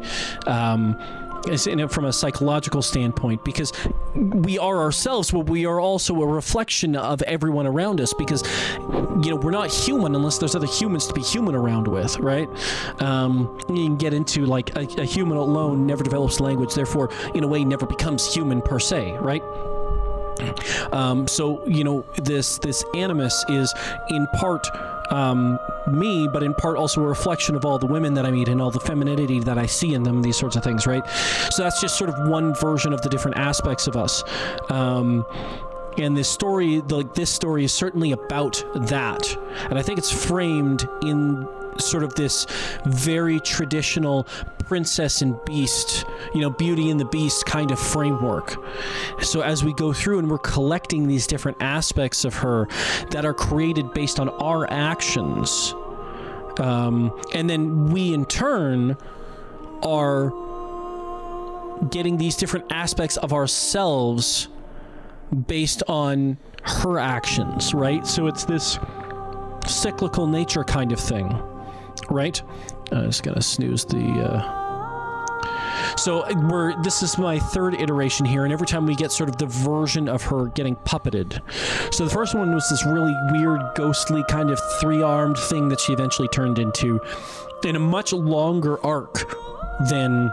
From a psychological standpoint, because we are ourselves, but we are also a reflection of everyone around us, because we're not human unless there's other humans to be human around with, right? You can get into like a human alone never develops language, therefore in a way never becomes human per se, right? So this animus is in part me, but in part also a reflection of all the women that I meet and all the femininity that I see in them, these sorts of things, right? So that's just sort of one version of the different aspects of us. And this story is certainly about that. And I think it's framed in sort of this very traditional princess and beast, Beauty and the Beast kind of framework. So as we go through and we're collecting these different aspects of her that are created based on our actions, and then we in turn are getting these different aspects of ourselves based on her actions, right? So it's this cyclical nature kind of thing, right? I'm just gonna snooze the so this is my third iteration here, and every time we get sort of the version of her getting puppeted. So the first one was this really weird, ghostly kind of three-armed thing that she eventually turned into in a much longer arc than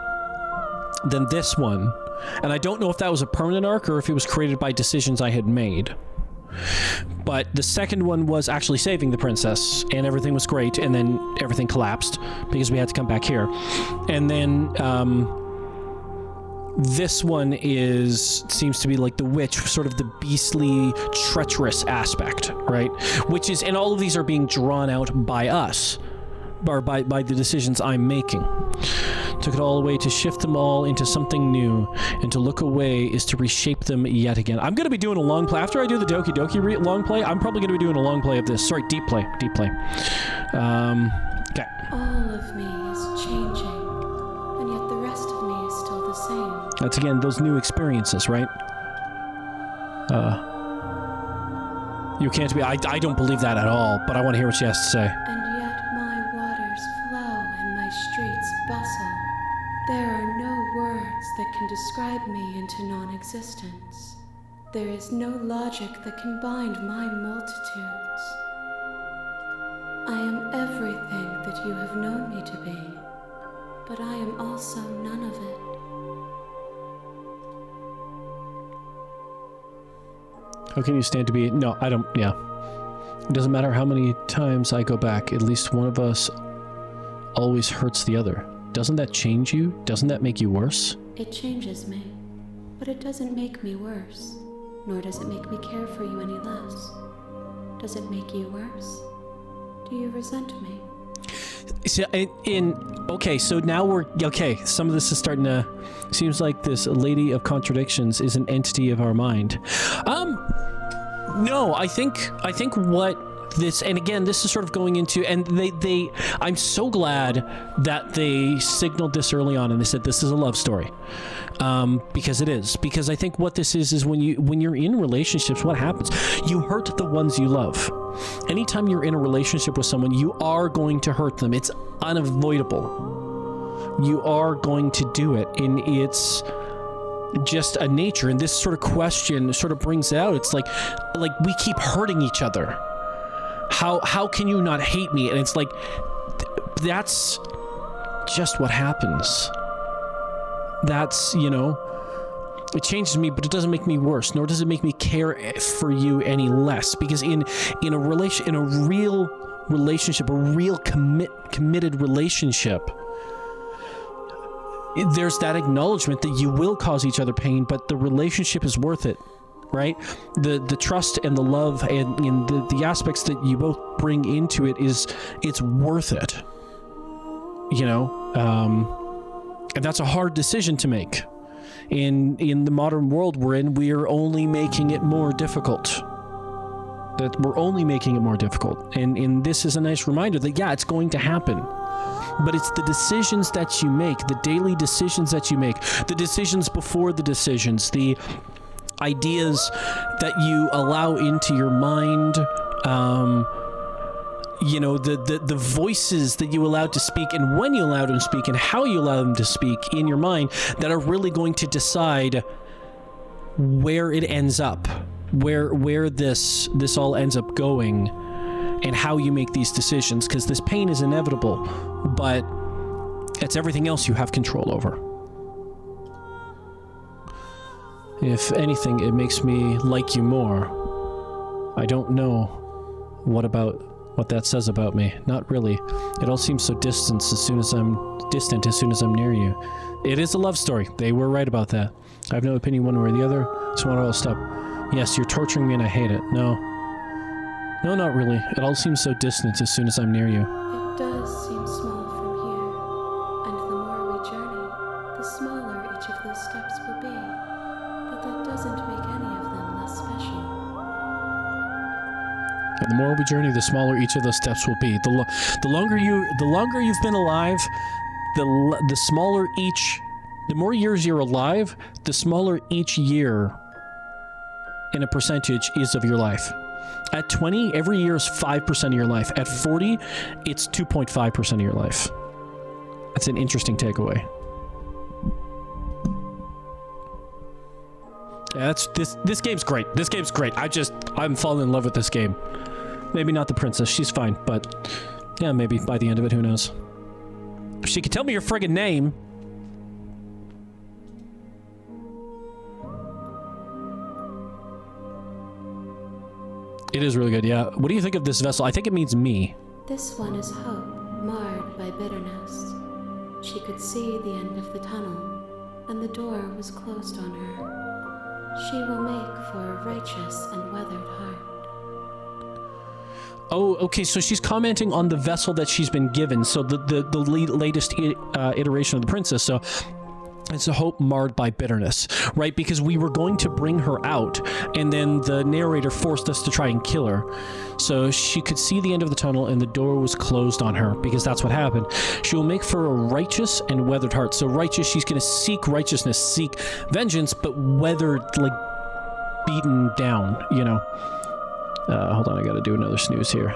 this one. And I don't know if that was a permanent arc or if it was created by decisions I had made. But the second one was actually saving the princess, and everything was great, and then everything collapsed because we had to come back here. And then this one seems to be like the witch, sort of the beastly, treacherous aspect, right? Which is, and all of these are being drawn out by us, or by the decisions I'm making. Took it all away to shift them all into something new, and to look away is to reshape them yet again. I'm going to be doing a long play. After I do the Doki Doki long play, I'm probably going to be doing a long play of this. Sorry, deep play. Okay. All of me is changing, and yet the rest of me is still the same. That's, again, those new experiences, right? You can't be... I don't believe that at all, but I want to hear what she has to say. And yet my waters flow and my streets bustle. There are no words that can describe me into non-existence. There is no logic that can bind my multitudes. I am everything that you have known me to be, but I am also none of it. How can you stand to be... No, I don't... Yeah. It doesn't matter how many times I go back. At least one of us always hurts the other. Doesn't that change you? Doesn't that make you worse? It changes me, but it doesn't make me worse, nor does it make me care for you any less. Does it make you worse? Do you resent me? So okay, so now we're... Okay, some of this is starting to... Seems like this lady of contradictions is an entity of our mind. No, I think what this... And again, this is sort of going into... And they I'm so glad that they signaled this early on and they said this is a love story. Because it is. Because I think what this is when you're in relationships, what happens? You hurt the ones you love. Anytime you're in a relationship with someone, you are going to hurt them. It's unavoidable. You are going to do it, and it's just a nature. And this sort of question sort of brings it out. It's like we keep hurting each other. How can you not hate me? And it's like that's just what happens. That's, it changes me, but it doesn't make me worse, nor does it make me care for you any less. Because in a real relationship, a real committed relationship, there's that acknowledgement that you will cause each other pain, but the relationship is worth it, right? The trust and the love and the aspects that you both bring into it it's worth it, and that's a hard decision to make. In the modern world we're in, we're only making it more difficult. And this is a nice reminder that, yeah, it's going to happen. But it's the decisions that you make, the daily decisions that you make, the decisions before the decisions, the ideas that you allow into your mind, the voices that you allow to speak, and when you allow them to speak, and how you allow them to speak in your mind, that are really going to decide where it ends up, where this all ends up going, and how you make these decisions. Because this pain is inevitable, but it's everything else you have control over. If anything, it makes me like you more. I don't know what that says about me. Not really. It all seems so distant as soon as I'm near you. It is a love story. They were right about that. I have no opinion one way or the other, so I'll stop. Yes, you're torturing me and I hate it. No, not really. It all seems so distant as soon as I'm near you. It does seem small from here, and the more we journey, the smaller each of those steps will be. But that doesn't make any of them less special. And the more we journey, the smaller each of those steps will be. The longer you've been alive, the smaller each. The more years you're alive, the smaller each year in a percentage is of your life. At 20, every year is 5% of your life. At 40, it's 2.5% of your life. That's an interesting takeaway. Yeah, this game's great. This game's great. I'm falling in love with this game. Maybe not the princess. She's fine, but yeah, maybe by the end of it, who knows? If she could tell me your friggin' name. It is really good, yeah. What do you think of this vessel? I think it means me. This one is hope, marred by bitterness. She could see the end of the tunnel, and the door was closed on her. She will make for a righteous and weathered heart. Oh, okay. So she's commenting on the vessel that she's been given. So the latest iteration of the princess. So it's a hope marred by bitterness, right? Because we were going to bring her out, and then the narrator forced us to try and kill her. So she could see the end of the tunnel, and the door was closed on her, because that's what happened. She will make for a righteous and weathered heart. So righteous, she's going to seek righteousness, seek vengeance, but weathered, like beaten down, you know. Hold on, I gotta do another snooze here.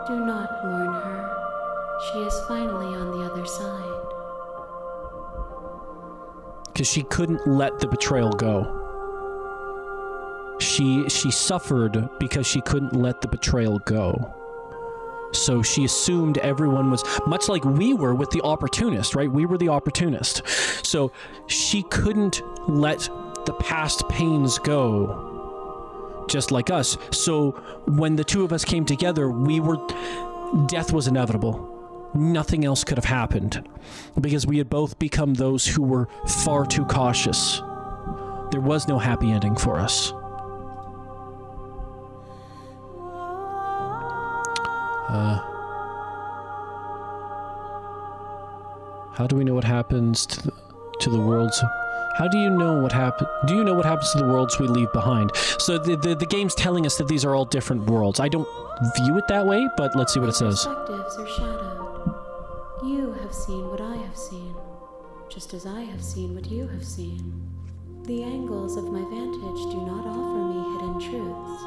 Do not mourn her. She is finally on the other side. Because she couldn't let the betrayal go. She suffered because she couldn't let the betrayal go. So she assumed everyone was, much like we were with the opportunist, right? We were the opportunist. So she couldn't let the past pains go, just like us. So when the two of us came together, death was inevitable. Nothing else could have happened, because we had both become those who were far too cautious. There was no happy ending for us. How do we know what happens to the worlds? How do you know what happen? Do you know what happens to the worlds we leave behind? So the game's telling us that these are all different worlds. I don't view it that way, but let's see what it says. Perspectives are shadowed. You have seen what I have seen, just as I have seen what you have seen. The angles of my vantage do not offer me hidden truths,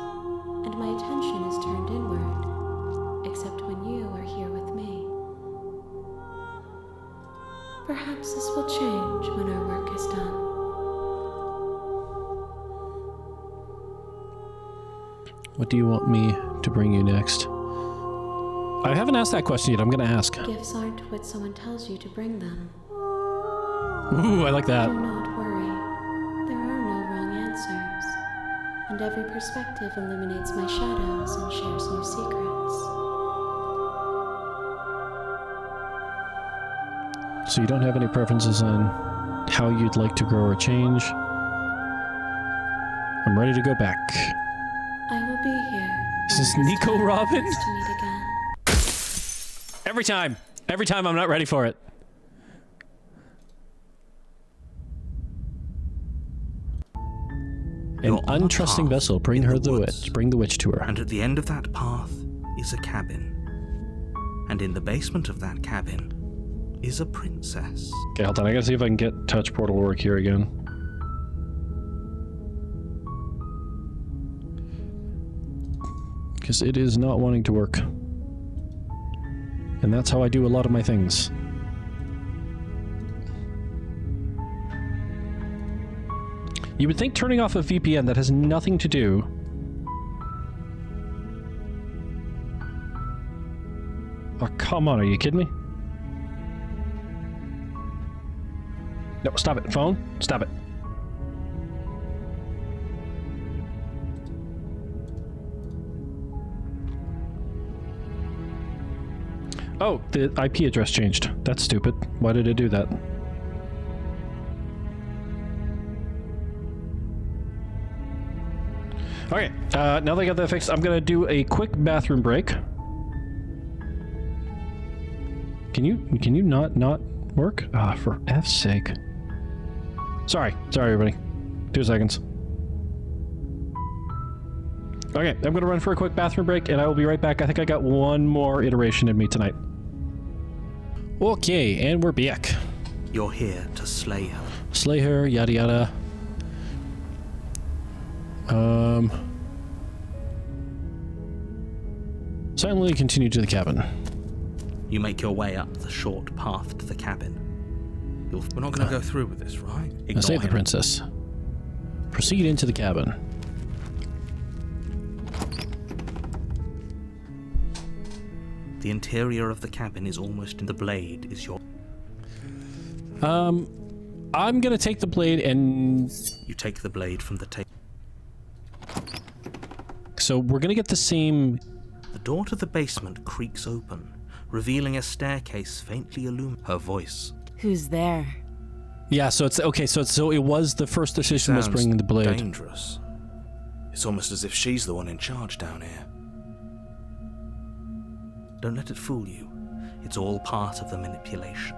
and my attention is turned inward, except when you are here with me. Perhaps this will change when our work is done. What do you want me to bring you next? I haven't asked that question yet. I'm going to ask. Gifts aren't what someone tells you to bring them. Ooh, I like that. Do not worry. There are no wrong answers. And every perspective illuminates my shadows and shares new secrets. So you don't have any preferences on how you'd like to grow or change? I'm ready to go back. I will be here. Is this Nico Robin? To meet again. Every time I'm not ready for it. An untrusting vessel, bring the witch to her. And at the end of that path is a cabin. And in the basement of that cabin is a princess. Okay, hold on, I gotta see if I can get touch portal to work here again. Because it is not wanting to work. And that's how I do a lot of my things. You would think turning off a VPN that has nothing to do. Oh, come on, are you kidding me? No, stop it. Phone, stop it. Oh, the IP address changed. That's stupid. Why did it do that? Okay, now that I got that fixed, I'm gonna do a quick bathroom break. Can you not work? Ah, for F's sake. Sorry everybody. 2 seconds. Okay, I'm gonna run for a quick bathroom break, and I will be right back. I think I got one more iteration in me tonight. Okay, and we're back. You're here to slay her. Slay her, yada yada. Silently continue to the cabin. You make your way up the short path to the cabin. We're not going to go through with this, right? Now save the princess. Proceed into the cabin. The interior of the cabin is almost in the blade is your... I'm gonna take the blade and... You take the blade from the table. So we're gonna get the same... The door to the basement creaks open, revealing a staircase faintly illuminated. Her voice. Who's there? Yeah, so it's... Okay, so it was the first decision was bringing the blade. Dangerous. It's almost as if she's the one in charge down here. Don't let it fool you. It's all part of the manipulation.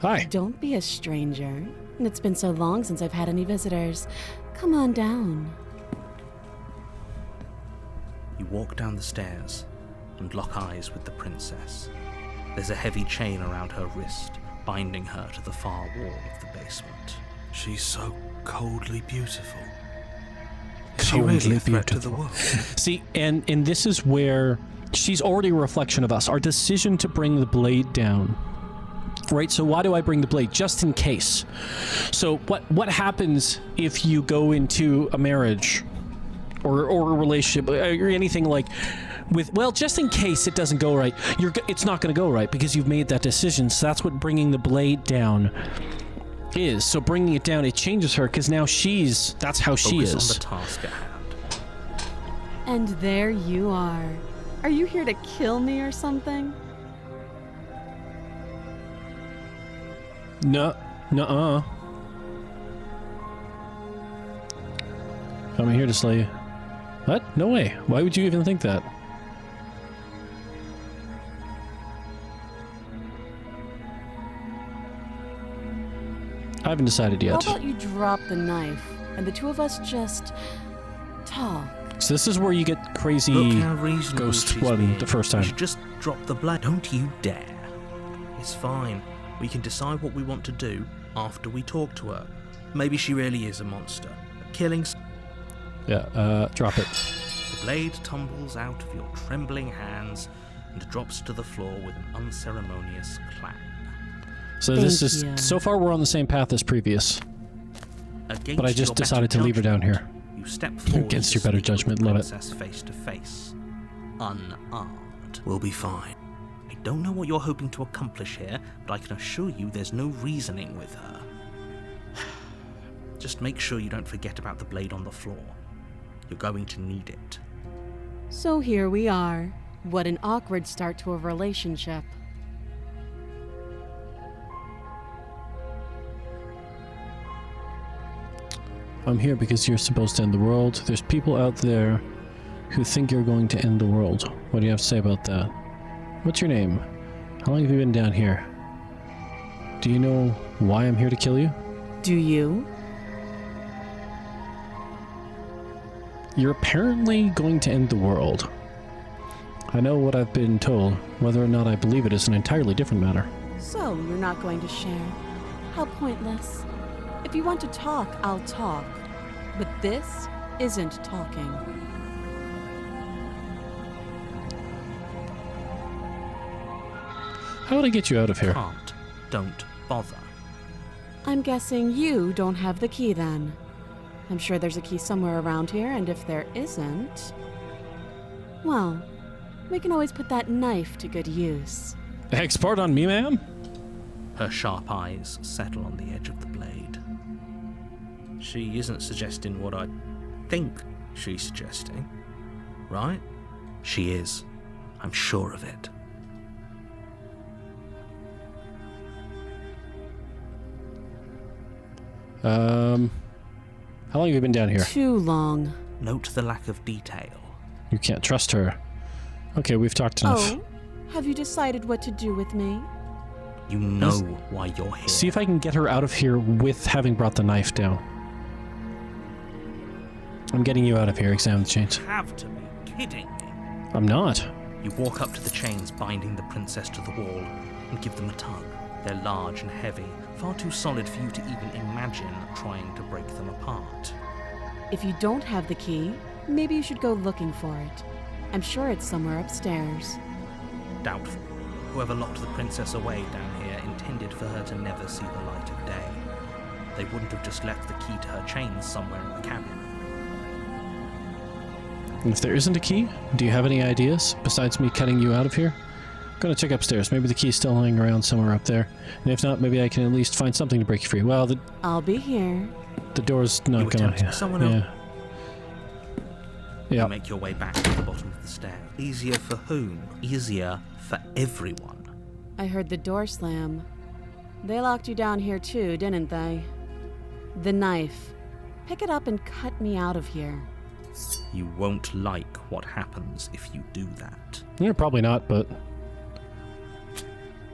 Hi. Don't be a stranger. It's been so long since I've had any visitors. Come on down. You walk down the stairs and lock eyes with the princess. There's a heavy chain around her wrist, binding her to the far wall of the basement. She's so coldly beautiful. Is she really a threat to the world? See, and this is where she's already a reflection of us. Our decision to bring the blade down. Right, so why do I bring the blade? Just in case. So what happens if you go into a marriage or a relationship or anything like with, well, just in case it doesn't go right, it's not going to go right because you've made that decision. So that's what bringing the blade down is. So bringing it down, it changes her because now that's how she is. Focus on the task at hand. And there you are. Are you here to kill me or something? Nuh-uh. I'm here to slay you. What? No way. Why would you even think that? I haven't decided yet. How about you drop the knife and the two of us just talk? So this is where you get crazy Look how reasonable ghost she's one being. the first You time. should just drop the blade. Don't you dare. It's fine. We can decide what we want to do after we talk to her. Maybe she really is a monster. A killing... Yeah, drop it. The blade tumbles out of your trembling hands and drops to the floor with an unceremonious clang. So Thank this is... you. So far we're on the same path as previous. Against But I just your better decided to leave her down judgment, here. You step forward Against to your better speak with judgment, the love it. princess face to face. Unarmed. We'll be fine. I don't know what you're hoping to accomplish here, but I can assure you there's no reasoning with her. Just make sure you don't forget about the blade on the floor. You're going to need it. So here we are. What an awkward start to a relationship. I'm here because you're supposed to end the world. There's people out there who think you're going to end the world. What do you have to say about that? What's your name? How long have you been down here? Do you know why I'm here to kill you? Do you? You're apparently going to end the world. I know what I've been told. Whether or not I believe it is an entirely different matter. So you're not going to share? How pointless. If you want to talk, I'll talk. But this isn't talking. How would I get you out of here? Can't. Don't bother. I'm guessing you don't have the key then. I'm sure there's a key somewhere around here, and if there isn't... well, we can always put that knife to good use. Export on me, ma'am? Her sharp eyes settle on the edge of the blade. She isn't suggesting what I think she's suggesting, right? She is. I'm sure of it. How long have you been down here? Too long. Note the lack of detail. You can't trust her. Okay, we've talked enough. Oh, have you decided what to do with me? You know why you're here. See if I can get her out of here with having brought the knife down. I'm getting you out of here, examine the chains. You have to be kidding me. I'm not. You walk up to the chains binding the princess to the wall and give them a tug. They're large and heavy, far too solid for you to even imagine trying to break them apart. If you don't have the key, maybe you should go looking for it. I'm sure it's somewhere upstairs. Doubtful. Whoever locked the princess away down here intended for her to never see the light of day. They wouldn't have just left the key to her chains somewhere in the cabin. And if there isn't a key, do you have any ideas besides me cutting you out of here? I'm gonna check upstairs. Maybe the key's still hanging around somewhere up there. And if not, maybe I can at least find something to break you free. Well, I'll be here. the door's not You gonna... attempt someone else. Yeah. You make your way back to the bottom of the stair. Easier for whom? Easier for everyone. I heard the door slam. They locked you down here too, didn't they? The knife. Pick it up and cut me out of here. You won't like what happens if you do that. Yeah, probably not, but...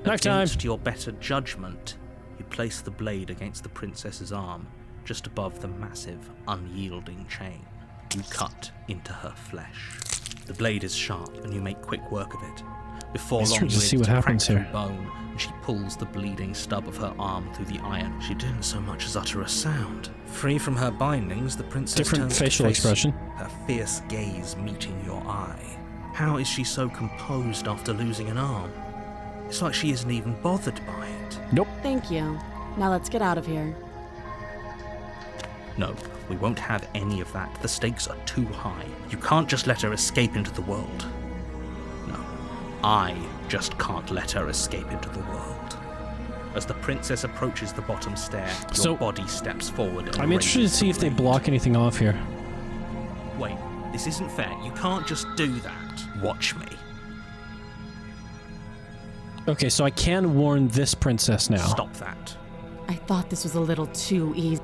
Knife time! Against your better judgment, you place the blade against the princess's arm, just above the massive, unyielding chain. You cut into her flesh. The blade is sharp, and you make quick work of it. Before Let's long, try you to see able what to happens crack here. through bone, and she pulls the bleeding stub of her arm through the iron. She didn't so much as utter a sound. Free from her bindings, the princess Different turns to facial face expression. you, her fierce gaze meeting your eye. How is she so composed after losing an arm? It's like she isn't even bothered by it. Nope. Thank you. Now let's get out of here. No, we won't have any of that. The stakes are too high. You can't just let her escape into the world. No, I just can't let her escape into the world. As the princess approaches the bottom stair, So, your body steps forward and I'm interested to raises see the if they blade. block anything off here. Wait, this isn't fair. You can't just do that. Watch me. Okay, so I can warn this princess now. Stop that. I thought this was a little too easy.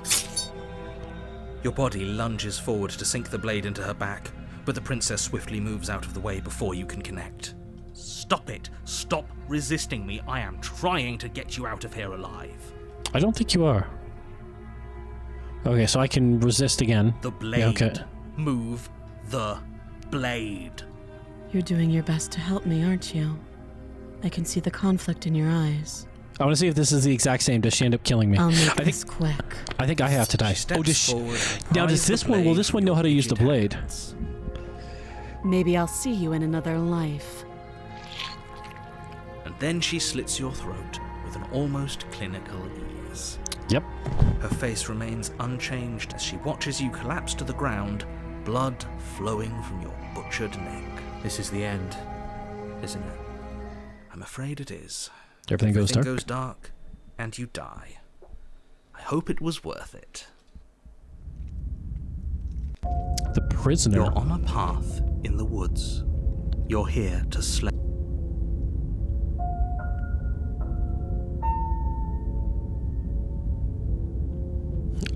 Your body lunges forward to sink the blade into her back, but the princess swiftly moves out of the way before you can connect. Stop it! Stop resisting me! I am trying to get you out of here alive. I don't think you are. Okay, so I can resist again. The blade. Yeah, okay. Move the blade. You're doing your best to help me, aren't you? I can see the conflict in your eyes. I want to see if this is the exact same. Does she end up killing me? I'll make I this quick. think I have to die. She steps Oh, does she? forward and Now, does pries the this one? Will blade this one from know how to your use the rigid blade? hands. Maybe I'll see you in another life. And then she slits your throat with an almost clinical ease. Yep. Her face remains unchanged as she watches you collapse to the ground, blood flowing from your butchered neck. This is the end, isn't it? I'm afraid it is. Everything goes dark. goes dark, and you die. I hope it was worth it. The prisoner. You're on a path in the woods. You're here to slay.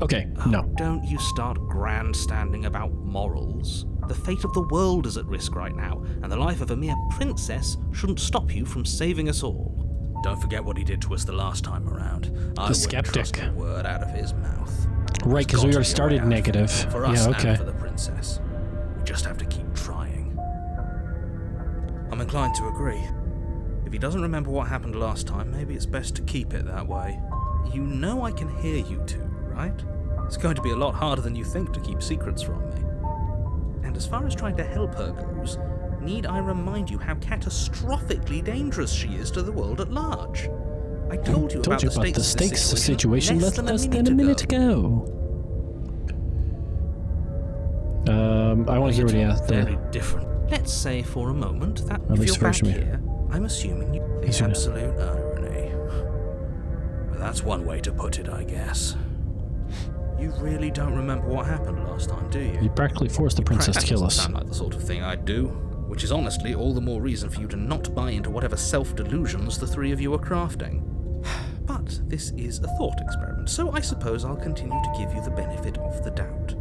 Okay, no. Don't you start grandstanding about morals. The fate of the world is at risk right now, and the life of a mere princess shouldn't stop you from saving us all. Don't forget what he did to us the last time around. I wouldn't skeptic. trust a word out of his mouth. Right, because we Got to already be started right out negative. for us Yeah, okay. and for the princess. We just have to keep trying. I'm inclined to agree. If he doesn't remember what happened last time, maybe it's best to keep it that way. You know I can hear you two, right? It's going to be a lot harder than you think to keep secrets from me. And as far as trying to help her goes, need I remind you how catastrophically dangerous she is to the world at large? I told you about the stakes of the situation less than a minute ago. I want to hear what he has. Very different. Let's say for a moment that if least you're back first me. here, I'm assuming you... The He's gonna- absolute irony. Well, that's one way to put it, I guess. You really don't remember what happened last time, do you? You practically forced the princess to That kill doesn't us. sound like the sort of thing I'd do, which is honestly all the more reason for you to not buy into whatever self-delusions the three of you are crafting. But this is a thought experiment, so I suppose I'll continue to give you the benefit of the doubt.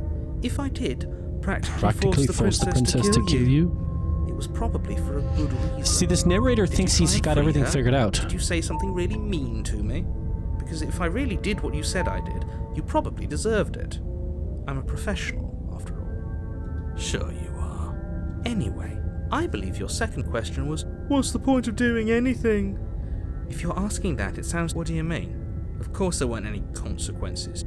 If I did Practically force the princess to kill you? it was probably for a good reason. See, this narrator Did thinks you he's try and got free everything her? figured out. Did you say something really mean to me? Because if I really did what you said I did, you probably deserved it. I'm a professional, after all. Sure you are. Anyway, I believe your second question was, what's the point of doing anything? If you're asking that, it sounds... What do you mean? Of course there weren't any consequences.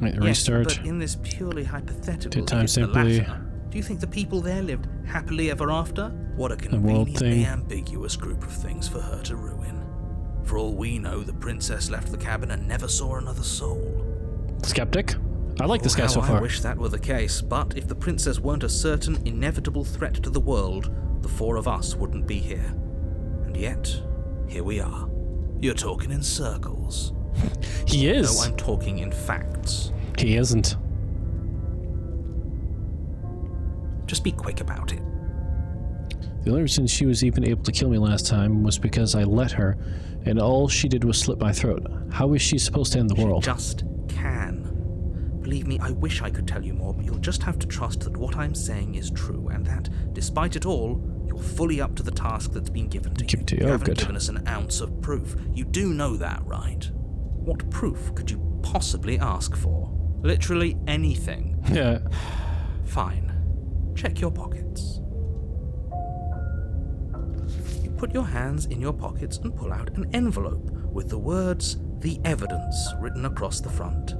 Wait, Yes, restart. but in this purely hypothetical, Two times if it's the simply. latter, do you think the people there lived happily ever after? What a world conveniently thing. ambiguous group of things for her to ruin. For all we know, the princess left the cabin and never saw another soul. Skeptic? I like this guy How so I far. wish that were the case, but if the princess weren't a certain, inevitable threat to the world, the four of us wouldn't be here. And yet, here we are. You're talking in circles. He No, is. I'm talking in facts. He isn't. Just be quick about it. The only reason she was even able to kill me last time was because I let her, and all she did was slit my throat. How is she supposed to end the world? She just can. Believe me, I wish I could tell you more, but you'll just have to trust that what I'm saying is true, and that, despite it all, you're fully up to the task that's been given to you. You haven't given us an ounce of proof. You do know that, right? What proof could you possibly ask for? Literally anything. Yeah. Fine. Check your pockets. You put your hands in your pockets and pull out an envelope with the words, "The Evidence," written across the front.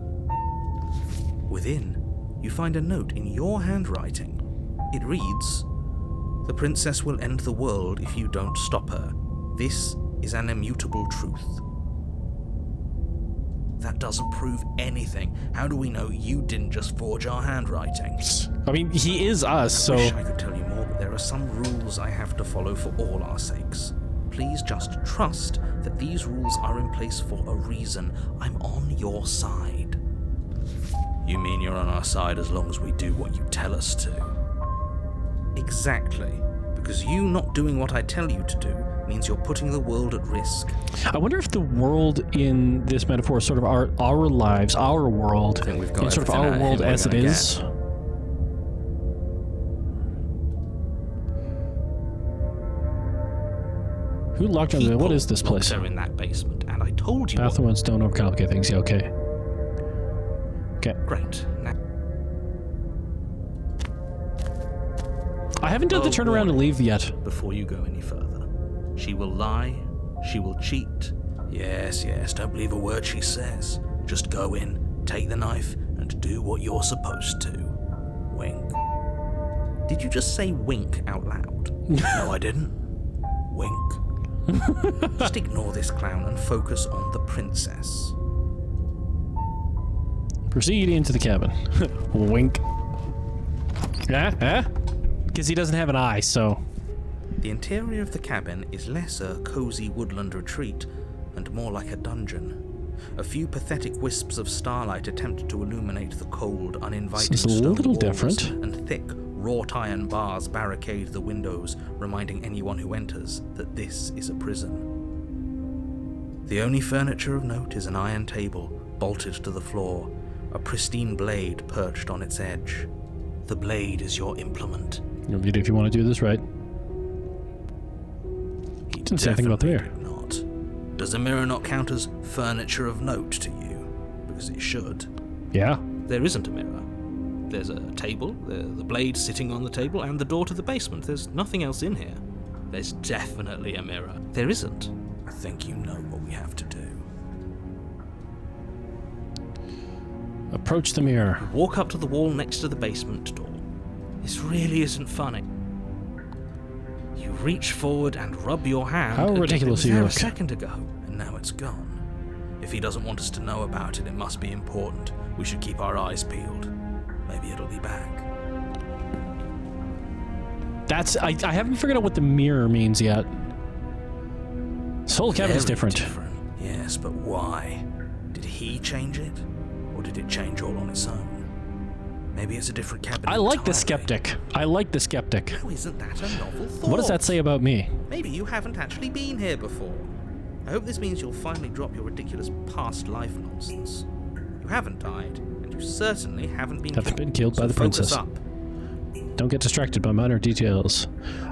Within, you find a note in your handwriting. It reads, "The princess will end the world if you don't stop her. This is an immutable truth." That doesn't prove anything. How do we know you didn't just forge our handwriting? I mean, he is us, so... I wish I could tell you more, but there are some rules I have to follow for all our sakes. Please just trust that these rules are in place for a reason. I'm on your side. You mean you're on our side as long as we do what you tell us to? Exactly. Because you not doing what I tell you to do means you're putting the world at risk. I wonder if the world in this metaphor is sort of our lives, our world, I think we've got and sort of everything our out of world him as it we're gonna is. Who locked her in there? What is this place? Locked her in that basement, and I told you. Bathrooms don't overcomplicate things. Yeah, okay. Okay. Great. Now, I haven't done the turnaround and leave yet. before you go any further, she will lie, she will cheat. Yes, don't believe a word she says. Just go in, take the knife, and do what you're supposed to. Wink. Did you just say wink out loud? No, I didn't. Wink. Just ignore this clown and focus on the princess. Proceed into the cabin. Wink. Because he doesn't have an eye, so... The interior of the cabin is less a cozy woodland retreat and more like a dungeon. A few pathetic wisps of starlight attempt to illuminate the cold, uninviting This is a stone little walls, different. and thick, wrought iron bars barricade the windows, reminding anyone who enters that this is a prison. The only furniture of note is an iron table, bolted to the floor, a pristine blade perched on its edge. The blade is your implement. You'll need it if you want to do this right. He Didn't say anything about the mirror. definitely did not. Does the mirror not count as furniture of note to you? Because it should. Yeah. There isn't a mirror. There's a table, the blade sitting on the table, and the door to the basement. There's nothing else in here. There's definitely a mirror. There isn't. I think you know what we have to do. Approach the mirror. Walk up to the wall next to the basement door. This really isn't funny. You reach forward and rub your hand. How ridiculous it was you there look. a second ago, and now it's gone. If he doesn't want us to know about it, it must be important. We should keep our eyes peeled. Maybe it'll be back. That's... I haven't figured out what the mirror means yet. This whole cabin is Very different. Yes, but why? Did he change it? Or did it change all on its own? Maybe it's a different cabin. I like the entirely. skeptic. I like the skeptic. How isn't that a novel thought? What does that say about me? Maybe you haven't actually been here before. I hope this means you'll finally drop your ridiculous past life nonsense. You haven't died, and you certainly haven't been killed by the focus princess. up. Don't get distracted by minor details.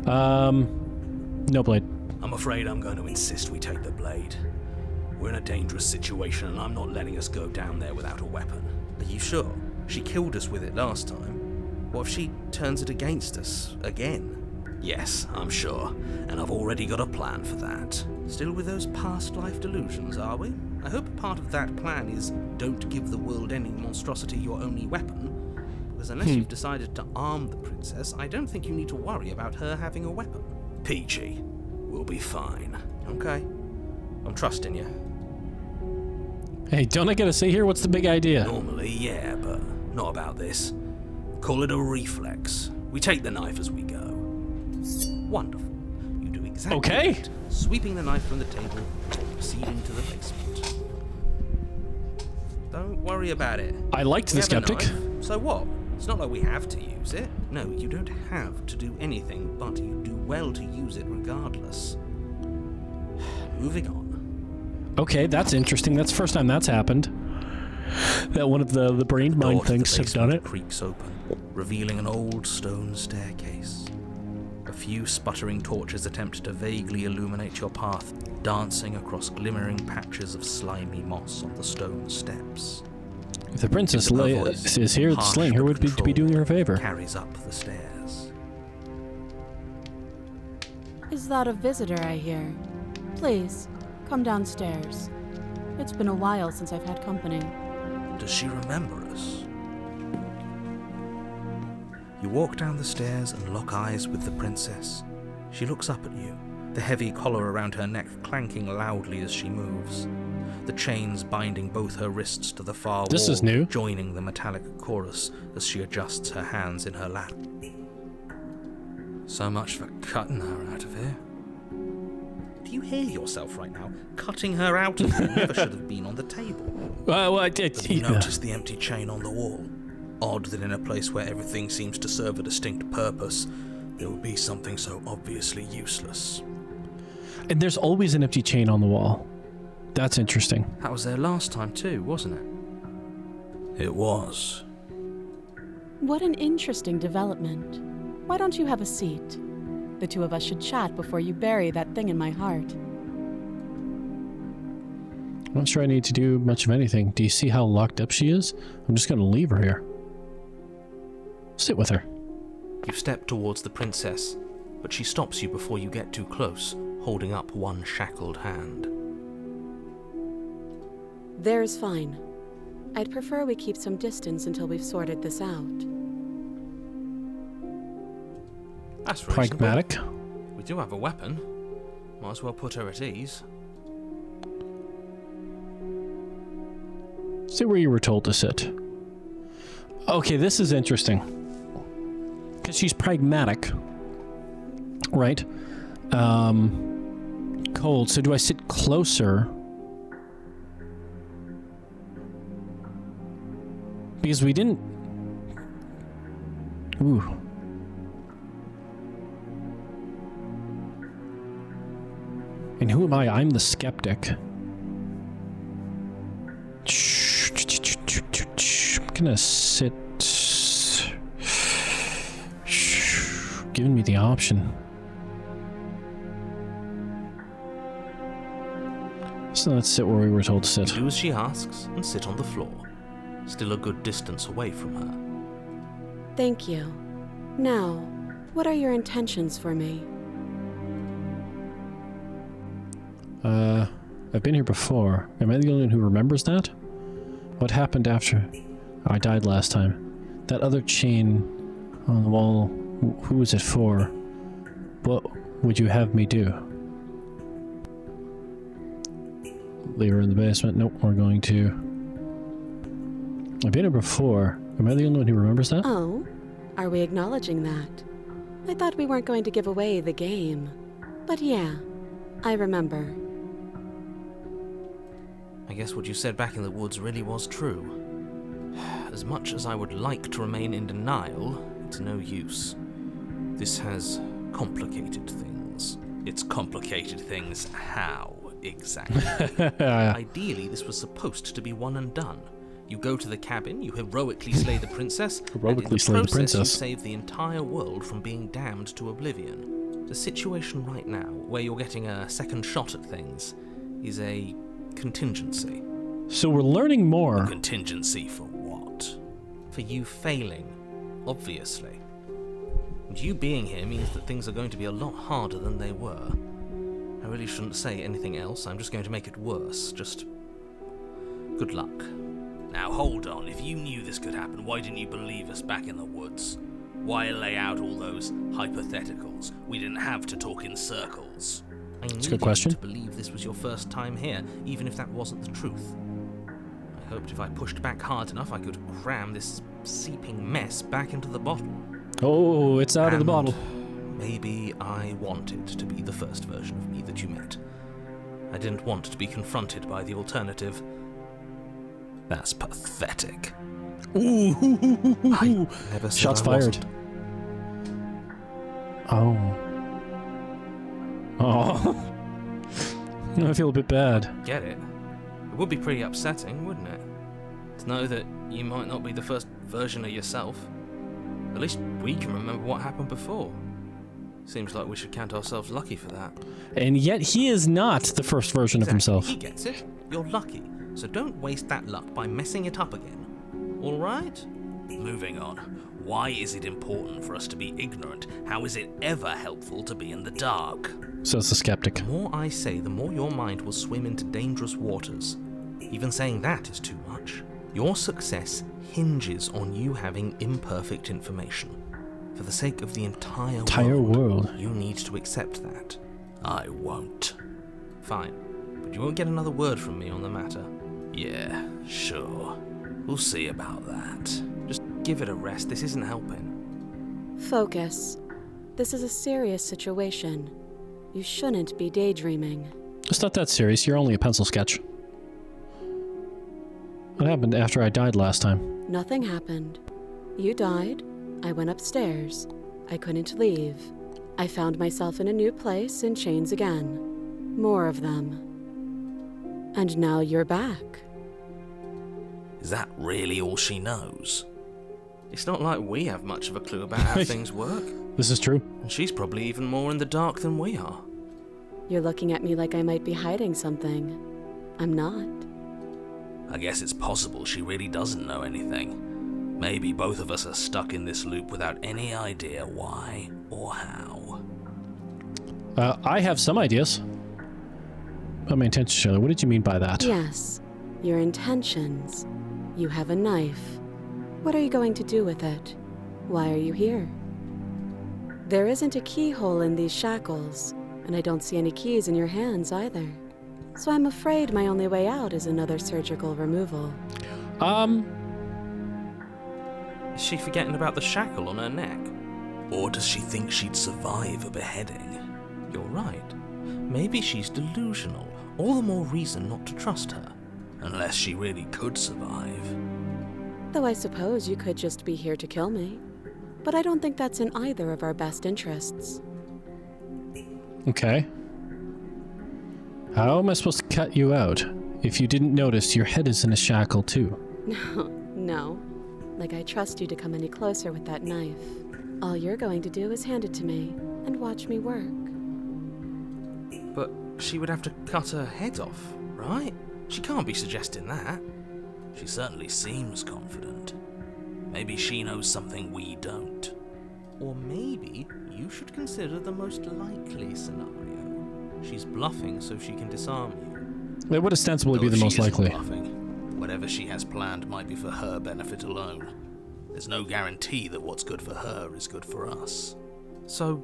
No blade. I'm afraid I'm going to insist we take the blade. We're in a dangerous situation, and I'm not letting us go down there without a weapon. Are you sure? She killed us with it last time. What if she turns it against us again? Yes, I'm sure, and I've already got a plan for that. Still with those past life delusions, are we? I hope part of that plan is don't give the world any monstrosity your only weapon, because unless you've decided to arm the princess, I don't think you need to worry about her having a weapon. Peachy, we'll be fine. Okay, I'm trusting you. Hey, don't I get to say here? What's the big idea? Normally, yeah, but not about this. Call it a reflex. We take the knife as we go. Wonderful. You do exactly Okay. that, sweeping the knife from the table and proceeding to the basement. Don't worry about it. I liked We the have a skeptic. knife, so what? It's not like we have to use it. No, you don't have to do anything, but you do well to use it regardless. Moving on. Okay, that's interesting. That's the first time that's happened. That one of the brain mind things have done it. Creaks open, revealing an old stone staircase. A few sputtering torches attempt to vaguely illuminate your path, dancing across glimmering patches of slimy moss on the stone steps. If the princess is here, slaying her would be doing her a favor. Carries up the stairs. Is that a visitor I hear? Please, come downstairs. It's been a while since I've had company. Does she remember us? You walk down the stairs and lock eyes with the princess. She looks up at you, the heavy collar around her neck clanking loudly as she moves. The chains binding both her wrists to the far wall, This is new. joining the metallic chorus as she adjusts her hands in her lap. So much for cutting her out of here. Do you hear yourself right now? Cutting her out of here never should have been on the table. Have you noticed the empty chain on the wall? Odd that in a place where everything seems to serve a distinct purpose, there would be something so obviously useless. And there's always an empty chain on the wall. That's interesting. That was there last time too, wasn't it? It was. What an interesting development. Why don't you have a seat? The two of us should chat before you bury that thing in my heart. I'm not sure I need to do much of anything. Do you see how locked up she is? I'm just going to leave her here. Sit with her. You step towards the princess, but she stops you before you get too close, holding up one shackled hand. There's fine. I'd prefer we keep some distance until we've sorted this out. That's reasonable. Pragmatic. We do have a weapon. Might as well put her at ease. Sit where you were told to sit. Okay, this is interesting. Because she's pragmatic. Right? Cold. So do I sit closer? Because we didn't... Ooh. And who am I? I'm the skeptic. I'm gonna sit... Giving me the option. So let's sit where we were told to sit. Do as she asks and sit on the floor, still a good distance away from her. Thank you. Now, what are your intentions for me? I've been here before. Am I the only one who remembers that? What happened after I died last time? That other chain on the wall, who was it for? What would you have me do? Leave her in the basement? Nope, we're going to... I've been here before. Am I the only one who remembers that? Oh, are we acknowledging that? I thought we weren't going to give away the game. But yeah, I remember. I guess what you said back in the woods really was true. As much as I would like to remain in denial, it's no use. This has complicated things. It's complicated things how, exactly? Ideally, this was supposed to be one and done. You go to the cabin, you heroically slay the princess, Heroically slay the princess. you save the entire world from being damned to oblivion. The situation right now, where you're getting a second shot at things, is a contingency. So we're learning more. A contingency for what? For you failing, obviously. And you being here means that things are going to be a lot harder than they were. I really shouldn't say anything else, I'm just going to make it worse. Just... good luck. Now hold on, if you knew this could happen, why didn't you believe us back in the woods? Why lay out all those hypotheticals? We didn't have to talk in circles. I That's a good question. to believe this was your first time here, even if that wasn't the truth. I hoped if I pushed back hard enough, I could cram this seeping mess back into the bottle. Oh, it's out of the And bottle. Maybe I wanted to be the first version of me that you met. I didn't want to be confronted by the alternative. That's pathetic. Ooh. Never said Shots I fired. wasn't. Oh. Oh. I feel a bit bad. Get it? It would be pretty upsetting, wouldn't it? To know that you might not be the first version of yourself. At least we can remember what happened before. Seems like we should count ourselves lucky for that. And yet he is not the first version of himself. He gets it. You're lucky. So don't waste that luck by messing it up again. All right? Moving on. Why is it important for us to be ignorant? How is it ever helpful to be in the dark? Says the skeptic. The more I say, the more your mind will swim into dangerous waters. Even saying that is too much. Your success hinges on you having imperfect information. For the sake of the entire world, you need to accept that. I won't. Fine, but you won't get another word from me on the matter. Yeah, sure. We'll see about that. Just give it a rest. This isn't helping. Focus. This is a serious situation. You shouldn't be daydreaming. It's not that serious. You're only a pencil sketch. What happened after I died last time? Nothing happened. You died. I went upstairs. I couldn't leave. I found myself in a new place in chains again. More of them. And now you're back. Is that really all she knows? It's not like we have much of a clue about how things work. This is true. And she's probably even more in the dark than we are. You're looking at me like I might be hiding something. I'm not. I guess it's possible she really doesn't know anything. Maybe both of us are stuck in this loop without any idea why or how. I have some ideas about my intentions, Shirley. What did you mean by that? Yes, your intentions. You have a knife. What are you going to do with it? Why are you here? There isn't a keyhole in these shackles, and I don't see any keys in your hands either. So I'm afraid my only way out is another surgical removal. Is she forgetting about the shackle on her neck? Or does she think she'd survive a beheading? You're right. Maybe she's delusional. All the more reason not to trust her. Unless she really could survive. Though I suppose you could just be here to kill me. But I don't think that's in either of our best interests. Okay. How am I supposed to cut you out if you didn't notice your head is in a shackle too? No. Like I trust you to come any closer with that knife. All you're going to do is hand it to me and watch me work. But she would have to cut her head off, right? She can't be suggesting that. She certainly seems confident. Maybe she knows something we don't. Or maybe you should consider the most likely scenario. She's bluffing so she can disarm you. It would ostensibly be Though the if most she isn't likely. bluffing, whatever she has planned might be for her benefit alone. There's no guarantee that what's good for her is good for us. So,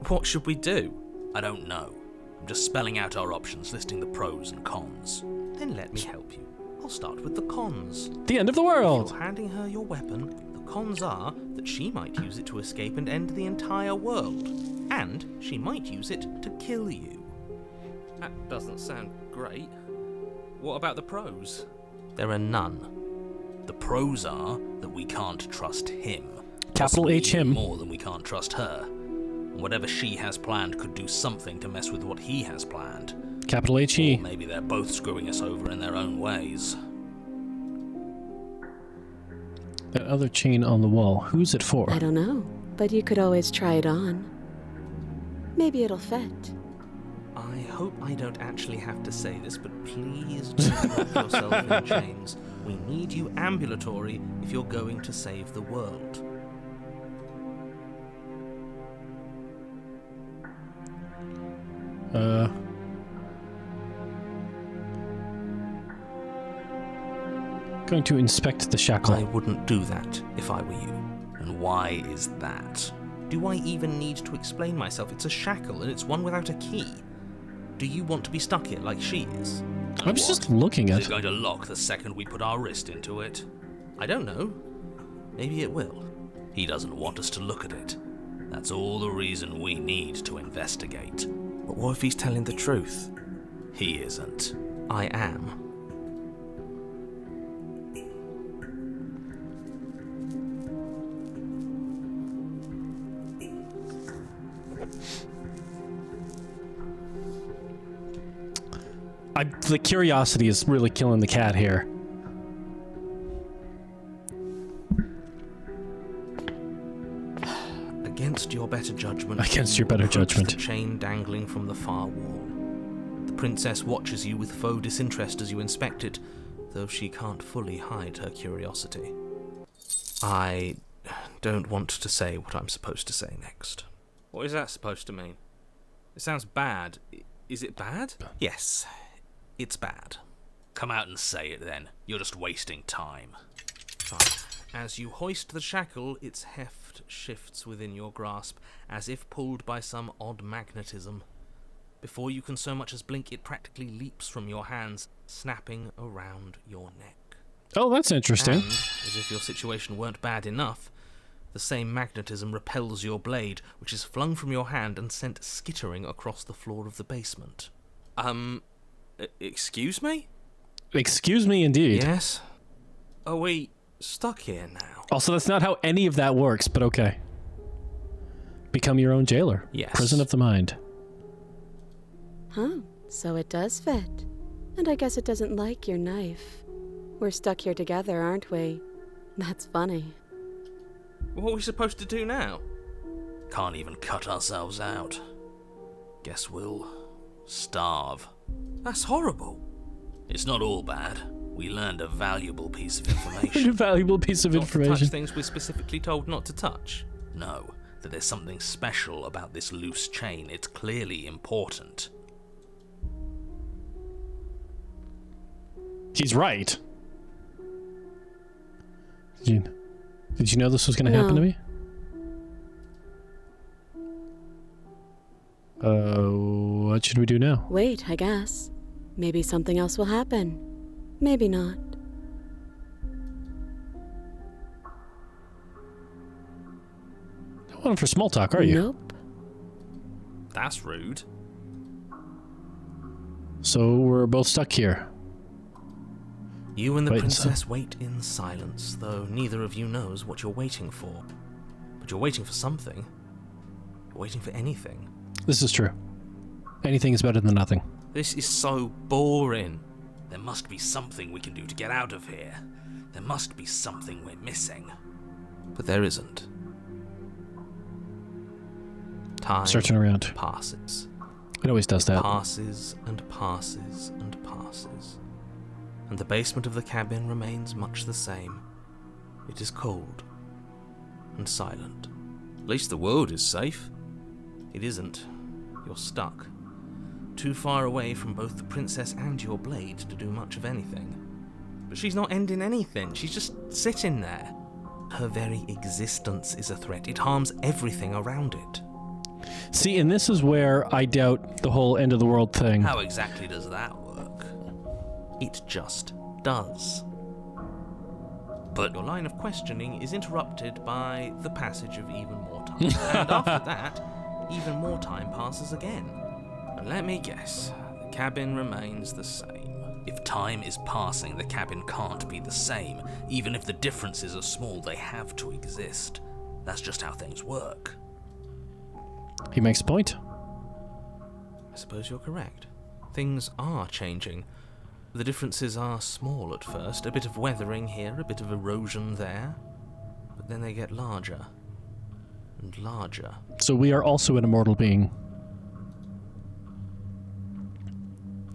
what should we do? I don't know. I'm just spelling out our options, listing the pros and cons. Then let me help you. I'll start with the cons. The end of the If world! you're handing her your weapon, the cons are that she might use it to escape and end the entire world. And she might use it to kill you. That doesn't sound great. What about the pros? There are none. The pros are that we can't trust him. Capital Possibly H even him. more than we can't trust her. And whatever she has planned could do something to mess with what he has planned. Capital Or H-E. maybe they're both screwing us over in their own ways. That other chain on the wall, who's it for? I don't know, but you could always try it on. Maybe it'll fit. I hope I don't actually have to say this, but please don't lock yourself in chains. We need you ambulatory if you're going to save the world. Going to inspect the shackle. I wouldn't do that if I were you. And why is that? Do I even need to explain myself? It's a shackle and it's one without a key. Do you want to be stuck here like she is? And I'm just looking Is at it going to lock the second we put our wrist into it? I don't know. Maybe it will. He doesn't want us to look at it. That's all the reason we need to investigate. But what if he's telling the truth? He isn't. I am. The curiosity is really killing the cat here. Against your better judgment. Against your better approach judgment. The chain dangling from the far wall. The princess watches you with faux disinterest as you inspect it, though she can't fully hide her curiosity. I don't want to say what I'm supposed to say next. What is that supposed to mean? It sounds bad. Is it bad? Yes, it's bad. Come out and say it then. You're just wasting time. Fine. As you hoist the shackle, its heft shifts within your grasp, as if pulled by some odd magnetism. Before you can so much as blink, it practically leaps from your hands, snapping around your neck. Oh, that's interesting. And, as if your situation weren't bad enough, the same magnetism repels your blade, which is flung from your hand and sent skittering across the floor of the basement. Excuse me? Excuse me, indeed. Yes? Are we stuck here now? Also, that's not how any of that works, but okay. Become your own jailer. Yes. Prison of the mind. Huh, so it does fit. And I guess it doesn't like your knife. We're stuck here together, aren't we? That's funny. What are we supposed to do now? Can't even cut ourselves out. Guess we'll starve. That's horrible. It's not all bad. We learned a valuable piece of information. A valuable piece of Not to information. touch things we're specifically told not to touch. No, that there's something special about this loose chain. It's clearly important. He's right. Did you know this was going to happen to me? What should we do now? Wait, I guess. Maybe something else will happen. Maybe not. Not one for small talk, are you? Nope. That's rude. So we're both stuck here. You and the Wait, princess wait in silence, though neither of you knows what you're waiting for. But you're waiting for something. You're waiting for anything. This is true. Anything is better than nothing. This is so boring. There must be something we can do to get out of here. There must be something we're missing. But there isn't. Time Searching around. passes. It always does that. Passes and passes and passes. And the basement of the cabin remains much the same. It is cold and silent. At least the world is safe. It isn't. You're stuck. Too far away from both the princess and your blade to do much of anything. But she's not ending anything. She's just sitting there. Her very existence is a threat. It harms everything around it. See, and this is where I doubt the whole end of the world thing. How exactly does that work? It just does. But Your line of questioning is interrupted by the passage of even more time. And after that, even more time passes again. And let me guess, the cabin remains the same. if time is passing, the cabin can't be the same. Even if the differences are small, they have to exist. That's just how things work. He makes a point. I suppose you're correct. Things are changing. The differences are small at first, a bit of weathering here, a bit of erosion there, but then they get larger and larger. So we are also an immortal being.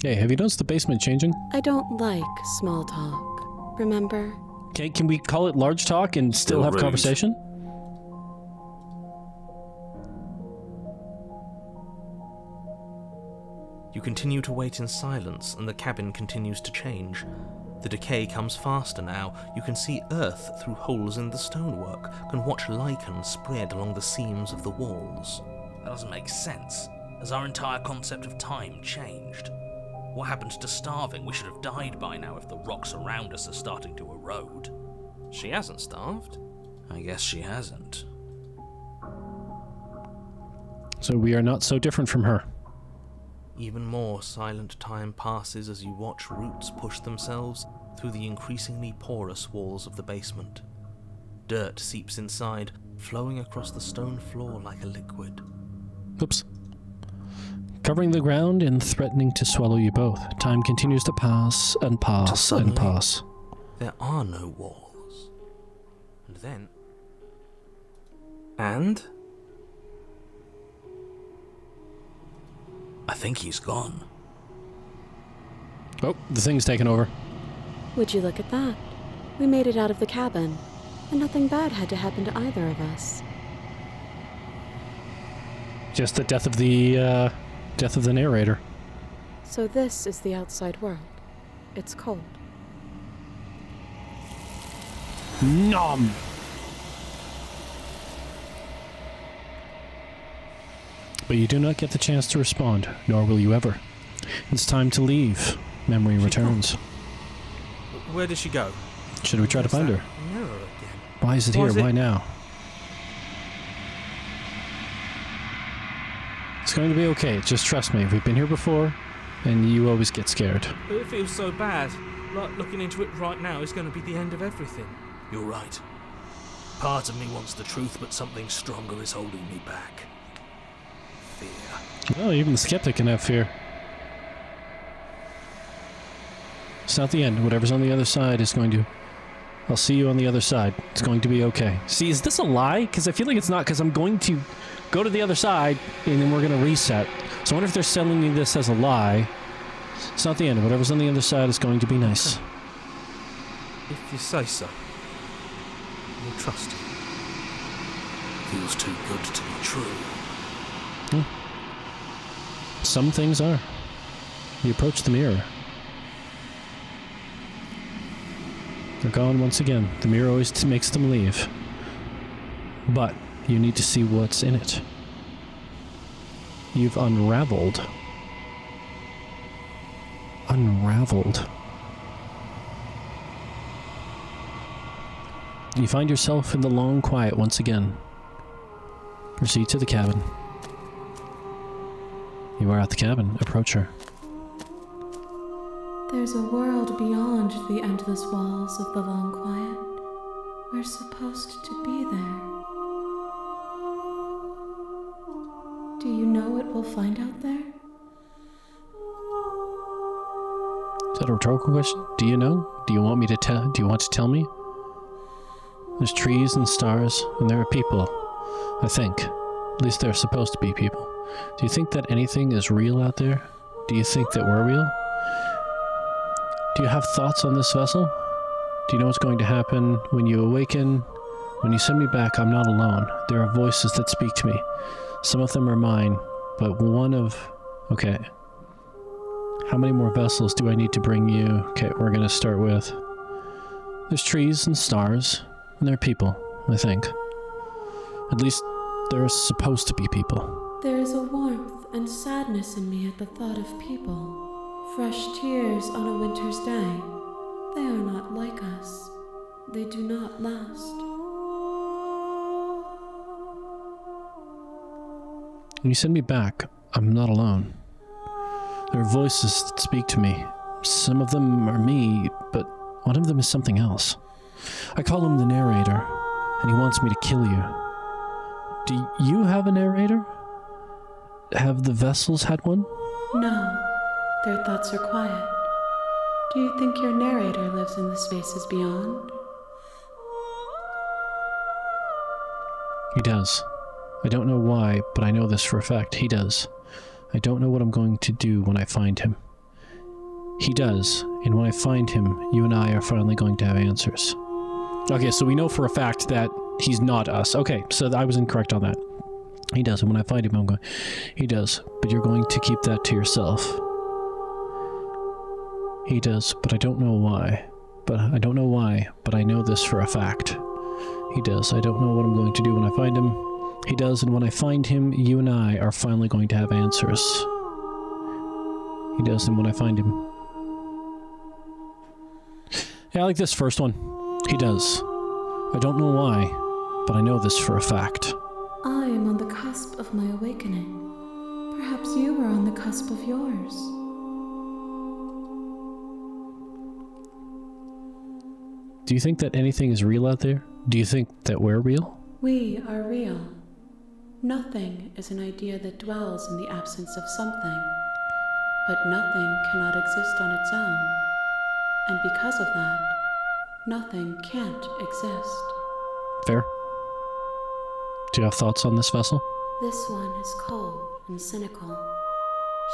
Hey, have you noticed the basement changing? I don't like small talk. Remember? Okay, can we call it large talk and still have rude. conversation? You continue to wait in silence, and the cabin continues to change. The decay comes faster now. You can see earth through holes in the stonework, can watch lichen spread along the seams of the walls. That doesn't make sense. Has our entire concept of time changed? What happened to starving? We should have died by now if the rocks around us are starting to erode. She hasn't starved. I guess she hasn't. So we are not so different from her. Even more silent time passes as you watch roots push themselves through the increasingly porous walls of the basement. Dirt seeps inside, flowing across the stone floor like a liquid. Oops. covering the ground and threatening to swallow you both. Time continues to pass and pass suddenly, and pass. There are no walls. And then... And? I think he's gone. Oh, the thing's taken over. Would you look at that? We made it out of the cabin, and nothing bad had to happen to either of us. Just the death of the narrator. So this is the outside world. It's cold. Nom! But you do not get the chance to respond, nor will you ever. It's time to leave. Memory returns. Where did she go? Should we try to find her? Mirror again. Why is it here? Why now? It's going to be okay. Just trust me. We've been here before, and you always get scared. But it feels so bad. Like looking into it right now is going to be the end of everything. You're right. Part of me wants the truth, but something stronger is holding me back. Fear. Well, even the skeptic can have fear. It's not the end. Whatever's on the other side is going to... I'll see you on the other side. It's going to be okay. See, is this a lie? Because I feel like it's not, because I'm going to go to the other side, and then we're going to reset. So I wonder if they're selling me this as a lie. It's not the end. Whatever's on the other side is going to be nice. If you say so. We'll trust you. Feels too good to be true. Some things are. You approach the mirror. They're gone once again. The mirror always makes them leave. But you need to see what's in it. You've unraveled. Unraveled. You find yourself in the long quiet once again. Proceed to the cabin. You are at the cabin. Approach her. There's a world beyond the endless walls of the long quiet. We're supposed to be there. Do you know what we'll find out there? Is that a rhetorical question? Do you know? Do you want me to tell? Do you want to tell me? There's trees and stars, and there are people. I think. At least there are supposed to be people. Do you think that anything is real out there? Do you think that we're real? Do you have thoughts on this vessel? Do you know what's going to happen when you awaken? When you send me back, I'm not alone. There are voices that speak to me. Some of them are mine, but one of... Okay. How many more vessels do I need to bring you? Okay, we're gonna start with... There's trees and stars, and there are people, I think. At least, there are supposed to be people. There is a warmth and sadness in me at the thought of people. Fresh tears on a winter's day. They are not like us. They do not last. When you send me back, I'm not alone. There are voices that speak to me. Some of them are me, but one of them is something else. I call him the narrator, and he wants me to kill you. Do you have a narrator? Have the vessels had one? No, their thoughts are quiet. Do you think your narrator lives in the spaces beyond? He does. I don't know why, but I know this for a fact. He does. I don't know what I'm going to do when I find him. He does, and when I find him, you and I are finally going to have answers. Okay, so we know for a fact that he's not us. Okay, so I was incorrect on that. He does, and when I find him, I'm going... He does, but you're going to keep that to yourself. He does, but I don't know why. But I know this for a fact. He does. I don't know what I'm going to do when I find him. He does, and when I find him, you and I are finally going to have answers. He does, and when I find him... Yeah, I like this first one. He does. I don't know why, but I know this for a fact. I am on the cusp of my awakening. Perhaps you are on the cusp of yours. Do you think that anything is real out there? Do you think that we're real? We are real. Nothing is an idea that dwells in the absence of something, but nothing cannot exist on its own, and because of that, nothing can't exist. Fair. Do you have thoughts on this vessel? This one is cold and cynical.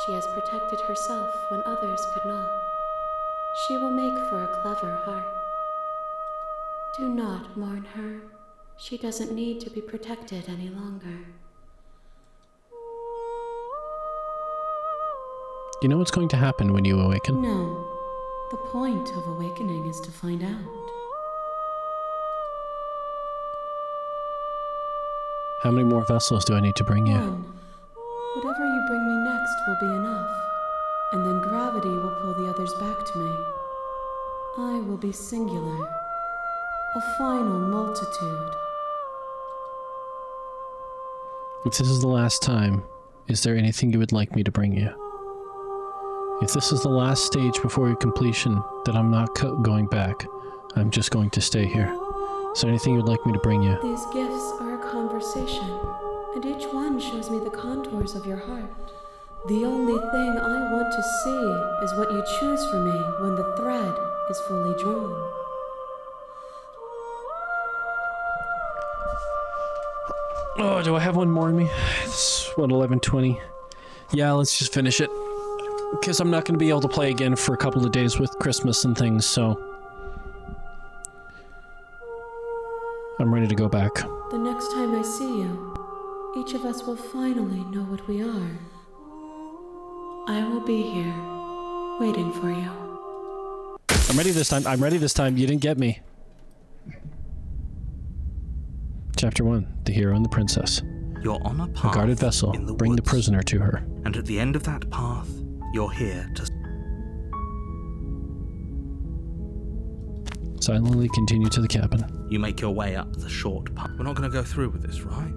She has protected herself when others could not. She will make for a clever heart. Do not mourn her. She doesn't need to be protected any longer. You know what's going to happen when you awaken? No. The point of awakening is to find out. How many more vessels do I need to bring you? One. Whatever you bring me next will be enough, and then gravity will pull the others back to me. I will be singular, a final multitude. If this is the last time, is there anything you would like me to bring you? If this is the last stage before your completion, then I'm not going back. I'm just going to stay here. Is there anything you'd like me to bring you? These gifts are a conversation, and each one shows me the contours of your heart. The only thing I want to see is what you choose for me when the thread is fully drawn. Oh, do I have one more in me? It's, what, 11:20? Yeah, let's just finish it. Because I'm not going to be able to play again for a couple of days with Christmas and things, so... I'm ready to go back. The next time I see you, each of us will finally know what we are. I will be here, waiting for you. I'm ready this time. I'm ready this time. You didn't get me. Chapter 1. The Hero and the Princess. You're on a path. A guarded vessel. In the Bring the woods. prisoner to her. And at the end of that path, you're here to... Silently continue to the cabin. You make your way up the short path. We're not going to go through with this, right?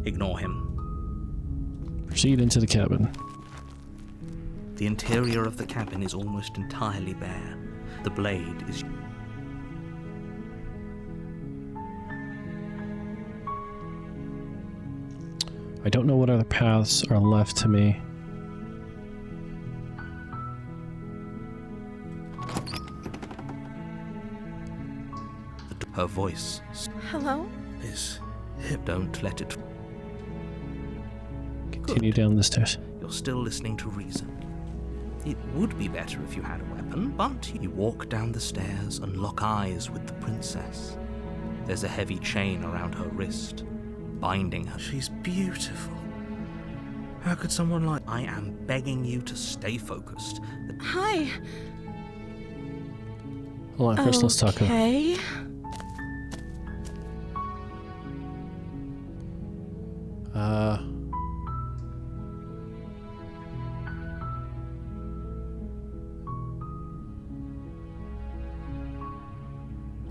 Ignore him. Proceed into the cabin. The interior of the cabin is almost entirely bare. The blade is... I don't know what other paths are left to me. Her voice Hello? is... Don't let it... Continue down the stairs. You're still listening to reason. It would be better if you had a weapon, but you walk down the stairs and lock eyes with the princess. There's a heavy chain around her wrist, binding her. She's beautiful. How could someone like... I am begging you to stay focused. Hi. Hold on, first let's talk about... Okay.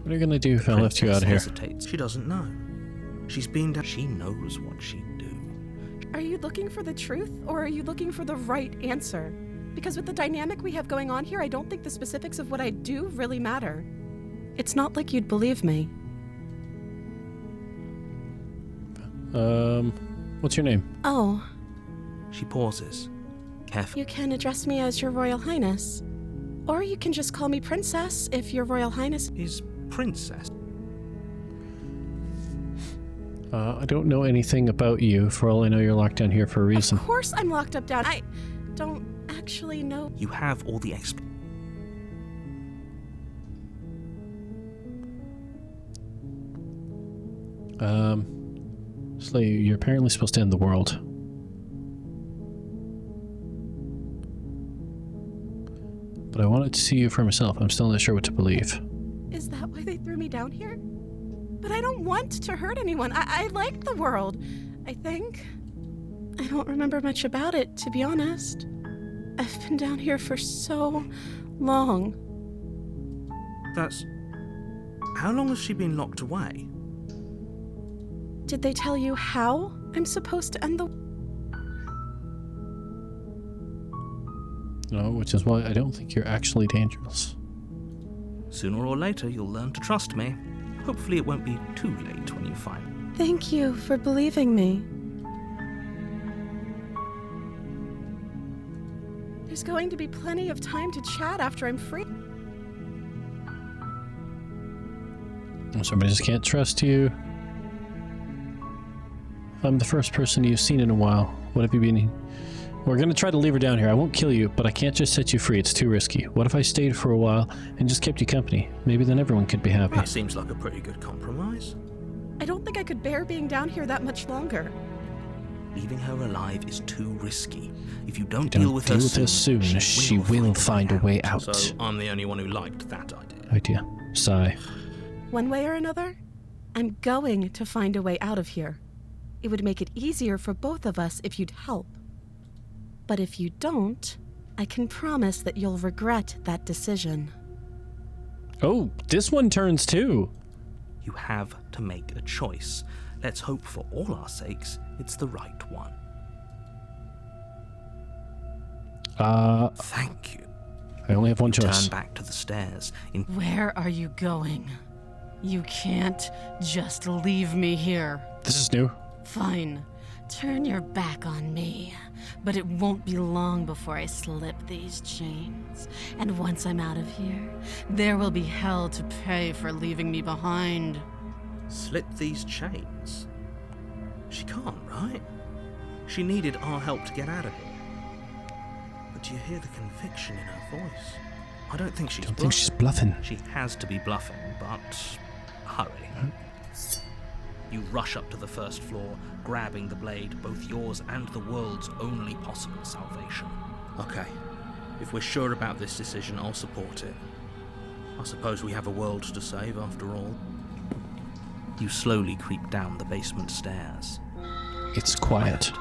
What are you gonna do if I left you out of here? Hesitates. She doesn't know. She's been down. She knows what she'd do. Are you looking for the truth, or are you looking for the right answer? Because with the dynamic we have going on here, I don't think the specifics of what I do really matter. It's not like you'd believe me. What's your name? Oh, She pauses. Carefully. you can address me as Your Royal Highness. Or you can just call me Princess if Your Royal Highness... Is princess. I don't know anything about you. For all I know, you're locked down here for a reason. Of course I'm locked up down. I don't actually know... You have all the So you're apparently supposed to end the world. But I wanted to see you for myself. I'm still not sure what to believe. Is that why they threw me down here? But I don't want to hurt anyone. I like the world, I think. I don't remember much about it, to be honest. I've been down here for so long. That's... How long has she been locked away? Did they tell you how I'm supposed to end the... No, which is why I don't think you're actually dangerous. Sooner or later, you'll learn to trust me. Hopefully it won't be too late when you find... Thank you for believing me. There's going to be plenty of time to chat after I'm free. Somebody just can't trust you. I'm the first person you've seen in a while. What have you been... We're gonna try to leave her down here. I won't kill you, but I can't just set you free. It's too risky. What if I stayed for a while and just kept you company? Maybe then everyone could be happy. That seems like a pretty good compromise. I don't think I could bear being down here that much longer. Leaving her alive is too risky. If you don't deal with her soon, she will find a way out. So I'm the only one who liked that idea. Sigh. One way or another, I'm going to find a way out of here. It would make it easier for both of us if you'd help. But if you don't, I can promise that you'll regret that decision. Oh, this one turns too. You have to make a choice. Let's hope for all our sakes it's the right one. Thank you. I only have one choice. Turn back to the stairs. Where are you going? You can't just leave me here. This is new. Fine. Turn your back on me. But it won't be long before I slip these chains. And once I'm out of here, there will be hell to pay for leaving me behind. Slip these chains? She can't, right? She needed our help to get out of here. But do you hear the conviction in her voice? I don't think she's bluffing. She has to be bluffing, but hurry. You rush up to the first floor, grabbing the blade, both yours and the world's only possible salvation. Okay, if we're sure about this decision, I'll support it. I suppose we have a world to save after all. You slowly creep down the basement stairs. It's quiet.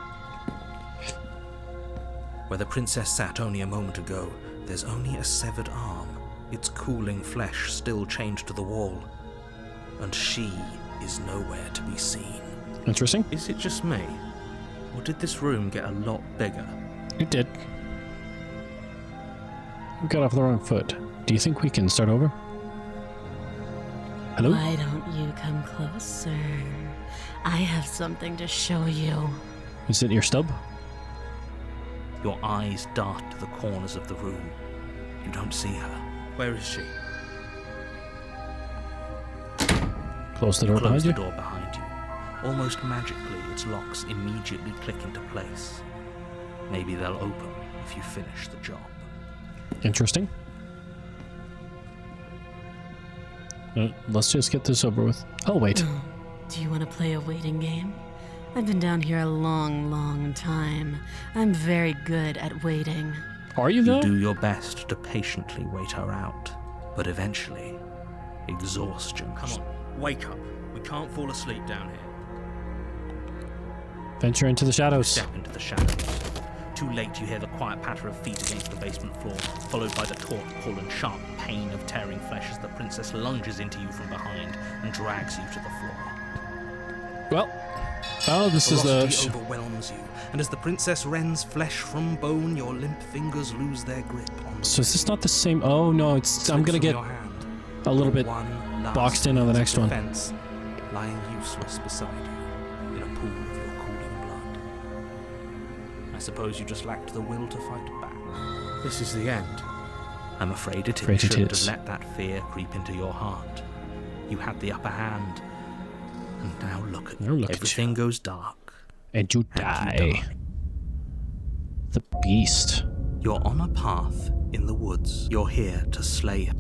Where the princess sat only a moment ago, there's only a severed arm, its cooling flesh still chained to the wall. And she is nowhere to be seen. Interesting. Is it just me? Or did this room get a lot bigger? It did. We got off the wrong foot. Do you think we can start over? Hello? Why don't you come closer? I have something to show you. Is it your stub? Your eyes dart to the corners of the room. You don't see her. Where is she? Close the door behind you. Close the door behind you. Almost magically, its locks immediately click into place. Maybe they'll open if you finish the job. Interesting. Let's just get this over with. I'll wait. Do you want to play a waiting game? I've been down here a long, long time. I'm very good at waiting. Are you though? You do your best to patiently wait her out, but eventually, exhaustion. Come on, wake up. We can't fall asleep down here. Venture into the shadows. Step into the shadows. Too late, you hear the quiet patter of feet against the basement floor, followed by the taut pull and sharp pain of tearing flesh as the princess lunges into you from behind and drags you to the floor. Well, this is the... Velocity overwhelms you, and as the princess rends flesh from bone, your limp fingers lose their grip on the... So is this not the same? Oh no, it's... I'm gonna get a little bit boxed in on the next one. Defense, lying useless beside you in a pool of your cooling blood. I suppose you just lacked the will to fight back. This is the end. I'm afraid it is. You shouldn't have let that fear creep into your heart. You had the upper hand. And now look at you. Everything goes dark. And you die. The beast. You're on a path in the woods. You're here to slay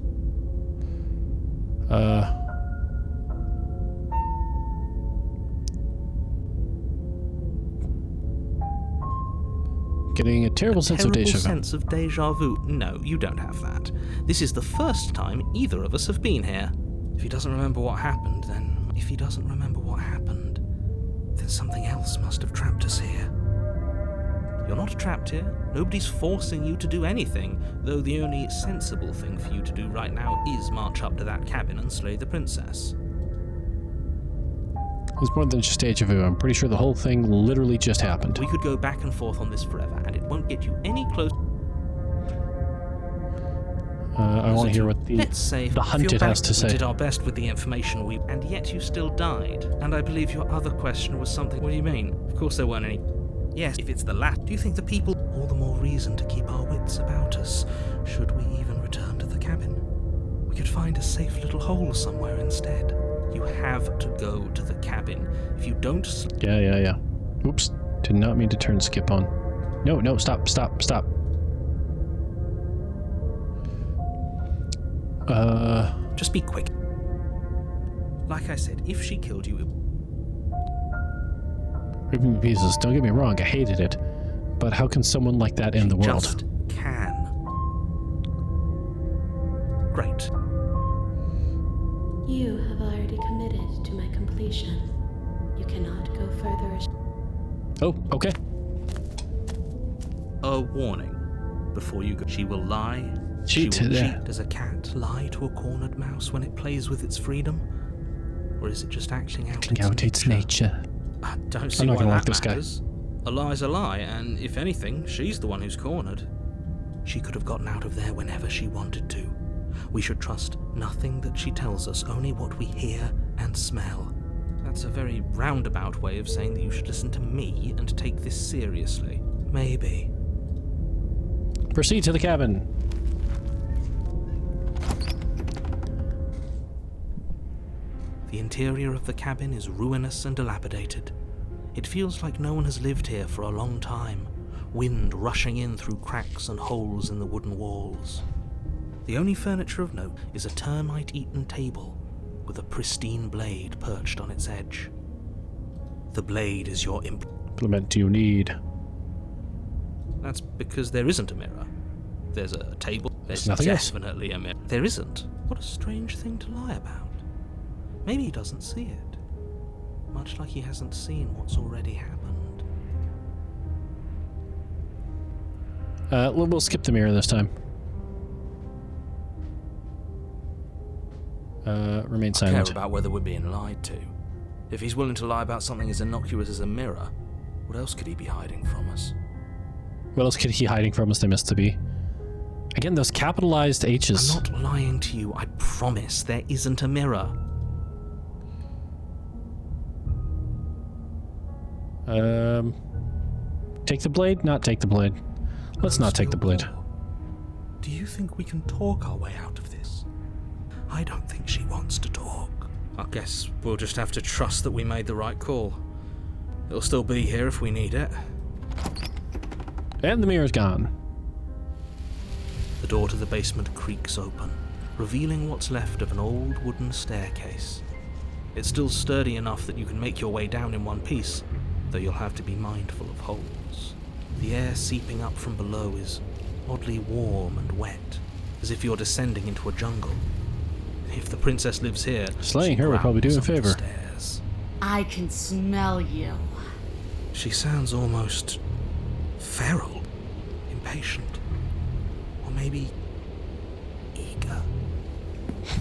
her. Getting a terrible sense of deja vu. Sense of deja vu? No, you don't have that. This is the first time either of us have been here. If he doesn't remember what happened, then... If he doesn't remember what happened, then something else must have trapped us here. You're not trapped here. Nobody's forcing you to do anything, though the only sensible thing for you to do right now is march up to that cabin and slay the princess. It's more than just deja vu. I'm pretty sure the whole thing literally just happened. We could go back and forth on this forever, and it won't get you any closer. I want to hear what the hunted has to say. We did our best with the information and yet you still died. And I believe your other question was something... What do you mean? Of course there weren't any... Yes, if it's the latter, do you think the people... All the more reason to keep our wits about us, should we even return to the cabin. We could find a safe little hole somewhere instead. You have to go to the cabin. If you don't... Yeah. Oops. Did not mean to turn skip on. No, stop. Just be quick. Like I said, if she killed you... Ripping me to pieces. Don't get me wrong, I hated it. But how can someone like that end the world? Just can. Great. You have already committed to my completion. You cannot go further. Oh, okay. A warning. Before you go, she will lie. Cheat, She will yeah. cheat. Does a cat lie to a cornered mouse when it plays with its freedom? Or is it just acting out its nature? I don't see I'm not why gonna that like this guy. matters. A lie's a lie, and if anything, she's the one who's cornered. She could have gotten out of there whenever she wanted to. We should trust nothing that she tells us, only what we hear and smell. That's a very roundabout way of saying that you should listen to me and take this seriously. Maybe. Proceed to the cabin. The interior of the cabin is ruinous and dilapidated. It feels like no one has lived here for a long time, wind rushing in through cracks and holes in the wooden walls. The only furniture of note is a termite-eaten table with a pristine blade perched on its edge. The blade is your Implement you need. That's because there isn't a mirror. There's a table. There's nothing else. definitely a mirror. There isn't. What a strange thing to lie about. Maybe he doesn't see it. Much like he hasn't seen what's already happened. We'll skip the mirror this time. Remain I care silent. about whether we're being lied to. If he's willing to lie about something as innocuous as a mirror, what else could he be hiding from us? What else could he hiding from us? They must to be. Again, those capitalized H's. I'm not lying to you, I promise. There isn't a mirror. Take the blade? Not take the blade. Let's not take the blade. Do you think we can talk our way out of this? I don't think she wants to talk. I guess we'll just have to trust that we made the right call. It'll still be here if we need it. And the mirror's gone. The door to the basement creaks open, revealing what's left of an old wooden staircase. It's still sturdy enough that you can make your way down in one piece, though you'll have to be mindful of holes. The air seeping up from below is oddly warm and wet, as if you're descending into a jungle. If the princess lives here, Slaying she her would probably do growls a up the favor. stairs. I can smell you. She sounds almost feral, impatient, or maybe eager.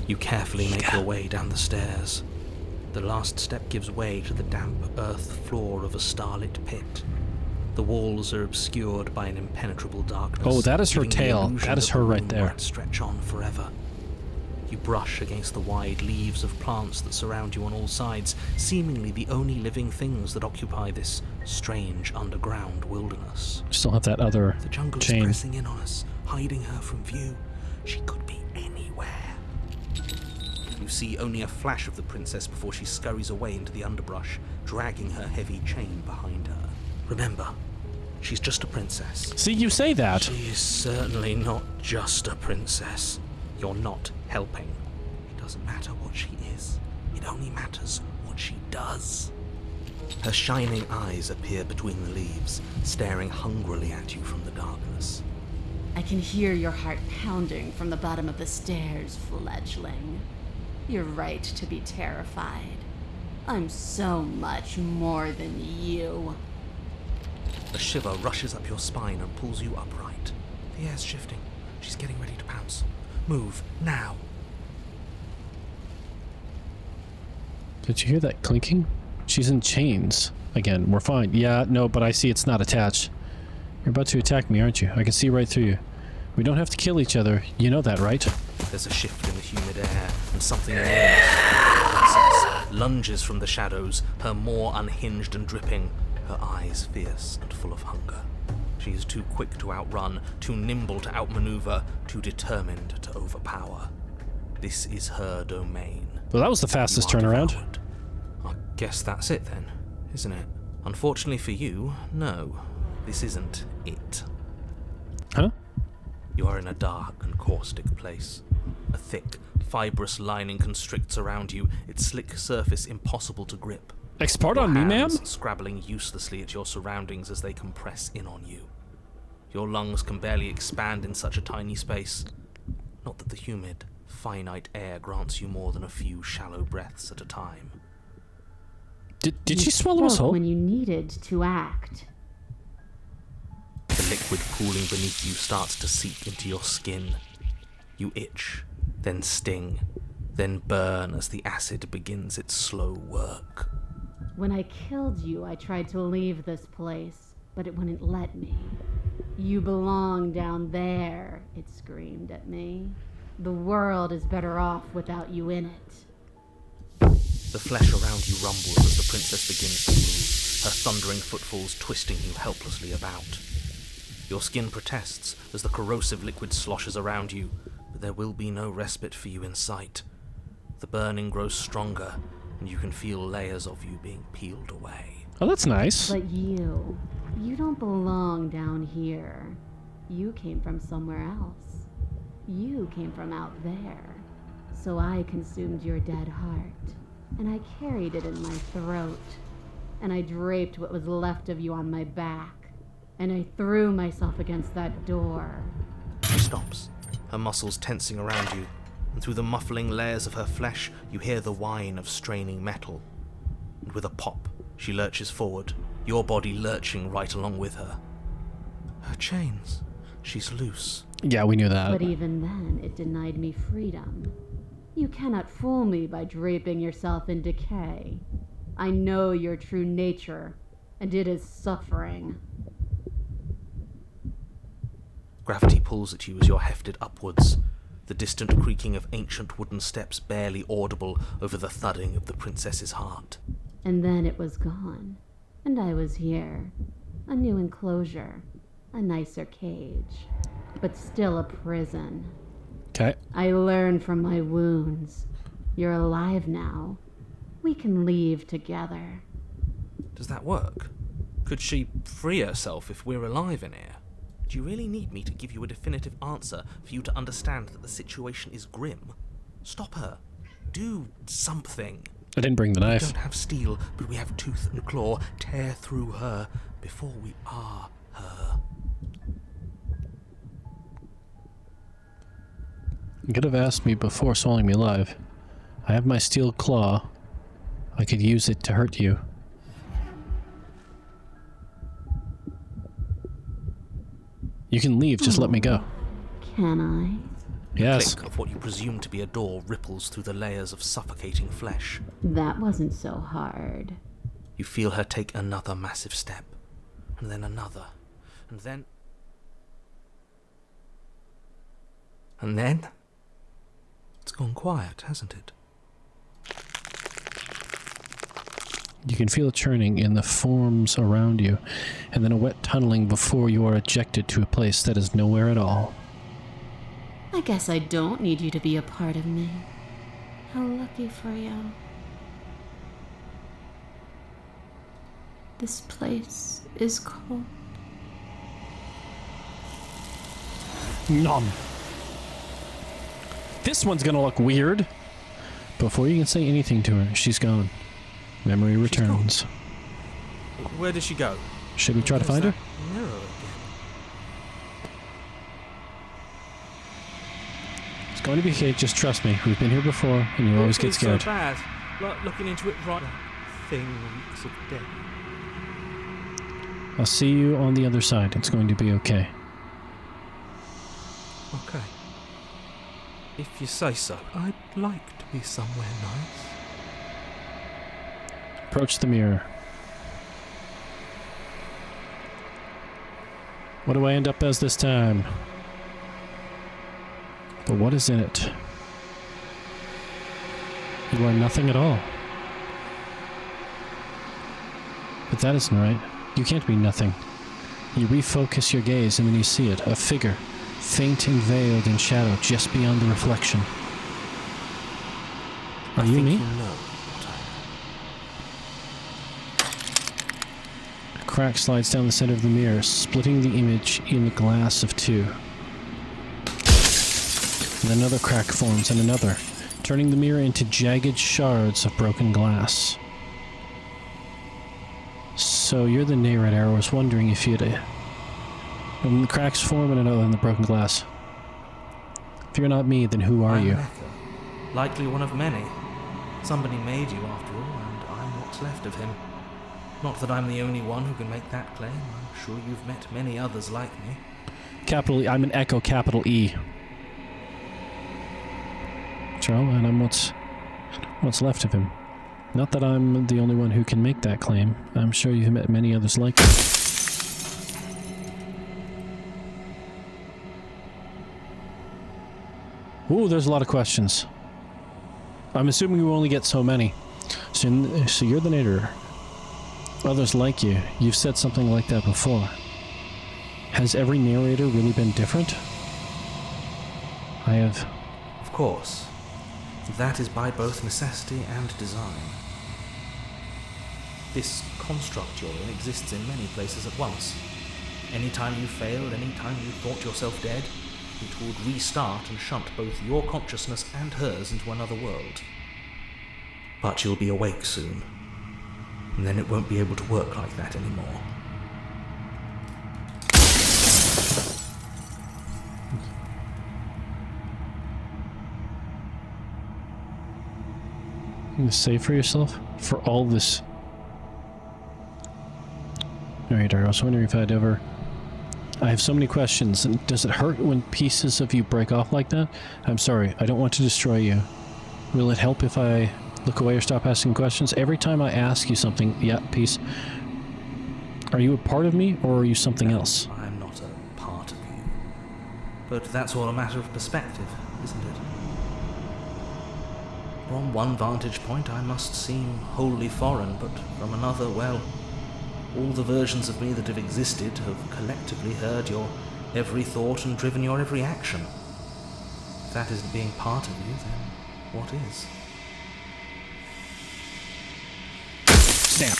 You carefully make your way down the stairs. The last step gives way to the damp earth floor of a starlit pit. The walls are obscured by an impenetrable darkness. Oh, that is her giving the tail. illusion That is the her right room there. might stretch on forever. You brush against the wide leaves of plants that surround you on all sides, seemingly the only living things that occupy this strange underground wilderness. Still have that other The jungle is chain. pressing in on us, hiding her from view. She could be anywhere. You see only a flash of the princess before she scurries away into the underbrush, dragging her heavy chain behind her. Remember, she's just a princess. See, you say that. She is certainly not just a princess. You're not helping. It doesn't matter what she is. It only matters what she does. Her shining eyes appear between the leaves, staring hungrily at you from the darkness. I can hear your heart pounding from the bottom of the stairs, fledgling. You're right to be terrified. I'm so much more than you. A shiver rushes up your spine and pulls you upright. The air's shifting. She's getting ready to pounce. Move, now. Did you hear that clinking? She's in chains. Again, we're fine. Yeah, no, but I see it's not attached. You're about to attack me, aren't you? I can see right through you. We don't have to kill each other. You know that, right? There's a shift in the humid air, and something enormous lunges from the shadows, her maw unhinged and dripping, her eyes fierce and full of hunger. She is too quick to outrun, too nimble to outmaneuver, too determined to overpower. This is her domain. Well, that was the fastest You are turnaround. devoured. I guess that's it then, isn't it? Unfortunately for you, no. This isn't it. Huh? You are in a dark and caustic place. A thick, fibrous lining constricts around you, its slick surface impossible to grip. Expart Your on me, ma'am? hands scrabbling uselessly at your surroundings as they compress in on you. Your lungs can barely expand in such a tiny space. Not that the humid, finite air grants you more than a few shallow breaths at a time. Did she swallow us whole? When you needed to act. The liquid pooling beneath you starts to seep into your skin. You itch, then sting, then burn as the acid begins its slow work. When I killed you, I tried to leave this place, but it wouldn't let me. You belong down there, it screamed at me. The world is better off without you in it. The flesh around you rumbles as the princess begins to move, her thundering footfalls twisting you helplessly about. Your skin protests as the corrosive liquid sloshes around you, but there will be no respite for you in sight. The burning grows stronger, and you can feel layers of you being peeled away. Oh, that's nice. But you don't belong down here. You came from somewhere else. You came from out there. So I consumed your dead heart, and I carried it in my throat, and I draped what was left of you on my back, and I threw myself against that door. She stops, her muscles tensing around you, and through the muffling layers of her flesh, you hear the whine of straining metal. And with a pop, she lurches forward, your body lurching right along with her. Her chains. She's loose. Yeah, we knew that. But even then, it denied me freedom. You cannot fool me by draping yourself in decay. I know your true nature, and it is suffering. Gravity pulls at you as you're hefted upwards, the distant creaking of ancient wooden steps barely audible over the thudding of the princess's heart. And then it was gone, and I was here. A new enclosure, a nicer cage, but still a prison. Okay. I learned from my wounds. You're alive now. We can leave together. Does that work? Could she free herself if we're alive in here? Do you really need me to give you a definitive answer for you to understand that the situation is grim? Stop her. Do something. I didn't bring the We knife. don't have steel, but we have tooth and claw. Tear through her before we are her. You could have asked me before swallowing me alive. I have my steel claw. I could use it to hurt you. You can leave, just let me go. Can I? Yes. Click of what you presume to be a door ripples through the layers of suffocating flesh. That wasn't so hard. You feel her take another massive step, and then another, and then... And then... It's gone quiet, hasn't it? You can feel a churning in the forms around you, and then a wet tunneling before you are ejected to a place that is nowhere at all. I guess I don't need you to be a part of me. How lucky for you. This place is cold. Nom. This one's gonna look weird. Before you can say anything to her, she's gone. Memory returns. Where did she go? Should we try to find her? Mirror again. It's going to be okay, just trust me. We've been here before, and you always get scared. So bad. Like looking into it right. Thing reeks of death. I'll see you on the other side. It's going to be okay. Okay. If you say so. I'd like to be somewhere nice. Approach the mirror. What do I end up as this time? But what is in it? You are nothing at all. But that isn't right. You can't be nothing. You refocus your gaze and then you see it, a figure, faint and veiled in shadow just beyond the reflection. Are you me? You know what I am. A crack slides down the center of the mirror, splitting the image in the glass of two. And another crack forms, and another, turning the mirror into jagged shards of broken glass. So you're the narrator. I was wondering if you'd... when the cracks form and another in the broken glass. If you're not me, then who are I'm you? Echo. Likely one of many. Somebody made you after all, and I'm what's left of him. Not that I'm the only one who can make that claim. I'm sure you've met many others like me. Capital E. I'm an Echo, capital E. Charles, and I'm what's left of him. Not that I'm the only one who can make that claim. I'm sure you've met many others like me. Ooh, there's a lot of questions. I'm assuming we only get so many. So you're the narrator. Others like you. You've said something like that before. Has every narrator really been different? I have... Of course. That is by both necessity and design. This construct you're in exists in many places at once. Anytime you failed, anytime you thought yourself dead, it would restart and shunt both your consciousness and hers into another world. But you'll be awake soon, and then it won't be able to work like that anymore. You save for yourself? For all this... Alright, I was wondering if I'd ever... I have so many questions. And does it hurt when pieces of you break off like that? I'm sorry, I don't want to destroy you. Will it help if I look away or stop asking questions? Every time I ask you something, yeah, peace. Are you a part of me, or are you something else? I'm not a part of you. But that's all a matter of perspective, isn't it? From one vantage point I must seem wholly foreign, but from another, well, all the versions of me that have existed have collectively heard your every thought and driven your every action. If that isn't being part of you, then what is? Stamp.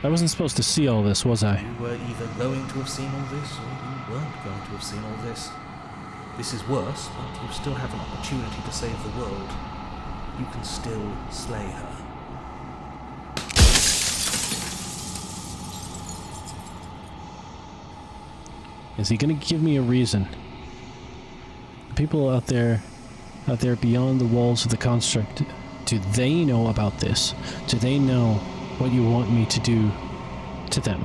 I wasn't supposed to see all this, was I? You were either going to have seen all this, or you weren't going to have seen all this. This is worse, but you still have an opportunity to save the world. You can still slay her. Is he gonna give me a reason? People out there beyond the walls of the construct, do they know about this? Do they know what you want me to do to them?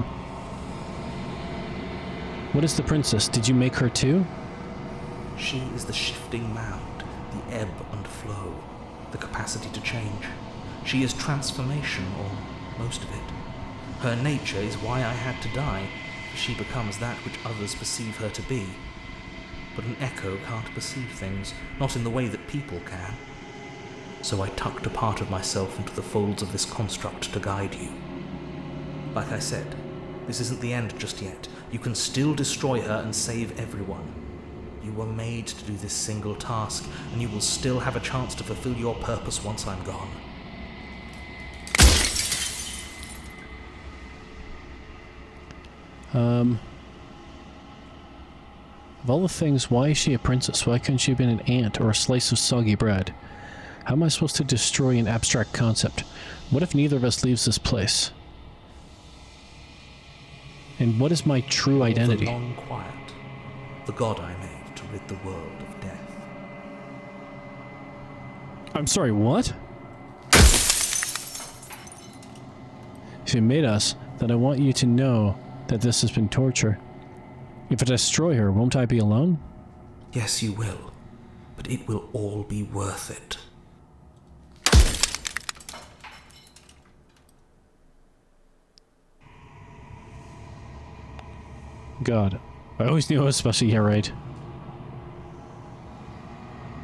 What is the princess? Did you make her too? She is the shifting mound, the ebb and flow, the capacity to change. She is transformation, or most of it. Her nature is why I had to die, for she becomes that which others perceive her to be. But an echo can't perceive things, not in the way that people can. So I tucked a part of myself into the folds of this construct to guide you. Like I said, this isn't the end just yet. You can still destroy her and save everyone. You were made to do this single task, and you will still have a chance to fulfill your purpose once I'm gone. Of all the things, why is she a princess? Why couldn't she have been an ant or a slice of soggy bread? How am I supposed to destroy an abstract concept? What if neither of us leaves this place? And what is my true identity? The long quiet, the god I made to rid the world of death. I'm sorry, what? If you made us, then I want you to know that this has been torture. If I destroy her, won't I be alone? Yes, you will, but it will all be worth it. God, I always knew I was supposed to get right.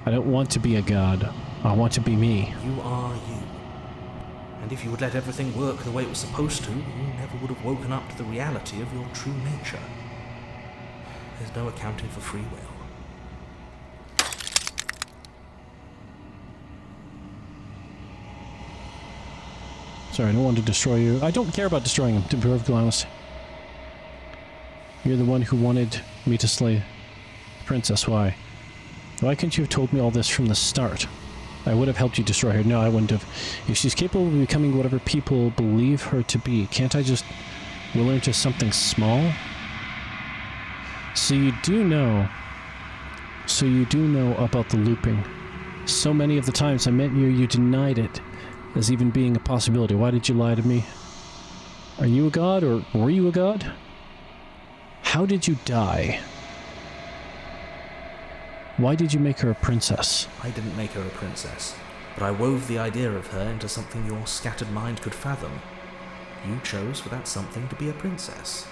I don't want to be a god. I want to be me. You are you. And if you had let everything work the way it was supposed to, you never would have woken up to the reality of your true nature. There's no accounting for free will. Sorry, I don't want to destroy you. I don't care about destroying him, to be perfectly honest. You're the one who wanted me to slay the princess. Why? Why couldn't you have told me all this from the start? I would have helped you destroy her. No, I wouldn't have. If she's capable of becoming whatever people believe her to be, can't I just will her into something small? So you do know about the looping. So many of the times I met you, you denied it as even being a possibility. Why did you lie to me? Are you a god, or were you a god? How did you die? Why did you make her a princess? I didn't make her a princess, but I wove the idea of her into something your scattered mind could fathom. You chose for that something to be a princess.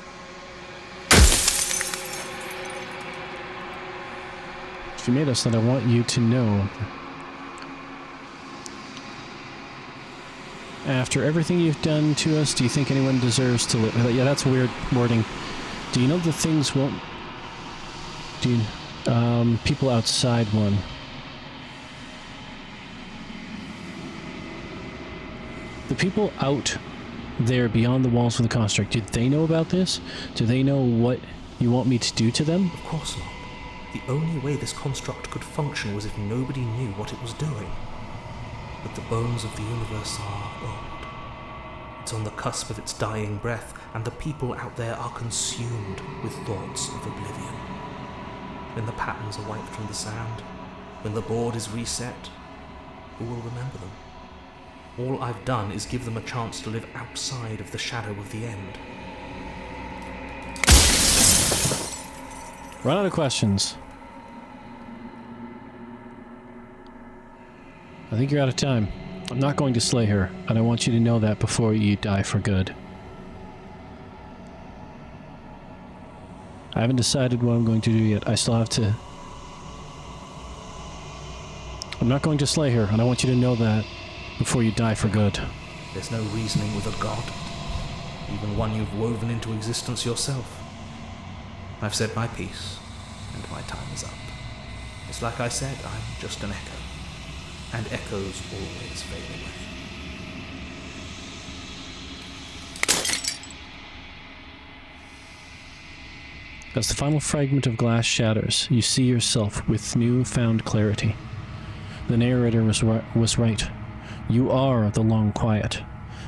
If you made us, then I want you to know. After everything you've done to us, do you think anyone deserves to live? Yeah, that's weird wording. Do you know the things won't... Do you... people outside one. The people out there beyond the walls of the construct, did they know about this? Do they know what you want me to do to them? Of course not. The only way this construct could function was if nobody knew what it was doing. But the bones of the universe are old. It's on the cusp of its dying breath, and the people out there are consumed with thoughts of oblivion. When the patterns are wiped from the sand, when the board is reset, who will remember them? All I've done is give them a chance to live outside of the shadow of the end. Run out of questions. I think you're out of time. I'm not going to slay her, and I want you to know that before you die for good. I haven't decided what I'm going to do yet. I still have to... I'm not going to slay her, and I want you to know that before you die for good. There's no reasoning with a god, even one you've woven into existence yourself. I've said my piece, and my time is up. It's like I said, I'm just an echo, and echoes always fade away. As the final fragment of glass shatters, you see yourself with new-found clarity. The narrator was right. You are the Long Quiet,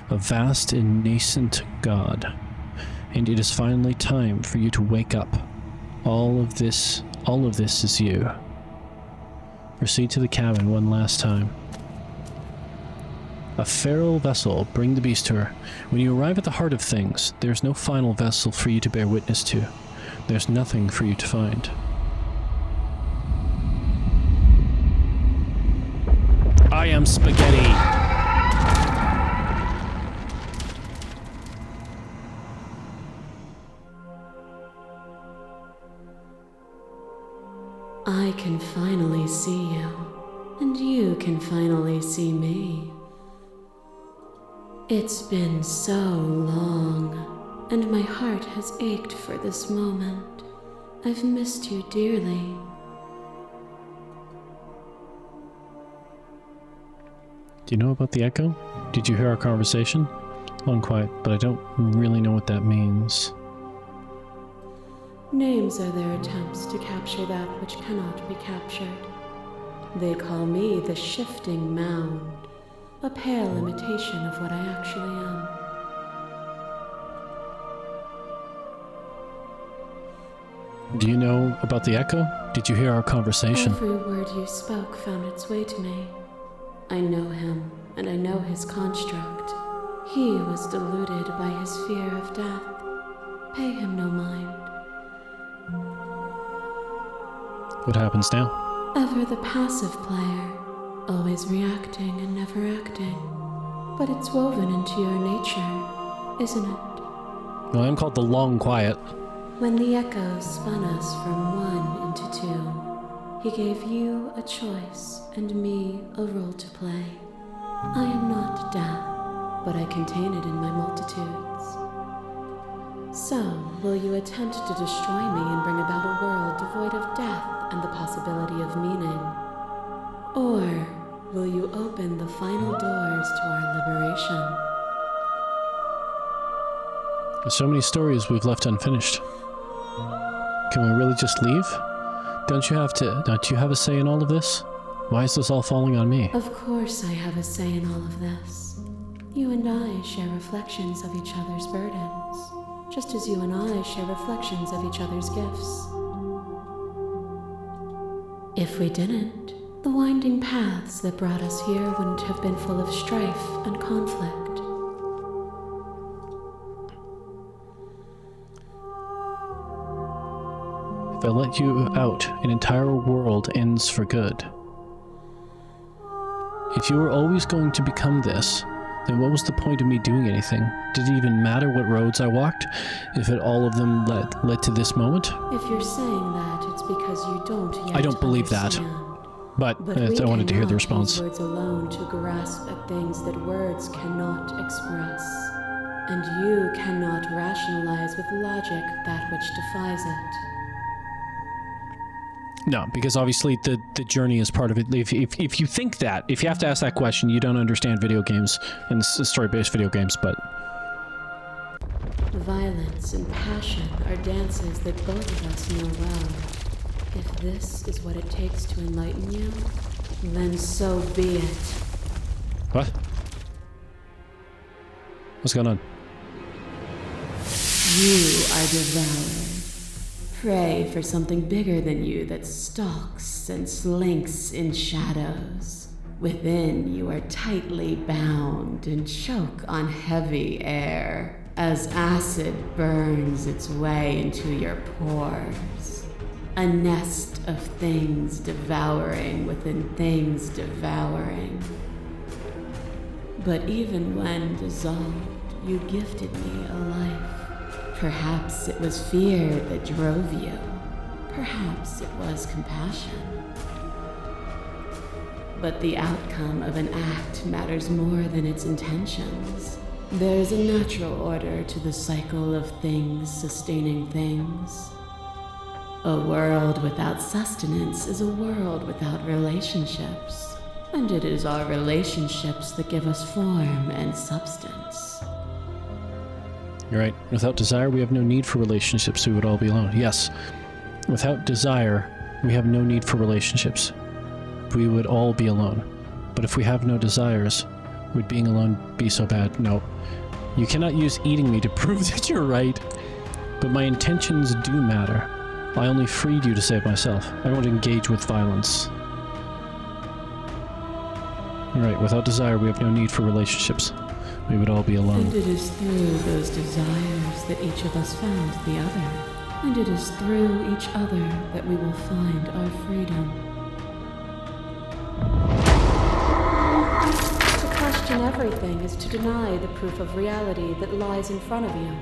a vast and nascent god, and it is finally time for you to wake up. All of this is you. Proceed to the cabin one last time. A feral vessel, bring the beast to her. When you arrive at the heart of things, there's no final vessel for you to bear witness to. There's nothing for you to find. I am spaghetti. I can finally see you, and you can finally see me. It's been so long. And my heart has ached for this moment. I've missed you dearly. Do you know about the echo? Did you hear our conversation? Long Quiet, but I don't really know what that means. Names are their attempts to capture that which cannot be captured. They call me the Shifting Mound, a pale imitation of what I actually am. Do you know about the echo? Did you hear our conversation? Every word you spoke found its way to me. I know him, and I know his construct. He was deluded by his fear of death. Pay him no mind. What happens now? Ever the passive player, always reacting and never acting. But it's woven into your nature, isn't it? Well, I'm called the Long Quiet. When the echo spun us from one into two, he gave you a choice and me a role to play. I am not death, but I contain it in my multitudes. So, will you attempt to destroy me and bring about a world devoid of death and the possibility of meaning? Or will you open the final doors to our liberation? There's so many stories we've left unfinished. Can we really just leave? Don't you have a say in all of this? Why is this all falling on me? Of course I have a say in all of this. You and I share reflections of each other's burdens, just as you and I share reflections of each other's gifts. If we didn't, the winding paths that brought us here wouldn't have been full of strife and conflict. If I let you out, an entire world ends for good. If you were always going to become this, then what was the point of me doing anything? Did it even matter what roads I walked, if all of them led to this moment? If you're saying that, it's because you don't yet I don't believe understand. But we I wanted to hear the cannot response. use words alone to grasp at things that words cannot express. And you cannot rationalize with logic that which defies it. No, because obviously the journey is part of it. If you think that, if you have to ask that question, you don't understand video games and story-based video games, but... Violence and passion are dances that both of us know well. If this is what it takes to enlighten you, then so be it. What? What's going on? You are devoured. Pray for something bigger than you that stalks and slinks in shadows. Within, you are tightly bound and choke on heavy air as acid burns its way into your pores. A nest of things devouring within things devouring. But even when dissolved, you gifted me a life. Perhaps it was fear that drove you. Perhaps it was compassion. But the outcome of an act matters more than its intentions. There's a natural order to the cycle of things sustaining things. A world without sustenance is a world without relationships. And it is our relationships that give us form and substance. You're right. Without desire, we have no need for relationships. We would all be alone. Yes. Without desire, we have no need for relationships. We would all be alone. But if we have no desires, would being alone be so bad? No. You cannot use eating me to prove that you're right. But my intentions do matter. I only freed you to save myself. I won't engage with violence. You're right. Without desire, we have no need for relationships. We would all be alone. And it is through those desires that each of us found the other. And it is through each other that we will find our freedom. To question everything is to deny the proof of reality that lies in front of you.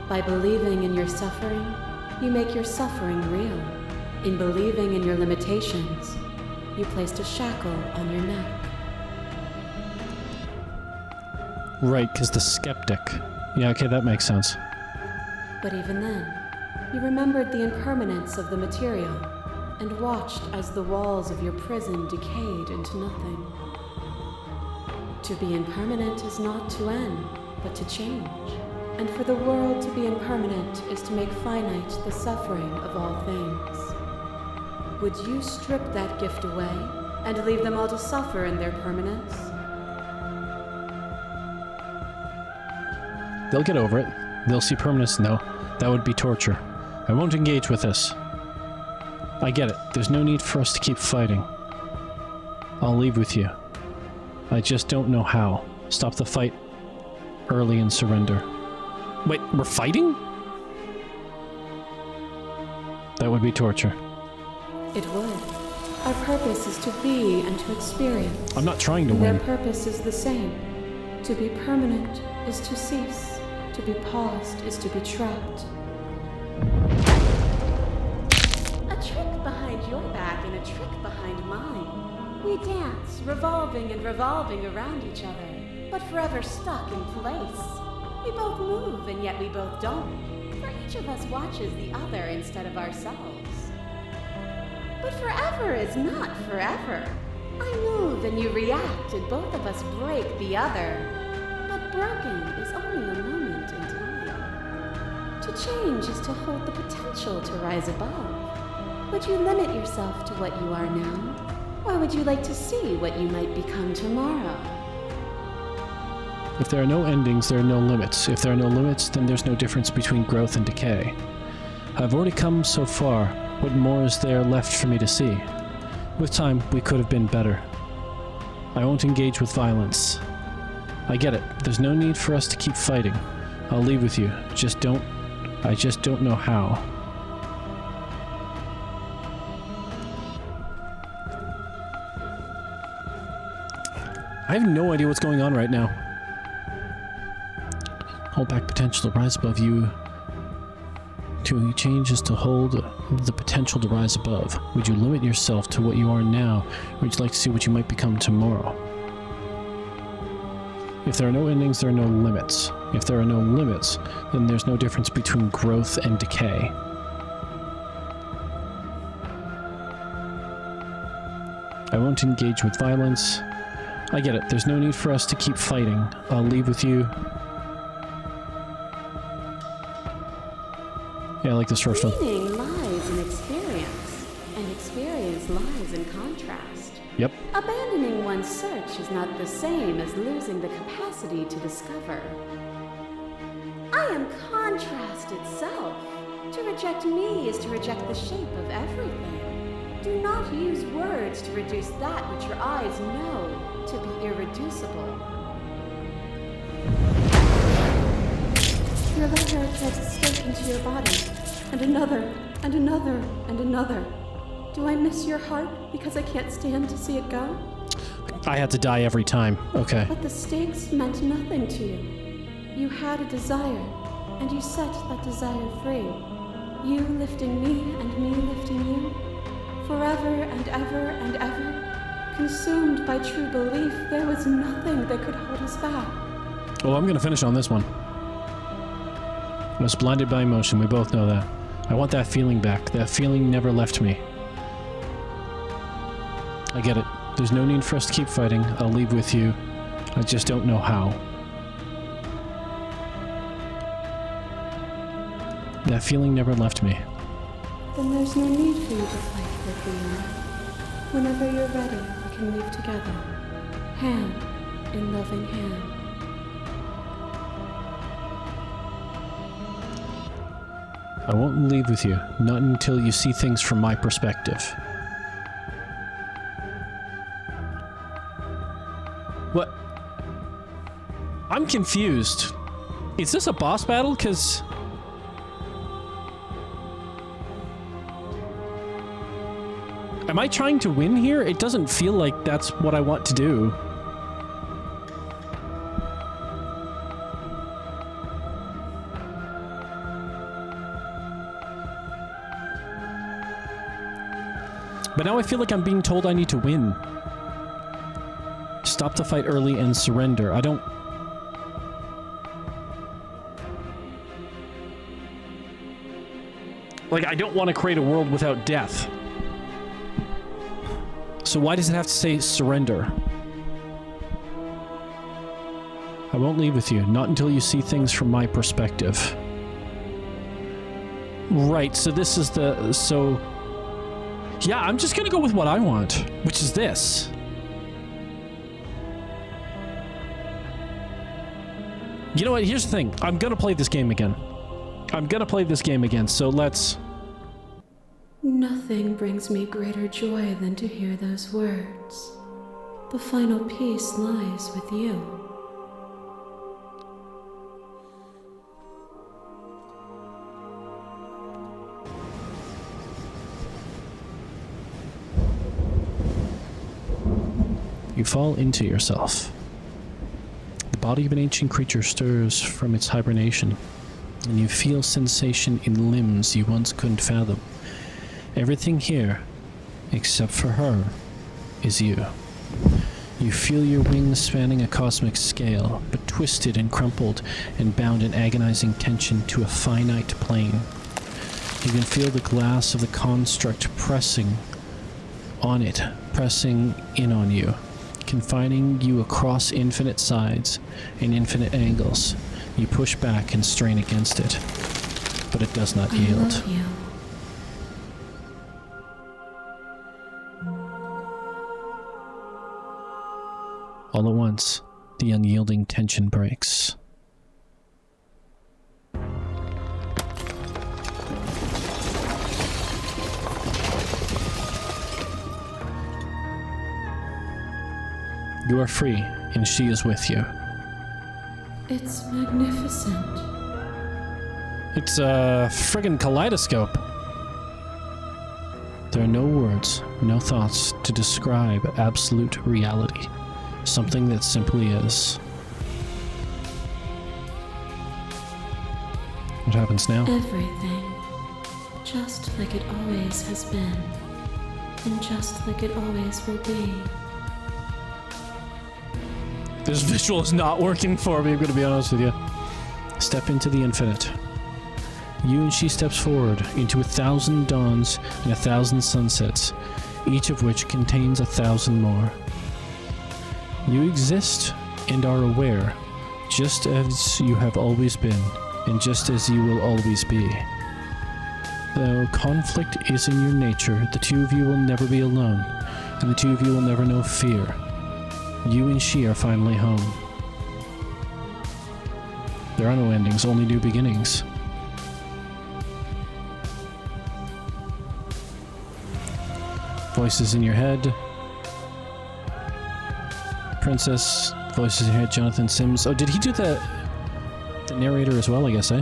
By believing in your suffering, you make your suffering real. In believing in your limitations, you placed a shackle on your neck. Right, because the skeptic. Yeah, okay, that makes sense. But even then, you remembered the impermanence of the material and watched as the walls of your prison decayed into nothing. To be impermanent is not to end, but to change. And for the world to be impermanent is to make finite the suffering of all things. Would you strip that gift away and leave them all to suffer in their permanence? They'll get over it. They'll see permanence. No, that would be torture. I won't engage with this. I get it. There's no need for us to keep fighting. I'll leave with you. I just don't know how. Stop the fight early and surrender. Wait, we're fighting? That would be torture. It would. Our purpose is to be and to experience. I'm not trying to Their win. purpose is the same. To be permanent is to cease. To be paused is to be trapped. A trick behind your back and a trick behind mine. We dance, revolving and revolving around each other. but forever stuck in place. We both move, and yet we both don't. For each of us watches the other instead of ourselves. But forever is not forever. I move and you react, and both of us break the other. But broken is only a moment in time. To change is to hold the potential to rise above. Would you limit yourself to what you are now? Or would you like to see what you might become tomorrow? If there are no endings, there are no limits. If there are no limits, then there's no difference between growth and decay. I've already come so far. What more is there left for me to see? With time, we could have been better. I won't engage with violence. I get it. There's no need for us to keep fighting. I'll leave with you. I just don't know how. I have no idea what's going on right now. Hold back potential to rise above you. To change is to hold the potential to rise above. Would you limit yourself to what you are now, or would you like to see what you might become tomorrow? If there are no endings, there are no limits. If there are no limits, then there's no difference between growth and decay. I won't engage with violence. I get it. There's no need for us to keep fighting. I'll leave with you. Yeah, I like this first one. Meaning lies in experience, and experience lies in contrast. Yep. Abandoning one's search is not the same as losing the capacity to discover. I am contrast itself. To reject me is to reject the shape of everything. Do not use words to reduce that which your eyes know to be irreducible. Your left arrow threads a stake into your body, and another, and another, and another. Do I miss your heart because I can't stand to see it go? I had to die every time. Okay. But the stakes meant nothing to you. You had a desire, and you set that desire free. You lifting me, and me lifting you. Forever and ever and ever. Consumed by true belief, there was nothing that could hold us back. Well, I'm gonna finish on this one. I was blinded by emotion, we both know that. I want that feeling back. That feeling never left me. I get it. There's no need for us to keep fighting. I'll leave with you. I just don't know how. That feeling never left me. Then there's no need for you to fight with me. Whenever you're ready, we can leave together. Hand in loving hand. I won't leave with you, not until you see things from my perspective. What? I'm confused. Is this a boss battle? 'Cause am I trying to win here? It doesn't feel like that's what I want to do. But now I feel like I'm being told I need to win. Stop the fight early and surrender. I don't... Like, I don't want to create a world without death. So why does it have to say surrender? I won't leave with you, not until you see things from my perspective. Right, so this is the... So... Yeah, I'm just gonna go with what I want, which is this. You know what? Here's the thing. I'm gonna play this game again. So let's... Nothing brings me greater joy than to hear those words. The final peace lies with you. You fall into yourself. The body of an ancient creature stirs from its hibernation, and you feel sensation in limbs you once couldn't fathom. Everything here, except for her, is you. You feel your wings spanning a cosmic scale, but twisted and crumpled and bound in agonizing tension to a finite plane. You can feel the glass of the construct pressing on it, pressing in on you, confining you across infinite sides and infinite angles. You push back and strain against it, but it does not yield. I love you. All at once, the unyielding tension breaks. You are free, and she is with you. It's magnificent. It's a friggin' kaleidoscope. There are no words, no thoughts to describe absolute reality. Something that simply is. What happens now? Everything. Just like it always has been. And just like it always will be. This visual is not working for me, I'm gonna be honest with you. Step into the infinite. You and she steps forward into 1,000 dawns and 1,000 sunsets, each of which contains 1,000 more. You exist and are aware, just as you have always been, and just as you will always be. Though conflict is in your nature, the two of you will never be alone, and the two of you will never know fear. You and she are finally home. There are no endings, only new beginnings. Voices in your head. Princess, voices in your head, Jonathan Sims. Oh, did he do the narrator as well, I guess, eh?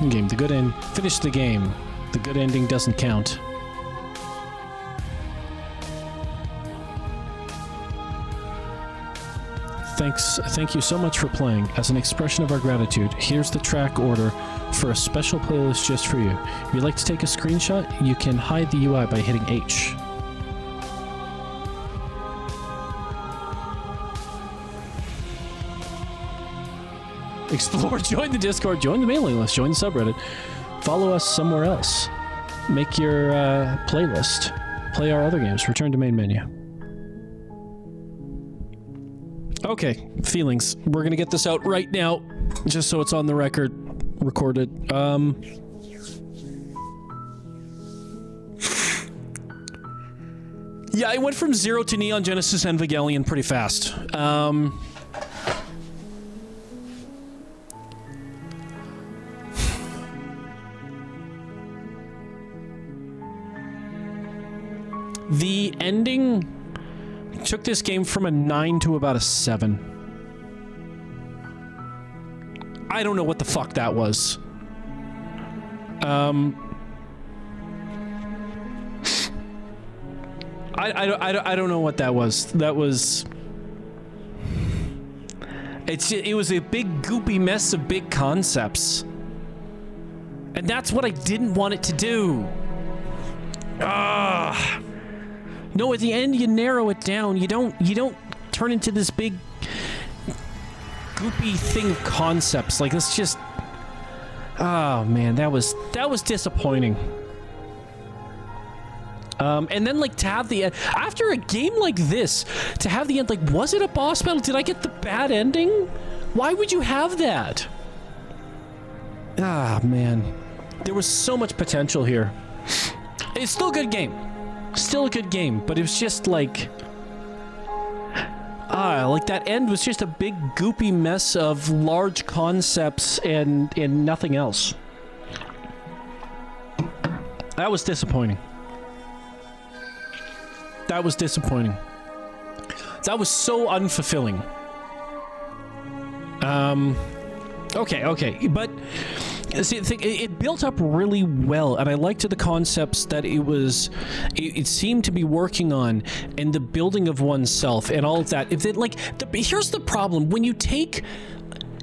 Game, the good end. Finish the game. The good ending doesn't count. Thank you so much for playing. As an expression of our gratitude, here's the track order for a special playlist just for you. If you'd like to take a screenshot, you can hide the UI by hitting H. Explore, join the Discord, join the mailing list, join the subreddit. Follow us somewhere else. Make your playlist. Play our other games. Return to main menu. Okay, feelings. We're gonna get this out right now, just so it's on the record, recorded. Yeah, I went from 0 to Neon Genesis Evangelion pretty fast. The ending took this game from a 9 to about a 7. I don't know what the fuck that was. I don't know what that was. That was... It was a big goopy mess of big concepts. And that's what I didn't want it to do. No, at the end you narrow it down. You don't turn into this big goopy thing of concepts. Like, it's just... Oh man, that was disappointing. And then, like, to have the after a game like this, to have the end, like, was it a boss battle? Did I get the bad ending? Why would you have that? Ah, man. There was so much potential here. It's still a good game. Still a good game, but it was just like... like that end was just a big goopy mess of large concepts and nothing else. That was disappointing. That was disappointing. That was so unfulfilling. Okay, but See, it built up really well, and I liked the concepts that it seemed to be working on, and the building of oneself and all of that. Here's the problem: when you take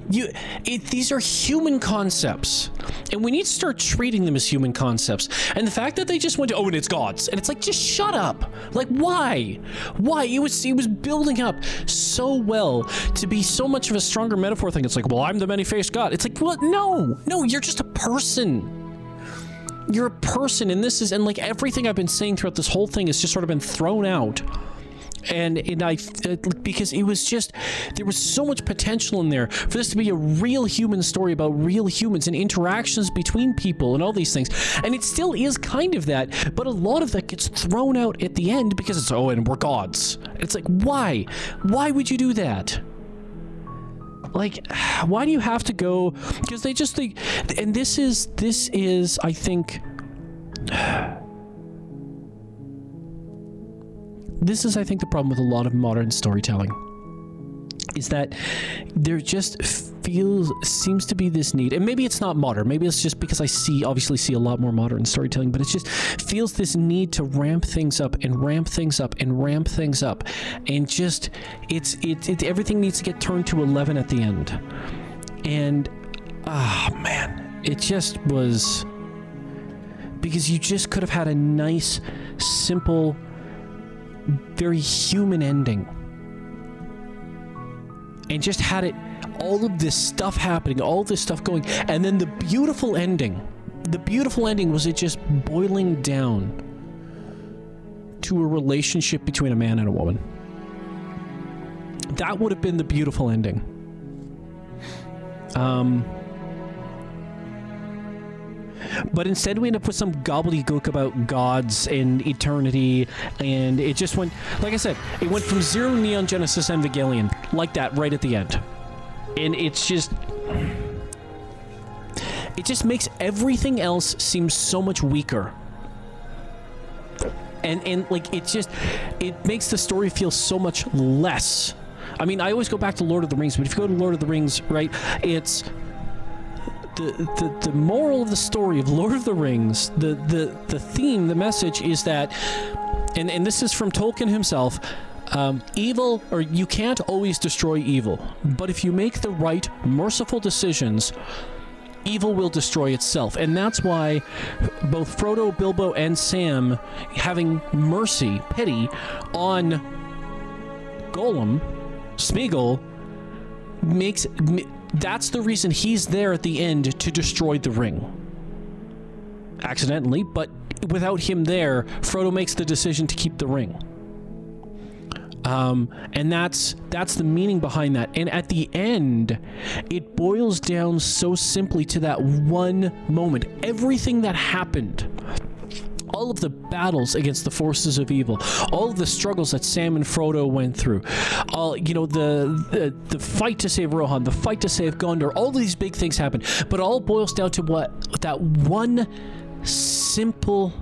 these are human concepts, and we need to start treating them as human concepts. And the fact that they just went to, and it's gods, and it's like, just shut up. Like, why? It was building up so well to be so much of a stronger metaphor thing. It's like, well, I'm the many-faced god. It's like, well, no, you're just a person. You're a person, and like everything I've been saying throughout this whole thing has just sort of been thrown out. And because it was just, there was so much potential in there for this to be a real human story about real humans and interactions between people and all these things. And it still is kind of that, but a lot of that gets thrown out at the end because it's, and we're gods. It's like, why? Why would you do that? Like, why do you have to go? Because they just think, and this is, I think, this is, I think, the problem with a lot of modern storytelling, is that there just seems to be this need, and maybe it's not modern, maybe it's just because I obviously see a lot more modern storytelling, but it just feels this need to ramp things up and ramp things up and ramp things up, and just it's everything needs to get turned to 11 at the end. And man, it just was, because you just could have had a nice, simple, very human ending, and just had it, all of this stuff happening, all this stuff going, and then the beautiful ending was it just boiling down to a relationship between a man and a woman. That would have been the beautiful ending. But instead we end up with some gobbledygook about gods and eternity, and it just went, like I said, it went from Zero, Neon Genesis, Evangelion, like that right at the end. And it just makes everything else seem so much weaker. And like, it makes the story feel so much less. I mean, I always go back to Lord of the Rings, but if you go to Lord of the Rings, right, it's the moral of the story of Lord of the Rings, the theme, the message is that, and this is from Tolkien himself, evil, or you can't always destroy evil, but if you make the right, merciful decisions, evil will destroy itself. And that's why both Frodo, Bilbo, and Sam having mercy, pity on Gollum, Smeagol, that's the reason he's there at the end, to destroy the ring. Accidentally, but without him there, Frodo makes the decision to keep the ring. And that's the meaning behind that. And at the end, it boils down so simply to that one moment. Everything that happened, all of the battles against the forces of evil, all of the struggles that Sam and Frodo went through, all, the fight to save Rohan, the fight to save Gondor, all these big things happened, but it all boils down to that one simple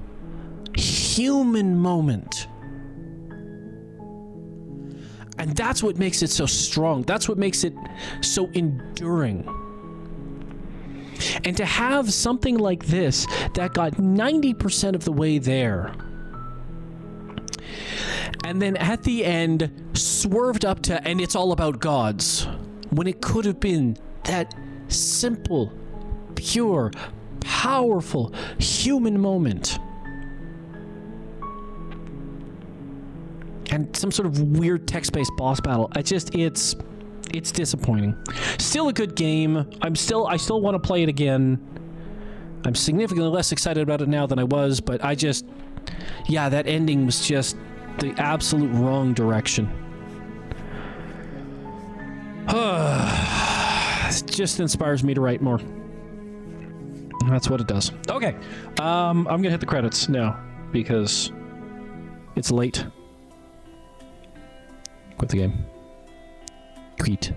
human moment. And that's what makes it so strong. That's what makes it so enduring. And to have something like this that got 90% of the way there, and then at the end swerved up to, and it's all about gods, when it could have been that simple, pure, powerful human moment. And some sort of weird text-based boss battle. It's disappointing. Still a good game. I still want to play it again. I'm significantly less excited about it now than I was, but that ending was just the absolute wrong direction. It just inspires me to write more. That's what it does. Okay. I'm gonna hit the credits now because it's late. Quit the game. Quit.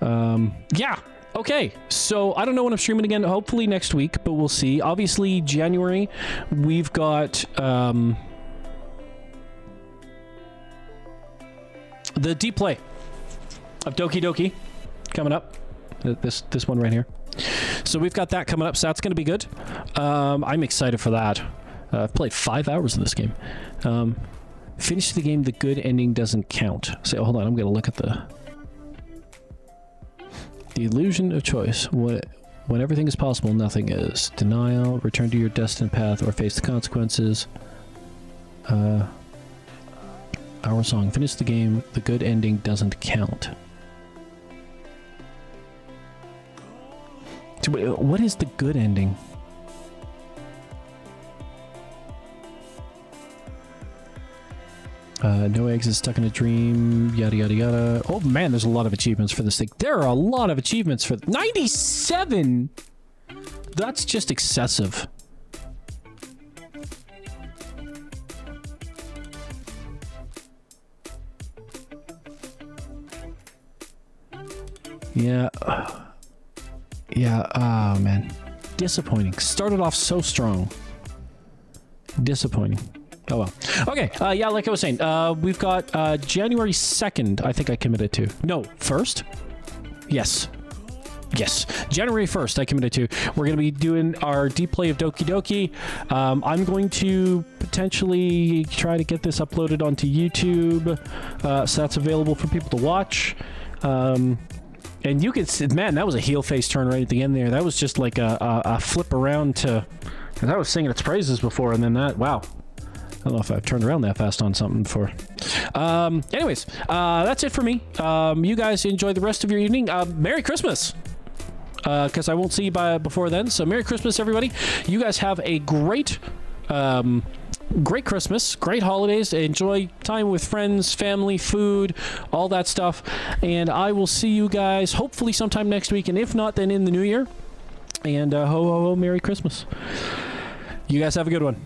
Yeah. Okay. So I don't know when I'm streaming again. Hopefully next week, but we'll see. Obviously, January, we've got the deep play of Doki Doki coming up. This one right here. So we've got that coming up, so that's going to be good. I'm excited for that. I've played 5 hours of this game. Finish the game, the good ending doesn't count. So hold on, I'm going to look at the illusion of choice. When everything is possible, nothing is. Denial, return to your destined path, or face the consequences. Our song. Finish the game, the good ending doesn't count. What is the good ending? No exit, stuck in a dream, yada yada yada. Oh man, there's a lot of achievements for this thing. There are a lot of achievements for 97. That's just excessive. Yeah. Yeah, oh man. Disappointing. Started off so strong. Disappointing. Oh well. Okay, yeah, like I was saying, we've got January 2nd, I think I committed to. No, 1st? Yes. Yes, January 1st I committed to. We're going to be doing our deep play of Doki Doki. I'm going to potentially try to get this uploaded onto YouTube, so that's available for people to watch. And you can see, man, that was a heel face turn right at the end there. That was just like a flip around to, because I was singing its praises before, and then that, wow. I don't know if I've turned around that fast on something before. Anyways, that's it for me. You guys enjoy the rest of your evening. Merry Christmas! Because I won't see you before then. So Merry Christmas, everybody. You guys have a great Christmas, great holidays. Enjoy time with friends, family, food, all that stuff. And I will see you guys hopefully sometime next week. And if not, then in the new year. And ho, ho, ho, Merry Christmas. You guys have a good one.